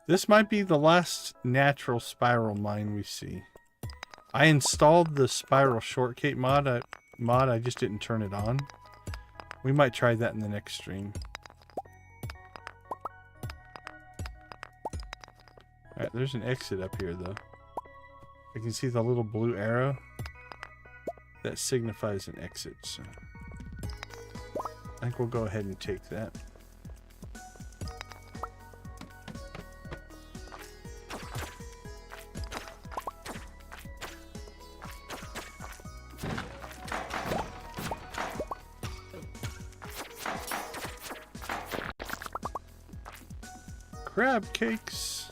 This might be the last natural spiral mine we see. I installed the spiral shortcut mod. I just didn't turn it on. We might try that in the next stream. Alright, there's an exit up here though. I can see the little blue arrow. That signifies an exit, so I think we'll go ahead and take that. Crab cakes.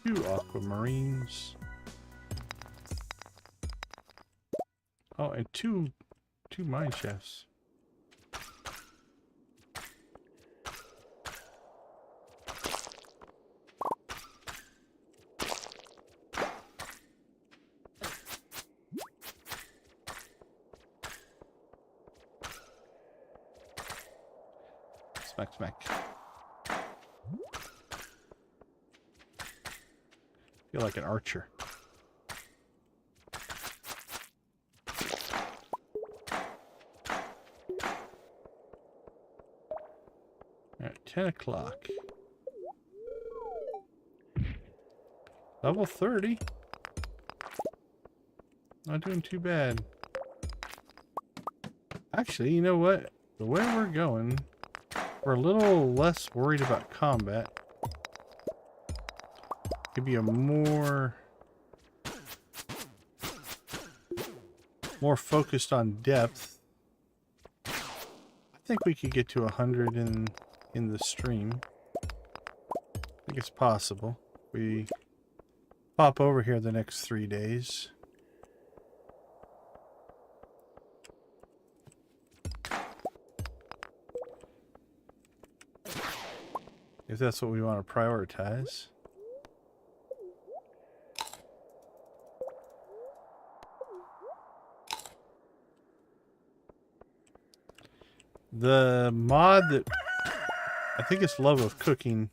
Two aquamarines. Oh, and two mine shafts. Smack, smack. Feel like an archer. Alright, 10 o'clock. Level 30. Not doing too bad. Actually, you know what? The way we're going, we're a little less worried about combat. Could be a more focused on depth. I think we could get to 100 in the stream. I think it's possible. We pop over here the next 3 days. If that's what we want to prioritize. The mod that I think it's love of cooking.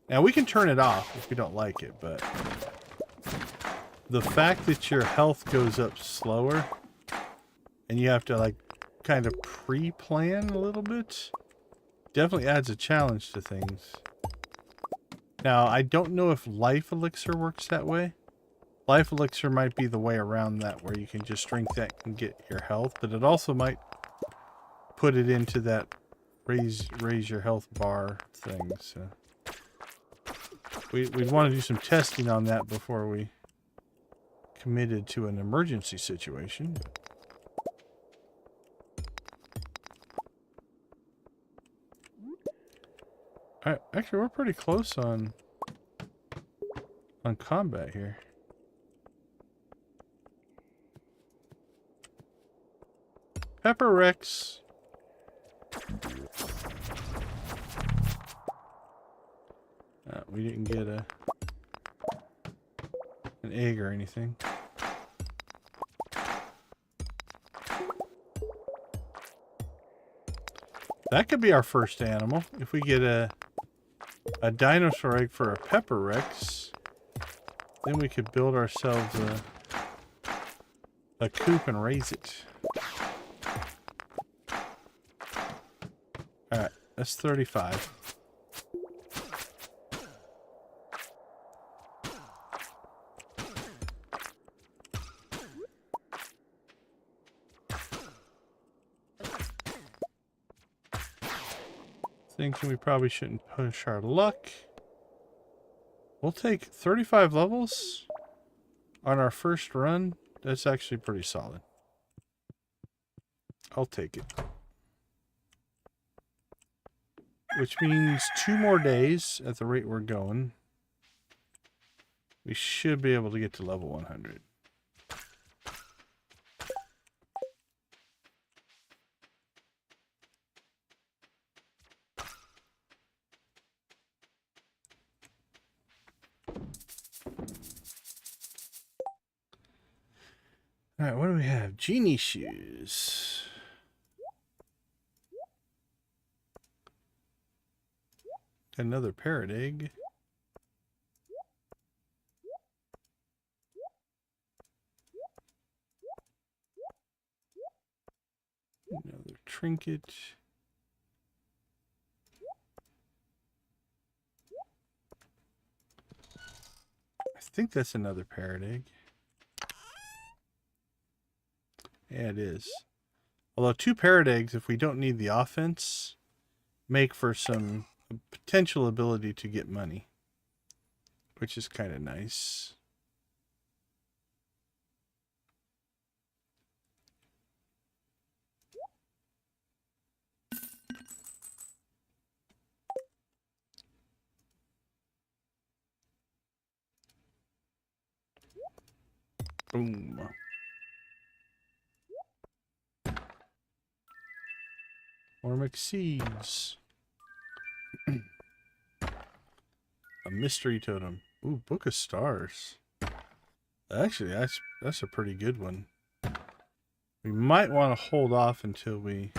Now we can turn it off if we don't like it, but the fact that your health goes up slower and you have to like kind of pre-plan a little bit definitely adds a challenge to things. Now I don't know if life elixir works that way. Life elixir might be the way around that, where you can just drink that and get your health, but it also might put it into that raise your health bar thing. So we'd want to do some testing on that before we committed to an emergency situation. Alright, actually we're pretty close on combat here. Pepper Rex. We didn't get an egg or anything. That could be our first animal. If we get a dinosaur egg for a Pepper Rex, then we could build ourselves a coop and raise it. Alright, that's 35. Thinking we probably shouldn't push our luck. We'll take 35 levels on our first run. That's actually pretty solid. I'll take it. Which means 2 more days at the rate we're going. We should be able to get to level 100. Alright, what do we have? Genie shoes. Another parrot egg. Another trinket. I think that's another parrot egg. Yeah, it is. Although 2 parrot eggs, if we don't need the offense, make for some potential ability to get money, which is kind of nice. Boom. More McSeeds. A mystery totem. Ooh, Book of Stars. Actually, that's a pretty good one. We might want to hold off until we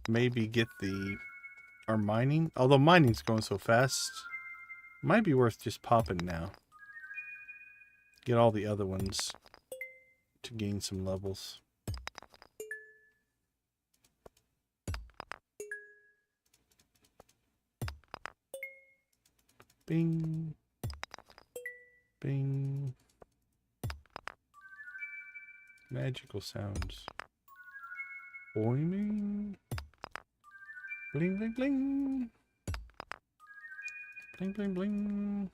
maybe get our mining. Although mining's going so fast, might be worth just popping now. Get all the other ones to gain some levels. Bing. Bing. Magical sounds. Boing. Bling, bling, bling. Bling, bling, bling.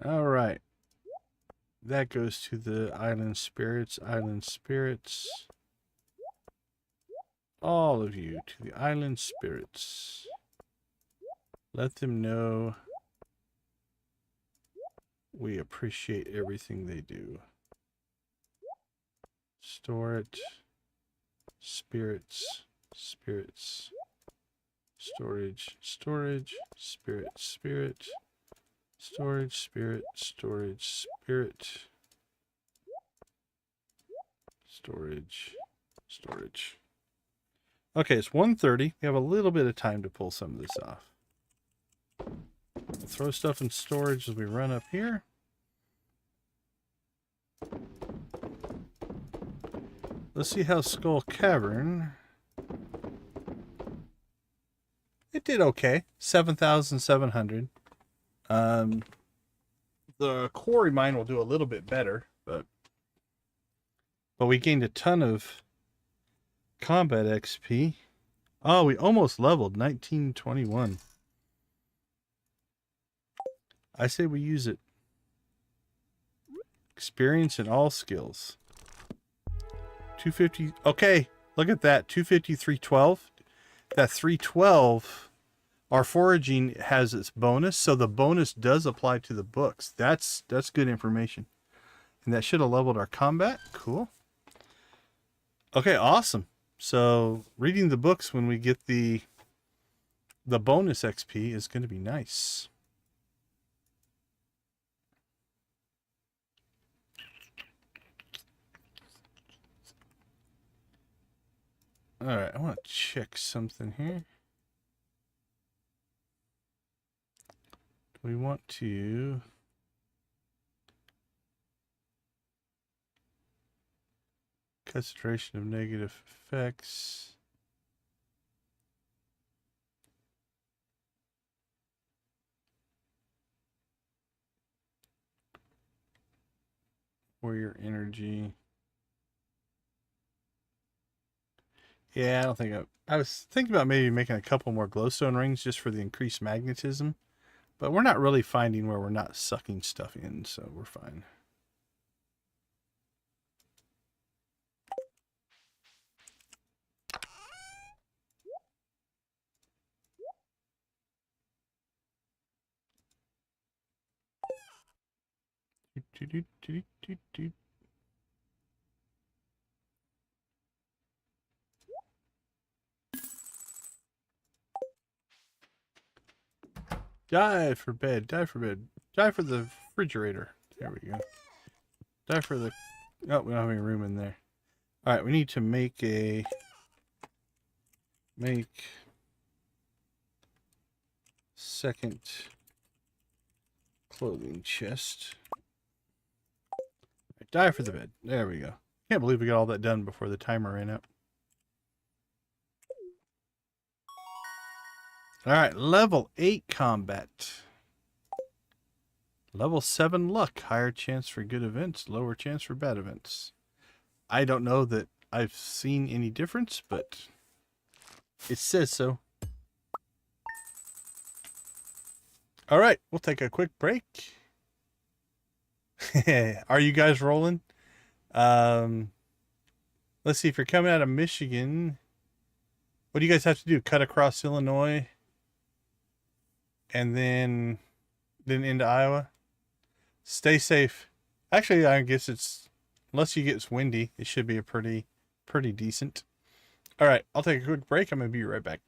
All right. That goes to the island spirits. Island spirits. All of you to the island spirits. Let them know we appreciate everything they do. Store it. Spirits. Spirits. Storage. Storage. Spirit. Spirit. Storage. Spirit. Storage. Spirit. Storage. Storage. Okay, it's 1:30. We have a little bit of time to pull some of this off. We'll throw stuff in storage as we run up here. Let's see how Skull Cavern. It did okay. 7,700. The quarry mine will do a little bit better, but we gained a ton of combat XP. Oh, we almost leveled 1921. I say we use it. Experience in all skills. 250. Okay, look at that. 250, 312. That 312, our foraging has its bonus, so the bonus does apply to the books. That's good information. And that should have leveled our combat. Cool. Okay, awesome. So reading the books when we get the bonus XP is going to be nice. All right, I want to check something here. We want to concentration of negative effects. Warrior energy. Yeah, I don't think I was thinking about maybe making a couple more glowstone rings just for the increased magnetism. But we're not really finding where we're not sucking stuff in, so we're fine. Die for bed, die for bed, die for the refrigerator. There we go. Die for the... Oh, we don't have any room in there. Alright, we need to make second clothing chest. Die for the bed. There we go. Can't believe we got all that done before the timer ran out. Alright, level 8 combat. Level 7 luck. Higher chance for good events, lower chance for bad events. I don't know that I've seen any difference, but it says so. Alright, we'll take a quick break. Are you guys rolling? Let's see, if you're coming out of Michigan, what do you guys have to do? Cut across Illinois and then into Iowa? Stay safe. Actually, I guess it's, unless you get windy, it should be a pretty decent. All right, I'll take a quick break. I'm going to be right back.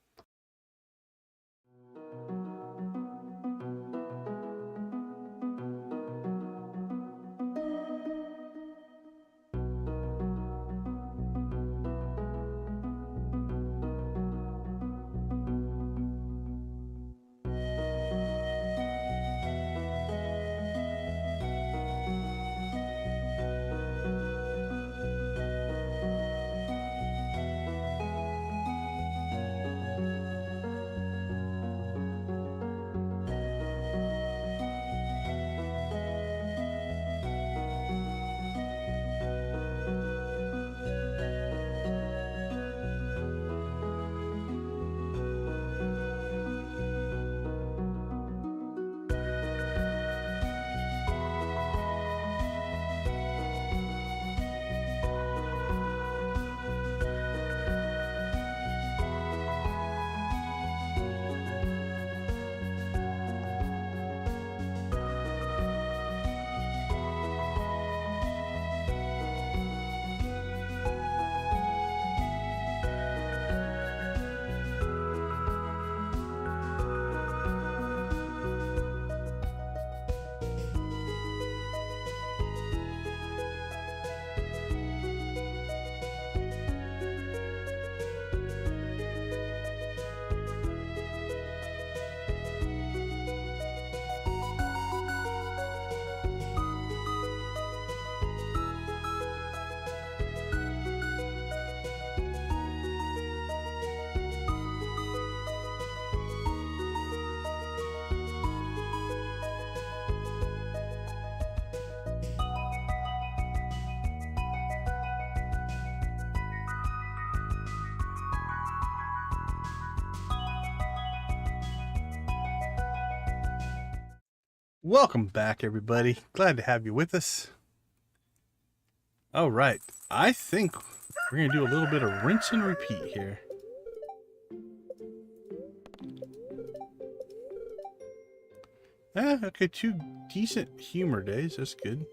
Welcome back, everybody. Glad to have you with us. All right. I think we're going to do a little bit of rinse and repeat here. Okay, 2 decent humor days. That's good.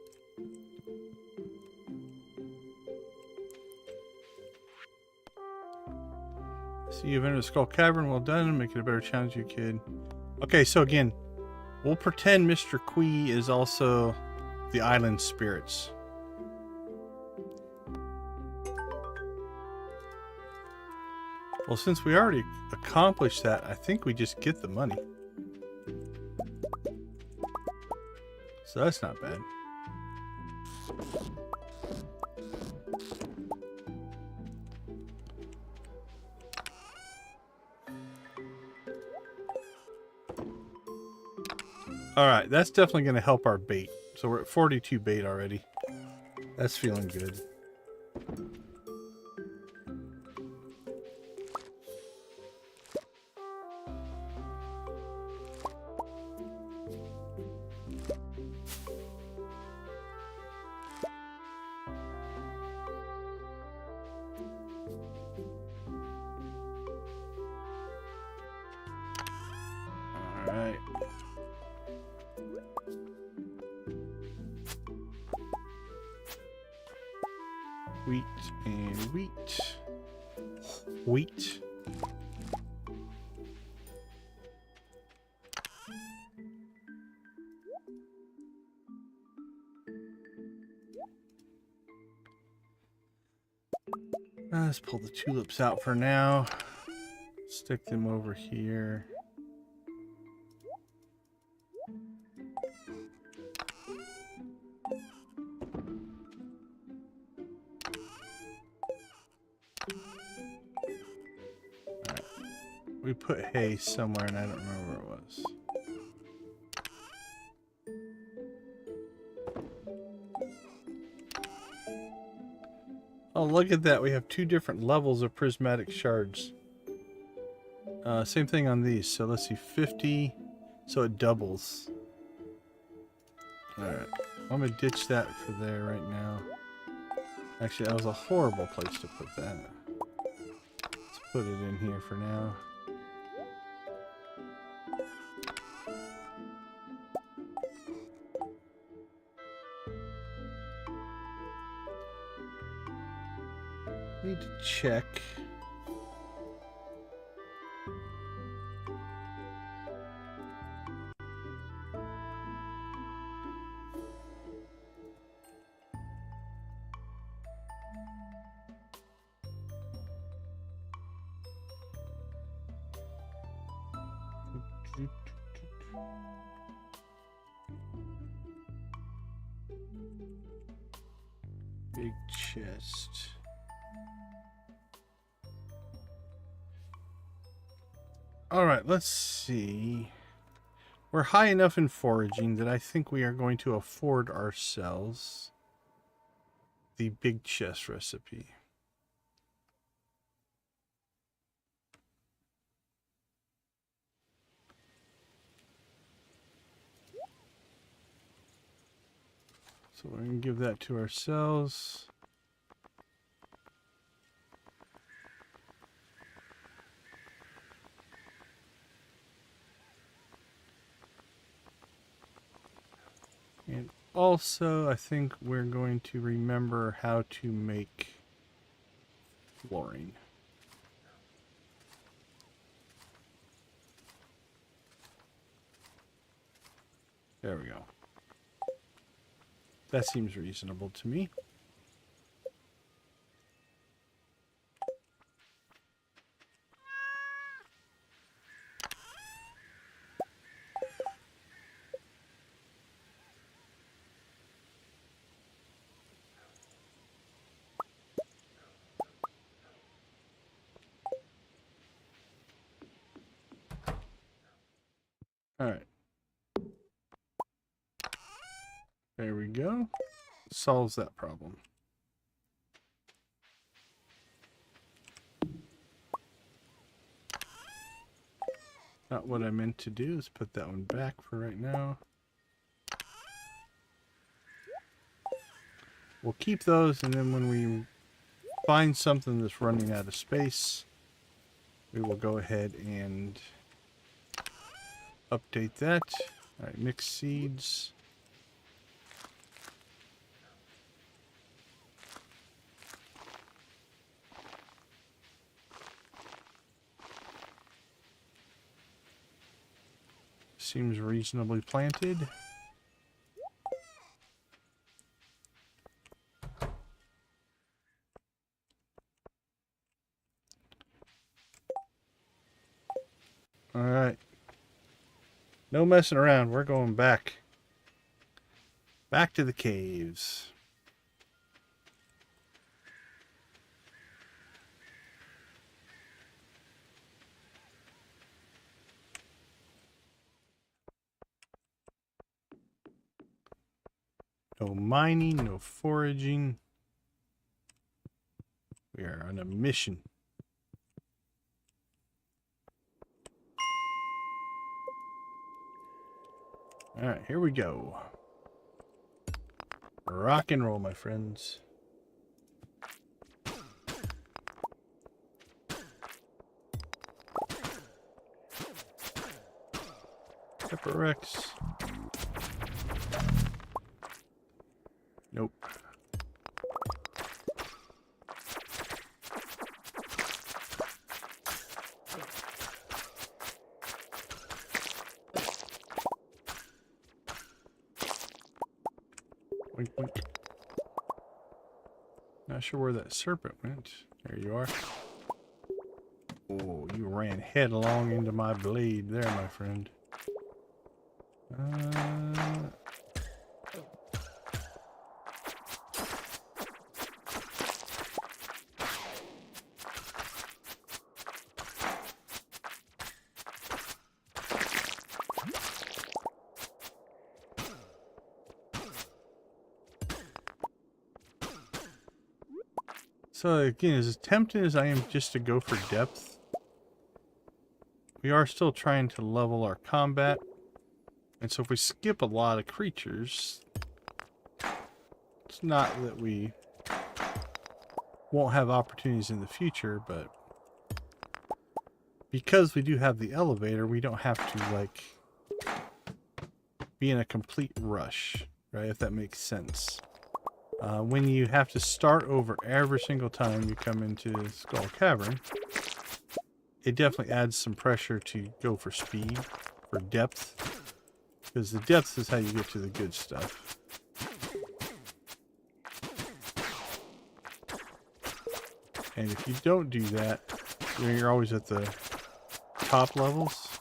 See, you've entered the Skull Cavern. Well done. Make it a better challenge, you kid. Okay, so again, we'll pretend Mr. Quee is also the island spirits. Well, since we already accomplished that, I think we just get the money. So that's not bad. Alright, that's definitely going to help our bait. So we're at 42 bait already. That's feeling good. Alright. Wheat and wheat. Wheat. Let's pull the tulips out for now. Stick them over here. We put hay somewhere and I don't remember where it was. Oh, look at that. We have 2 different levels of prismatic shards. Same thing on these. So let's see, 50. So it doubles. Alright. I'm going to ditch that for there right now. Actually, that was a horrible place to put that. Let's put it in here for now. Need to check. Big chest. All right, let's see. We're high enough in foraging that I think we are going to afford ourselves the big chest recipe. So we're going to give that to ourselves. And also, I think we're going to remember how to make flooring. There we go. That seems reasonable to me. All right. There we go. Solves that problem. Not what I meant to do is put that one back for right now. we'll keep those, and then when we find something that's running out of space, we will go ahead and update that. All right, mix seeds. Seems reasonably planted. All right. No messing around. We're going back. Back to the caves. No mining, no foraging. We are on a mission. All right, here we go. Rock and roll, my friends. Pepper Rex. Nope. Wink, wink. Not sure where that serpent went. There you are. Oh, you ran headlong into my blade there, my friend. So again, as tempted as I am just to go for depth, we are still trying to level our combat. And so if we skip a lot of creatures, it's not that we won't have opportunities in the future, but because we do have the elevator, we don't have to like be in a complete rush, right? If that makes sense. When you have to start over every single time you come into Skull Cavern, it definitely adds some pressure to go for speed, for depth, because the depth is how you get to the good stuff. And if you don't do that, you're always at the top levels.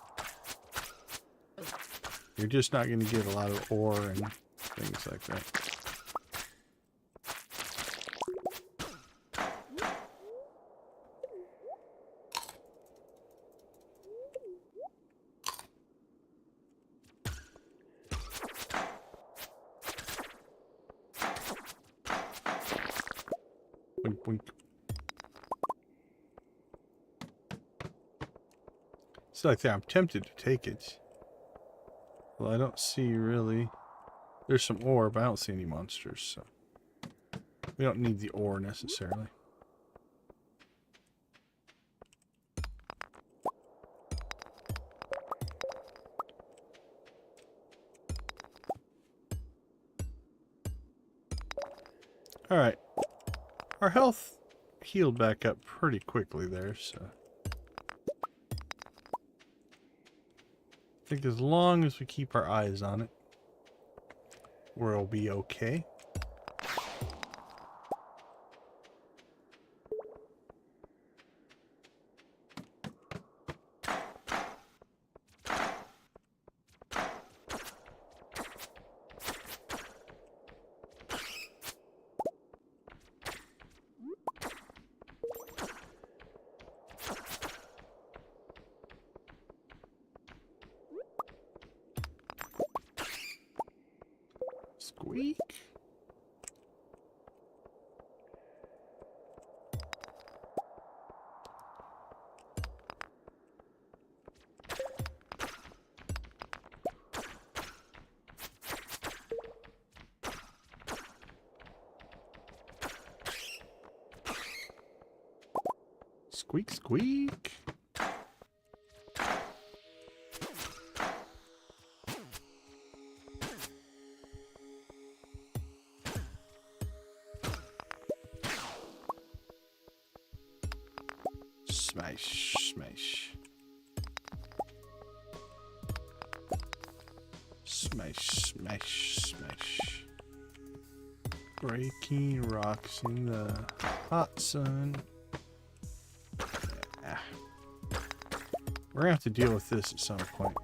You're just not going to get a lot of ore and things like that. Boink, boink. It's like that. I'm tempted to take it. Well, I don't see really. There's some ore, but I don't see any monsters, so we don't need the ore necessarily. All right. Our health healed back up pretty quickly there, so I think as long as we keep our eyes on it, we'll be okay. Squeak. Squeak, squeak. Smash, smash. Smash, smash, smash. Breaking rocks in the hot sun. Yeah. We're gonna have to deal with this at some point.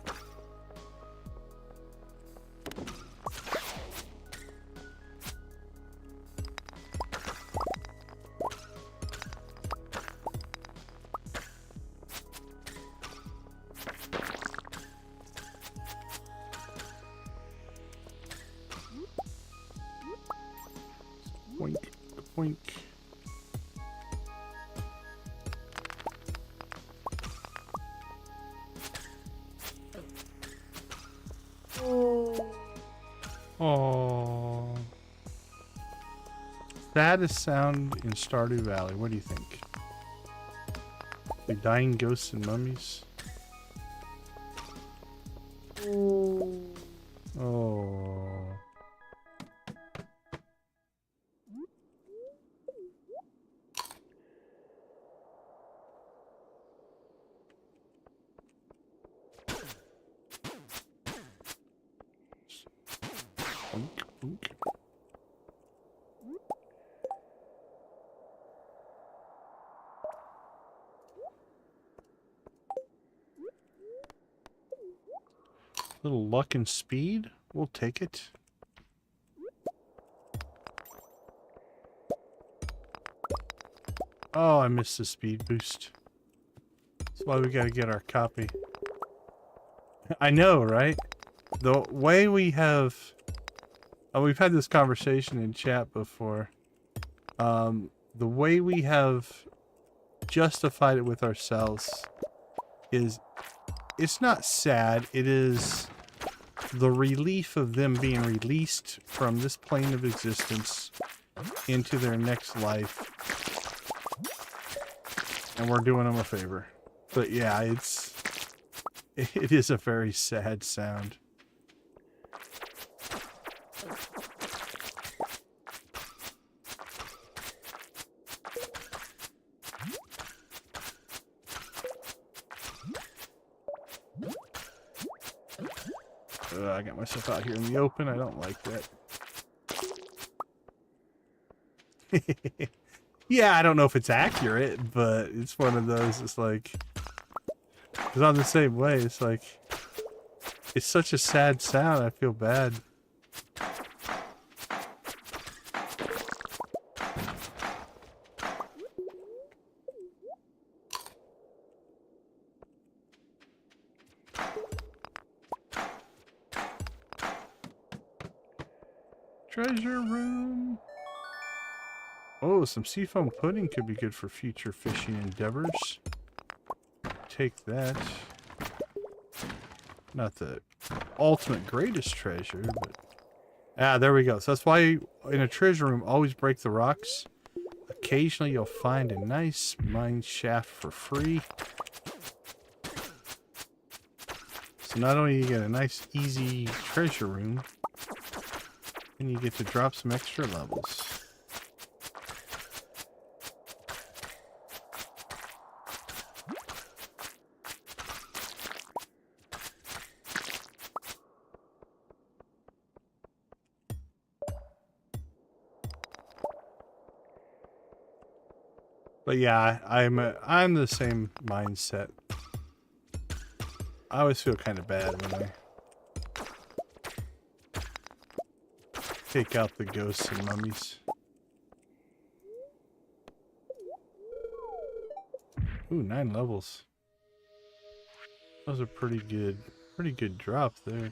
Boink, boink. Oh. Saddest sound in Stardew Valley. What do you think? The dying ghosts and mummies? Oh. Boink, boink. Little luck and speed. We'll take it. Oh, I missed the speed boost. That's why we gotta get our copy. I know, right? The way we have... Oh, we've had this conversation in chat before. The way we have justified it with ourselves is... It's not sad. It is the relief of them being released from this plane of existence into their next life. And we're doing them a favor. But yeah, it is a very sad sound. I got myself out here in the open. I don't like that. Yeah, I don't know if it's accurate, but it's one of those. It's like, it's on the same way. It's like, it's such a sad sound. I feel bad. Treasure room. Oh, some seafoam pudding could be good for future fishing endeavors. Take that. Not the ultimate greatest treasure, but... Ah, there we go. So that's why in a treasure room, always break the rocks. Occasionally you'll find a nice mine shaft for free. So not only you get a nice, easy treasure room, and you get to drop some extra levels. But yeah, I'm the same mindset. I always feel kind of bad when I take out the ghosts and mummies. Ooh, 9 levels. Those are pretty good drop there.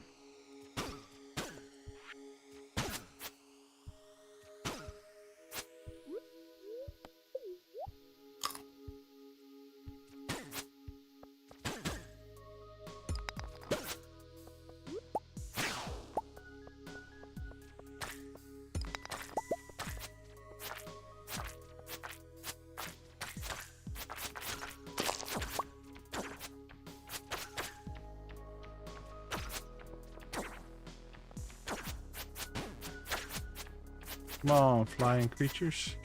Come on, flying creatures.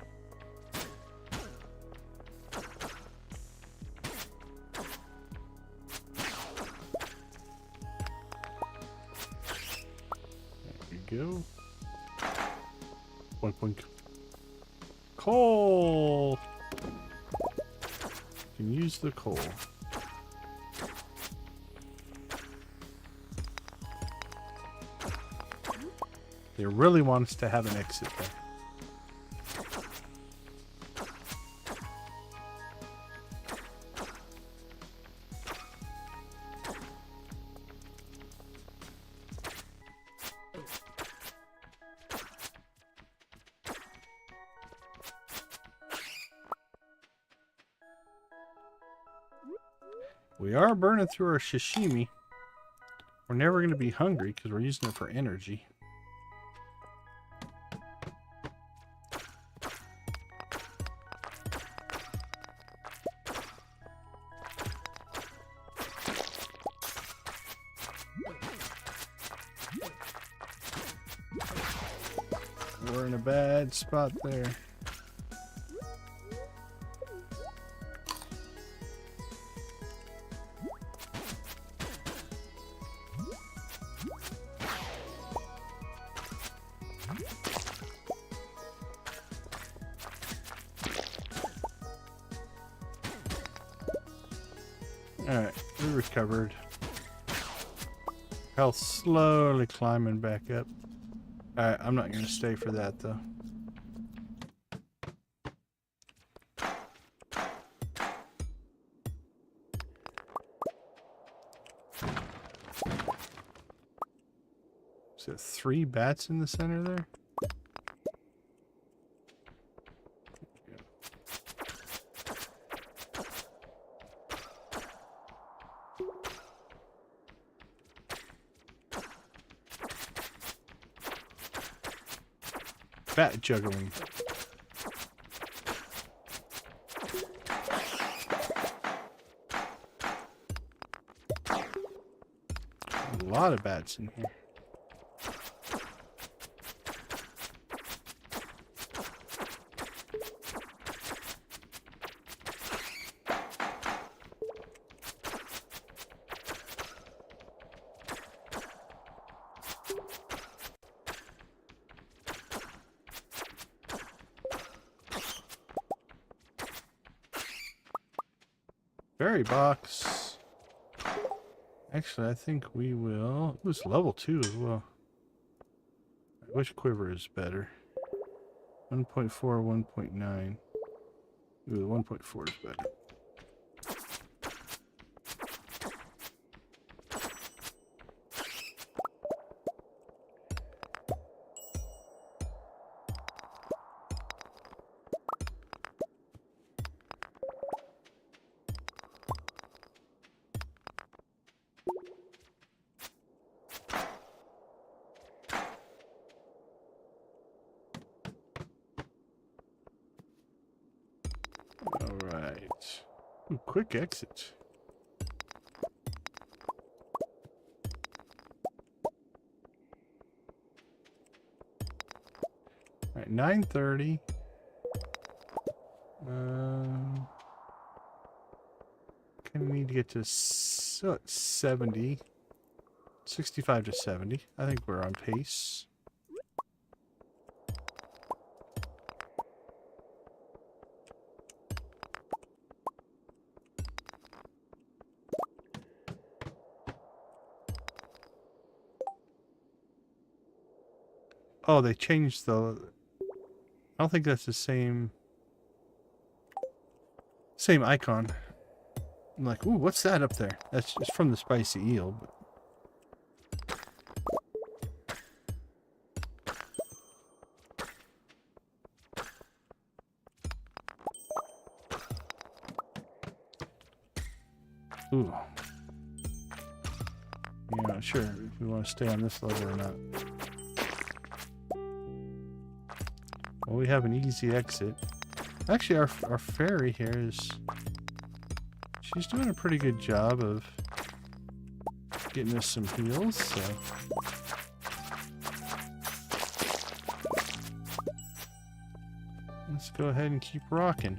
Go. Boink, boink. Coal! You can use the coal. They really want us to have an exit there. We are burning through our sashimi. We're never going to be hungry because we're using it for energy. We're in a bad spot there. Alright, we recovered. Health slowly climbing back up. Alright, I'm not going to stay for that though. Is there 3 bats in the center there? Bat juggling. A lot of bats in here. Berry box. Actually, I think we will. It was level 2 as well. Which quiver is better? 1.4 or 1.9? Ooh, 1.4 is better. Alright. Ooh, quick exit. Alright, 9:30. Kind of need to get to 70. 65 to 70. I think we're on pace. Oh, they changed the... I don't think that's the same icon. I'm like, ooh, what's that up there? That's just from the spicy eel. But... ooh. Yeah, not sure if we want to stay on this level or not. Well, we have an easy exit. Actually, our fairy here is... she's doing a pretty good job of getting us some heals, so... let's go ahead and keep rocking.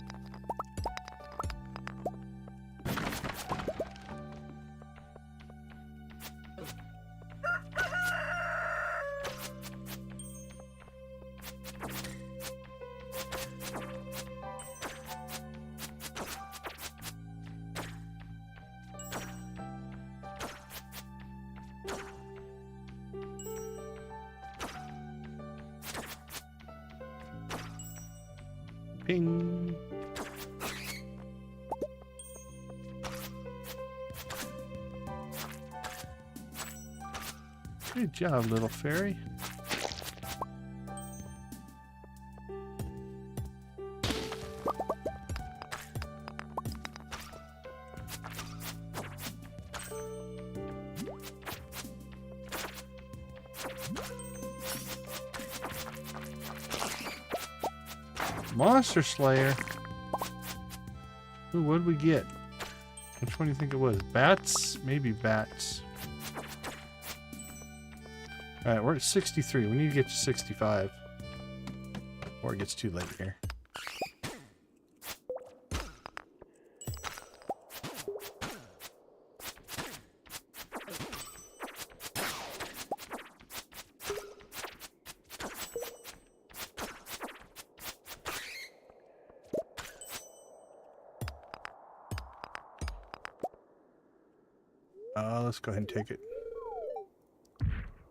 Ping. Good job, little fairy. Monster Slayer. Ooh, what did we get? Which one do you think it was? Bats? Maybe bats. Alright, we're at 63. We need to get to 65. Or it gets too late here. Let's go ahead and take it.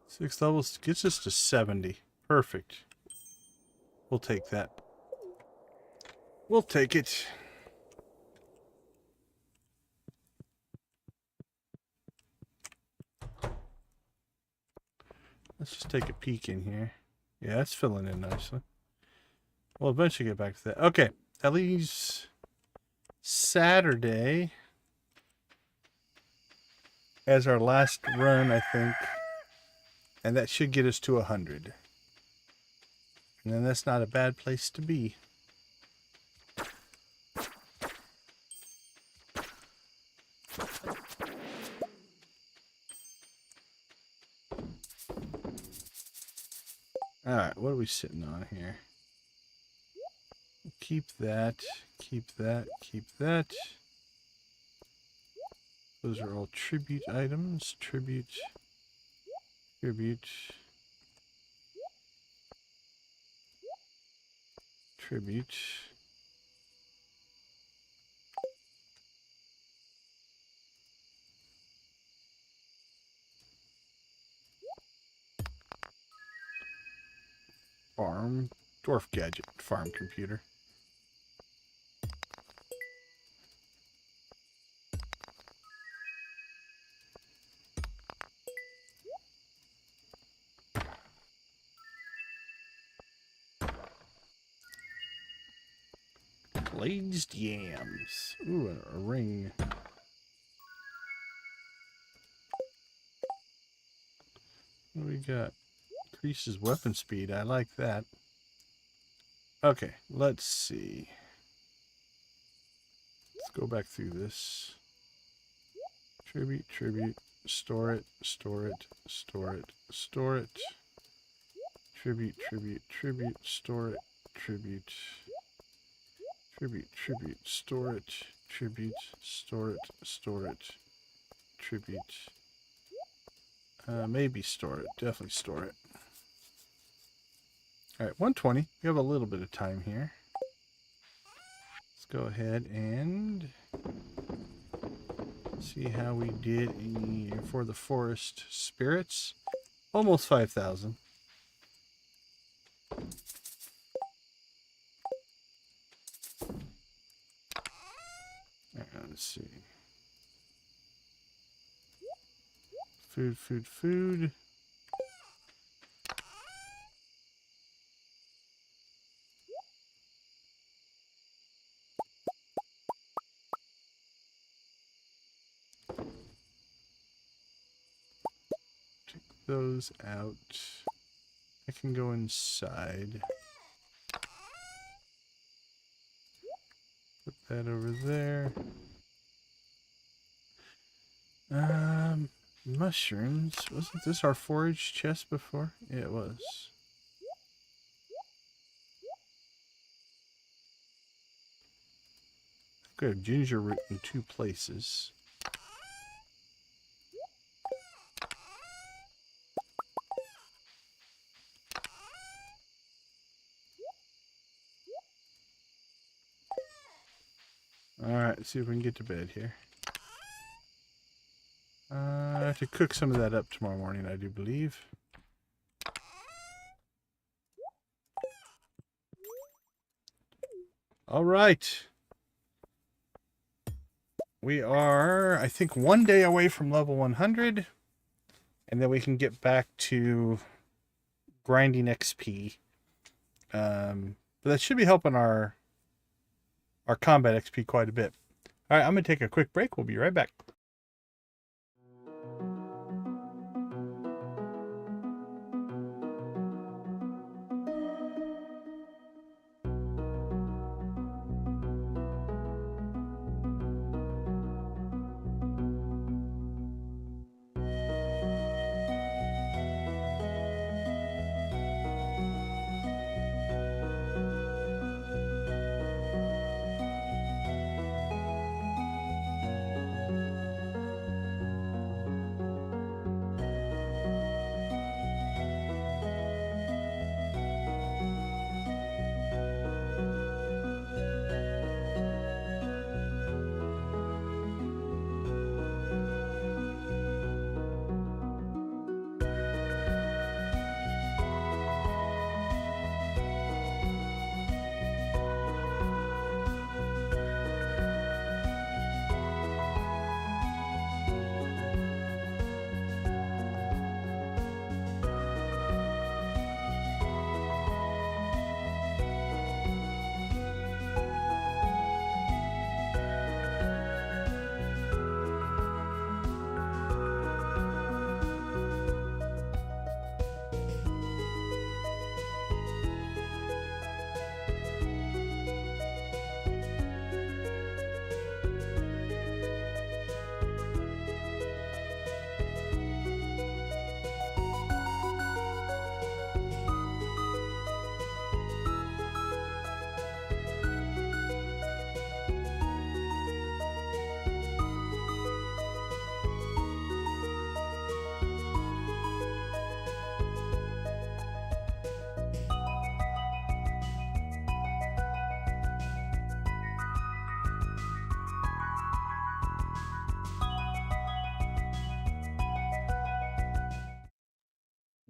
6 levels gets us to 70. Perfect. We'll take that. We'll take it. Let's just take a peek in here. Yeah, it's filling in nicely. We'll eventually get back to that. Okay, that leaves Saturday as our last run, I think. And that should get us to 100. And then that's not a bad place to be. Alright, what are we sitting on here? Keep that, keep that, keep that. Those are all tribute items. Tribute. Tribute. Tribute. Farm. Dwarf gadget. Farm computer. Glazed yams. Ooh, a ring. What do we got? Increases weapon speed. I like that. Okay, let's see. Let's go back through this. Tribute, tribute. Store it, store it, store it, store it. Tribute, tribute, tribute. Store it, tribute. Tribute, tribute, store it, tribute, store it, store it, tribute. Maybe store it, definitely store it. Alright, 120. We have a little bit of time here. Let's go ahead and see how we did for the forest spirits. Almost 5,000. Let's see. Food, food, food. Take those out. I can go inside. Put that over there. Mushrooms. Wasn't this our forage chest before? Yeah, it was. Good, ginger root in 2 places. Alright, let's see if we can get to bed here. I have to cook some of that up tomorrow morning, I do believe. Alright. We are, I think, 1 day away from level 100. And then we can get back to grinding XP. But that should be helping our combat XP quite a bit. Alright, I'm going to take a quick break. We'll be right back.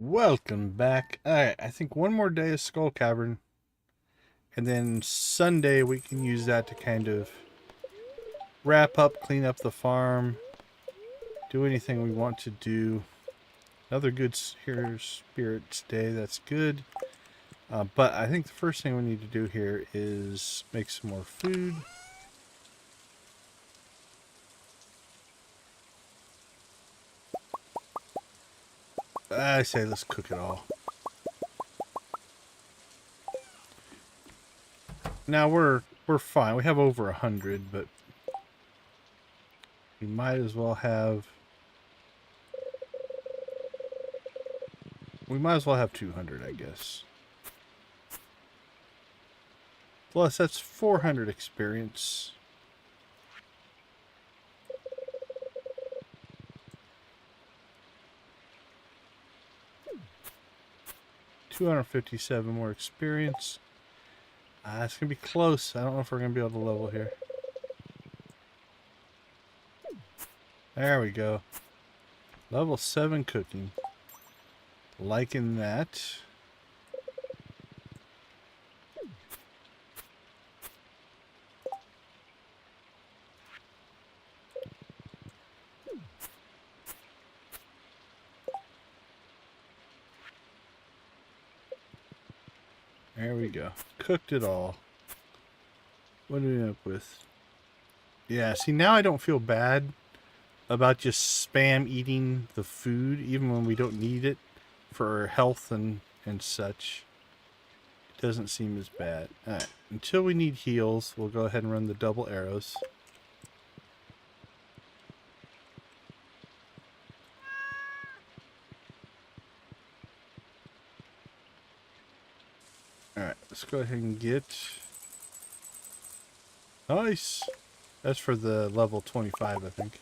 Welcome back. Alright, I think 1 more day of Skull Cavern. And then Sunday we can use that to kind of wrap up, clean up the farm, do anything we want to do. Another good spirits day, that's good. But I think the first thing we need to do here is make some more food. I say let's cook it all. Now we're fine. We have over 100, but we might as well have 200, I guess. Plus that's 400 experience. $257 more experience. It's gonna be close. I don't know if we're gonna be able to level here. There we go. Level 7 cooking. Liking that. There we go. Cooked it all. What do we end up with? Yeah, see, now I don't feel bad about just spam eating the food, even when we don't need it for health and such. It doesn't seem as bad. Alright, until we need heals, we'll go ahead and run the double arrows. Alright, let's go ahead and get... Nice! That's for the level 25, I think.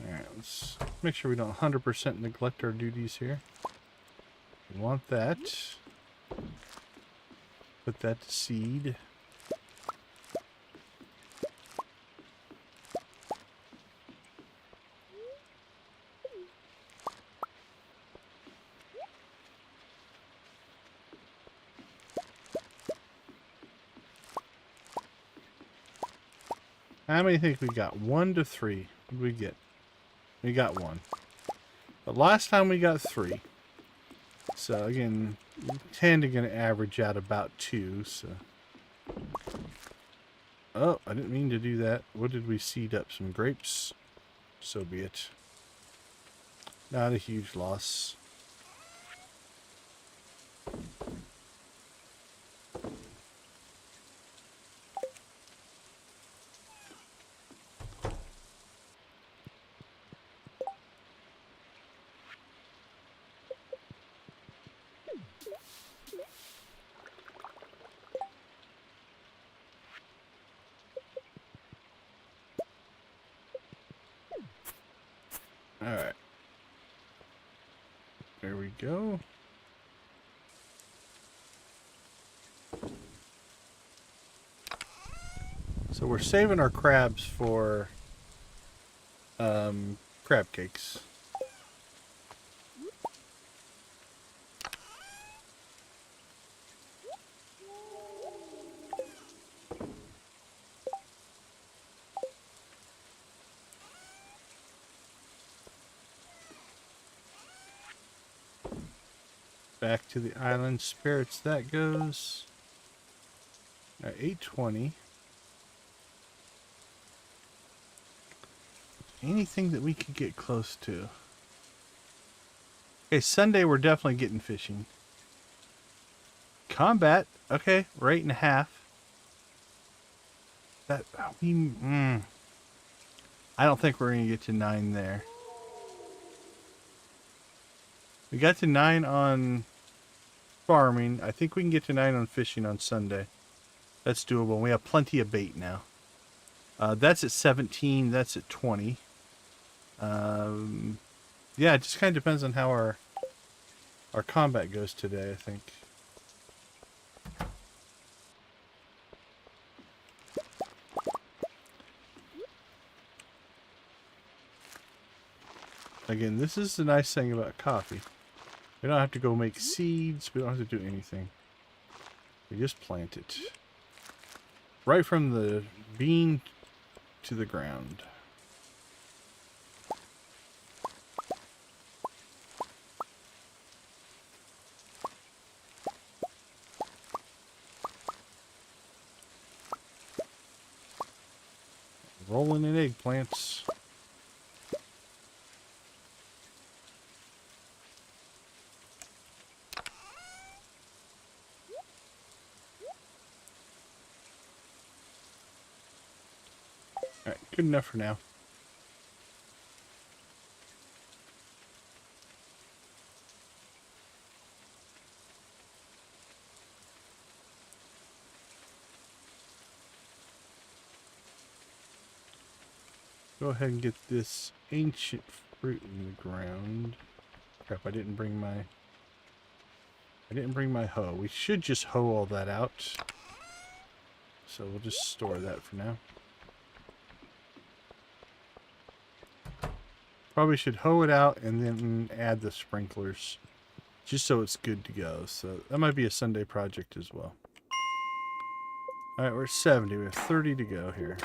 Alright, let's make sure we don't 100% neglect our duties here. We want that. Put that to seed. How many think we got? 1 to 3. What did we get? We got 1. But last time we got 3. So again, we tend to get an average out about 2. So, oh, I didn't mean to do that. What did we seed up? Some grapes? So be it. Not a huge loss. Alright. There we go. So we're saving our crabs for crab cakes. Back to the island spirits that goes. At 820. Anything that we could get close to. Okay, Sunday we're definitely getting fishing. Combat, okay, we're 8.5. That I don't think we're gonna get to 9 there. We got to 9 on farming. I think we can get to 9 on fishing on Sunday. That's doable. We have plenty of bait now. That's at 17. That's at 20. Yeah, it just kind of depends on how our combat goes today, I think. Again, this is the nice thing about coffee. We don't have to go make seeds. We don't have to do anything. We just plant it. Right from the bean to the ground. Rolling in eggplants. Alright, good enough for now. Go ahead and get this ancient fruit in the ground. Crap, I didn't bring my hoe. We should just hoe all that out. So we'll just store that for now. Probably should hoe it out and then add the sprinklers. Just so it's good to go. So that might be a Sunday project as well. Alright, we're at 70. We have 30 to go here.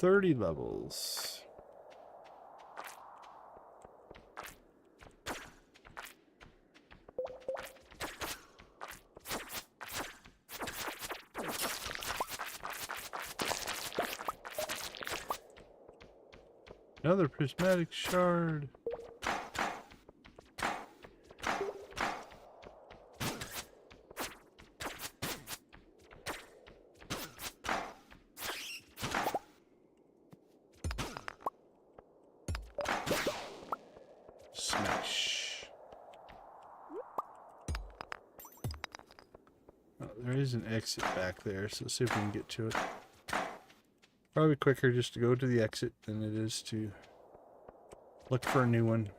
$30 levels. Another prismatic shard. there is an exit back there, so let's see if we can get to it. Probably quicker just to go to the exit than it is to look for a new one.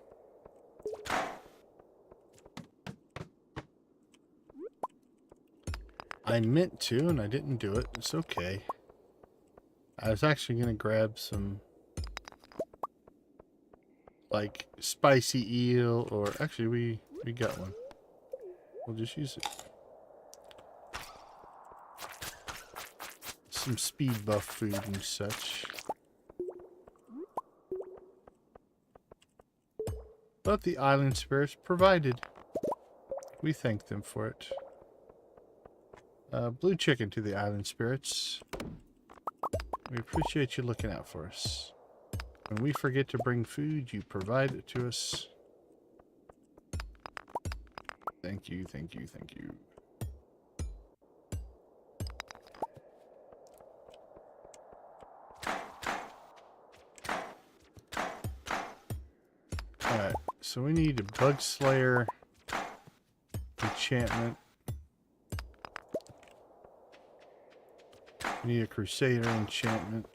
I meant to, and I didn't do it. It's okay. I was actually going to grab some, like, spicy eel, or actually we got one. We'll just use it. Some speed buff food and such. But the island spirits provided. We thank them for it. Blue chicken to the island spirits. We appreciate you looking out for us. When we forget to bring food, you provide it to us. Thank you, thank you, thank you. Alright, so we need a bug slayer enchantment. We need a crusader enchantment.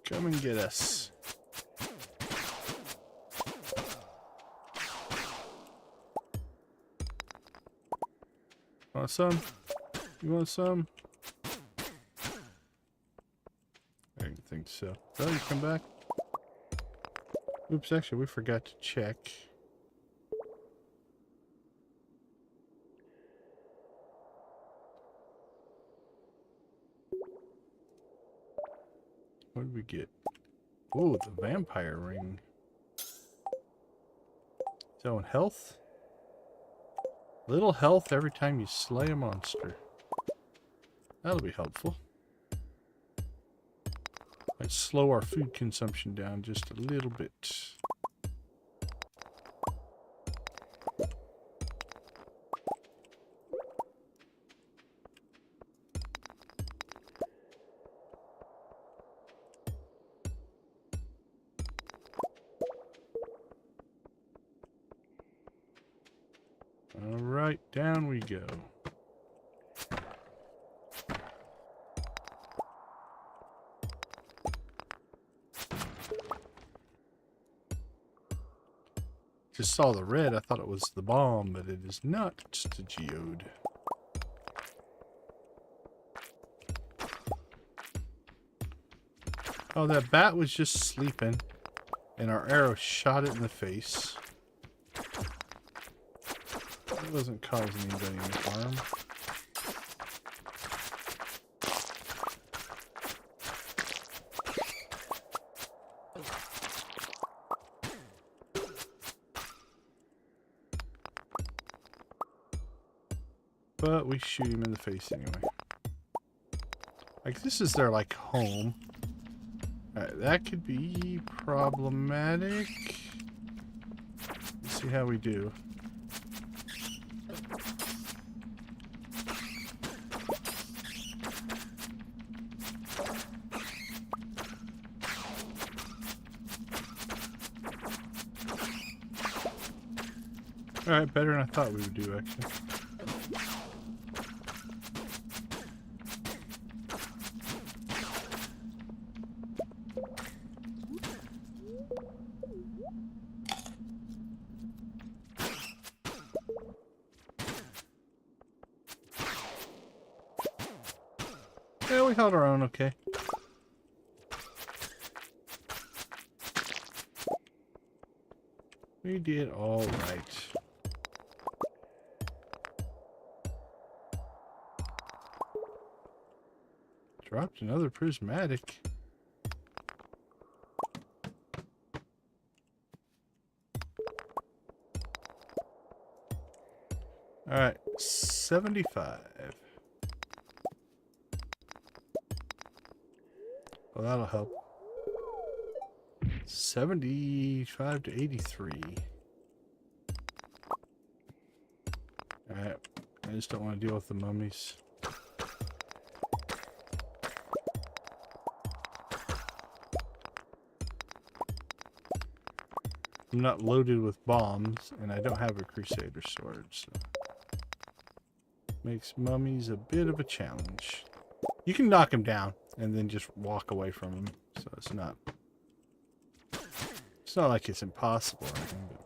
Come and get us. Want some? You want some? I didn't think so. Oh, you come back? Oops, actually, we forgot to check. What did we get? Oh, the vampire ring. So in health? Little health every time you slay a monster. That'll be helpful. Might slow our food consumption down just a little bit. Alright, down we go. Just saw the red, I thought it was the bomb, but it is not. It's the geode. Oh, that bat was just sleeping, and our arrow shot it in the face. It wasn't causing anybody any harm. But we shoot him in the face anyway. Like, this is their, like, home. Alright, that could be problematic. Let's see how we do. Alright, better than I thought we would do, actually. Yeah, we held our own, okay. We did all right. Dropped another prismatic. All right, 75. Well, that'll help. 75 to 83. Alright. I just don't want to deal with the mummies. I'm not loaded with bombs, and I don't have a Crusader sword, so makes mummies a bit of a challenge. You can knock him down and then just walk away from him, so it's not like it's impossible or anything, but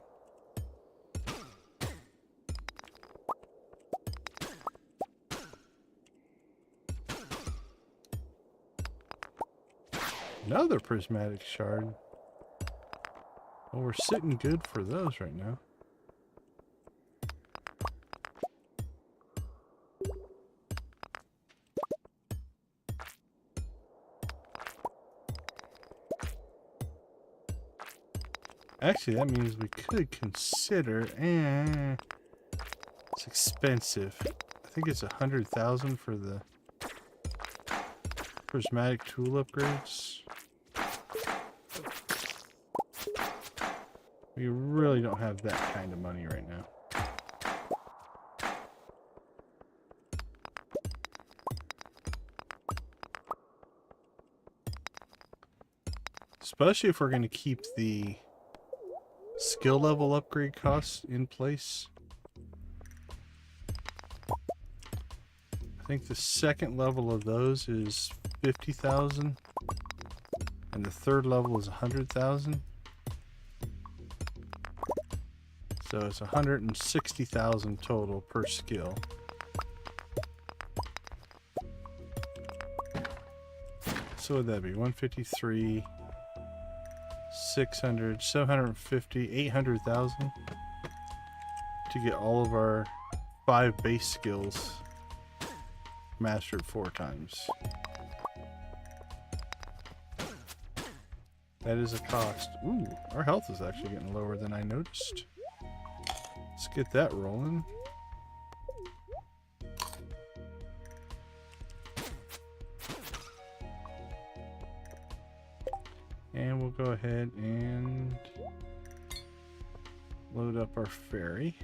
another prismatic shard. Well, we're sitting good for those right now. Actually, that means we could consider, it's expensive. I think it's 100,000 for the prismatic tool upgrades. We really don't have that kind of money right now. Especially if we're going to keep the skill level upgrade costs in place. I think the second level of those is 50,000 and the third level is 100,000. So it's 160,000 total per skill. So would that be 153, 600, 750, 800,000 to get all of our 5 base skills mastered 4 times. That is a cost. Ooh, our health is actually getting lower than I noticed. Let's get that rolling. And we'll go ahead and load up our ferry.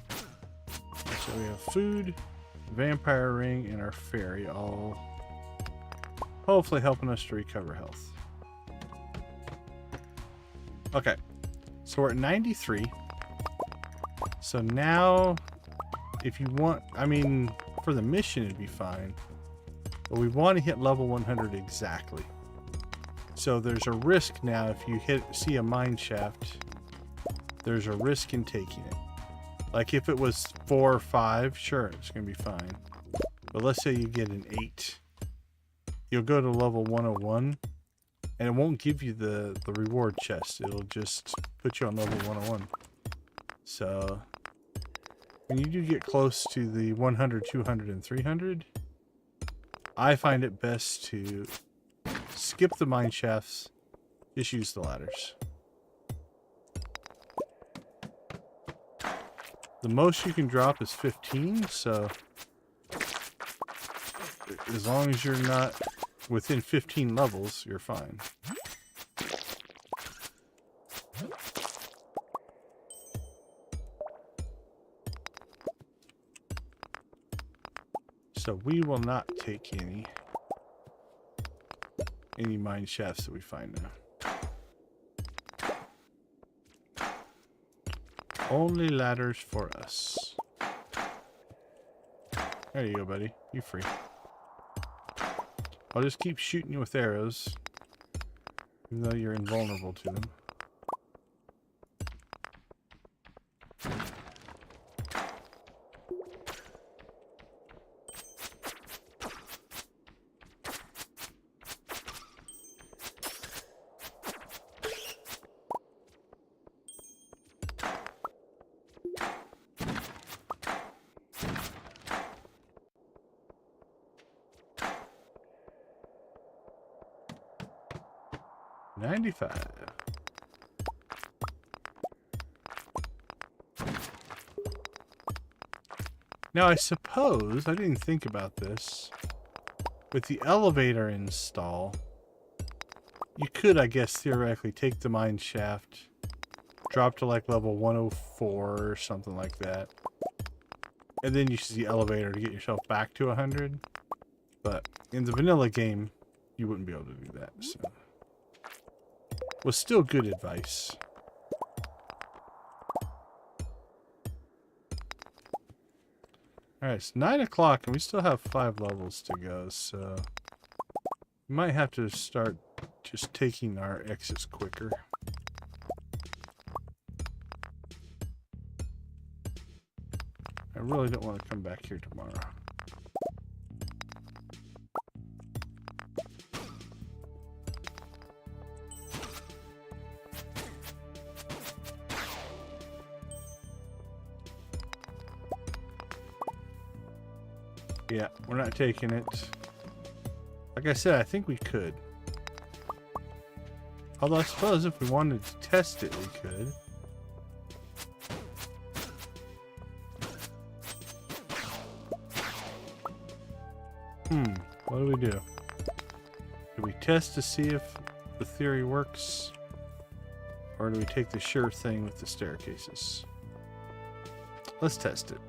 So we have food, vampire ring, and our ferry all hopefully helping us to recover health. Okay, so we're at 93. So now, if you want, I mean, for the mission it'd be fine. But we want to hit level 100 exactly. So there's a risk now if you see a mine shaft, there's a risk in taking it. Like if it was 4 or 5, sure, it's going to be fine. But let's say you get an 8. You'll go to level 101 and it won't give you the reward chest. It'll just put you on level 101. So when you do get close to the 100, 200, and 300, I find it best to skip the mine shafts, just use the ladders. The most you can drop is 15, so as long as you're not within 15 levels, you're fine. So we will not take any mine shafts that we find now. Only ladders for us. There you go, buddy. You're free. I'll just keep shooting you with arrows, even though you're invulnerable to them. Now I suppose, I didn't think about this, with the elevator install, you could, I guess, theoretically take the mine shaft, drop to like level 104 or something like that, and then use the elevator to get yourself back to 100. But in the vanilla game, you wouldn't be able to do that, so. was still good advice. Alright, it's 9 o'clock and we still have 5 levels to go, so we might have to start just taking our exits quicker. I really don't want to come back here tomorrow. Yeah, we're not taking it. Like I said, I think we could. Although I suppose if we wanted to test it, we could. What do we do? Do we test to see if the theory works? Or do we take the sure thing with the staircases? Let's test it.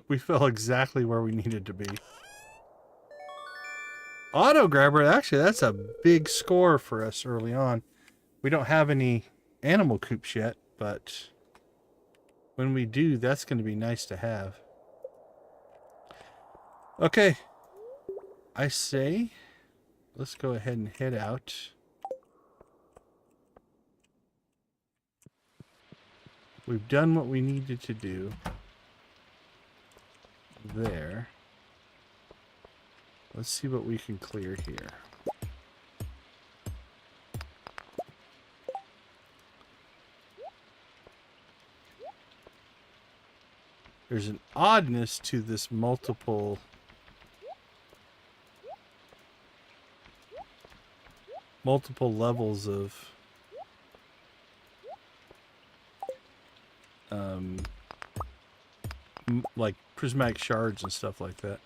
We fell exactly where we needed to be. Auto grabber, actually that's a big score for us early on. We don't have any animal coops yet, but when we do, that's going to be nice to have. Okay. I say, let's go ahead and head out. We've done what we needed to do. There. Let's see what we can clear here. There's an oddness to this multiple levels of like prismatic shards and stuff like that.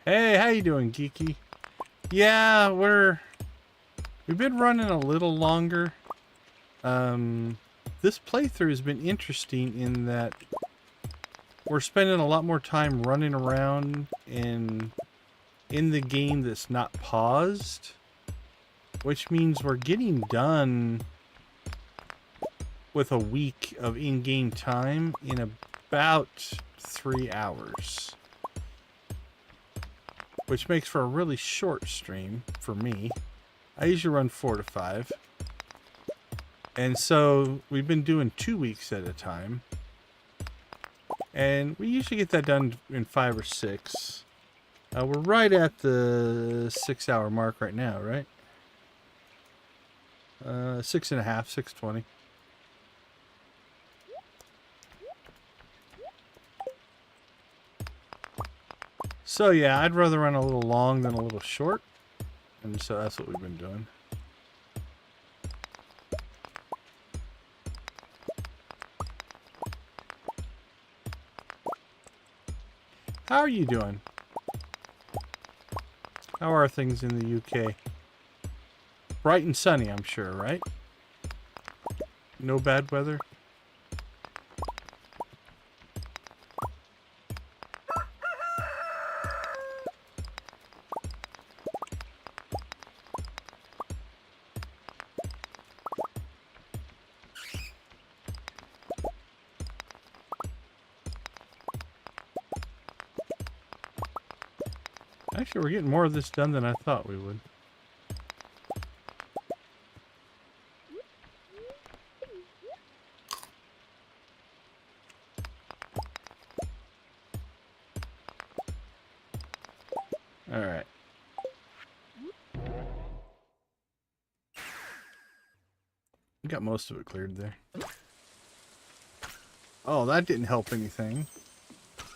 Hey, how you doing, Geeky? Yeah, we've been running a little longer. This playthrough has been interesting in that we're spending a lot more time running around in the game that's not paused, which means we're getting done with a week of in-game time in about 3 hours. Which makes for a really short stream for me. I usually run 4 to 5. And so we've been doing 2 weeks at a time. And we usually get that done in 5 or 6. We're right at the 6-hour mark right now, right? 6.5, 6:20. So yeah, I'd rather run a little long than a little short. And so that's what we've been doing. How are you doing? How are things in the UK? Bright and sunny, I'm sure, right? No bad weather? Actually, we're getting more of this done than I thought we would. All right. We got most of it cleared there. Oh, that didn't help anything.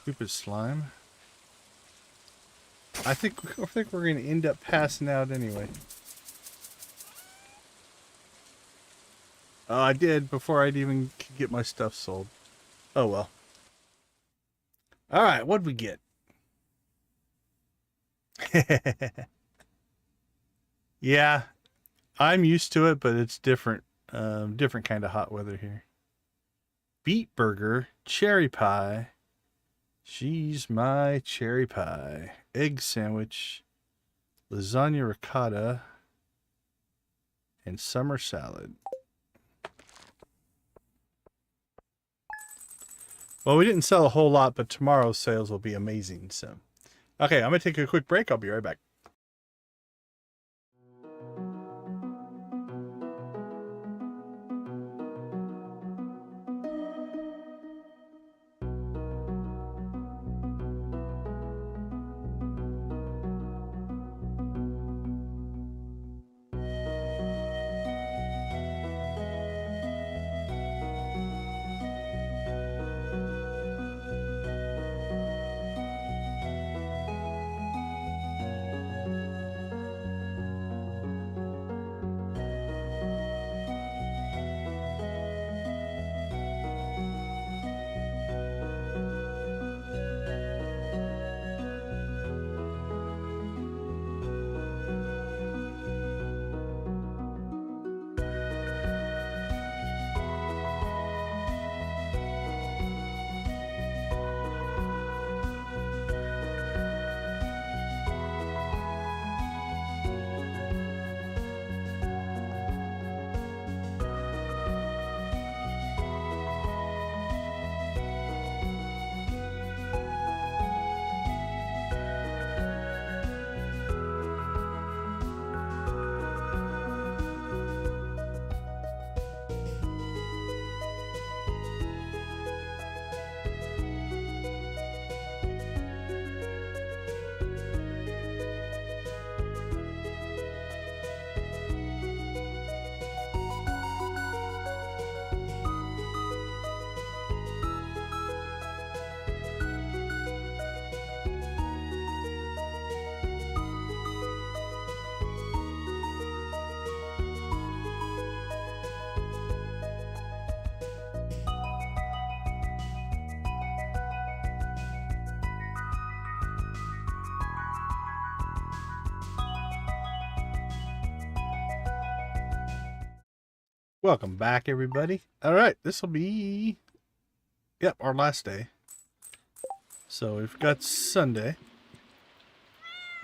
Stupid slime. I think we're going to end up passing out anyway. Oh, I did before I'd even get my stuff sold. Oh, well. All right, what'd we get? Yeah, I'm used to it, but it's different. Different kind of hot weather here. Beet burger, cherry pie. She's my cherry pie. Egg sandwich, lasagna ricotta, and summer salad. Well, we didn't sell a whole lot, but tomorrow's sales will be amazing. So, okay, I'm going to take a quick break. I'll be right back. Welcome back, everybody. All right, this will be, yep, our last day. So we've got Sunday.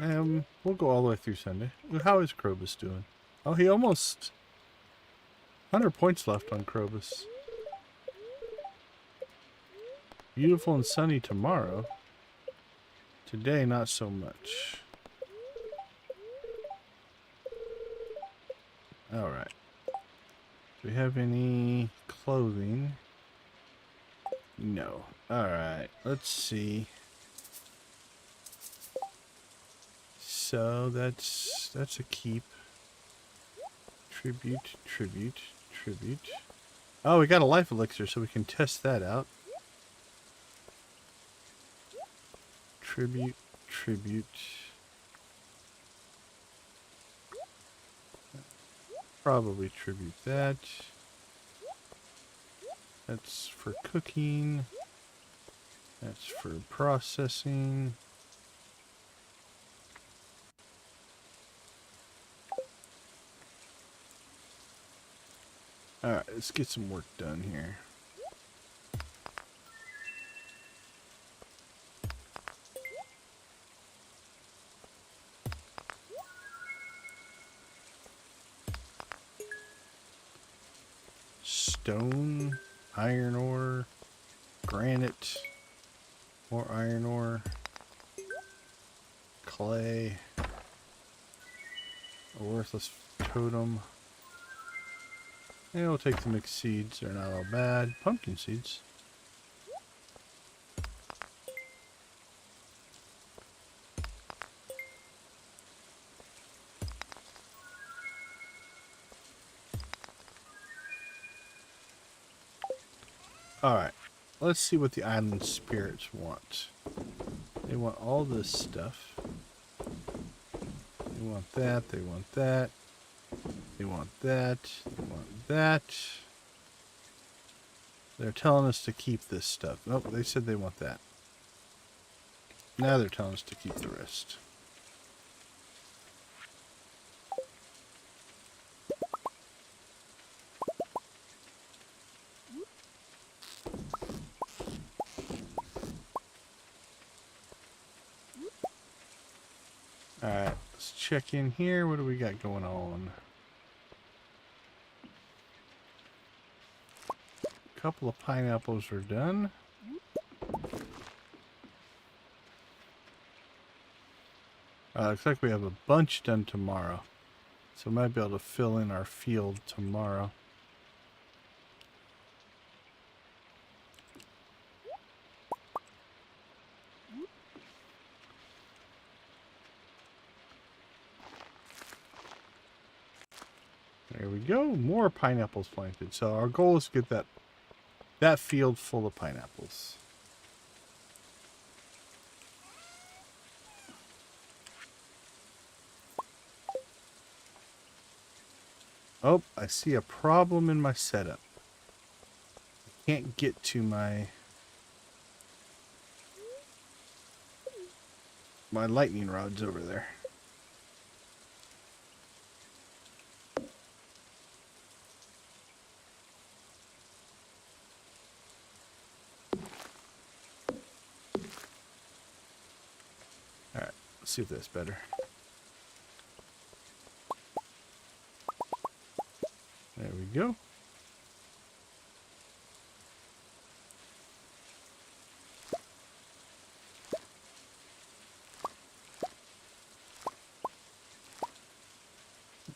We'll go all the way through Sunday. How is Krobus doing? Oh, he almost 100 points left on Krobus. Beautiful and sunny tomorrow. Today, not so much. All right. Do we have any clothing? No. All right. Let's see. So that's a keep. Tribute. Oh, we got a life elixir, so we can test that out. Tribute. Probably tribute that. That's for cooking. That's for processing. Alright, let's get some work done here. Stone, iron ore, granite, more iron ore, clay, a worthless totem. And we'll take the mixed seeds, they're not all bad. Pumpkin seeds. Alright, let's see what the island spirits want. They want all this stuff. They want that, they want that. They want that, they want that. They're telling us to keep this stuff. Nope, they said they want that. Now they're telling us to keep the rest. Alright, let's check in here. What do we got going on? A couple of pineapples are done. Looks like we have a bunch done tomorrow. So we might be able to fill in our field tomorrow. There we go. More pineapples planted. So our goal is to get that field full of pineapples. Oh, I see a problem in my setup. I can't get to my lightning rods over there. Alright, let's see if that's better. There we go.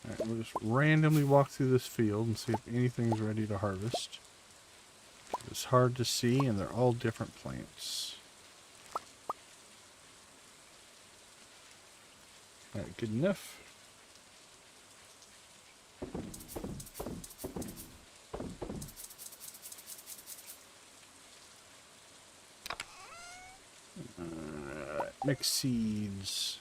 Alright, we'll just randomly walk through this field and see if anything's ready to harvest. It's hard to see, and they're all different plants. Alright, good enough. Mix seeds.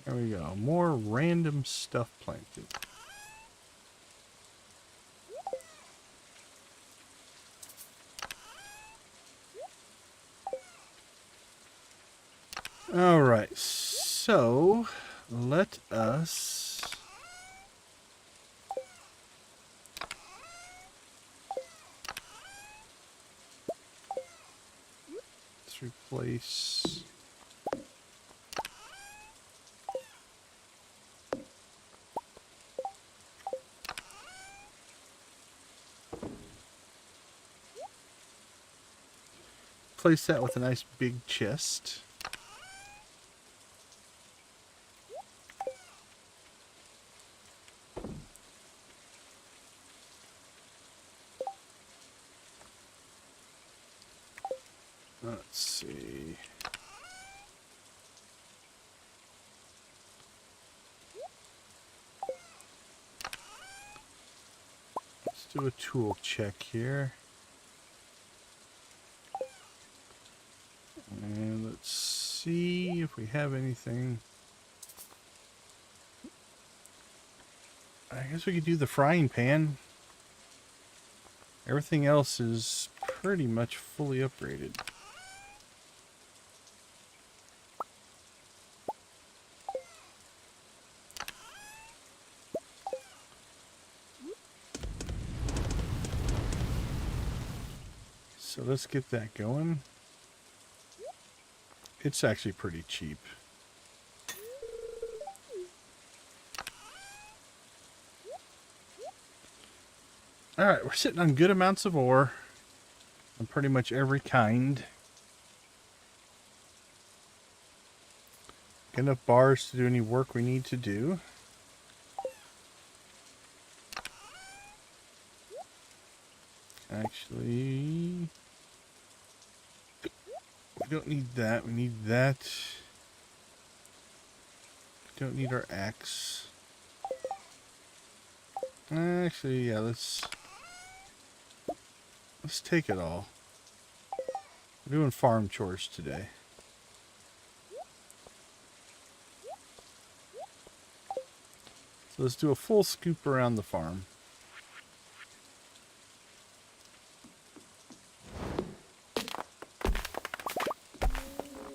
There we go. More random stuff planted. All right, so let us replace that with a nice big chest. Let's see. Let's do a tool check here. And let's see if we have anything. I guess we could do the frying pan. Everything else is pretty much fully upgraded. So let's get that going. It's actually pretty cheap. Alright, we're sitting on good amounts of ore. On pretty much every kind. Got enough bars to do any work we need to do. Actually, we don't need that. We need that. We don't need our axe. Actually, yeah, let's let's take it all. We're doing farm chores today. So let's do a full scoop around the farm. Is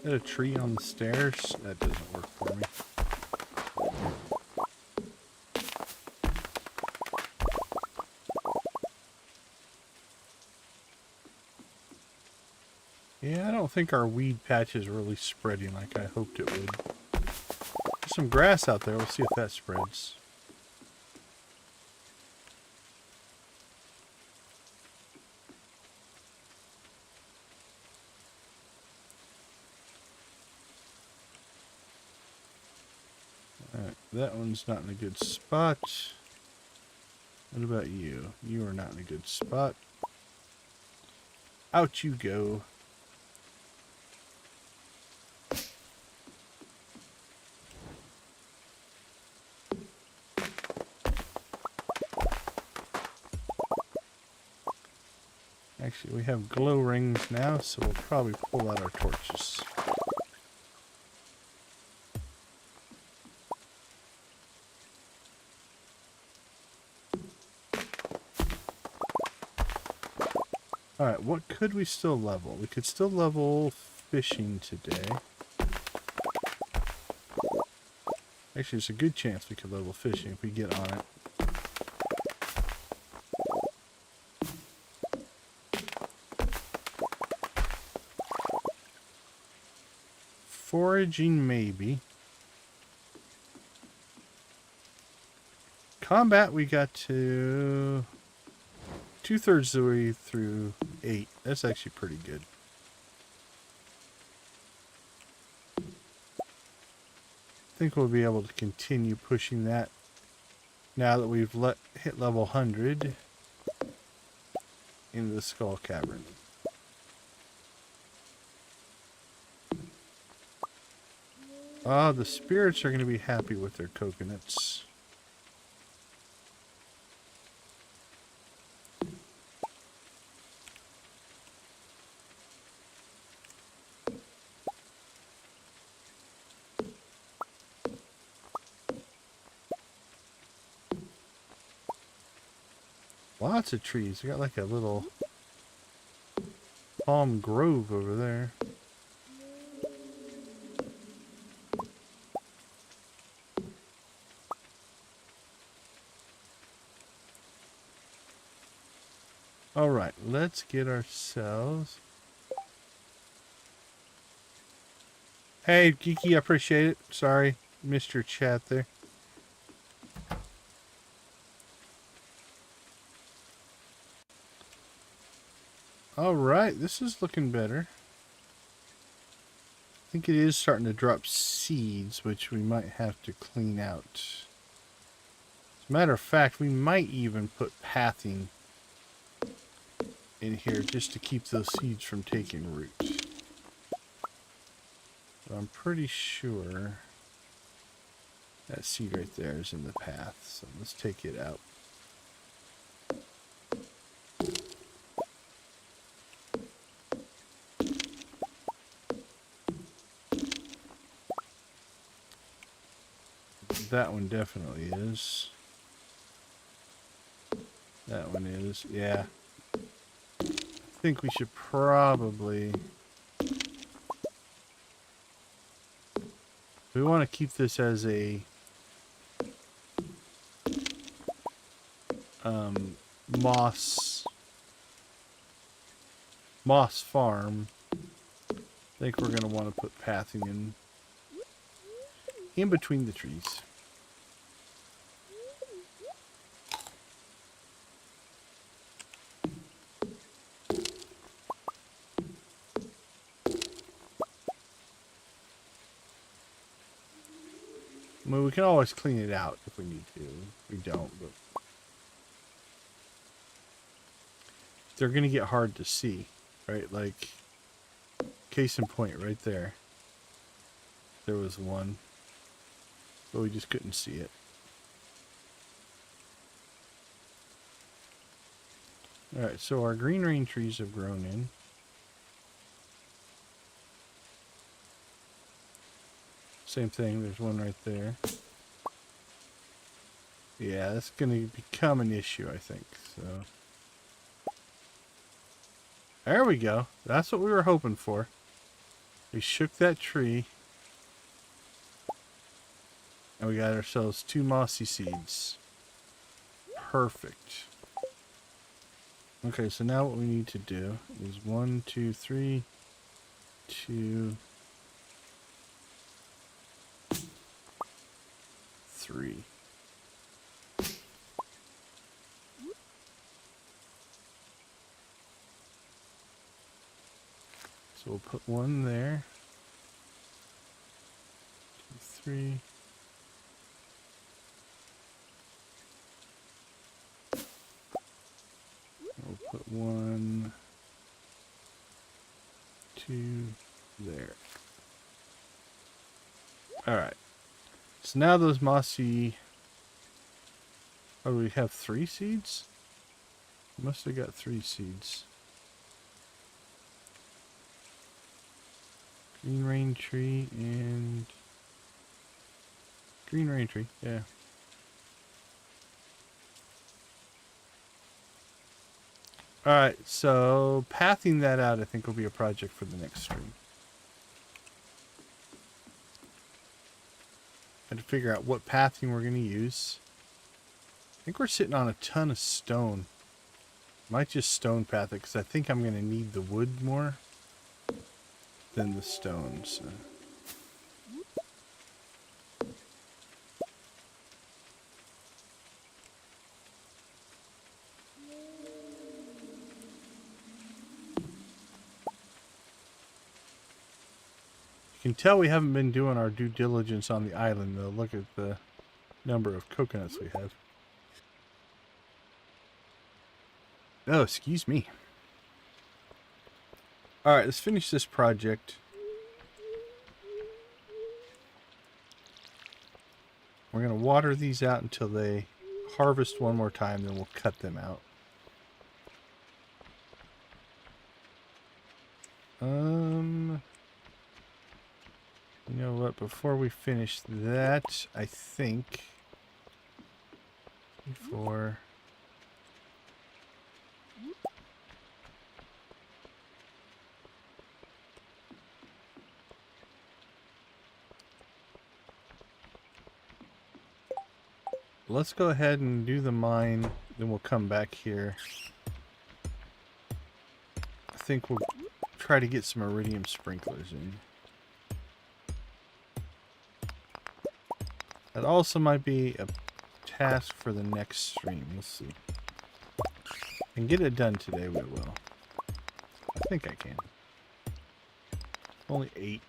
that a tree on the stairs? That doesn't work for me. Yeah, I don't think our weed patch is really spreading like I hoped it would. There's some grass out there. We'll see if that spreads. Alright, that one's not in a good spot. What about you? You are not in a good spot. Out you go. Actually, we have glow rings now, so we'll probably pull out our torches. Alright, what could we still level? We could still level fishing today. Actually, there's a good chance we could level fishing if we get on it. Foraging, maybe. Combat, we got to 2/3 of the way through 8. That's actually pretty good. I think we'll be able to continue pushing that now that we've hit level 100 into the Skull Cavern. Ah, the spirits are going to be happy with their coconuts. Lots of trees. We got like a little palm grove over there. All right, let's get ourselves. Hey, Geeky, I appreciate it. Sorry, missed your chat there. All right, this is looking better. I think it is starting to drop seeds, which we might have to clean out. As a matter of fact, we might even put pathing in here just to keep those seeds from taking root. But I'm pretty sure that seed right there is in the path, so let's take it out. That one definitely is. That one is, yeah. I think we should probably... We want to keep this as a moss farm. I think we're going to want to put pathing in between the trees. I mean, we can always clean it out if we need to. We don't, but they're going to get hard to see, right? Like, case in point right there. There was one, but we just couldn't see it. Alright, so our green rain trees have grown in. Same thing, there's one right there. Yeah, that's going to become an issue, I think. So there we go. That's what we were hoping for. We shook that tree. And we got ourselves 2 mossy seeds. Perfect. Okay, so now what we need to do is 1, 2, 3, 2, 3. So we'll put 1 there. 2, 3. We'll put 1, 2 there. Alright. So now those mossy... Oh, we have 3 seeds? Must have got 3 seeds. Green rain tree and... Green rain tree, yeah. Alright, so pathing that out I think will be a project for the next stream. Had to figure out what pathing we're going to use. I think we're sitting on a ton of stone. Might just stone path it because I think I'm going to need the wood more than the stones. You can tell we haven't been doing our due diligence on the island, though. Look at the number of coconuts we have. Oh, excuse me. Alright, let's finish this project. We're going to water these out until they harvest one more time, then we'll cut them out. You know what, before we finish that, I think... Before... Let's go ahead and do the mine, then we'll come back here. I think we'll try to get some iridium sprinklers in. That also might be a task for the next stream. Let's see. And get it done today, we will. I think I can. Only 8.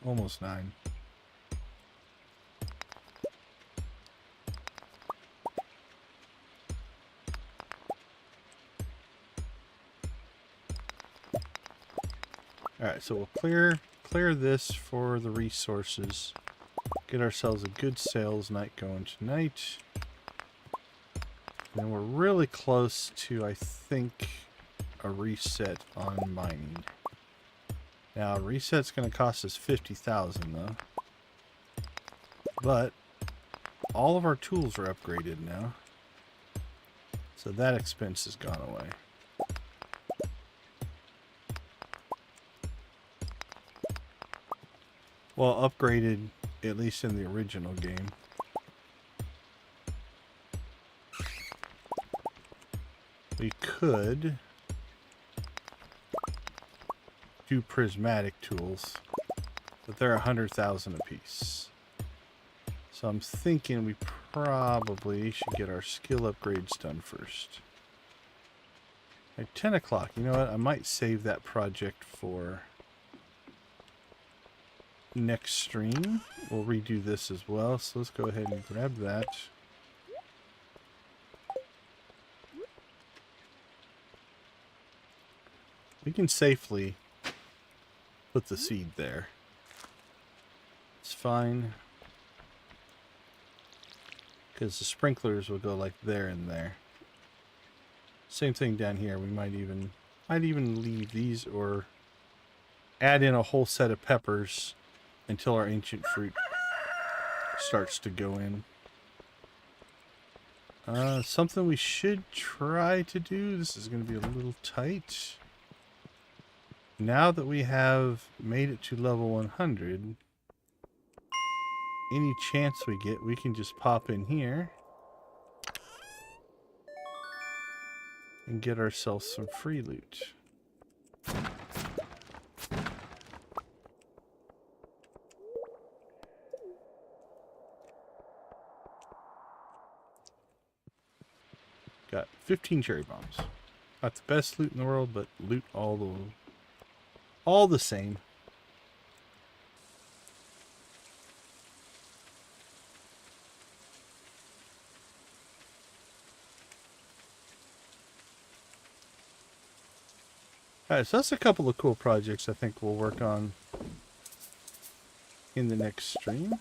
Almost 9. Alright, so we'll clear this for the resources. Get ourselves a good sales night going tonight. And we're really close to, I think, a reset on mining. Now, a reset's going to cost us 50,000 though. But all of our tools are upgraded now. So that expense has gone away. Well, upgraded, at least in the original game. We could do prismatic tools, but they're 100,000 a piece. So I'm thinking we probably should get our skill upgrades done first. At 10 o'clock, you know what? I might save that project for next stream. We'll redo this as well, so let's go ahead and grab that. We can safely put the seed there. It's fine, because the sprinklers will go like there and there. Same thing down here. We might even leave these or add in a whole set of peppers until our ancient fruit starts to go in. Something we should try to do. This is going to be a little tight. Now that we have made it to level 100, any chance we get, we can just pop in here and get ourselves some free loot. Got 15 cherry bombs. Not the best loot in the world, but loot all the same. Alright, so that's a couple of cool projects I think we'll work on in the next stream.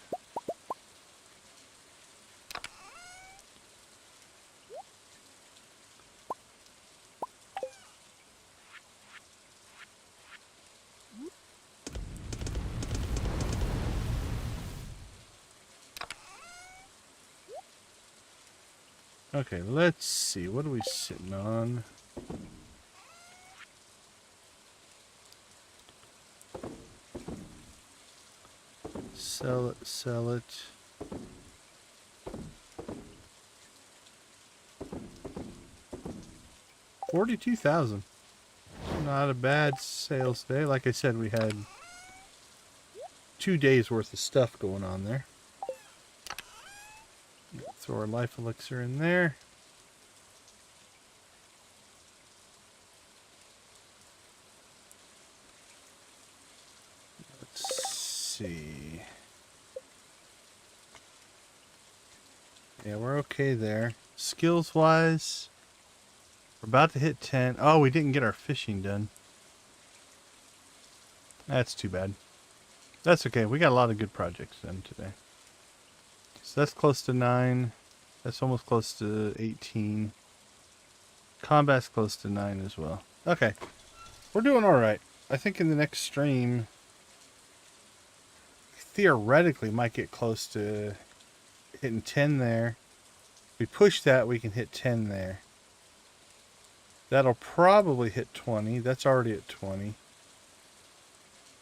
Okay, let's see. What are we sitting on? Sell it, sell it. $42,000. Not a bad sales day. Like I said, we had 2 days worth of stuff going on there. Throw our life elixir in there. Let's see. Yeah, we're okay there. Skills wise, we're about to hit 10. Oh, we didn't get our fishing done. That's too bad. That's okay. We got a lot of good projects done today. So that's close to 9. That's almost close to 18. Combat's close to 9 as well. Okay. We're doing alright. I think in the next stream, theoretically might get close to hitting 10 there. If we push that, we can hit 10 there. That'll probably hit 20. That's already at 20.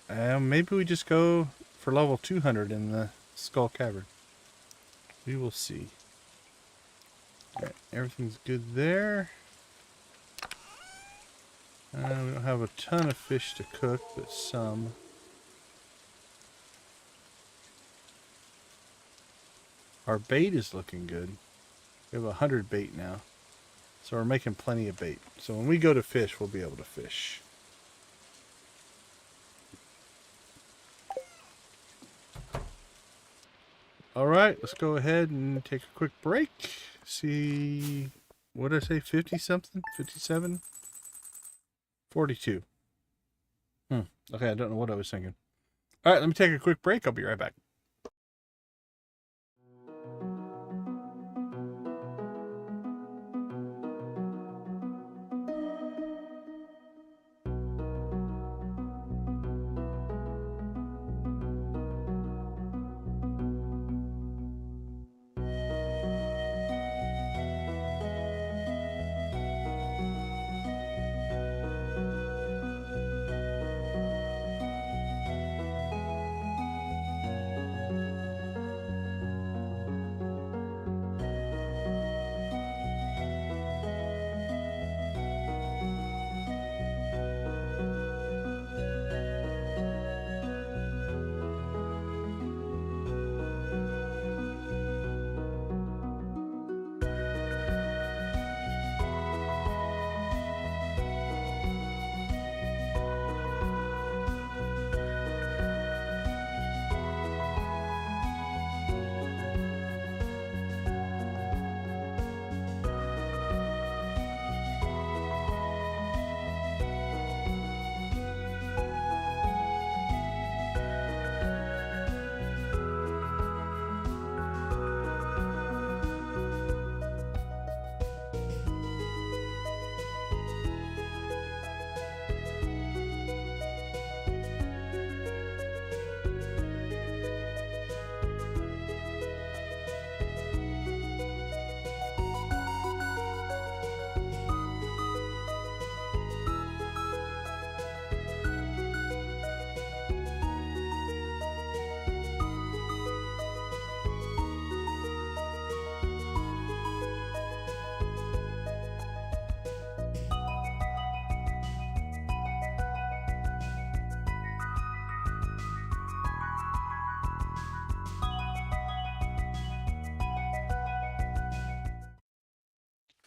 Maybe we just go for level 200 in the Skull Cavern. We will see. Alright, everything's good there. We don't have a ton of fish to cook, but some. Our bait is looking good. We have 100 bait now. So we're making plenty of bait. So when we go to fish, we'll be able to fish. Alright, let's go ahead and take a quick break. See, what did I say, 50 something? 57? 42. Okay, I don't know what I was thinking. Alright, let me take a quick break. I'll be right back.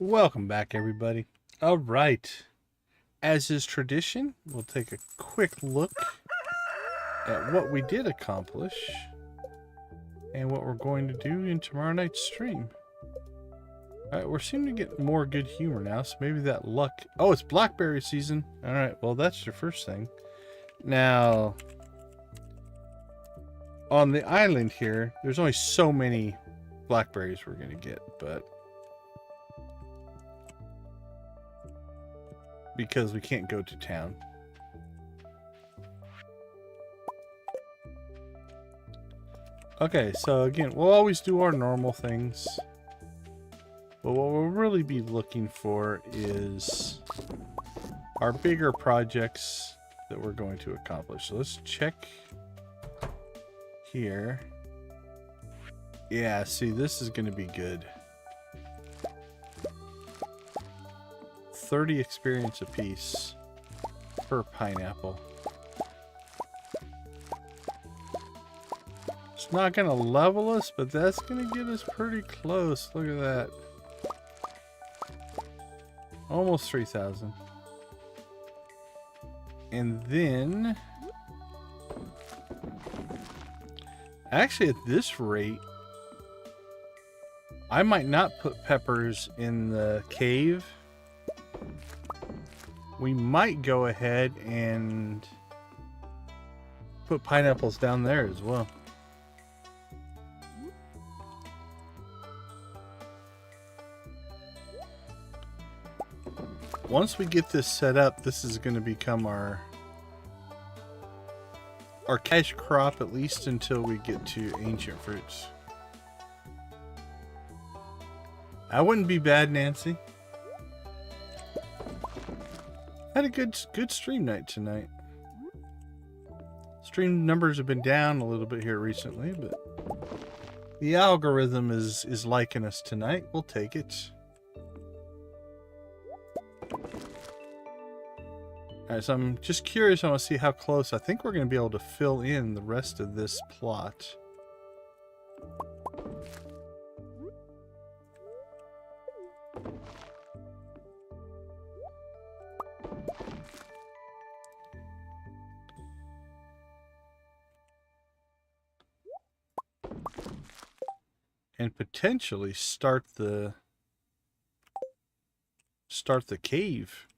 Welcome back, everybody. All right. As is tradition, we'll take a quick look at what we did accomplish and what we're going to do in tomorrow night's stream. All right, we're seeming to get more good humor now, so maybe that luck... Oh, it's blackberry season. All right, well, that's your first thing. Now, on the island here, there's only so many blackberries we're going to get, but... because we can't go to town. Okay, so again, we'll always do our normal things. But what we'll really be looking for is our bigger projects that we're going to accomplish. So let's check here. Yeah, see, this is going to be good. 30 experience apiece per pineapple. It's not going to level us, but that's going to get us pretty close. Look at that. Almost 3,000. And then... actually, at this rate, I might not put peppers in the cave. We might go ahead and put pineapples down there as well. Once we get this set up, this is going to become our cash crop, at least until we get to ancient fruits. That wouldn't be bad, Nancy. Had a good stream night tonight. Stream numbers have been down a little bit here recently, but the algorithm is liking us tonight. We'll take it. Alright, so I'm just curious. I want to see how close. I think we're going to be able to fill in the rest of this plot. And potentially start the cave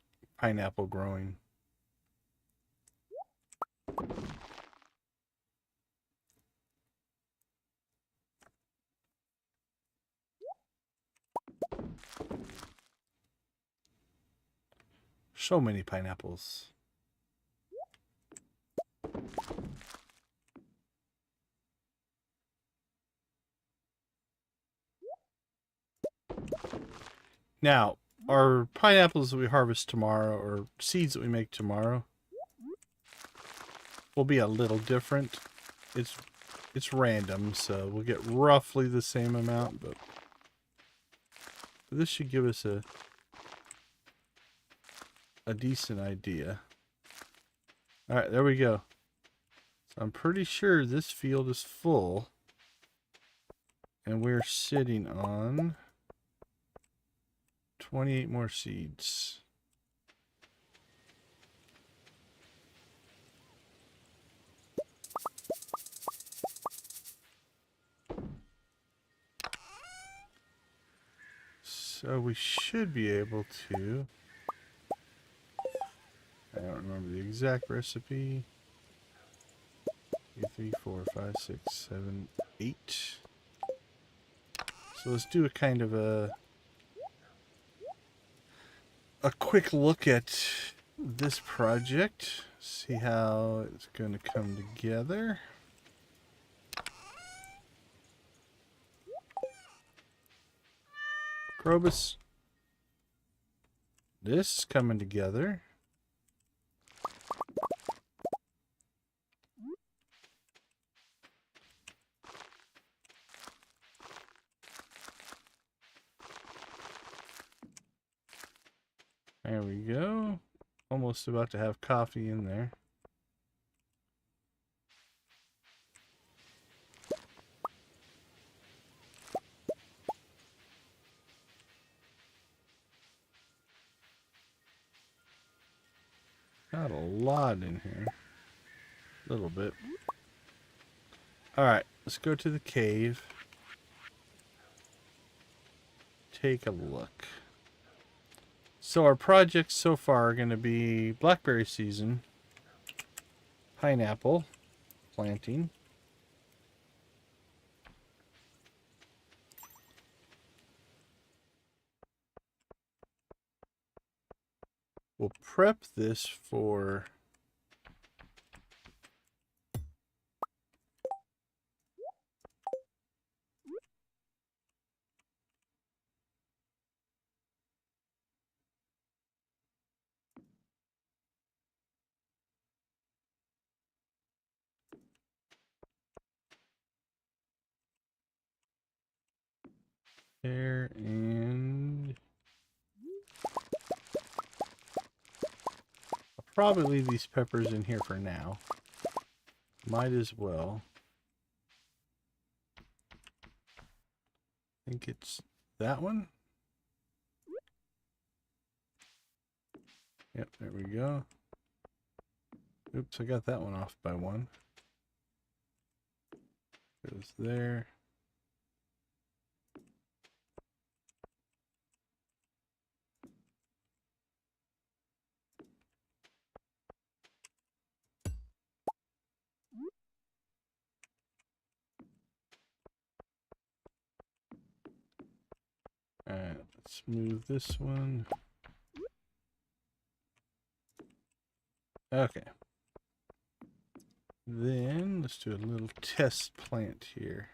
pineapple growing. So many pineapples. Now, our pineapples that we harvest tomorrow, or seeds that we make tomorrow, will be a little different. It's random, so we'll get roughly the same amount, but this should give us a decent idea. All right, there we go. So I'm pretty sure this field is full, and we're sitting on 28 more seeds. So we should be able to... I don't remember the exact recipe. 2, 3, 4, 5, 6, 7, 8. So let's do a kind of a quick look at this project. See how it's going to come together. Krobus. This is coming together. There we go. Almost about to have coffee in there. Not a lot in here. A little bit. Alright, let's go to the cave. Take a look. So our projects so far are going to be blackberry season, pineapple planting, we'll prep this for there, and I'll probably leave these peppers in here for now. Might as well. I think it's that one. Yep, there we go. Oops, I got that one off by one. Goes there. Alright, let's move this one. Okay. Then let's do a little test plant here.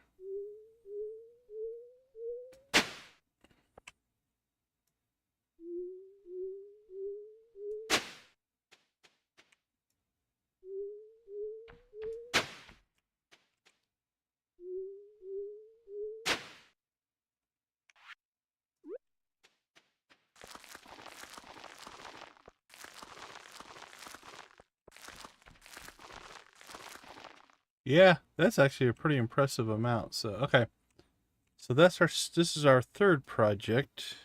Yeah, that's actually a pretty impressive amount. So, okay. So this is our third project.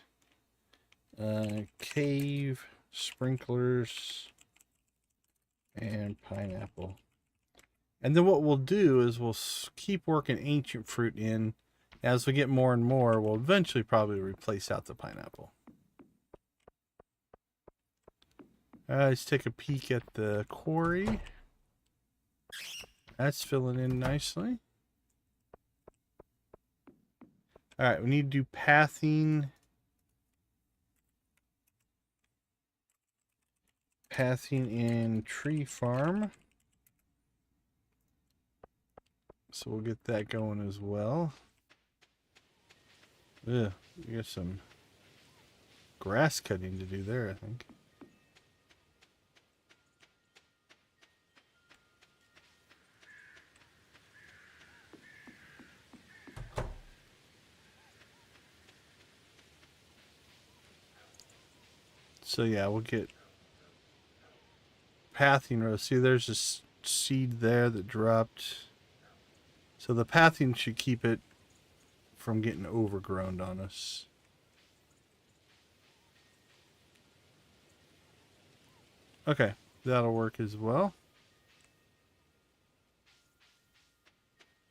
Cave, sprinklers, and pineapple. And then what we'll do is we'll keep working ancient fruit in. As we get more and more, we'll eventually probably replace out the pineapple. Let's take a peek at the quarry. That's filling in nicely. Alright, we need to do pathing. Pathing in tree farm. So we'll get that going as well. Ugh, we got some grass cutting to do there, I think. So yeah, we'll get pathing rows. See, there's a seed there that dropped. So the pathing should keep it from getting overgrown on us. Okay, that'll work as well.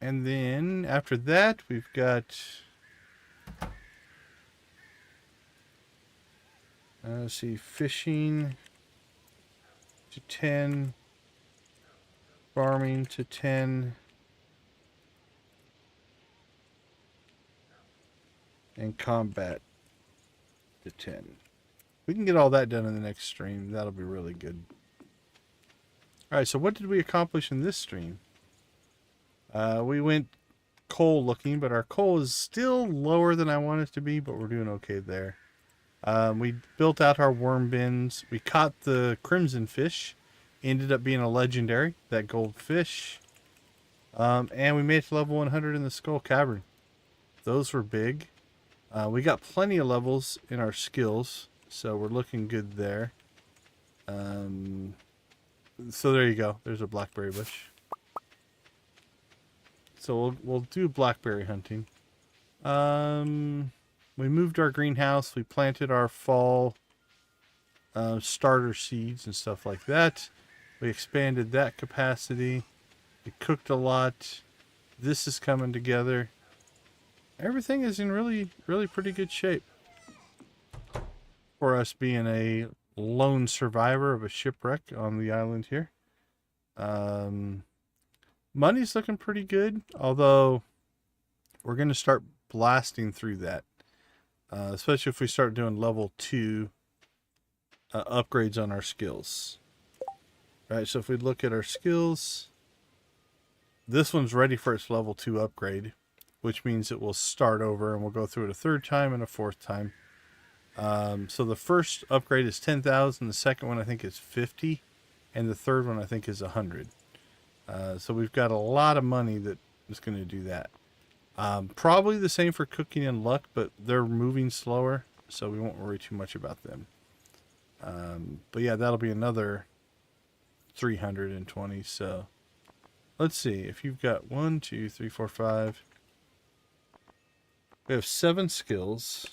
And then after that, we've got let's see, fishing to 10, farming to 10, and combat to 10. We can get all that done in the next stream. That'll be really good. Alright, so what did we accomplish in this stream? We went coal looking, but our coal is still lower than I want it to be, but we're doing okay there. We built out our worm bins. We caught the crimson fish. Ended up being a legendary, that gold fish. And we made it to level 100 in the Skull Cavern. Those were big. We got plenty of levels in our skills, so we're looking good there. So there you go. There's a blackberry bush. So we'll do blackberry hunting. We moved our greenhouse. We planted our fall starter seeds and stuff like that. We expanded that capacity. We cooked a lot. This is coming together. Everything is in really pretty good shape for us being a lone survivor of a shipwreck on the island here. Money's looking pretty good, although we're going to start blasting through that, especially if we start doing level 2 upgrades on our skills. Right, so if we look at our skills, this one's ready for its level 2 upgrade, which means it will start over and we'll go through it a 3rd time and a 4th time. So the first upgrade is 10,000, the second one I think is 50, and the third one I think is 100. So we've got a lot of money that is going to do that. Probably the same for cooking and luck, but they're moving slower, so we won't worry too much about them. But yeah, that'll be another 320. So let's see, if you've got 1, 2, 3, 4, 5. We have 7 skills.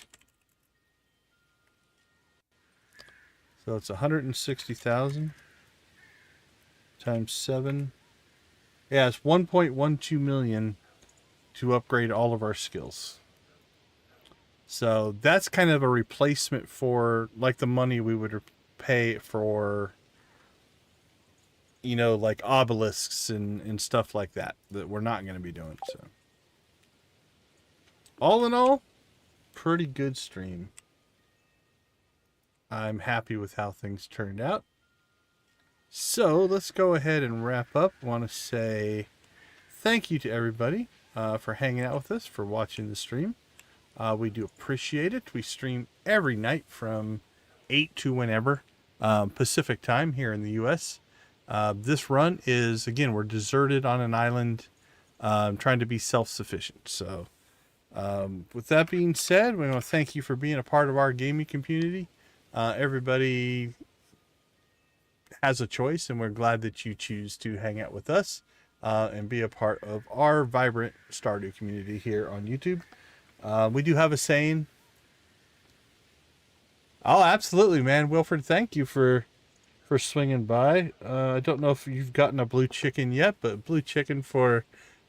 So it's 160,000 times 7. Yeah, it's 1.12 million to upgrade all of our skills. So that's kind of a replacement for like the money we would pay for, you know, like obelisks and stuff like that we're not going to be doing. So all in all, pretty good stream. I'm happy with how things turned out. So let's go ahead and wrap up. I want to say thank you to everybody for hanging out with us, for watching the stream. We do appreciate it. We stream every night from 8 to whenever Pacific time here in the U.S. This run is, again, we're deserted on an island, trying to be self-sufficient. So with that being said, we want to thank you for being a part of our gaming community. Everybody has a choice, and we're glad that you choose to hang out with us and be a part of our vibrant Stardew community here on YouTube. We do have a saying. Oh, absolutely, man. Wilfred, thank you for swinging by. I don't know if you've gotten a blue chicken yet, but blue chicken for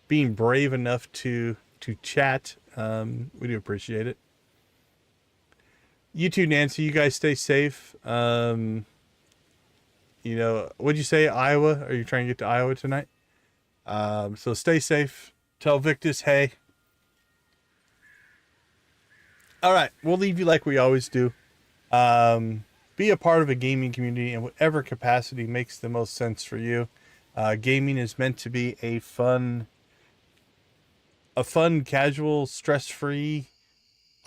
being brave enough to chat. We do appreciate it. You too, Nancy. You guys stay safe. You know, what'd you say, Iowa? Are you trying to get to Iowa tonight? So stay safe. Tell Victus, hey. All right, we'll leave you like we always do. Be a part of a gaming community in whatever capacity makes the most sense for you. Gaming is meant to be a fun, casual, stress-free,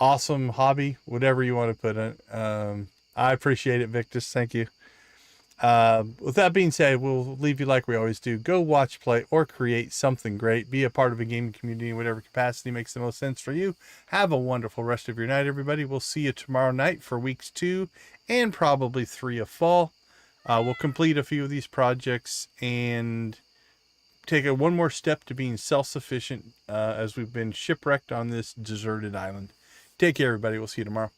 awesome hobby, whatever you want to put in. I appreciate it, Victus. Thank you. With that being said, we'll leave you like we always do. Go watch, play, or create something great. Be a part of a gaming community in whatever capacity makes the most sense for you. Have a wonderful rest of your night, everybody. We'll see you tomorrow night for weeks 2 and probably 3 of fall. We'll complete a few of these projects and take one more step to being self-sufficient as we've been shipwrecked on this deserted island. Take care, everybody. We'll see you tomorrow.